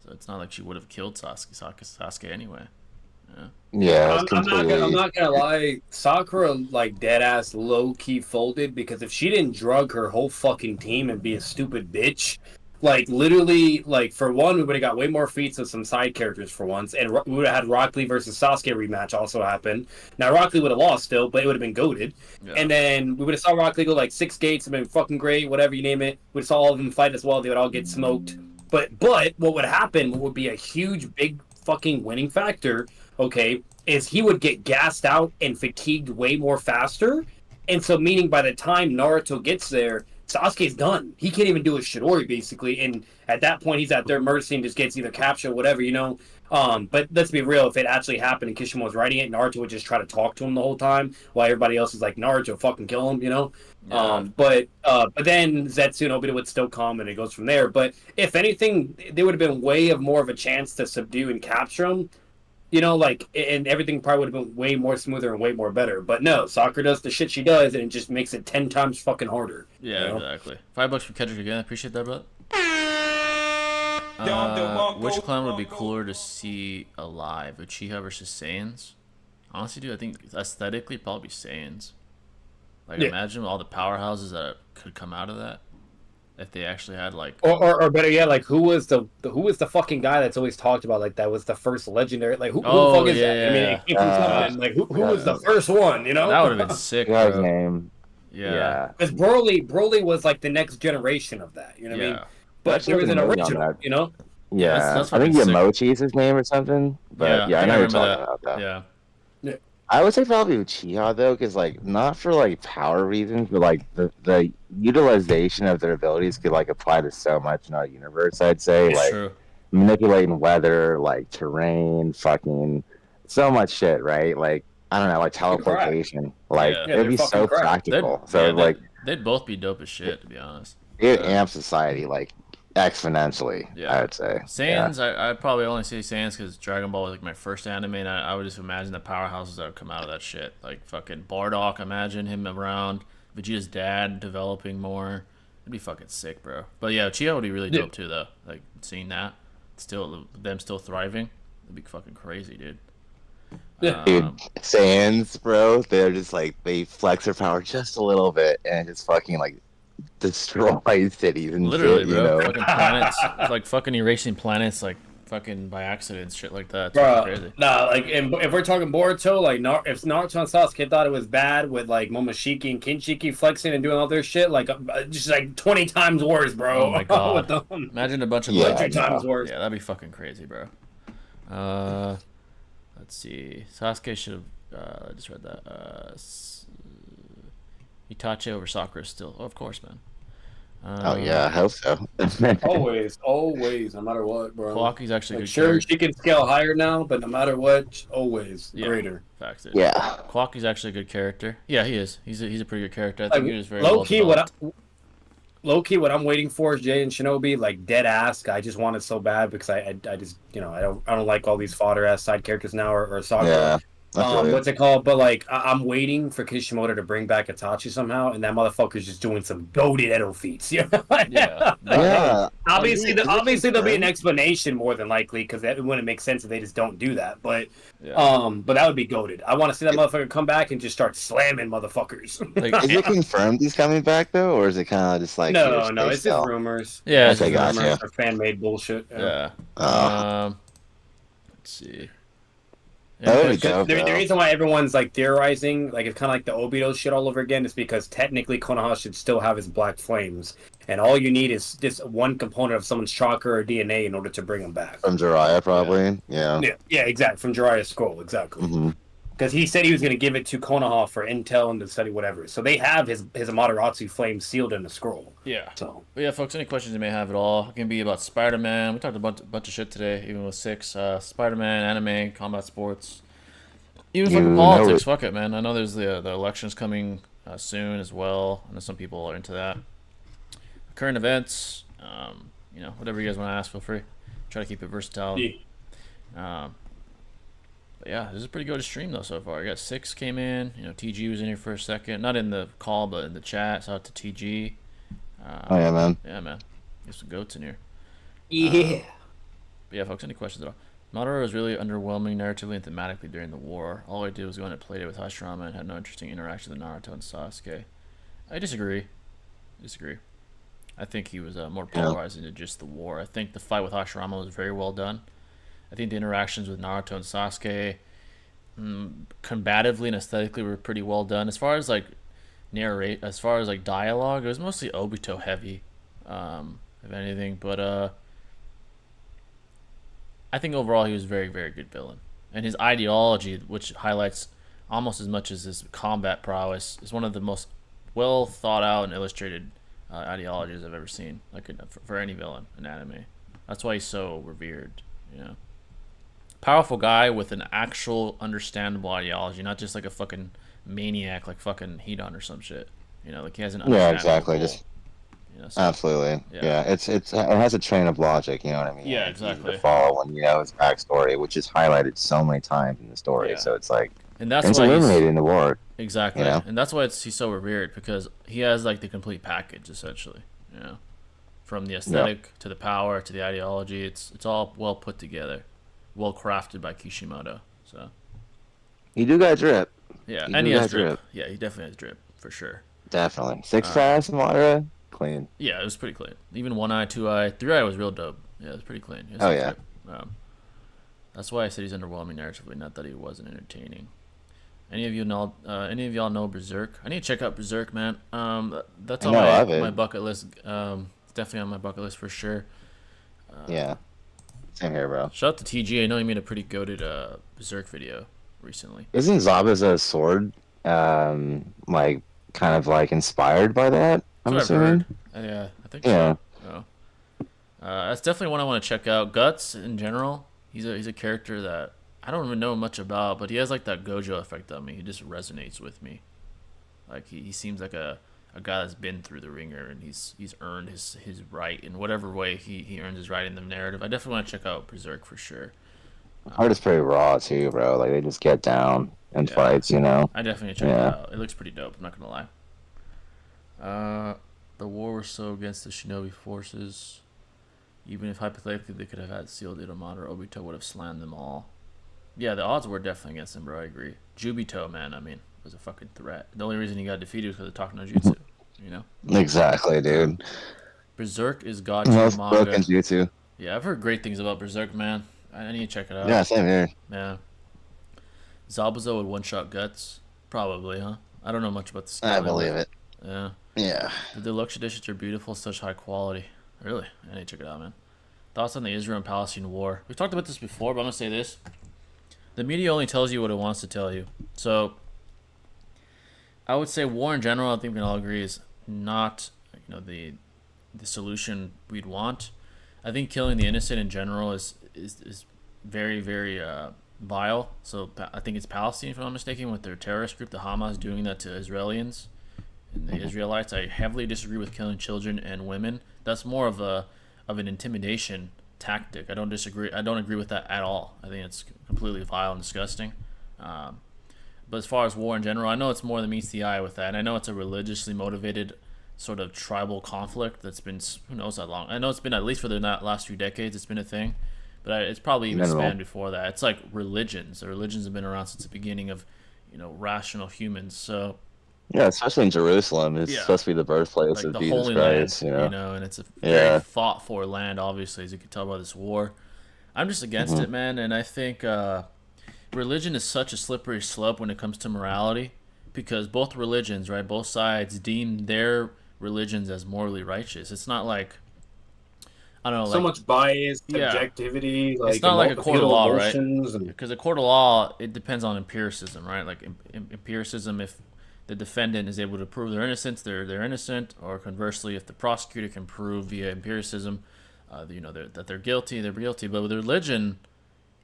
So it's not like she would have killed Sasuke anyway. Yeah, it's I'm completely. not gonna lie. Sakura like dead ass low key folded because if she didn't drug her whole fucking team and be a stupid bitch, like literally, like for one, we would have got way more feats of some side characters for once, and we would have had Rock Lee versus Sasuke rematch also happen. Now Rock Lee would have lost still, but it would have been goaded. Yeah. And then we would have saw Rock Lee go like 6 gates and been fucking great, whatever you name it. We would have saw all of them fight as well. They would all get smoked. But what would happen? What would be a huge big fucking winning factor? Okay, is he would get gassed out and fatigued way more faster. And so, meaning by the time Naruto gets there, Sasuke's done. He can't even do a Shidori, basically. And at that point, he's at their mercy and just gets either captured or whatever, you know? But let's be real. If it actually happened and Kishimoto was writing it, Naruto would just try to talk to him the whole time while everybody else is like, Naruto, fucking kill him, you know? Yeah. But then Zetsu and Obito would still come and it goes from there. But if anything, there would have been way of more of a chance to subdue and capture him. You know, like, and everything probably would have been way more smoother and way more better. But no, Sakura does the shit she does, and it just makes it 10 times fucking harder. Yeah, you know? exactly. $5 from Kendrick again. I appreciate that, bro. Which clan would be cooler to see alive? Uchiha versus Saiyans? Honestly, dude, I think aesthetically, probably Saiyans. Like, Yeah. imagine all the powerhouses that could come out of that if they actually had like. Or better yet, like who was the fucking guy that's always talked about? Like that was the first legendary. Like who the fuck is that? I mean, it came from something. Like who was the first one? You know, That would have been sick, Guy's bro. name. Yeah. because Broly was like the next generation of that. You know what I mean? But Actually, there was an there's a movie on original. that. You know? Yeah, that's I think fucking sick. Yamochi is his name or something. But yeah, I think know you're remember talking about that. Yeah. I would say probably Uchiha though, because like not for like power reasons, but like the utilization of their abilities could like apply to so much in our universe. I'd say It's like true. manipulating weather, like terrain, fucking so much shit, right? Like I don't know, like teleportation. Like Yeah. Yeah, it'd they're be so fucking cracked. practical. So like they'd both be dope as shit, to be honest. it amps society like exponentially. Yeah. I would say. Yeah. Saiyans, I'd probably only say Saiyans because Dragon Ball was like my first anime, and I would just imagine the powerhouses that would come out of that shit. Like fucking Bardock, imagine him around. Vegeta's dad developing more. It'd be fucking sick, bro. But yeah, Uchiha would be really dope too, though. Like seeing that, them still thriving, it'd be fucking crazy, dude. Yeah. Dude, Saiyans, bro, they're just like they flex their power just a little bit and just fucking like destroy cities and Literally, shit, bro. you know. Fucking planets, like fucking erasing planets, like fucking by accident, shit like that. It's Bro, fucking crazy. nah, like, and if we're talking Boruto, like, if Naruto and Sasuke thought it was bad with, like, Momoshiki and Kinshiki flexing and doing all their shit, like, just, like, 20 times worse, bro. Oh my god! With them. Imagine a bunch of Yeah, legends. 100 times worse. Yeah, that'd be fucking crazy, bro. Let's see. Sasuke should have. I just read that. Itachi over Sakura still. Oh, of course, man. Oh yeah, I hope so. Always, no matter what, bro. Kawaki's actually a Like, good sure, character. she can scale higher now, but no matter what, always Yeah. greater. Facts, dude. Yeah. Kawaki's actually a good character. Yeah, he is. He's a pretty good character. I Like, think he was very low well key, developed. what I'm waiting for is Jay and Shinobi, like, dead ass. I just want it so bad because I just, you know, I don't like all these fodder ass side characters now or Sakura. Yeah. What's it called? But like, I'm waiting for Kishimoto to bring back Itachi somehow, and that motherfucker's just doing some goated Edo feats. You know? Yeah. Yeah. Obviously, Is it obviously there'll be an confirmed? explanation more than likely because it wouldn't make sense if they just don't do that. But Yeah. but that would be goaded. I want to see that motherfucker come back and just start slamming motherfuckers. Like, Is it confirmed he's coming back though, or is it kind of just like no, hearsay it's just still? rumors. yeah. Okay, it's just- gotcha. Rumors or fan made bullshit. Yeah. Oh. Let's see. That would be because- dope. The reason why everyone's like theorizing, like it's kind of like the Obito shit all over again, is because technically Konoha should still have his black flames, and all you need is just one component of someone's chakra or DNA in order to bring him back. From Jiraiya, probably. Yeah. Yeah, exactly. From Jiraiya's scroll, exactly. hmm Because he said he was going to give it to Konoha for intel and to study whatever. So they have his Amaterasu flame sealed in the scroll. Yeah. So But yeah, folks, any questions you may have at all, it can be about Spider-Man. We talked about a bunch of shit today, even with 6. Spider-Man, anime, combat sports, even fucking You politics. know Fuck it, man. I know there's the elections coming soon as well. I know some people are into that. Current events, you know, whatever you guys want to ask, feel free. Try to keep it versatile. But yeah, this is a pretty good stream though so far. I got 6 came in. You know, TG was in here for a second, not in the call, but in the chat. Shout out to TG. Oh yeah, man. Yeah, man. There's some goats in here. yeah. But yeah, folks, any questions at all? Madara was really underwhelming narratively and thematically during the war. All I did was go in and played it with Hashirama and had no interesting interaction with Naruto and Sasuke. I disagree. I think he was more polarizing than just the war. I think the fight with Hashirama was very well done. I think the interactions with Naruto and Sasuke, combatively and aesthetically, were pretty well done. As far as like dialogue, it was mostly Obito heavy, if anything. But I think overall he was a very, very good villain, and his ideology, which highlights almost as much as his combat prowess, is one of the most well thought out and illustrated ideologies I've ever seen, like for any villain in anime. That's why he's so revered, you know. Powerful guy with an actual understandable ideology, not just like a fucking maniac like fucking Hedon or some shit. You know, like he has an Yeah, understandable exactly. goal. Just You know, so, absolutely. yeah. Yeah, it has a train of logic. You know what I mean? Yeah, It's easy exactly. to follow when you know his backstory, which is highlighted so many times in the story. Yeah. So it's like and that's it's why illuminated in the war. exactly, you know? and that's why he's so revered, because he has like the complete package essentially. You know, from the aesthetic to the power to the ideology, it's all well put together, well crafted by Kishimoto. So You do got drip. yeah, You and do he has got drip. Yeah, he definitely has drip for sure. Definitely. Six fast, Madara, clean. Yeah, it was pretty clean. Even 1 eye, 2 eye, 3 eye was real dope. Yeah, it was pretty clean. Oh, yeah. That's why I said he's underwhelming narratively, not that he wasn't entertaining. Any of y'all know Berserk? I need to check out Berserk, man. That's on my bucket list. It's definitely on my bucket list for sure. Yeah. Same here, bro. Shout out to TG. I know he made a pretty goated Berserk video recently. Isn't Zabuza's sword like kind of like inspired by that? I'm That's what I've assuming. heard. Yeah, I think Yeah. so. Oh. That's definitely one I want to check out. Guts in general. He's a character that I don't even know much about, but he has like that Gojo effect on me. He just resonates with me. Like he seems like a guy that's been through the ringer, and he's earned his right in whatever way he earns his right in the narrative. I definitely want to check out Berserk for sure. Art is pretty raw too, bro. Like they just get down in Yeah. fights, you know. I definitely check it out. It looks pretty dope. I'm not gonna lie. The war was so against the shinobi forces. Even if hypothetically they could have had sealed Itomata, Obito would have slammed them all. Yeah, the odds were definitely against him, bro. I agree. Jubito, man, I mean, was a fucking threat. The only reason he got defeated was because of Talk no Jutsu, you know? Exactly, dude. Berserk is god Most manga. broken jutsu. Yeah, I've heard great things about Berserk, man. I need to check it out. Yeah, same here. Yeah. Zabuza would one-shot Guts? Probably, huh? I don't know much about the skill. I believe it. Yeah. Yeah. The deluxe editions are beautiful, such high quality. Really? I need to check it out, man. Thoughts on the Israel and Palestine war? We've talked about this before, but I'm going to say this. The media only tells you what it wants to tell you. So, I would say war in general, I think we can all agree, is not the solution we'd want. I think killing the innocent in general is very, very vile. So, I think it's Palestine, if I'm not mistaken, with their terrorist group, the Hamas, doing that to Israelis and the Israelites. I heavily disagree with killing children and women. That's more of an intimidation tactic. I don't agree with that at all. I think it's completely vile and disgusting. But as far as war in general, I know it's more than meets the eye with that. And I know it's a religiously motivated sort of tribal conflict that's been, who knows how long. I know it's been, at least for the last few decades, it's been a thing. But it's probably even spanned before that. It's like religions. The religions have been around since the beginning of, rational humans. So yeah, especially in Jerusalem, it's supposed to be the birthplace like of the Jesus Holy Christ. Land, and it's a very fought for land, obviously, as you can tell by this war. I'm just against it, man, and I think religion is such a slippery slope when it comes to morality, because both religions, right, both sides deem their religions as morally righteous. It's not like, I don't know, so much bias, subjectivity. Like, it's not like a court of law, right? And... Because a court of law, it depends on empiricism, right? Like empiricism, if the defendant is able to prove their innocence, they're innocent, or conversely, if the prosecutor can prove via empiricism, that they're guilty, they're guilty. But with religion,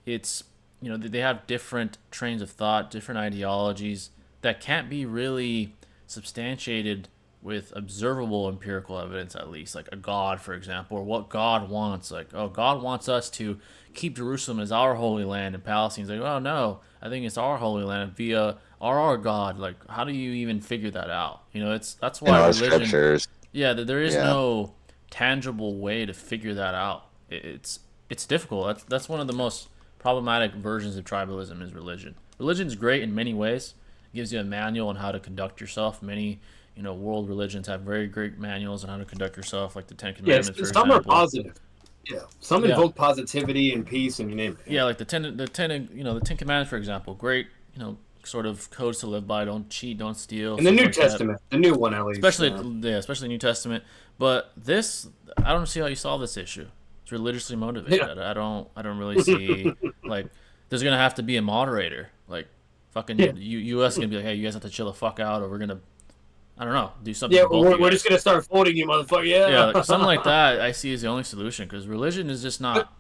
it's they have different trains of thought, different ideologies that can't be really substantiated with observable empirical evidence, at least, like a God, for example, or what God wants. Like, oh, God wants us to keep Jerusalem as our holy land, and Palestine's like, oh no, I think it's our holy land via our God. Like, how do you even figure that out? That's why religion. Scriptures. Yeah, there is no tangible way to figure that out. It's difficult. That's one of the most problematic versions of tribalism is religion. Religion's great in many ways. It gives you a manual on how to conduct yourself. Many, world religions have very great manuals on how to conduct yourself, like the Ten Yes, Commandments, for some are example. positive. Yeah, some Yeah. invoke positivity and peace, and you name it. Yeah, like the Ten Commandments, for example. Great, sort of codes to live by. Don't cheat, don't steal. In the stuff New like that. Testament, the new one at least. Especially New Testament. But this, I don't see how you solve this issue. It's religiously motivated. Yeah. I don't really see like there's gonna have to be a moderator. Like fucking U.S. gonna be like, hey, you guys have to chill the fuck out, or we're gonna, I don't know, do something. Yeah, for both we're you just gonna start voting you, motherfucker. Yeah, yeah, like, something like that. I see as the only solution because religion is just not.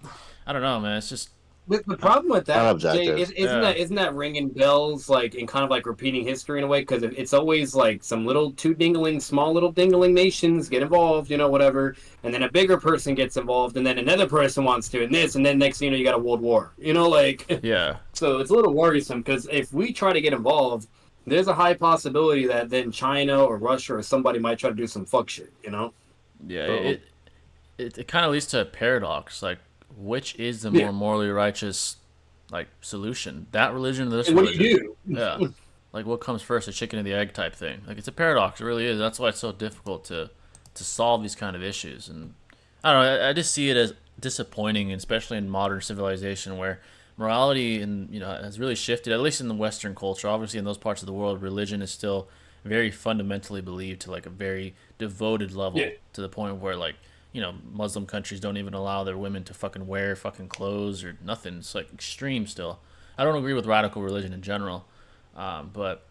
I don't know, man. It's just. The problem with that, Jay, Unobjective. isn't that ringing bells like and kind of like repeating history in a way? Because it's always like some small little dingling nations get involved, whatever, and then a bigger person gets involved, and then another person wants to, and this, and then next thing you know, you got a world war, like. Yeah. So it's a little worrisome because if we try to get involved, there's a high possibility that then China or Russia or somebody might try to do some fuck shit, Yeah. So, It kind of leads to a paradox, like. Which is the more morally righteous, like, solution? That religion or this and what religion? do you do? Yeah. Like, what comes first, the chicken or the egg type thing? Like, it's a paradox. It really is. That's why it's so difficult to solve these kind of issues. And I don't know. I just see it as disappointing, especially in modern civilization, where morality has really shifted. At least in the Western culture, obviously in those parts of the world, religion is still very fundamentally believed to like a very devoted level, to the point where like. Muslim countries don't even allow their women to fucking wear fucking clothes or nothing. It's like extreme still. I don't agree with radical religion in general, but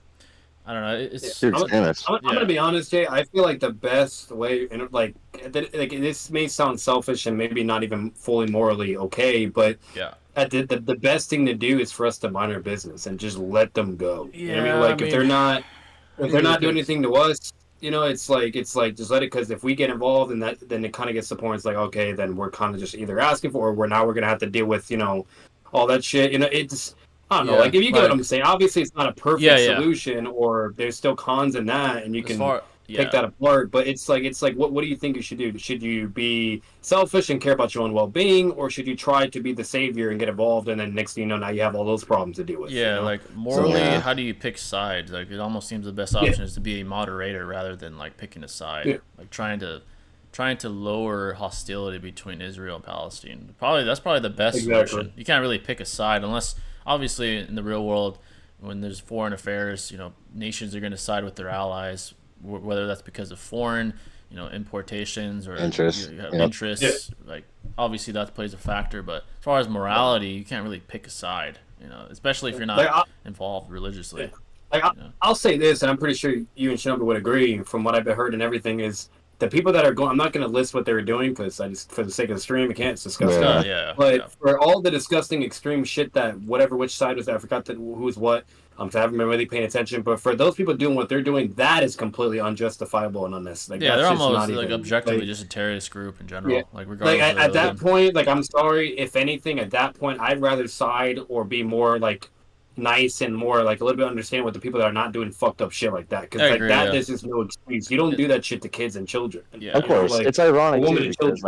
I don't know. It's Dude, I'm gonna be honest, Jay. I feel like the best way, and like this may sound selfish and maybe not even fully morally okay, but the best thing to do is for us to mind our business and just let them go. If they're not doing anything to us. It's like just let it, because if we get involved in that, then it kind of gets to the point. It's like, okay, then we're kind of just either asking for, or we're gonna have to deal with all that shit. It's I don't know. Like, if you get what I'm saying, obviously it's not a perfect solution, or there's still cons in that, and you can take that apart. But it's like what do you think you should do? Should you be selfish and care about your own well-being, or should you try to be the savior and get involved, and then next thing you know, now you have all those problems to deal with? Like morally, how do you pick sides? Like, it almost seems the best option is to be a moderator rather than like picking a side. Like trying to lower hostility between Israel and Palestine. That's probably the best solution. You can't really pick a side unless, obviously, in the real world, when there's foreign affairs, nations are going to side with their allies, whether that's because of foreign, importations or interests. Like, obviously that plays a factor, but as far as morality, you can't really pick a side, especially if you're not involved religiously. I'll say this, and I'm pretty sure you and Shinobi would agree from what I've heard and everything, is the people that are going, I'm not going to list what they were doing because I just, for the sake of the stream, I can't. It's disgusting. But for all the disgusting, extreme shit that which side was, I forgot who's what. I haven't been really paying attention. But for those people doing what they're doing, that is completely unjustifiable and unnecessary. They're almost like objectively just a terrorist group in general. Like, regardless of at that point, I'm sorry. If anything, at that point, I'd rather side or be more like nice and more like a little bit understand with the people that are not doing fucked up shit like that, because there's just no excuse. You don't do that shit to kids and children. Of course, it's ironic too, because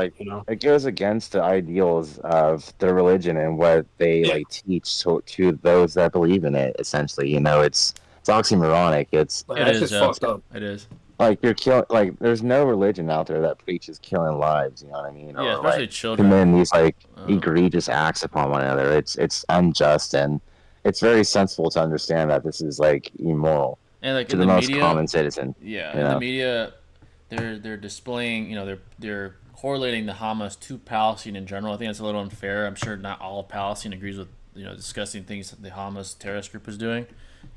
it goes against the ideals of their religion and what they teach to those that believe in it. Essentially, it's oxymoronic. It's just fucked up. It is. Like, you're killing. There's no religion out there that preaches killing lives. You know what I mean? Yeah, especially children. Commit these egregious acts upon one another. It's unjust, and it's very sensible to understand that this is immoral and to the most common citizen. Yeah, in the media, they're displaying, they're correlating the Hamas to Palestine in general. I think that's a little unfair. I'm sure not all of Palestine agrees with discussing things that the Hamas terrorist group is doing.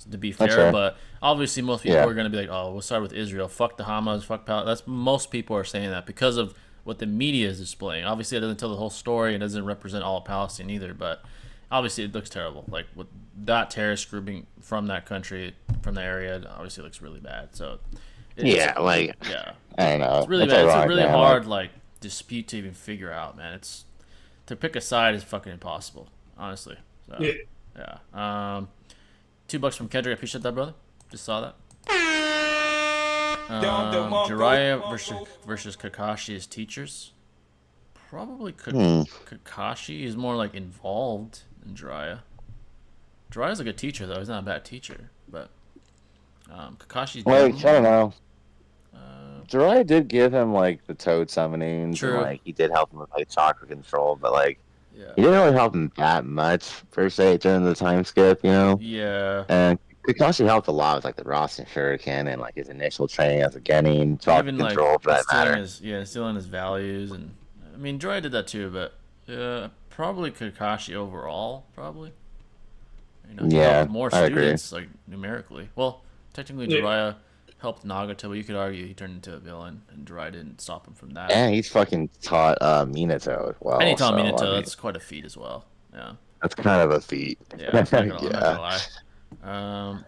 To be fair, but obviously most people are going to be like, "Oh, we'll start with Israel. Fuck the Hamas. Fuck Palestine." That's most people are saying that because of what the media is displaying. Obviously, it doesn't tell the whole story and doesn't represent all of Palestine either, but. Obviously, it looks terrible. Like, with that terrorist grouping from that country, from the area, obviously it looks really bad. So, I don't know. It's really bad. It's a really hard dispute to even figure out, man. It's to pick a side is fucking impossible, honestly. So, $2 from Kendrick. I appreciate that, brother. Just saw that. Jiraiya versus Kakashi as teachers. Probably Kakashi is more involved than Jiraiya. Jiraiya's a good teacher though. He's not a bad teacher, but Kakashi's Like, dumb. I don't know. Uh, Jiraiya did give him like the toad summonings, True. and like he did help him with like chakra control, but like yeah. he didn't really help him that much per se during the time skip, you know. Yeah. And Kakashi helped a lot with like the Rasen Shuriken and like his initial training as a Genin, chakra Even control like for that instilling matter. instilling his values, and I mean Jiraiya did that too, but probably Kakashi overall, probably. You know, he Yeah, helped more I agree. students like numerically. Well, technically Jiraiya helped Nagato, but you could argue he turned into a villain, and Jiraiya didn't stop him from that. And he's fucking taught Minato as well. And he taught so, Minato. I mean, That's quite a feat as well. Yeah. that's kind of a feat. Yeah. I'm not gonna Yeah. lie.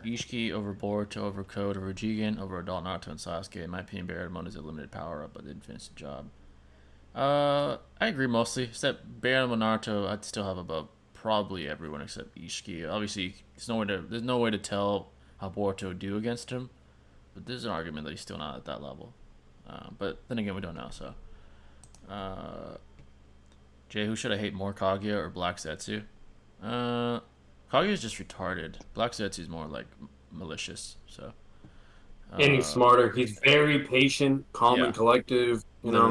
Ishiki over Boruto over Code over Jigen over adult Naruto and Sasuke. In my opinion, Barracuda is a limited power up, but didn't finish the job. I agree mostly. Except Barracuda and Naruto, I'd still have above probably everyone except Ishiki. Obviously, there's no way to tell how Boruto would do against him, but there's an argument that he's still not at that level. But then again, we don't know. So, Jay, who should I hate more, Kaguya or Black Zetsu? Kaguya's just retarded. Black Zetsu's more like malicious. So. And he's smarter. He's very patient, calm, Yeah. and collective. You know,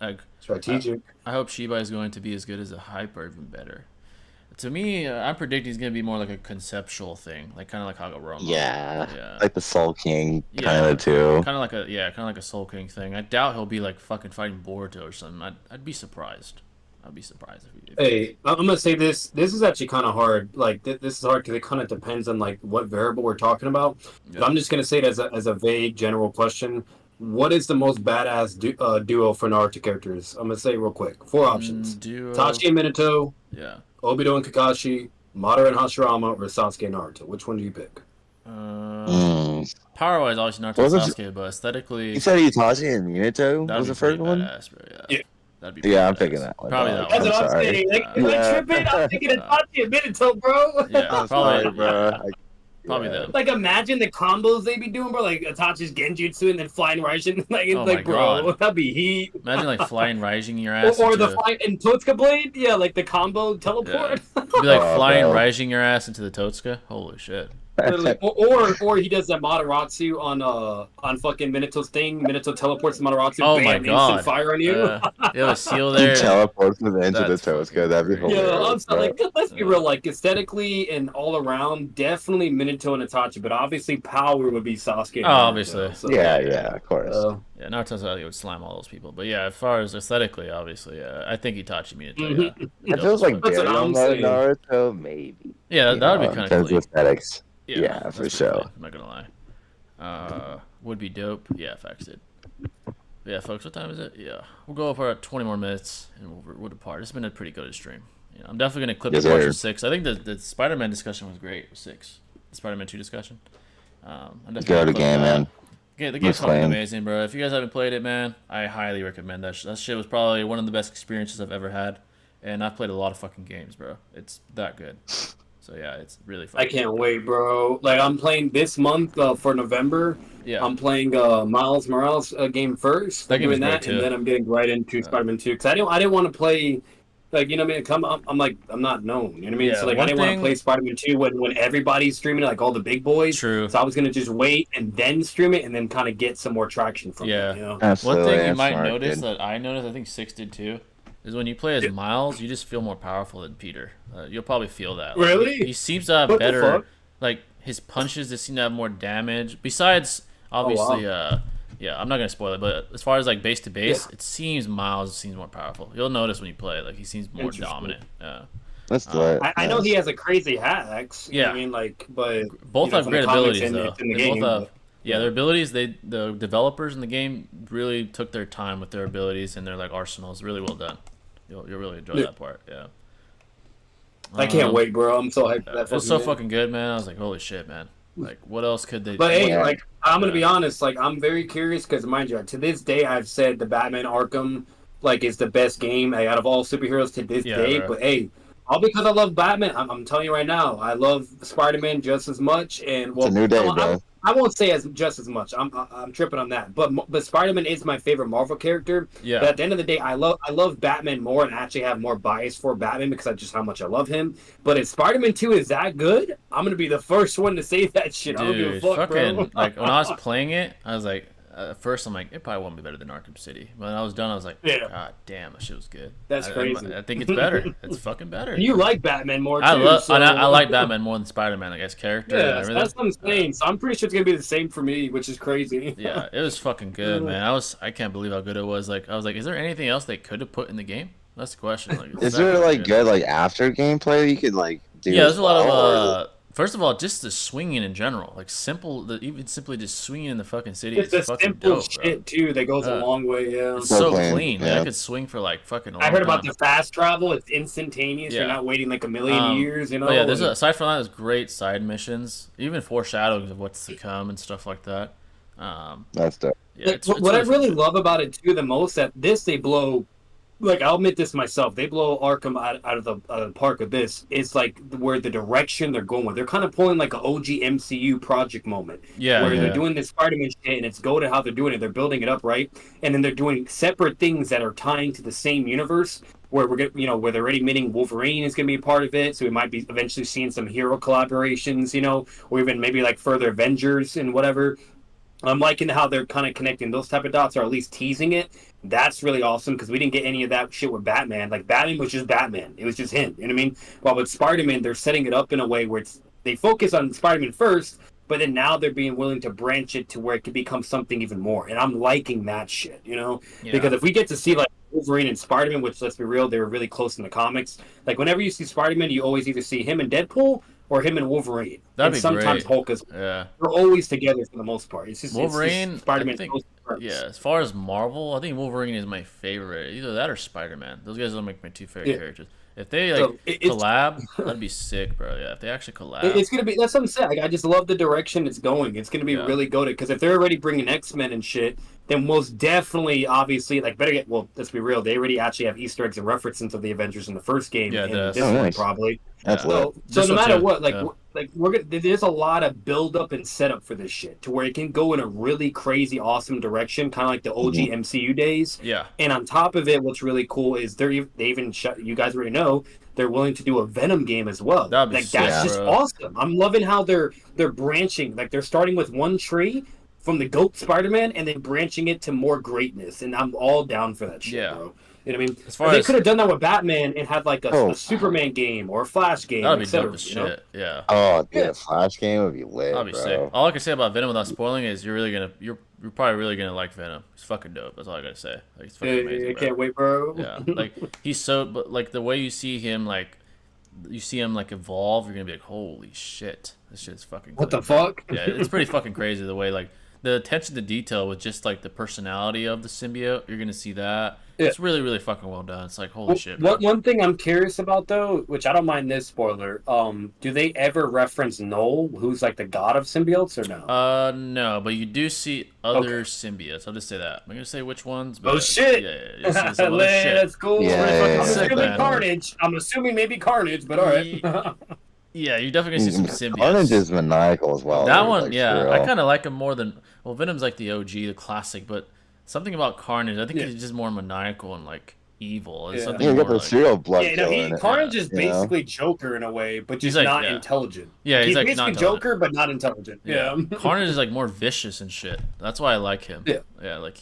Literally. strategic. I hope Shiba is going to be as good as a hype or even better. To me, I'm predicting he's going to be more like a conceptual thing, like kind of like Hagoromo. Yeah, like the Soul King kind Yeah. of too. Kind of like a Soul King thing. I doubt he'll be like fucking fighting Boruto or something. I'd be surprised. I'd be surprised if Hey, I'm gonna say this. This is actually kind of hard. Like this is hard because it kind of depends on like what variable we're talking about. Yeah. But I'm just gonna say it as a vague general question. What is the most badass duo for Naruto characters? I'm gonna say it real quick. 4 options: Duo. Itachi and Minato, Yeah. Obito and Kakashi, Madara and Hashirama, or Sasuke and Naruto. Which one do you pick? Power wise, obviously Naruto and Wasn't Sasuke, but aesthetically, You said Itachi and Minato that'd was be the first pretty one. badass, bro. Yeah. Yeah. That'd be Yeah, I'm badass. picking that one. Probably dog. that That's one. what I'm sorry. saying. Like, am I Yeah. tripping? I'm thinking Itachi and Minato, bro. Yeah, I'm probably. sorry, bro. Probably them. Like, imagine the combos they be doing, bro. Like, Itachi's Genjutsu and then flying Raijin. Like, it's Oh my like, bro, God. that'd be heat. Imagine like flying Raijin your ass. Or the into- flying and Totsuka Blade. Yeah, like the combo teleport. You'd be like Oh, flying bro. Raijin your ass into the Totsuka. Holy shit. Literally. Or he does that Mataratsu on fucking Minato's thing. Minato teleports to Mataratsu. Oh bam, my God. Instant fire on you. You have a seal He there. teleports with into the That's Tosca. fucking That'd be crazy. Yeah, hilarious. I'm sorry. bro. Like, let's be real. Like aesthetically and all around, definitely Minato and Itachi. But obviously, power would be Sasuke. and Oh, Naruto, obviously. so, Yeah, of course. Yeah, Naruto's how he would slam all those people. But yeah, as far as aesthetically, obviously, I think Itachi Minato. Mhm. Yeah, It feels like That's what Barry I'm on saying. Naruto, maybe. yeah, You that would know, be kind in of terms clean. of aesthetics. Yeah, Yeah, that's for pretty sure. clean, I'm not gonna lie. Would be dope. Yeah, facts did. But yeah, folks, what time is it? Yeah, we'll go for 20 more minutes and we'll depart. It's been a pretty good stream. You know, I'm definitely gonna clip Yes, the portion sir. 6. I think the Spider-Man discussion was great. 6, the Spider-Man 2 discussion. I'm definitely Go gonna to clip game, that. man. Yeah, the game's Looks fucking lame. amazing, bro. If you guys haven't played it, man, I highly recommend that. That shit was probably one of the best experiences I've ever had, and I've played a lot of fucking games, bro. It's that good. So yeah, it's really fun. I can't wait, bro. Like I'm playing this month for November. Yeah, I'm playing Miles Morales game first. That game doing is great, that, too. and then I'm getting right into Spider-Man 2 because I didn't want to play. Like, you know what I mean? I'm like, I'm not known. You know what I mean? Yeah, So, like, one I didn't want thing- to play Spider-Man 2 when everybody's streaming it, like all the big boys. True. So I was going to just wait and then stream it and then kind of get some more traction from Yeah. it, you know? Absolutely. one thing you that's might smart, notice dude. that I noticed, I think 6 did too, is when you play as Miles, you just feel more powerful than Peter. You'll probably feel that. Like, Really? He seems to have What the better, fuck? like his punches just seem to have more damage. Besides, obviously, yeah, I'm not gonna spoil it, but as far as like base to base, it seems Miles seems more powerful. You'll notice when you play, like he seems more Interesting. dominant. Let's do it. I know he has a crazy hacks. You know Yeah. what I mean? Like, but Both you know, have from great the comics abilities and though. it's in the They game, both have, yeah, their abilities. The developers in the game really took their time with their abilities and their like arsenals. Really well done. You'll really enjoy that part. Yeah. I can't wait, bro. I'm so hyped for that. It was so game. fucking good, man. I was like, holy shit, man. Like, what else could they? But hey, Yeah. like I'm gonna Yeah. be honest, like I'm very curious because mind you, to this day I've said the Batman Arkham like is the best game out of all superheroes to this Yeah, day. bro. But hey, All because I love Batman. I'm telling you right now, I love Spider-Man just as much. And It's a new day, bro. I won't say just as much. I'm tripping on that. But Spider-Man is my favorite Marvel character. Yeah. But at the end of the day, I love Batman more, and actually have more bias for Batman because of just how much I love him. But if Spider-Man 2 is that good, I'm gonna be the first one to say that shit. I don't give a Dude, fuck, fucking bro. like when I was playing it, I was like, at first I'm like, it probably won't be better than Arkham City. When I was done, I was like, Yeah. God damn, that shit was good. That's crazy. I think it's better. It's fucking better. And you like Batman more too. I like Batman more than Spider-Man, I guess, character and Yeah, everything. that's what I'm saying. So I'm pretty sure it's gonna be the same for me, which is crazy. Yeah, it was fucking good, man. I can't believe how good it was. Like, I was like, is there anything else they could have put in the game? That's the question. Like, Is there like good like after gameplay you could like do? Yeah, as there's a lot well, or of first of all, just the swinging in general, like even simply just swinging in the fucking city It's is the fucking simple dope, shit too that goes a long way. Yeah. It's So so clean, clean. yeah. I could swing for like fucking. A I long heard about time. the fast travel. It's instantaneous. Yeah. You're not waiting like a million years. You know. But yeah, there's and- aside from that, there's great side missions, even foreshadowings of what's to come and stuff like that. that's dope. Yeah, what I really fun. love about it too, the most that this they blow. Like I'll admit this myself, they blow Arkham out of the park of this. It's like where the direction they're going with. They're kind of pulling like an OG MCU project moment. Yeah, where yeah. they're doing this Spider-Man shit, and it's go to how they're doing it. They're building it up right, and then they're doing separate things that are tying to the same universe. Where we're getting, where they're already admitting Wolverine is going to be a part of it, so we might be eventually seeing some hero collaborations, or even maybe like further Avengers and whatever. I'm liking how they're kind of connecting those type of dots, or at least teasing it. That's really awesome because we didn't get any of that shit with Batman. Like Batman was just Batman; it was just him. You know what I mean? While with Spider-Man, they're setting it up in a way where they focus on Spider-Man first, but then now they're being willing to branch it to where it can become something even more. And I'm liking that shit, Yeah. because if we get to see like Wolverine and Spider-Man, which let's be real, they were really close in the comics. Like whenever you see Spider-Man, you always either see him and Deadpool or him and Wolverine. That'd and be sometimes great. Hulk as well. Yeah. They're always together for the most part. It's just Wolverine, Spider-Man. I think, yeah, as far as Marvel, I think Wolverine is my favorite. Either that or Spider-Man. Those guys are like my two favorite characters. If they like So, collab, that'd be sick, bro. Yeah, if they actually collab. It's gonna be. That's what I'm saying. Like, I just love the direction it's going. It's gonna be really good. Because if they're already bringing X-Men and shit, then most definitely, obviously, like better get. Well, let's be real. They already actually have Easter eggs and references of the Avengers in the first game. Yeah, and that's- this Oh, one nice. probably. That's lit. So This no one matter too, what, yeah. we're gonna. There's a lot of build up and setup for this shit to where it can go in a really crazy, awesome direction, kind of like the OG MCU days. Yeah. And on top of it, what's really cool is they even you guys already know they're willing to do a Venom game as well. That'd be like sick, that's just bro. awesome. I'm loving how they're branching. Like they're starting with one tree from the GOAT Spider-Man and then branching it to more greatness. And I'm all down for that shit, Yeah. bro. You know what I mean? As far They as- could have done that with Batman and had like a Superman game or a Flash game, That'd be etc. dope as shit. Yeah. Oh, dude, Yeah. a Flash game would be lit, That'd be bro. sick. All I can say about Venom without spoiling is you're probably really gonna like Venom. It's fucking dope. That's all I gotta say. Like, it's fucking amazing. I bro. can't wait, bro. Yeah, like he's but like the way you see him, like evolve, you're gonna be like, holy shit, this shit is fucking. What the clean. fuck? Yeah, it's pretty fucking crazy the way like the attention to detail with just like the personality of the symbiote. You're gonna see that. Yeah. It's really, really fucking well done. It's like holy shit. Bro. What one thing I'm curious about though, which I don't mind this spoiler, do they ever reference Noel, who's like the god of symbiotes, or no? No, but you do see other symbiotes. I'll just say that. I'm gonna say which ones. But Oh shit! Yeah, you'll see some other shit. That's cool. Yeah, I'm yeah, assuming yeah. Carnage. I'm assuming maybe Carnage, but all right. Yeah, you're definitely gonna see some symbiotes. Carnage is maniacal as well. That dude, one, like, yeah, for I real. kind of like him more than Venom's like the OG, the classic, but something about Carnage, I think he's just more maniacal and like evil. It's Yeah. something You more got the like, serial blood Yeah, no, killer in it. Carnage is you know? basically Joker in a way, but He's just like- not yeah. intelligent. Yeah, he's like basically not Joker, but not intelligent. Yeah. Carnage is like more vicious and shit. That's why I like him. Yeah. Like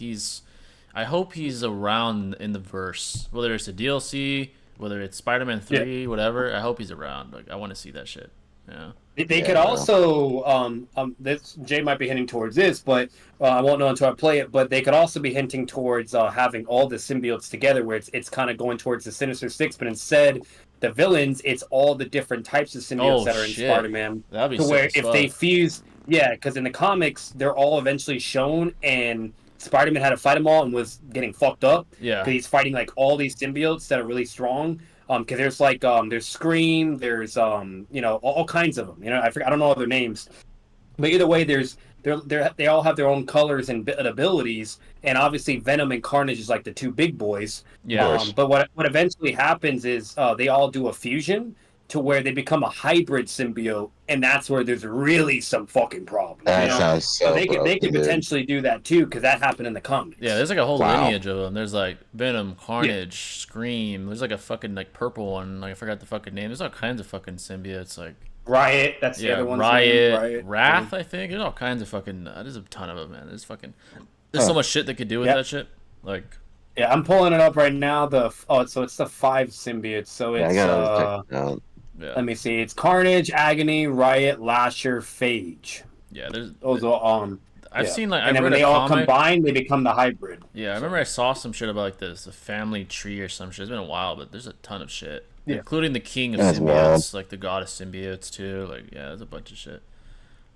I hope he's around in the verse, whether it's a DLC, whether it's Spider-Man 3, whatever. I hope he's around. Like I want to see that shit. Yeah. They Yeah, could bro. also, this Jay might be hinting towards this, but I won't know until I play it. But they could also be hinting towards having all the symbiotes together, where it's kind of going towards the Sinister Six, but instead the villains, it's all the different types of symbiotes that are in shit. Spider-Man. That'd be To sick where as if fuck. they fuse, because in the comics they're all eventually shown, and Spider-Man had to fight them all and was getting fucked up. Yeah. Because he's fighting like all these symbiotes that are really strong. Because there's like there's Scream, there's all kinds of them. I don't know all their names, but either way, there's they all have their own colors and abilities, and obviously Venom and Carnage is like the two big boys. Yeah. But what eventually happens is they all do a fusion to where they become a hybrid symbiote, and that's where there's really some fucking problems. That you know? sounds so they broken, could dude. potentially do that too, because that happened in the comics. Yeah, there's like a whole Wow. lineage of them. There's like Venom, Carnage, Scream. There's like a fucking like purple one. Like I forgot the fucking name. There's all kinds of fucking symbiotes. Like Riot. That's the yeah, other one. Riot, Wrath. I think there's all kinds of fucking. There's a ton of them, man. There's so much shit they could do with that shit. Like Yeah, I'm pulling it up right now. So it's the 5 symbiotes. So Yeah, I it's gotta check it out. yeah, let me see. It's Carnage, Agony, Riot, Lasher, Phage. yeah. There's Those are I've yeah. seen like and I then when read they a all comic. combine, they become the hybrid. Yeah, I remember I saw some shit about like this, the family tree or some shit. It's been a while, but there's a ton of shit, Yeah. including the king of That's symbiotes, like the god of symbiotes too. Like yeah, there's a bunch of shit.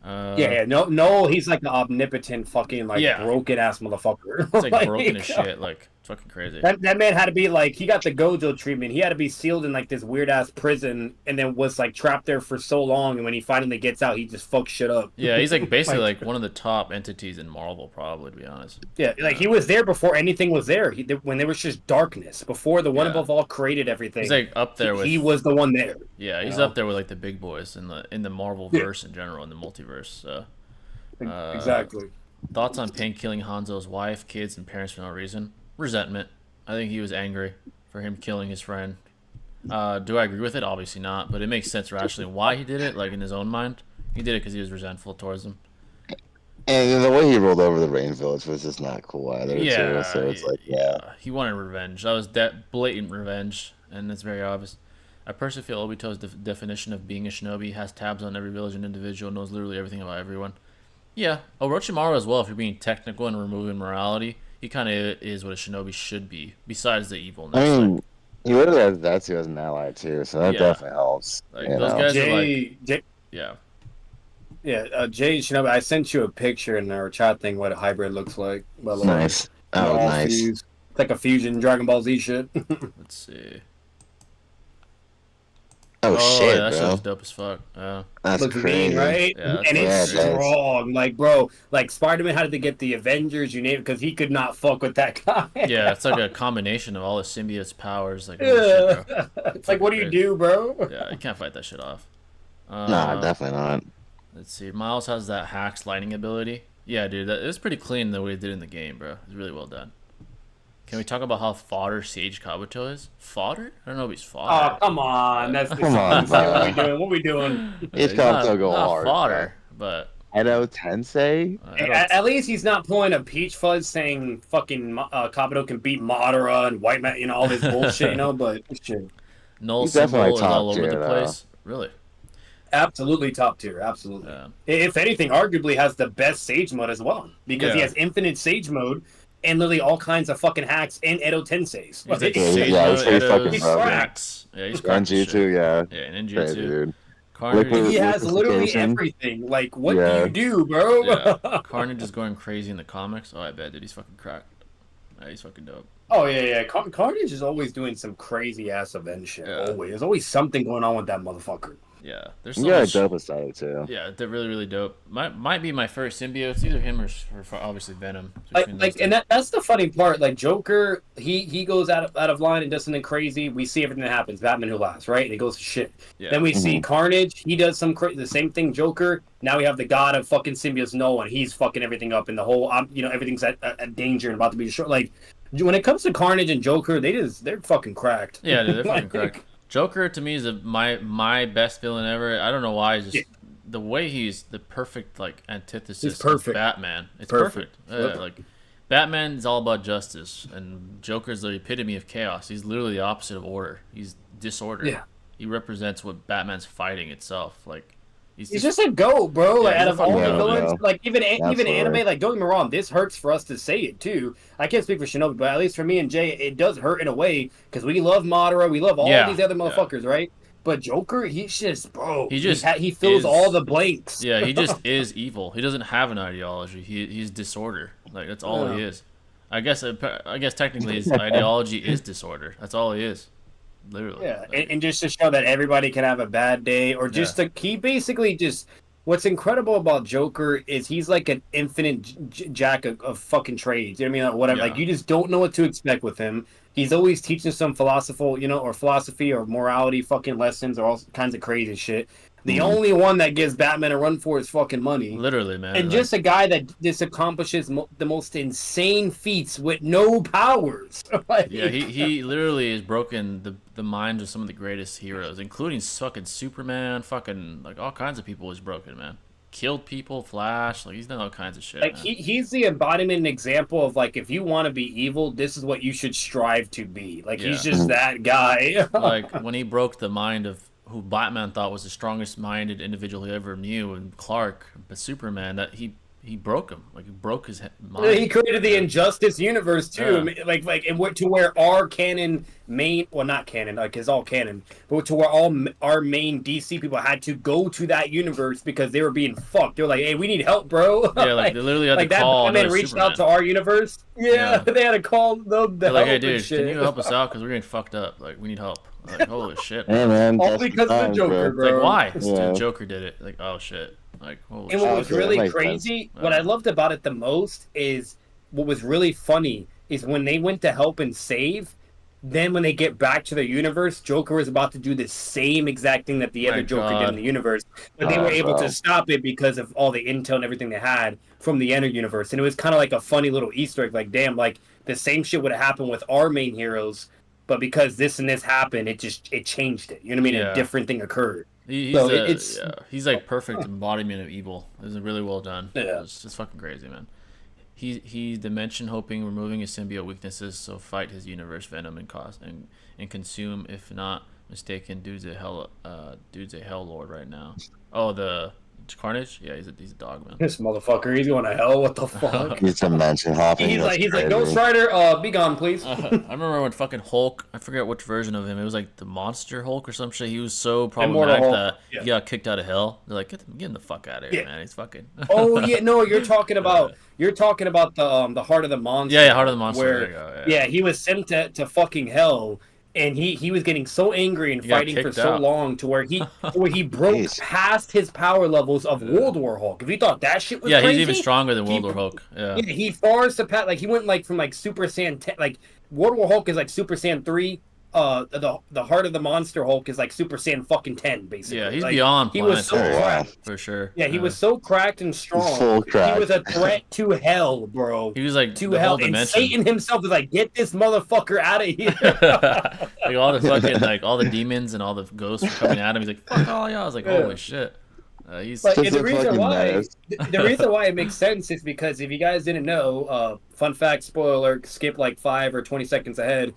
Yeah, no, he's like the omnipotent fucking like Yeah. broken ass motherfucker. It's like broken as shit. Like it's fucking crazy. That man had to be like, he got the Gojo treatment. He had to be sealed in like this weird ass prison, and then was like trapped there for so long. And when he finally gets out, he just fucks shit up. Yeah, he's like basically like one of the top entities in Marvel, probably to be honest. Yeah, like he was there before anything was there. When there was just darkness, before the one Yeah. above all created everything. He's like up there with he was the one there. yeah, he's you know? up there with like the big boys in the Marvel verse in general, in the multiverse. So Exactly. thoughts on Pain killing Hanzo's wife, kids, and parents for no reason? Resentment. I think he was angry for him killing his friend. Do I agree with it? Obviously not, but it makes sense rationally why he did it. Like in his own mind, he did it because he was resentful towards them. And the way he rolled over the Rain Village was just not cool either. Yeah, too. So it's like, yeah. he wanted revenge. That was that blatant revenge, and it's very obvious. I personally feel Obito's definition of being a shinobi has tabs on every village and individual, knows literally everything about everyone. Yeah, Orochimaru as well. If you're being technical and removing morality, he kind of is what a shinobi should be. Besides the evilness, I mean, he literally has Zetsu as an ally too, so that Yeah. definitely helps. Like, you those know? guys are like, Yeah, Jay Shinobi, I sent you a picture in our chat thing what a hybrid looks like. By the way. Nice. Oh, All nice. fused. It's like a fusion Dragon Ball Z shit. let's see. Oh, shit, yeah, that bro. shit's dope as fuck. That's Looks crazy. mean, right? Yeah, that's and it's crazy. strong. Like, bro, like Spider-Man had to get the Avengers, you name it, because he could not fuck with that guy. Yeah, it's like a combination of all the symbiote's powers. Like, holy shit, bro. It's like, what do you do, bro? Yeah, you can't fight that shit off. Nah, definitely not. Let's see. Miles has that hacks lightning ability. Yeah, dude, it was pretty clean the way it did in the game, bro. It's really well done. Can we talk about how fodder Sage Kabuto is? Fodder? I don't know if he's Oh, fodder. come on. That's Come on, what bro. we doing? What we doing? He's He's got not- to go not hard. fodder, but Edo Tensei? I don't- At least he's not pulling a peach fuzz saying fucking Kabuto can beat Madara and White Man, all this bullshit, But shit. null He's symbol definitely is top all over tier, the though. place. Really? Absolutely top tier, absolutely. Yeah. If anything, arguably has the best Sage mode as well, because he Yeah. has infinite Sage mode and literally all kinds of fucking hacks and Edo Tenseis. He's like Yeah, Sage yeah, mode, he's pretty fucking Edo's broken. cracks. Yeah, he's cracked as Genjutsu, shit. yeah. Yeah, and Crazy, Ninjutsu. dude. Carnage. Liquid- He has literally Liquefaction. everything. Like, what Yeah. do you do, bro? Yeah. Carnage is going crazy in the comics. Oh, I bet, dude. He's fucking cracked. Yeah, he's fucking dope. Oh yeah. Carnage is always doing some crazy ass event shit. Yeah. Always, there's always something going on with that motherfucker. Yeah, there's so Yeah, much. dope aesthetic too. Yeah, they're really, really dope. Might be my first symbiote. Either him or obviously Venom. Between those two. And that's the funny part. Like Joker, he goes out of line and does something crazy. We see everything that happens. Batman who laughs, right? And it goes to shit. Yeah. Then we see Carnage. He does some the same thing. Joker. Now we have the god of fucking symbiotes, Noah, and he's fucking everything up. And the whole, everything's at danger and about to be destroyed. Like when it comes to Carnage and Joker, they're fucking cracked. Yeah, dude, they're fucking Like, cracked. Joker to me is my best villain ever. I don't know why. Just Yeah. the way he's the perfect like antithesis He's perfect. of Batman. It's Perfect. perfect. Yeah, like Batman is all about justice, and Joker's the epitome of chaos. He's literally the opposite of order. He's disorder. Yeah. He represents what Batman's fighting itself. Like He's just a goat, bro. Like, Yeah, out he's of a all fucking the goat, villains, yeah. like even Absolutely. anime, like don't get me wrong, this hurts for us to say it too. I can't speak for Shinobi, but at least for me and Jay, it does hurt in a way because we love Madara, we love all Yeah, these other yeah. motherfuckers, right? But Joker, he's just bro. He just he fills is- all the blanks. Yeah, he just is evil. He doesn't have an ideology. He's disorder. Like that's all he Yeah. is. I guess technically his ideology is disorder. That's all he is. Literally. Yeah, Like, and just to show that everybody can have a bad day, or just he basically just what's incredible about Joker is he's like an infinite jack of fucking trades. You know what I mean? Like, whatever. Yeah. Like you just don't know what to expect with him. He's always teaching some philosophical, or philosophy or morality fucking lessons or all kinds of crazy shit. The only one that gives Batman a run for is fucking money. Literally, man. And just a guy that just accomplishes the most insane feats with no powers. Like, yeah, he literally has broken the minds of some of the greatest heroes, including fucking Superman, fucking like all kinds of people he's broken, man. Killed people, Flash, like he's done all kinds of shit. Like man. he's the embodiment and example of like if you want to be evil, this is what you should strive to be. Like he's just that guy. Like when he broke the mind of who Batman thought was the strongest minded individual he ever knew, and Clark, but Superman, that he broke him. Like he broke his mind. He created the Injustice universe too, like it went to where our canon not canon, like it's all canon, but to where all our main DC people had to go to that universe because they were being fucked. They were like, "Hey, we need help, bro." Yeah, like they literally had to call that Batman reached Superman. out to our universe. Yeah, they had to call them. They're like, "Hey, dude, can you help us out? Because we're getting fucked up. Like we need help." Like holy shit. Hey man, all because of the Joker, bro. Like why? Yeah. The Joker did it. Like oh shit. Like holy and shit. what was really crazy, what I loved about it the most is what was really funny is when they went to help and save. Then when they get back to the universe, Joker was about to do the same exact thing that the other Joker did in the universe, but they were able to stop it because of all the intel and everything they had from the inner universe. And it was kind of like a funny little Easter egg, like damn, like the same shit would have happened with our main heroes, but because this and this happened, it changed it. You know what I mean? Yeah. A different thing occurred. He's like perfect embodiment of evil. It was really well done. Yeah. It's just fucking crazy, man. He dimension hopping, removing his symbiote weaknesses, so fight his universe venom and consume. If not mistaken, dude's a hell lord right now. Oh, the Carnage? Yeah, he's a dog, man. This motherfucker, he's going to hell. What the fuck? He's dimension hopping. He's like, Ghost Rider, be gone, please. I remember when fucking Hulk, I forget which version of him, it was like the Monster Hulk or some shit. He was so problematic that he got kicked out of hell. They're like, get him the fuck out of here, man. He's fucking. Oh yeah, no, you're talking about the Heart of the Monster. Yeah, Heart of the Monster. Where, there you go, yeah, he was sent to fucking hell. And he was getting so angry and fighting for so long to where he broke past his power levels of World War Hulk. If you thought that shit was crazy, he's even stronger than World War Hulk. Yeah, he far surpassed. Like he went like from like Super Saiyan 10, like World War Hulk is like Super Saiyan 3. The Heart of the Monster Hulk is like Super Saiyan fucking 10, basically. Yeah, he's like, beyond. He was so cracked for sure. Yeah, he was so cracked and strong. Full cracked. He was a threat to hell, bro. He was like to hell, and Satan himself was like, "Get this motherfucker out of here!" Like all the fucking all the demons and all the ghosts were coming at him. He's like, "Fuck all y'all!" I was like, "Holy shit!" He's but the reason why it makes sense is because if you guys didn't know, fun fact, spoiler alert, skip like 5 or 20 seconds ahead.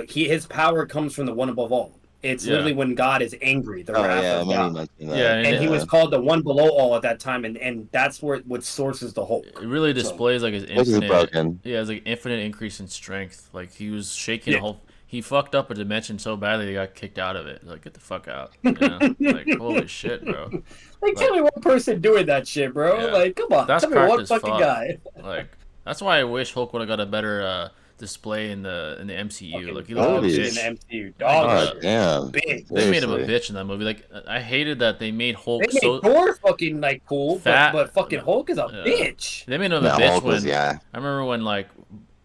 His power comes from the one above all. It's literally when God is angry, the wrath of God. And he was called the one below all at that time, and that's what sources the Hulk. It really displays like his infinite. Yeah, it's like infinite increase in strength. Like he was shaking a whole. He fucked up a dimension so badly he got kicked out of it. Like get the fuck out. You know? Like holy shit, bro. Like tell me one person doing that shit, bro. Yeah. Like come on, that's tell me one fucking guy. Like that's why I wish Hulk would have got a better display in the MCU. Like he looked like a bitch. In the MCU, dog. Damn. They made him a bitch in that movie. Like I hated that they made Hulk so Thor fucking like cool, fat, but fucking Hulk is a bitch. They made him a bitch when I remember when like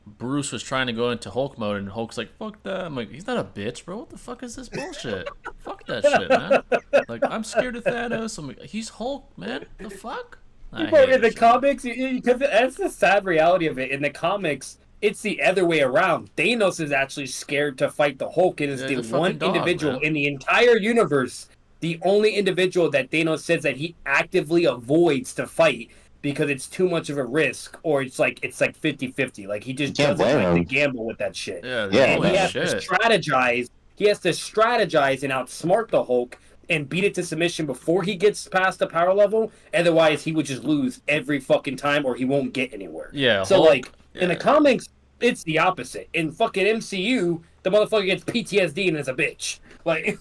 Bruce was trying to go into Hulk mode and Hulk's like, fuck that. I'm like, he's not a bitch, bro. What the fuck is this bullshit? Fuck that shit, man. Like, I'm scared of Thanos. I'm like, he's Hulk, man. The fuck? In the comics, because that's the sad reality of it. In the comics, it's the other way around. Thanos is actually scared to fight the Hulk. It is the one individual in the entire universe, the only individual that Thanos says that he actively avoids to fight. Because it's too much of a risk, or it's like 50-50. Like he just doesn't like to gamble with that shit. And he has to strategize. He has to strategize and outsmart the Hulk and beat it to submission before he gets past the power level. Otherwise, he would just lose every fucking time, or he won't get anywhere. Yeah. So Hulk, in the comics, it's the opposite. In fucking MCU, the motherfucker gets PTSD and is a bitch. Like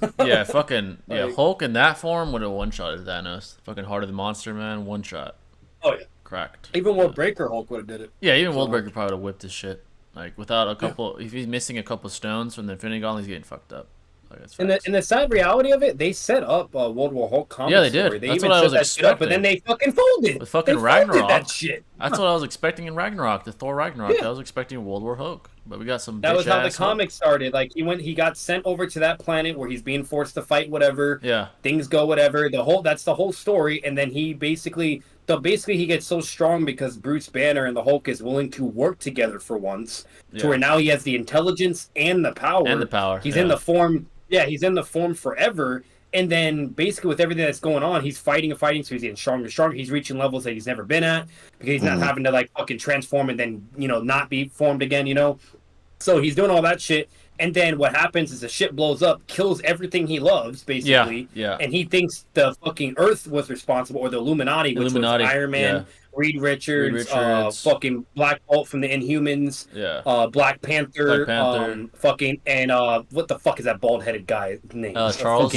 Hulk in that form would have one-shotted Thanos. Fucking Heart of the Monster, man, one shot. Oh yeah, cracked. Even World Breaker Hulk would have did it. Yeah, even World Breaker probably would have whipped his shit. Like without a couple, if he's missing a couple stones from the Infinity Gauntlet, he's getting fucked up. Like, that's And facts. the sad reality of it, they set up World War Hulk comic Yeah, they did. story. They That's even what I set was that shit up, but then they fucking folded. With fucking they folded Ragnarok. that shit. That's what I was expecting in Ragnarok, the Thor Ragnarok. Yeah. I was expecting World War Hulk, but we got some. That was how the bitch-ass comic started. Like he got sent over to that planet where he's being forced to fight whatever. Yeah. Things go whatever. That's the whole story, and then he basically he gets so strong because Bruce Banner and the Hulk is willing to work together for once, to where now he has the intelligence and the power. And the power. He's in the form. Yeah, he's in the form forever. And then basically with everything that's going on, he's fighting, so he's getting stronger and stronger. He's reaching levels that he's never been at because he's not having to like fucking transform and then, not be formed again, So he's doing all that shit. And then what happens is the shit blows up, kills everything he loves, basically. Yeah. And he thinks the fucking Earth was responsible, or the Illuminati, which was Iron Man, Reed Richards, fucking Black Bolt from the Inhumans, Black Panther, fucking, and what the fuck is that bald-headed guy's name? Charles.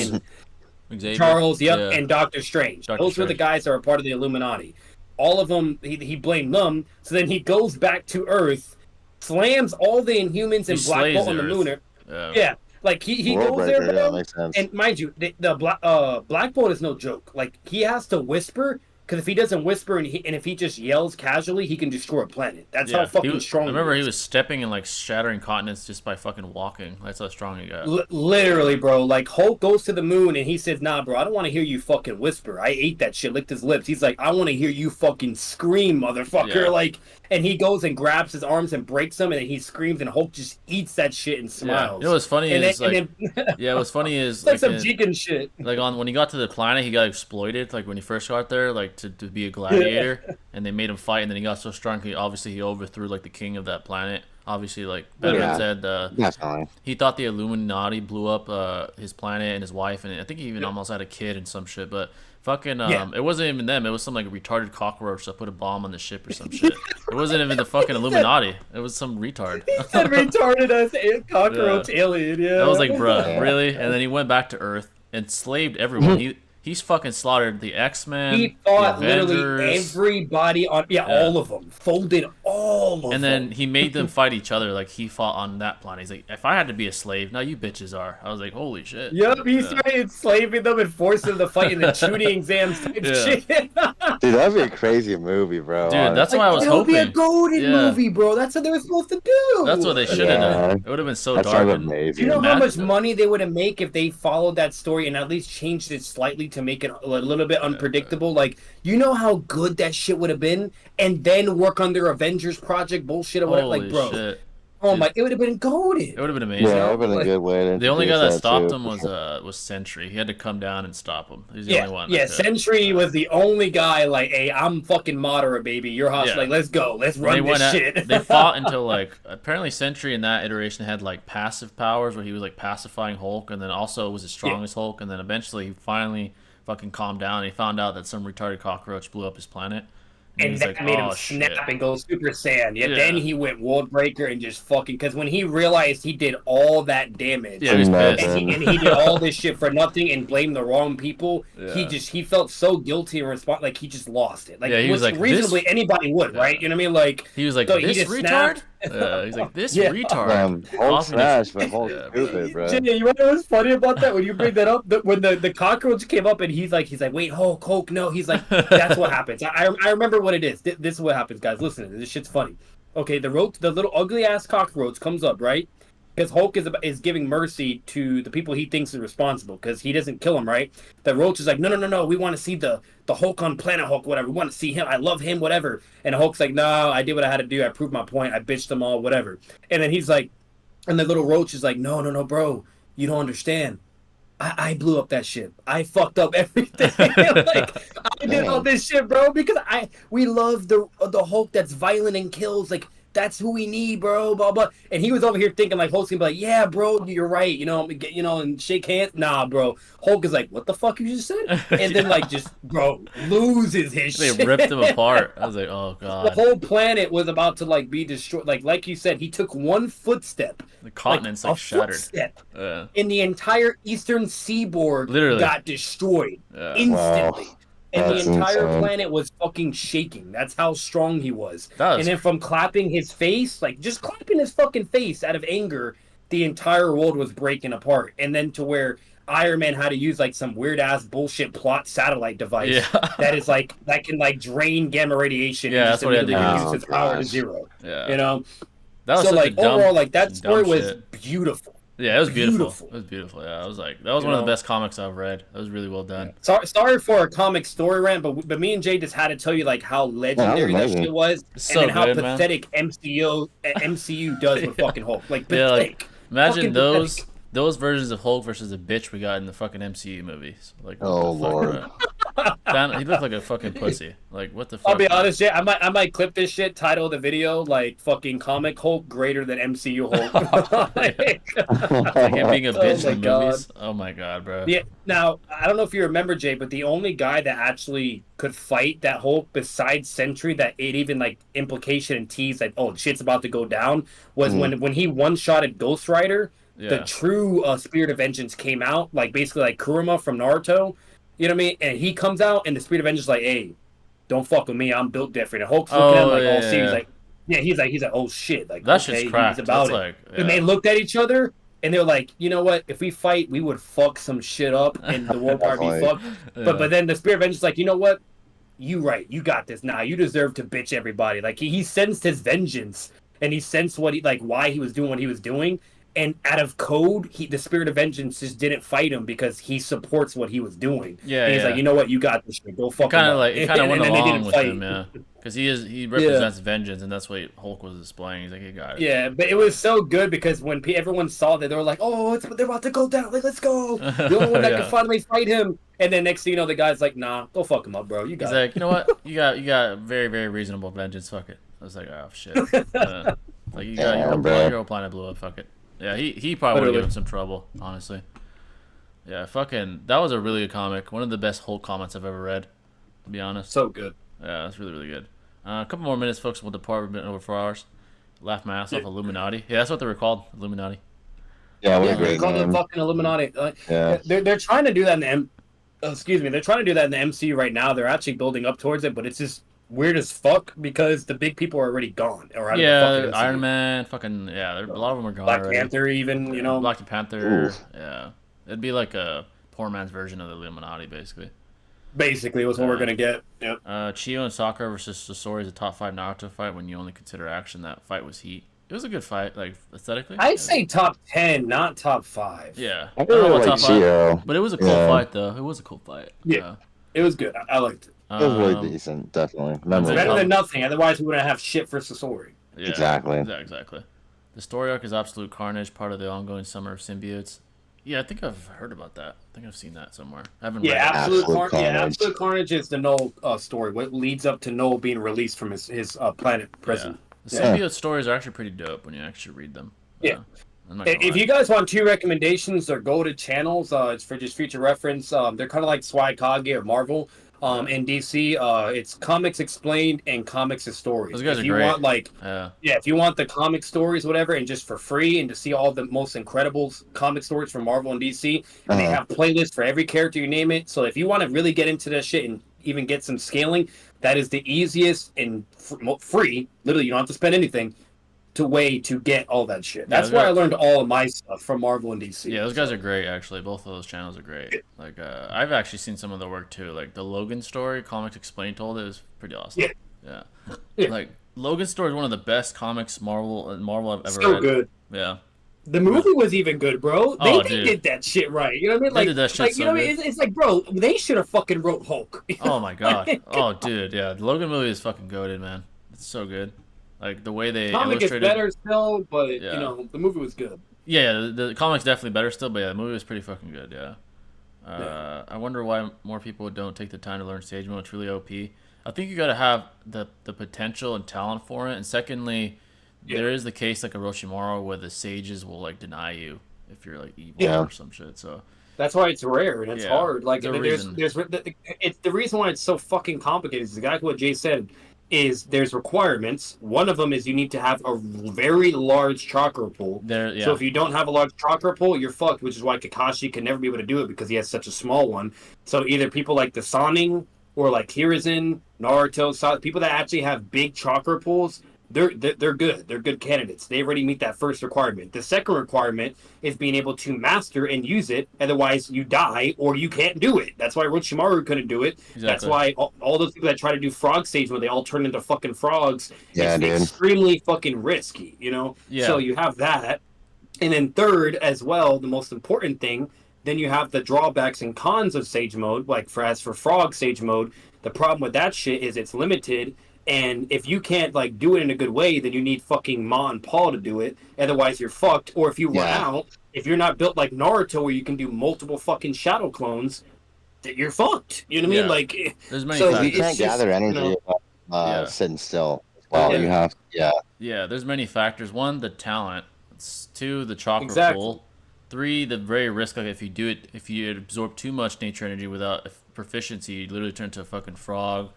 Xavier. Charles, and Doctor Strange. Those were the guys that were part of the Illuminati. All of them, he blamed them. So then he goes back to Earth, slams all the Inhumans and Black Bolt on the moon. Yeah. Like he goes there, bro. And mind you, the Black Bolt is no joke. Like he has to whisper, because if he doesn't whisper and if he just yells casually, he can destroy a planet. That's how fucking strong. I remember he was stepping and like shattering continents just by fucking walking. That's how strong he got. Literally, bro. Like Hulk goes to the moon and he says, "Nah, bro, I don't want to hear you fucking whisper. I ate that shit, licked his lips." He's like, "I want to hear you fucking scream, motherfucker!" Yeah. Like, and he goes and grabs his arms and breaks them, and then he screams, and Hulk just eats that shit and smiles. Yeah. You know what's funny is what's funny is it's like some Jigen shit. Like when he got to the planet, he got exploited. Like when he first got there, like to be a gladiator, and they made him fight, and then he got so strong. He overthrew like the king of that planet. Obviously, like Batman said, he thought the Illuminati blew up his planet and his wife, and I think he even almost had a kid and some shit. But fucking, it wasn't even them. It was some like retarded cockroach that put a bomb on the ship or some shit. It wasn't even the fucking Illuminati. It was some retard. He said retarded as cockroach alien. Yeah, that was like, bruh, really? And then he went back to Earth and enslaved everyone. He's fucking slaughtered the X-Men. He fought literally everybody on, all of them. Folded all of them. And then he made them fight each other like he fought on that planet. He's like, if I had to be a slave, now you bitches are. I was like, holy shit. Yep, he started enslaving them and forcing them to fight in the shooting exams type shit. Dude, that'd be a crazy movie, bro. Dude, that's why I was hoping. It would be a golden movie, bro. That's what they were supposed to do. That's what they should have done. It would have been so dark. Amazing. Do you know how much money they would have made if they followed that story and at least changed it slightly to make it a little bit unpredictable? Like, you know how good that shit would have been, and then work on their Avengers project bullshit or whatever. Holy like, bro, shit. Oh my! It would have been golden. It would have been amazing. Yeah, it would have been a good way. The only guy that stopped him was Sentry. He had to come down and stop him. He's the only one. Yeah, Sentry was the only guy. Like, hey, I'm fucking Madara, baby. You're hot. Like, let's go. Let's run this shit. They fought until like apparently Sentry in that iteration had like passive powers where he was like pacifying Hulk, and then also was as strong as Hulk, and then eventually he finally fucking calmed down. And he found out that some retarded cockroach blew up his planet. And that made him snap and go Super Saiyan. Yeah, then he went World Breaker and just fucking... Because when he realized he did all that damage... Yeah, he was pissed. And he did all this shit for nothing and blamed the wrong people, he felt so guilty and like he just lost it. Like, he was like, reasonably anybody would, right? You know what I mean? Like... He was like, so this retard? He's like, this retard. Hulk's smash, but Hulk's stupid, bro. Jenny, you know what's funny about that? When you bring that up, when the cockroach came up and he's like, wait, Hulk, no. He's like, that's what happens. I remember what it is. This is what happens, guys. Listen, this shit's funny. Okay, the little ugly ass cockroach comes up, right? Because Hulk is giving mercy to the people he thinks is responsible because he doesn't kill him, right? The roach is like, no, we want to see the Hulk on Planet Hulk, whatever. We want to see him. I love him, whatever. And Hulk's like, no, I did what I had to do. I proved my point. I bitched them all, whatever. And then he's like, and the little roach is like, no, bro, you don't understand. I blew up that ship. I fucked up everything. Like, I did all this shit, bro, because we love the Hulk that's violent and kills. Like, that's who we need, bro. Blah blah. And he was over here thinking like Hulk's gonna be like, yeah, bro, you're right. And shake hands. Nah, bro. Hulk is like, what the fuck you just said? And then like just bro loses his shit. They ripped him apart. I was like, oh god. The whole planet was about to like be destroyed. Like you said, he took one footstep. The continent's like shattered. Footstep, and the entire eastern seaboard got destroyed instantly. Wow. And the entire planet was fucking shaking. That's how strong he was. And then from clapping his face, like just clapping his fucking face out of anger, the entire world was breaking apart, and then to where Iron Man had to use like some weird ass bullshit plot satellite device Yeah. that is like that can like drain gamma radiation Yeah, and that's just what he had to immediately use. reduce Oh, its power to gosh. zero. Yeah. You know, That was so such like a dumb, overall, like that dumb story was shit. beautiful. Yeah, it was beautiful. beautiful. It was beautiful. Yeah, I was like, that was You one of the know? best comics I've read. That was really well done. Sorry for a comic story rant, but me and Jay just had to tell you like how legendary that amazing. shit was, It's and so then how good, man. pathetic MCU does with Yeah. fucking Hulk. Like Yeah, like, pathetic. Imagine Fucking those pathetic. those versions of Hulk versus the bitch we got in the fucking MCU movies. Like, what Oh, the fuck, Lord. bro? He looked like a fucking pussy. Like, what the fuck? I'll be bro? honest, Jay. I might clip this shit, title the video like "fucking comic Hulk greater than MCU Hulk." Like him being a Oh bitch my in the God. movies. Oh my god, bro. Yeah. Now I don't know if you remember, Jay, but the only guy that actually could fight that Hulk besides Sentry, that it even like implication and tease like, oh, shit's about to go down, was when he one shotted Ghost Rider. The Yeah. true Spirit of Vengeance came out, like basically like Kurama from Naruto. You know what I mean? And he comes out, and the Spirit of Vengeance is like, "Hey, don't fuck with me. I'm built different." And Hulk's looking at him like all serious, like, "Yeah." He's like, "Oh shit!" Like That's okay, just cracked. he's about That's it. like, And yeah. they looked at each other, and they're like, "You know what? If we fight, we would fuck some shit up, and the world probably be Definitely. fucked." Yeah. But then the Spirit of Vengeance is like, "You know what? You right. You got this. Nah, you deserve to bitch everybody." Like he sensed his vengeance, and he sensed what he like why he was doing what he was doing. And out of code, the Spirit of Vengeance just didn't fight him because he supports what he was doing. Yeah, and he's yeah. like, you know what, you got this shit. Go fuck kind him of up. like it kind of And went then they along didn't with fight. him, yeah, because he represents vengeance, and that's what Hulk was displaying. He's like, he got it. Yeah, but it was so good because when everyone saw that, they were like, "Oh, they're about to go down. Like, let's go." The only one that Yeah. can finally fight him. And then next thing you know, the guy's like, "Nah, go fuck him up, bro. You He's got like, you know what? You got very very reasonable vengeance. Fuck it. I was like, oh shit. Like you got Damn, your bro. whole planet blew up. Fuck it. Yeah, he probably would have Literally. given some trouble, honestly. Yeah, fucking that was a really good comic. One of the best Hulk comics I've ever read, to be honest. so good." Yeah, that's really really good. A couple more minutes, folks. We'll depart. We've been over 4 hours. Laugh my ass off. Illuminati. Yeah, that's what they were called. Illuminati. Yeah, what Yeah, a they great call them name. fucking Illuminati. Yeah. They're trying to do that in the excuse me. They're trying to do that in the MCU right now. They're actually building up towards it, but it's just weird as fuck because the big people are already gone or out Yeah, of the fucking MCU. Iron Man. Fucking yeah. A lot of them are gone Black already. Panther, even you know. Black Panther. Oof. Yeah, it'd be like a poor man's version of the Illuminati, basically. Basically, was what we're gonna get. Yep. Chio and Sakura versus Sasori is a top 5 Naruto fight when you only consider action. That fight was heat. It was a good fight, like aesthetically. I'd say top 10, not top 5. Yeah. I don't know really about like top 5, Chio. but it was a cool Yeah. fight, though. It was a cool fight. Yeah. It was good. I liked it. It was really Um, decent, definitely. Better Memorable. Better than nothing. Otherwise, we wouldn't have shit for Sasori. yeah, Exactly. Exactly. The story arc is Absolute Carnage, part of the ongoing Summer of Symbiotes. Yeah, I think I've heard about that. I think I've seen that somewhere. I haven't Yeah, read it. Absolute Absolute Carnage. Yeah, Carnage. Absolute Carnage is the Noel story. What leads up to Noel being released from his planet prison. The Yeah. symbiote stories are actually pretty dope when you actually read them. Yeah. I'm not gonna If lie. you guys want 2 recommendations, they're go-to channels. It's for just future reference. They're kind of like Swaikage or Marvel. In DC, it's Comics Explained and Comics Stories. Those guys if are you great. want like Yeah. Yeah, if you want the comic stories, whatever, and just for free, and to see all the most incredible comic stories from Marvel and DC, and they have playlists for every character, you name it. So if you want to really get into that shit and even get some scaling, that is the easiest and free. Literally, you don't have to spend anything way to get all that shit. That's those where I guys- learned all of my stuff from Marvel and DC. Yeah, those guys are great. Actually, both of those channels are great. Like, I've actually seen some of their work too. Like the Logan story, Comics Explained told it was pretty awesome. Yeah. Yeah. Like Logan story is one of the best comics Marvel I've ever so read. good. Yeah. The movie was even good, bro. Oh, They dude. did that shit right. You know what I mean? They Like, did that shit like you so know what I good. mean? It's like, bro, they should have fucking wrote Hulk. Oh my god. Oh dude, yeah. The Logan movie is fucking goated, man. It's so good. Like the way they Comic is illustrated. better still, but Yeah. you know the movie was good. Yeah, the comic's definitely better still, but yeah, the movie was pretty fucking good. Yeah. I wonder why more people don't take the time to learn stage mode. It's really OP. I think you got to have the potential and talent for it. And secondly, there is the case like Orochimaru where the sages will like deny you if you're like evil or some shit. So That's why it's rare and it's Yeah, hard. Like there's a it's the reason why it's so fucking complicated is exactly what Jay said. Is there's requirements. One of them is you need to have a very large chakra pool. there, So if you don't have a large chakra pool, you're fucked. Which is why Kakashi can never be able to do it because he has such a small one. So either people like the Sannin or like Hiruzen, Naruto, people that actually have big chakra pools they're good. They're good candidates. They already meet that first requirement. The second requirement is being able to master and use it. Otherwise, you die or you can't do it. That's why Orochimaru couldn't do it. Exactly. That's why all those people that try to do frog stage where they all turn into fucking frogs. Yeah, it's dude. extremely fucking risky. You know. Yeah. So you have that, and then third as well, the most important thing. Then you have the drawbacks and cons of Sage Mode. Like as for Frog Sage Mode, the problem with that shit is it's limited. And if you can't like do it in a good way, then you need fucking Ma and Paul to do it. Otherwise, you're fucked. Or if you run out, if you're not built like Naruto, where you can do multiple fucking shadow clones, that you're fucked. You know what I mean? Like, there's many So factors. you can't gather energy sitting still. Well, you have, Yeah, there's many factors. One, the talent. Two, the chakra Exactly. pool. Three, the very risk. Like if you absorb too much nature energy without proficiency, you literally turn into a fucking frog.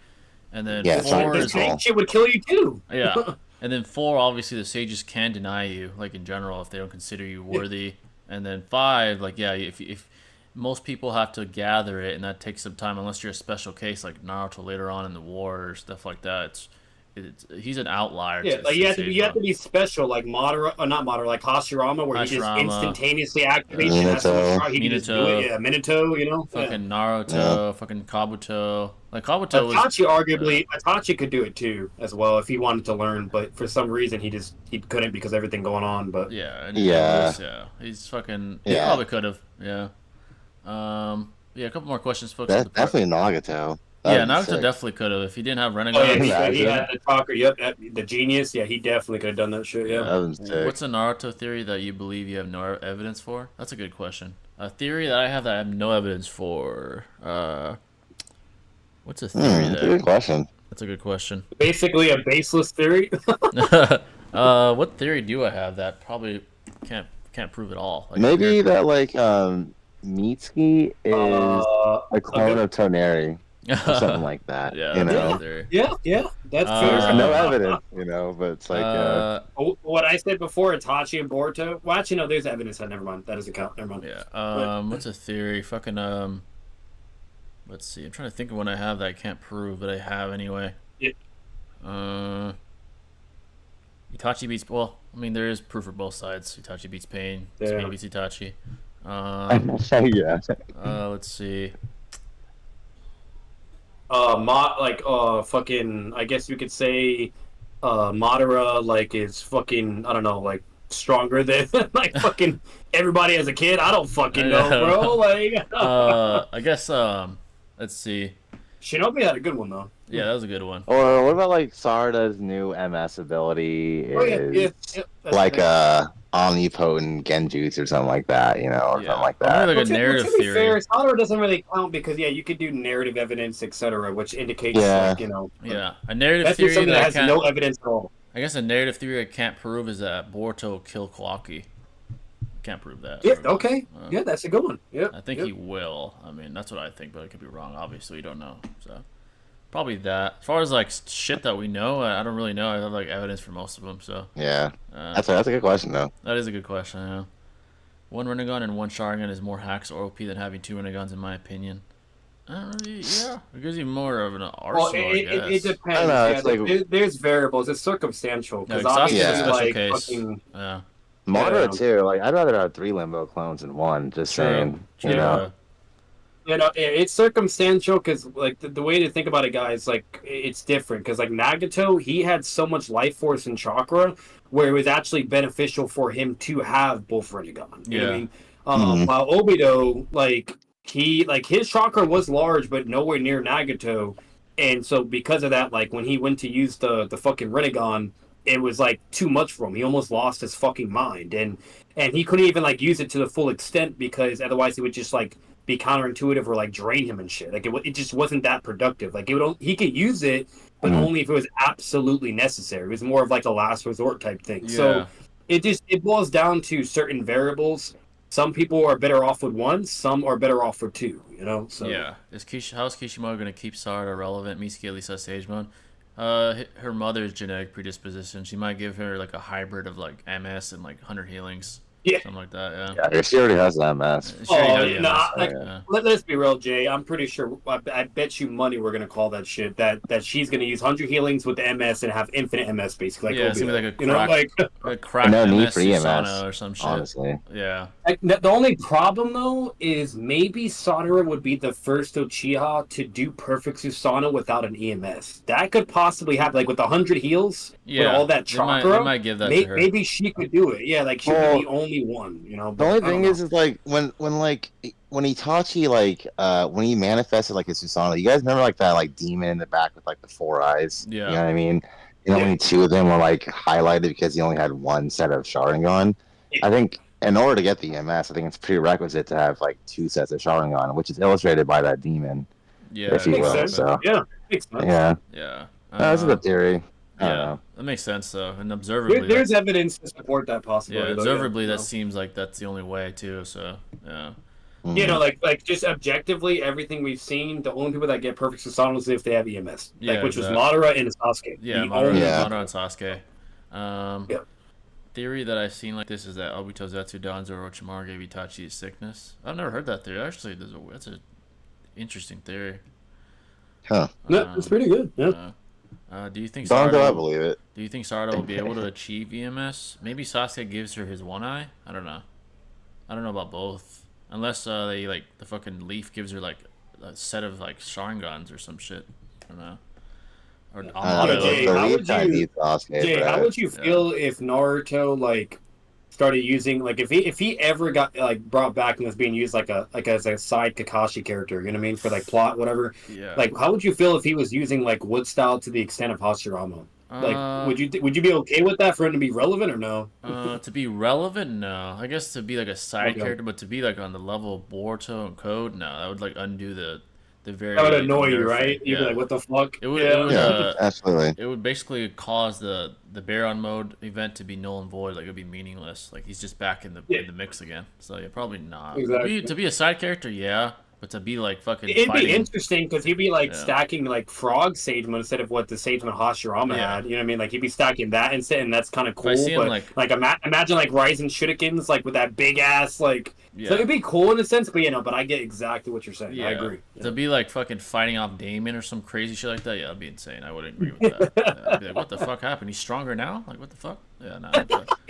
And then Yeah, four the is same shit would kill you too. yeah. And then four, obviously, the sages can deny you, like in general, if they don't consider you worthy. And then five, like if most people have to gather it, and that takes some time, unless you're a special case like Naruto later on in the war or stuff like that. He's an outlier. Yeah, to like you have to be special, like Madara, or not Madara, like Hashirama, where he just Hashirama. instantaneously activates. and has so much power, he can just do it. Yeah, Minato, you know. Fucking Naruto, fucking Kabuto. Like Kabuto was Itachi arguably, Itachi could do it too as well if he wanted to learn, but for some reason he couldn't because of everything going on. But yeah, and he's fucking. He Yeah. probably could have. Yeah. Yeah. A couple more questions, folks. that's definitely Nagato. Yeah, That'd be Naruto sick. definitely could have if he didn't have Renegade. oh yeah, Imagine. he had the talker. Yep, the genius. Yeah, he definitely could have done that shit. Yeah. That'd be sick. What's a Naruto theory that you believe you have no evidence for? That's a good question. A theory that I have that I have no evidence for. What's a theory That's a there? good question. That's a good question. Basically a baseless theory. What theory do I have that probably can't prove it all? Like, Maybe that like Mitsuki is a clone okay. of Toneri or something like that. Yeah, you that's know, a theory. yeah, that's there's fair. no evidence, you know, but it's like What I said before, Itachi and Boruto. Well, actually, no, there's evidence. Never mind. That doesn't count. Never mind. Yeah. What's a theory? Fucking let's see. I'm trying to think of one I have that I can't prove, but I have anyway. Yeah. Itachi beats. Well, I mean, there is proof for both sides. Itachi beats Pain. Yeah. Pain beats Itachi. yeah. Let's see. Fucking. I guess you could say, Madara like is fucking. I don't know, like stronger than like fucking everybody as a kid. I don't fucking know, bro. Like. I guess. Let's see. Shinobi had a good one though. Yeah, that was a good one. Or what about like Sarada's new MS ability is That's like fair. omnipotent genjutsu or something like that, you know, or Yeah. something like Or that. maybe like a To narrative be theory. fair, Sadara doesn't really count because you could do narrative evidence, etc., which indicates Yeah. like, Yeah, a narrative that's just theory something that that I has can't. no evidence at all. I guess a narrative theory I can't prove is that Boruto will kill Kawaki. Can't prove that. Yeah, okay. Yeah, that's a good one. Yeah. I think he will. I mean, that's what I think, but I could be wrong. Obviously, we don't know. So, probably that. As far as like shit that we know, I don't really know. I have like evidence for most of them. So, Yeah. uh, That's a good question though. that is a good question. Yeah. One Rinnegan and one Sharingan is more hacks or OP than having two Rinnegans, in my opinion. I don't really, yeah, it gives you more of an arsenal. Well, I guess. it depends. I don't know, Yeah, it's like- there's variables. It's circumstantial. No, Because Sasuke's obviously, a special like, case. fucking, Yeah. Madara Yeah. too. Like I'd rather have 3 limbo clones than one. Just True. saying, True. you know. it's circumstantial because, like, the way to think about it, guys, like, it's different. Because, like, Nagato, he had so much life force and chakra where it was actually beneficial for him to have both Rinnegan. You know what I mean? Mhm. While Obito, like, his chakra was large, but nowhere near Nagato. And so, because of that, like, when he went to use the fucking Rinnegan, it was, like, too much for him. He almost lost his fucking mind. And he couldn't even, like, use it to the full extent because otherwise it would just, like, be counterintuitive or like drain him and shit. Like it just wasn't that productive. Like he could use it, but only if it was absolutely necessary. It was more of like a last resort type thing. Yeah. So it boils down to certain variables. Some people are better off with one. Some are better off with two. You know. So Yeah. How's Kishimoto going to keep Sarada relevant? Mitsuki at least has stage mode. Her mother's genetic predisposition. She might give her like a hybrid of like MS and like 100 healings. Yeah. Something like that, Yeah, she already has that mask. She already Oh, had no, EMS, like, yeah. let's be real, Jay. I'm pretty sure. I bet you money we're gonna call that shit. That she's gonna use 100 healings with the MS and have infinite MS, basically. Like Yeah, it's gonna be Obito. like a You know, crack, like a crack No need MS for EMS, Susanoo or some shit. honestly. Yeah. the only problem though is maybe Sadara would be the first Uchiha to do perfect Susanoo without an EMS. That could possibly happen, like with 100 heals, Yeah. with all that They chakra. might give that to her. Maybe she could do it. Yeah, like she'd be the only one. You know. The But only I don't thing know. is like when Itachi when he manifested like his Susanoo, you guys remember like that like demon in the back with like the 4 eyes? Yeah. You know what I mean? And only 2 of them were like highlighted because he only had 1 set of Sharingan. I think in order to get the EMS, I think it's prerequisite to have like 2 sets of Sharingan, which is illustrated by that demon. Yeah. If you Makes will, sense. so. Yeah, makes sense. Yeah. Yeah. This is a theory. I don't Yeah, know. that makes sense though, and observably, There's evidence to support that yeah, possibility. observably though, that seems like that's the only way too. So yeah, Mhm. you know, like just objectively, everything we've seen, the only people that get perfect Susanoo is if they have EMS, Yeah, which was exactly. Madara and Sasuke. yeah, The Madara, only- Yeah. Madara and Sasuke. Yeah. Theory that I've seen like this is that Obito, Zetsu, Danzo, Orochimaru gave Itachi his sickness. I've never heard that theory. Actually, that's a interesting theory. Huh. Yeah, it's pretty good. Yeah. Do you think Don't I Sarada? believe it. Do you think Sarada will be able to achieve EMS? Maybe Sasuke gives her his one eye. I don't know. I don't know about both. Unless they like the fucking leaf gives her like a set of like Sharingans or some shit. I don't know. Or know, Jay, how would you- Jay, how would you Yeah. feel if Naruto like started using like if he ever got like brought back and was being used like as a side Kakashi character, you know what I mean, for like plot whatever. Yeah. Like, how would you feel if he was using like wood style to the extent of Hashirama? Like, would you be okay with that for him to be relevant or no? To be relevant, no. I guess to be like a side Okay. character, but to be like on the level of Boruto and Code, no. That would like undo the very. That would annoy you, nerfing. right? You'd be like, what the fuck? It would. Yeah. It would. Yeah, absolutely. It would basically cause the Baron mode event to be null and void. Like it'd be meaningless. Like he's just back in the mix again. So yeah, probably not. Exactly. To be a side character, yeah. But to be like fucking It'd fighting, be interesting because he'd be like Yeah. stacking like frog Sagement instead of what the Sagement Hashirama Yeah. had. You know what I mean? Like he'd be stacking that instead, and that's kind of cool. I see him, But like- imagine like Rising Shurikens like with that big ass like. yeah. So it'd be cool in a sense, but but I get exactly what you're saying. I agree. To be like fucking fighting off Damon or some crazy shit like that, yeah, that'd be insane. I wouldn't agree with that. Yeah, I'd be like, what the fuck happened? He's stronger now? Like, what the fuck? Yeah, no.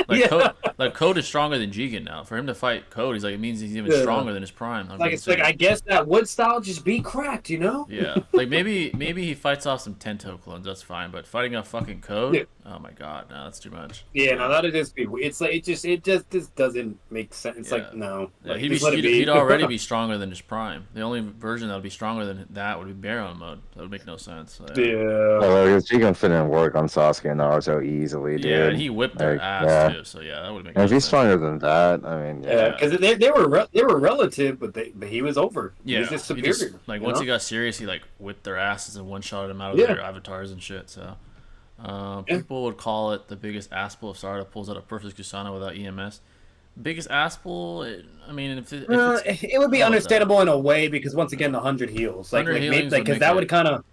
Like, Yeah. Code is stronger than Jigen now. For him to fight Code, he's like, it means he's even Yeah. stronger than his prime. That'd be Like it's like insane. I guess that wood style just be cracked, you know? Yeah, like maybe he fights off some Tento clones. That's fine, but fighting off fucking Code, Yeah. oh my god, no, that's too much. Yeah, no, that'd just be. It's like it just doesn't make sense. It's like Yeah. no. Yeah, Like, he'd, just let it be. he'd already be stronger than his prime. The only version that would be stronger than that would be Baron mode. That would make no sense. So, Yeah. Well, she can fit in work on Sasuke and Naruto easily, dude. yeah, and he whipped their Like, ass yeah. too. So yeah, that would make. And no if he's sense. stronger than that, I mean, Yeah, because they were relative, but he was over. Yeah, he was just superior. like you once know? he got serious, he like whipped their asses and one shot them out of Yeah. their avatars and shit. So people would call it the biggest ass pull if Sarada pulls out a perfect Kusana without EMS. Biggest ass pull. I mean, if it's, it would be I love understandable in a way because once again the 100 heals, like 100 maybe, healings like would because make that it- would kind of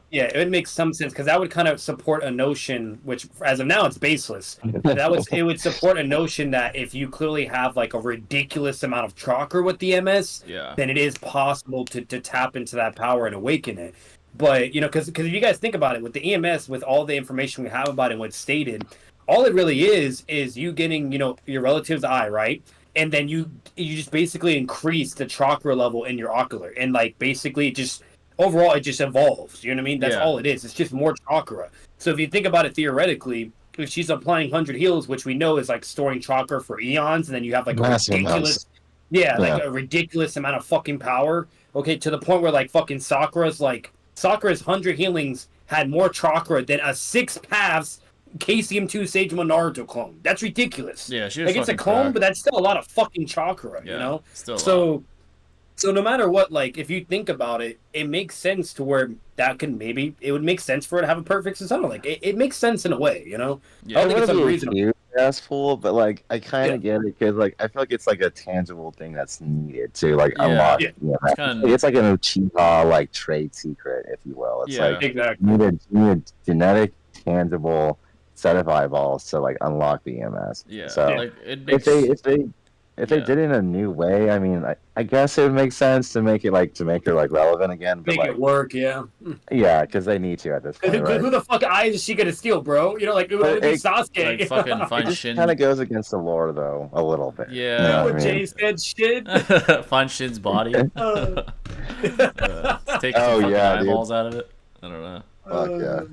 yeah, it would make some sense because that would kind of support a notion which as of now it's baseless. It would support a notion that if you clearly have like a ridiculous amount of chakra with the MS, yeah, then it is possible to tap into that power and awaken it. But you know, because if you guys think about it, with the EMS, with all the information we have about it and what's stated, all it really is you getting your relative's eye, right? And then you just basically increase the chakra level in your ocular, and like basically just overall it just evolves. You know what I mean? That's Yeah. all it is. It's just more chakra. So if you think about it theoretically, if she's applying 100 heals, which we know is like storing chakra for eons, and then you have like a Massive ridiculous, amounts. like a ridiculous amount of fucking power. Okay, to the point where like fucking Sakura's 100 healings had more chakra than a 6 paths KCM2 Saitama Naruto clone. That's ridiculous. yeah. She was Like it's a fucking clone, cracked. but that's still a lot of fucking chakra, Yeah, you know? still a lot. So no matter what, like if you think about it, it makes sense to where that can it would make sense for it to have a perfect Susanoo. Like it makes sense in a way, you know? Yeah. I don't think it's It would be a unreasonable. huge asshole, but like I kind Yeah. of get it because like I feel like it's like a tangible thing that's needed to like Yeah. unlock. Yeah. You know, It's kinda- it's like an Uchiha like trade secret, if you will. It's Yeah. like Exactly. you need a genetic, tangible set of eyeballs to like unlock the EMS. Yeah, So like it if makes. they Yeah. did it in a new way, I mean, I guess it would make sense to make it like her like relevant again. But Make like, it work, yeah. yeah, because they need to at this point, right? Who the fuck eyes is she gonna steal, bro? You know, like it would be It- Sasuke. Like fucking It find just Shin. kind of goes against the lore, though, a little bit. Yeah. You know what what I mean? Jay said, shit. Find Shin's body. Uh, Take Oh, some fucking yeah, dude. eyeballs out of it. I don't know. Fuck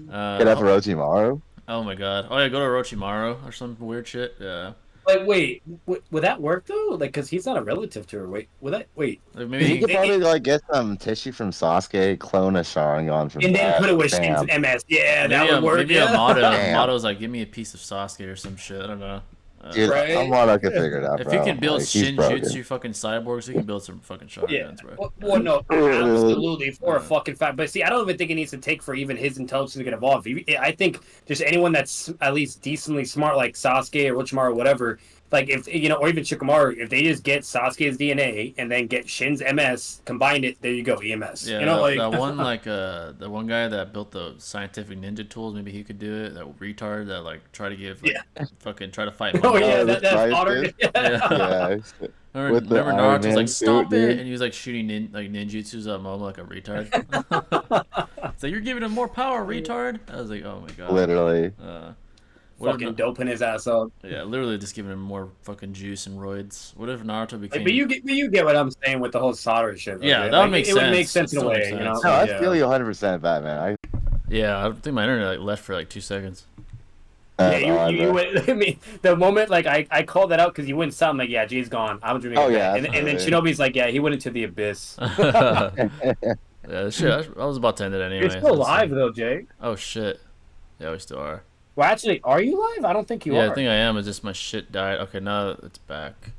yeah. Uh, Get up Orochimaru. oh my god. Oh yeah, go to Orochimaru or some weird shit. Yeah. Like, wait, would that work though? Like, cause he's not a relative to her. Wait, wait, Like He maybe. could probably like get some tissue from Sasuke, clone a Sharingan from and then that. put it with Bam. Shin's MS. Yeah, that Maybe would work. maybe Yeah. Amato. Damn. Amato's like, give me a piece of Sasuke or some shit. I don't know. Dude, Right? Amado could figure it out, If bro. you can build Like, he's broken. Shinjutsu fucking cyborgs, you can build some fucking Yeah. shotguns, bro. Well, no, absolutely for a fucking fact. But see, I don't even think it needs to take for even his intelligence to get evolved. I think just anyone that's at least decently smart, like Sasuke or Orochimaru or whatever, like if you know, or even Shikamaru, if they just get Sasuke's DNA and then get Shin's MS, combine it, there you go, EMS. Yeah, you know, like that one the one guy that built the scientific ninja tools, maybe he could do it. That retard that like try to give like, fucking try to fight. oh monkeys. yeah, Oh, that's that's Otter. right, Yeah. Yeah. Remember, With the remember Iron Naruto was Man like, "Stop suit, it!" dude. and he was like shooting like ninjutsus at Momo like a retard. It's like, you're giving him more power, retard. I was like, oh my god. Literally. What if Fucking Na- doping his ass up. yeah, literally just giving him more fucking juice and roids. What if Naruto became? But you get what I'm saying with the whole Sada shit. Though, Yeah, right? that would Like, make it would make sense. sense in a It still way, makes you know. sense. No, I Yeah. feel you 100%, Batman. Yeah, I think my internet like left for like 2 seconds. Yeah, you went. I mean, the moment like I called that out because you wouldn't sound like, yeah, Jay's gone. I'm dreaming. Oh, of yeah, that. And then absolutely. Shinobi's like, yeah, he went into the abyss. Yeah, shit. I was about to end it anyway. You're still That's- live though, Jay. Oh shit. Yeah, we still are. Well, actually, are you live? I don't think you Yeah, are. I think I am. It's just my shit died. Okay, now it's back.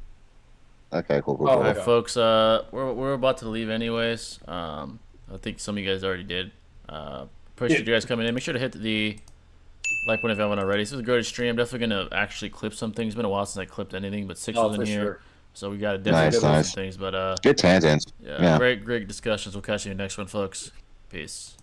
Okay, cool. Oh, All cool. right, okay. folks. We're about to leave anyways. I think some of you guys already did. Appreciate you guys coming in. Make sure to hit the like button if you haven't already. This is a great stream. Definitely gonna actually clip some things. It's been a while since I clipped anything, but Six Oh, was in for here, sure. so we gotta definitely Nice, clip nice. some things. But Good tangents. yeah, Yeah. great discussions. We'll catch you in the next one, folks. Peace.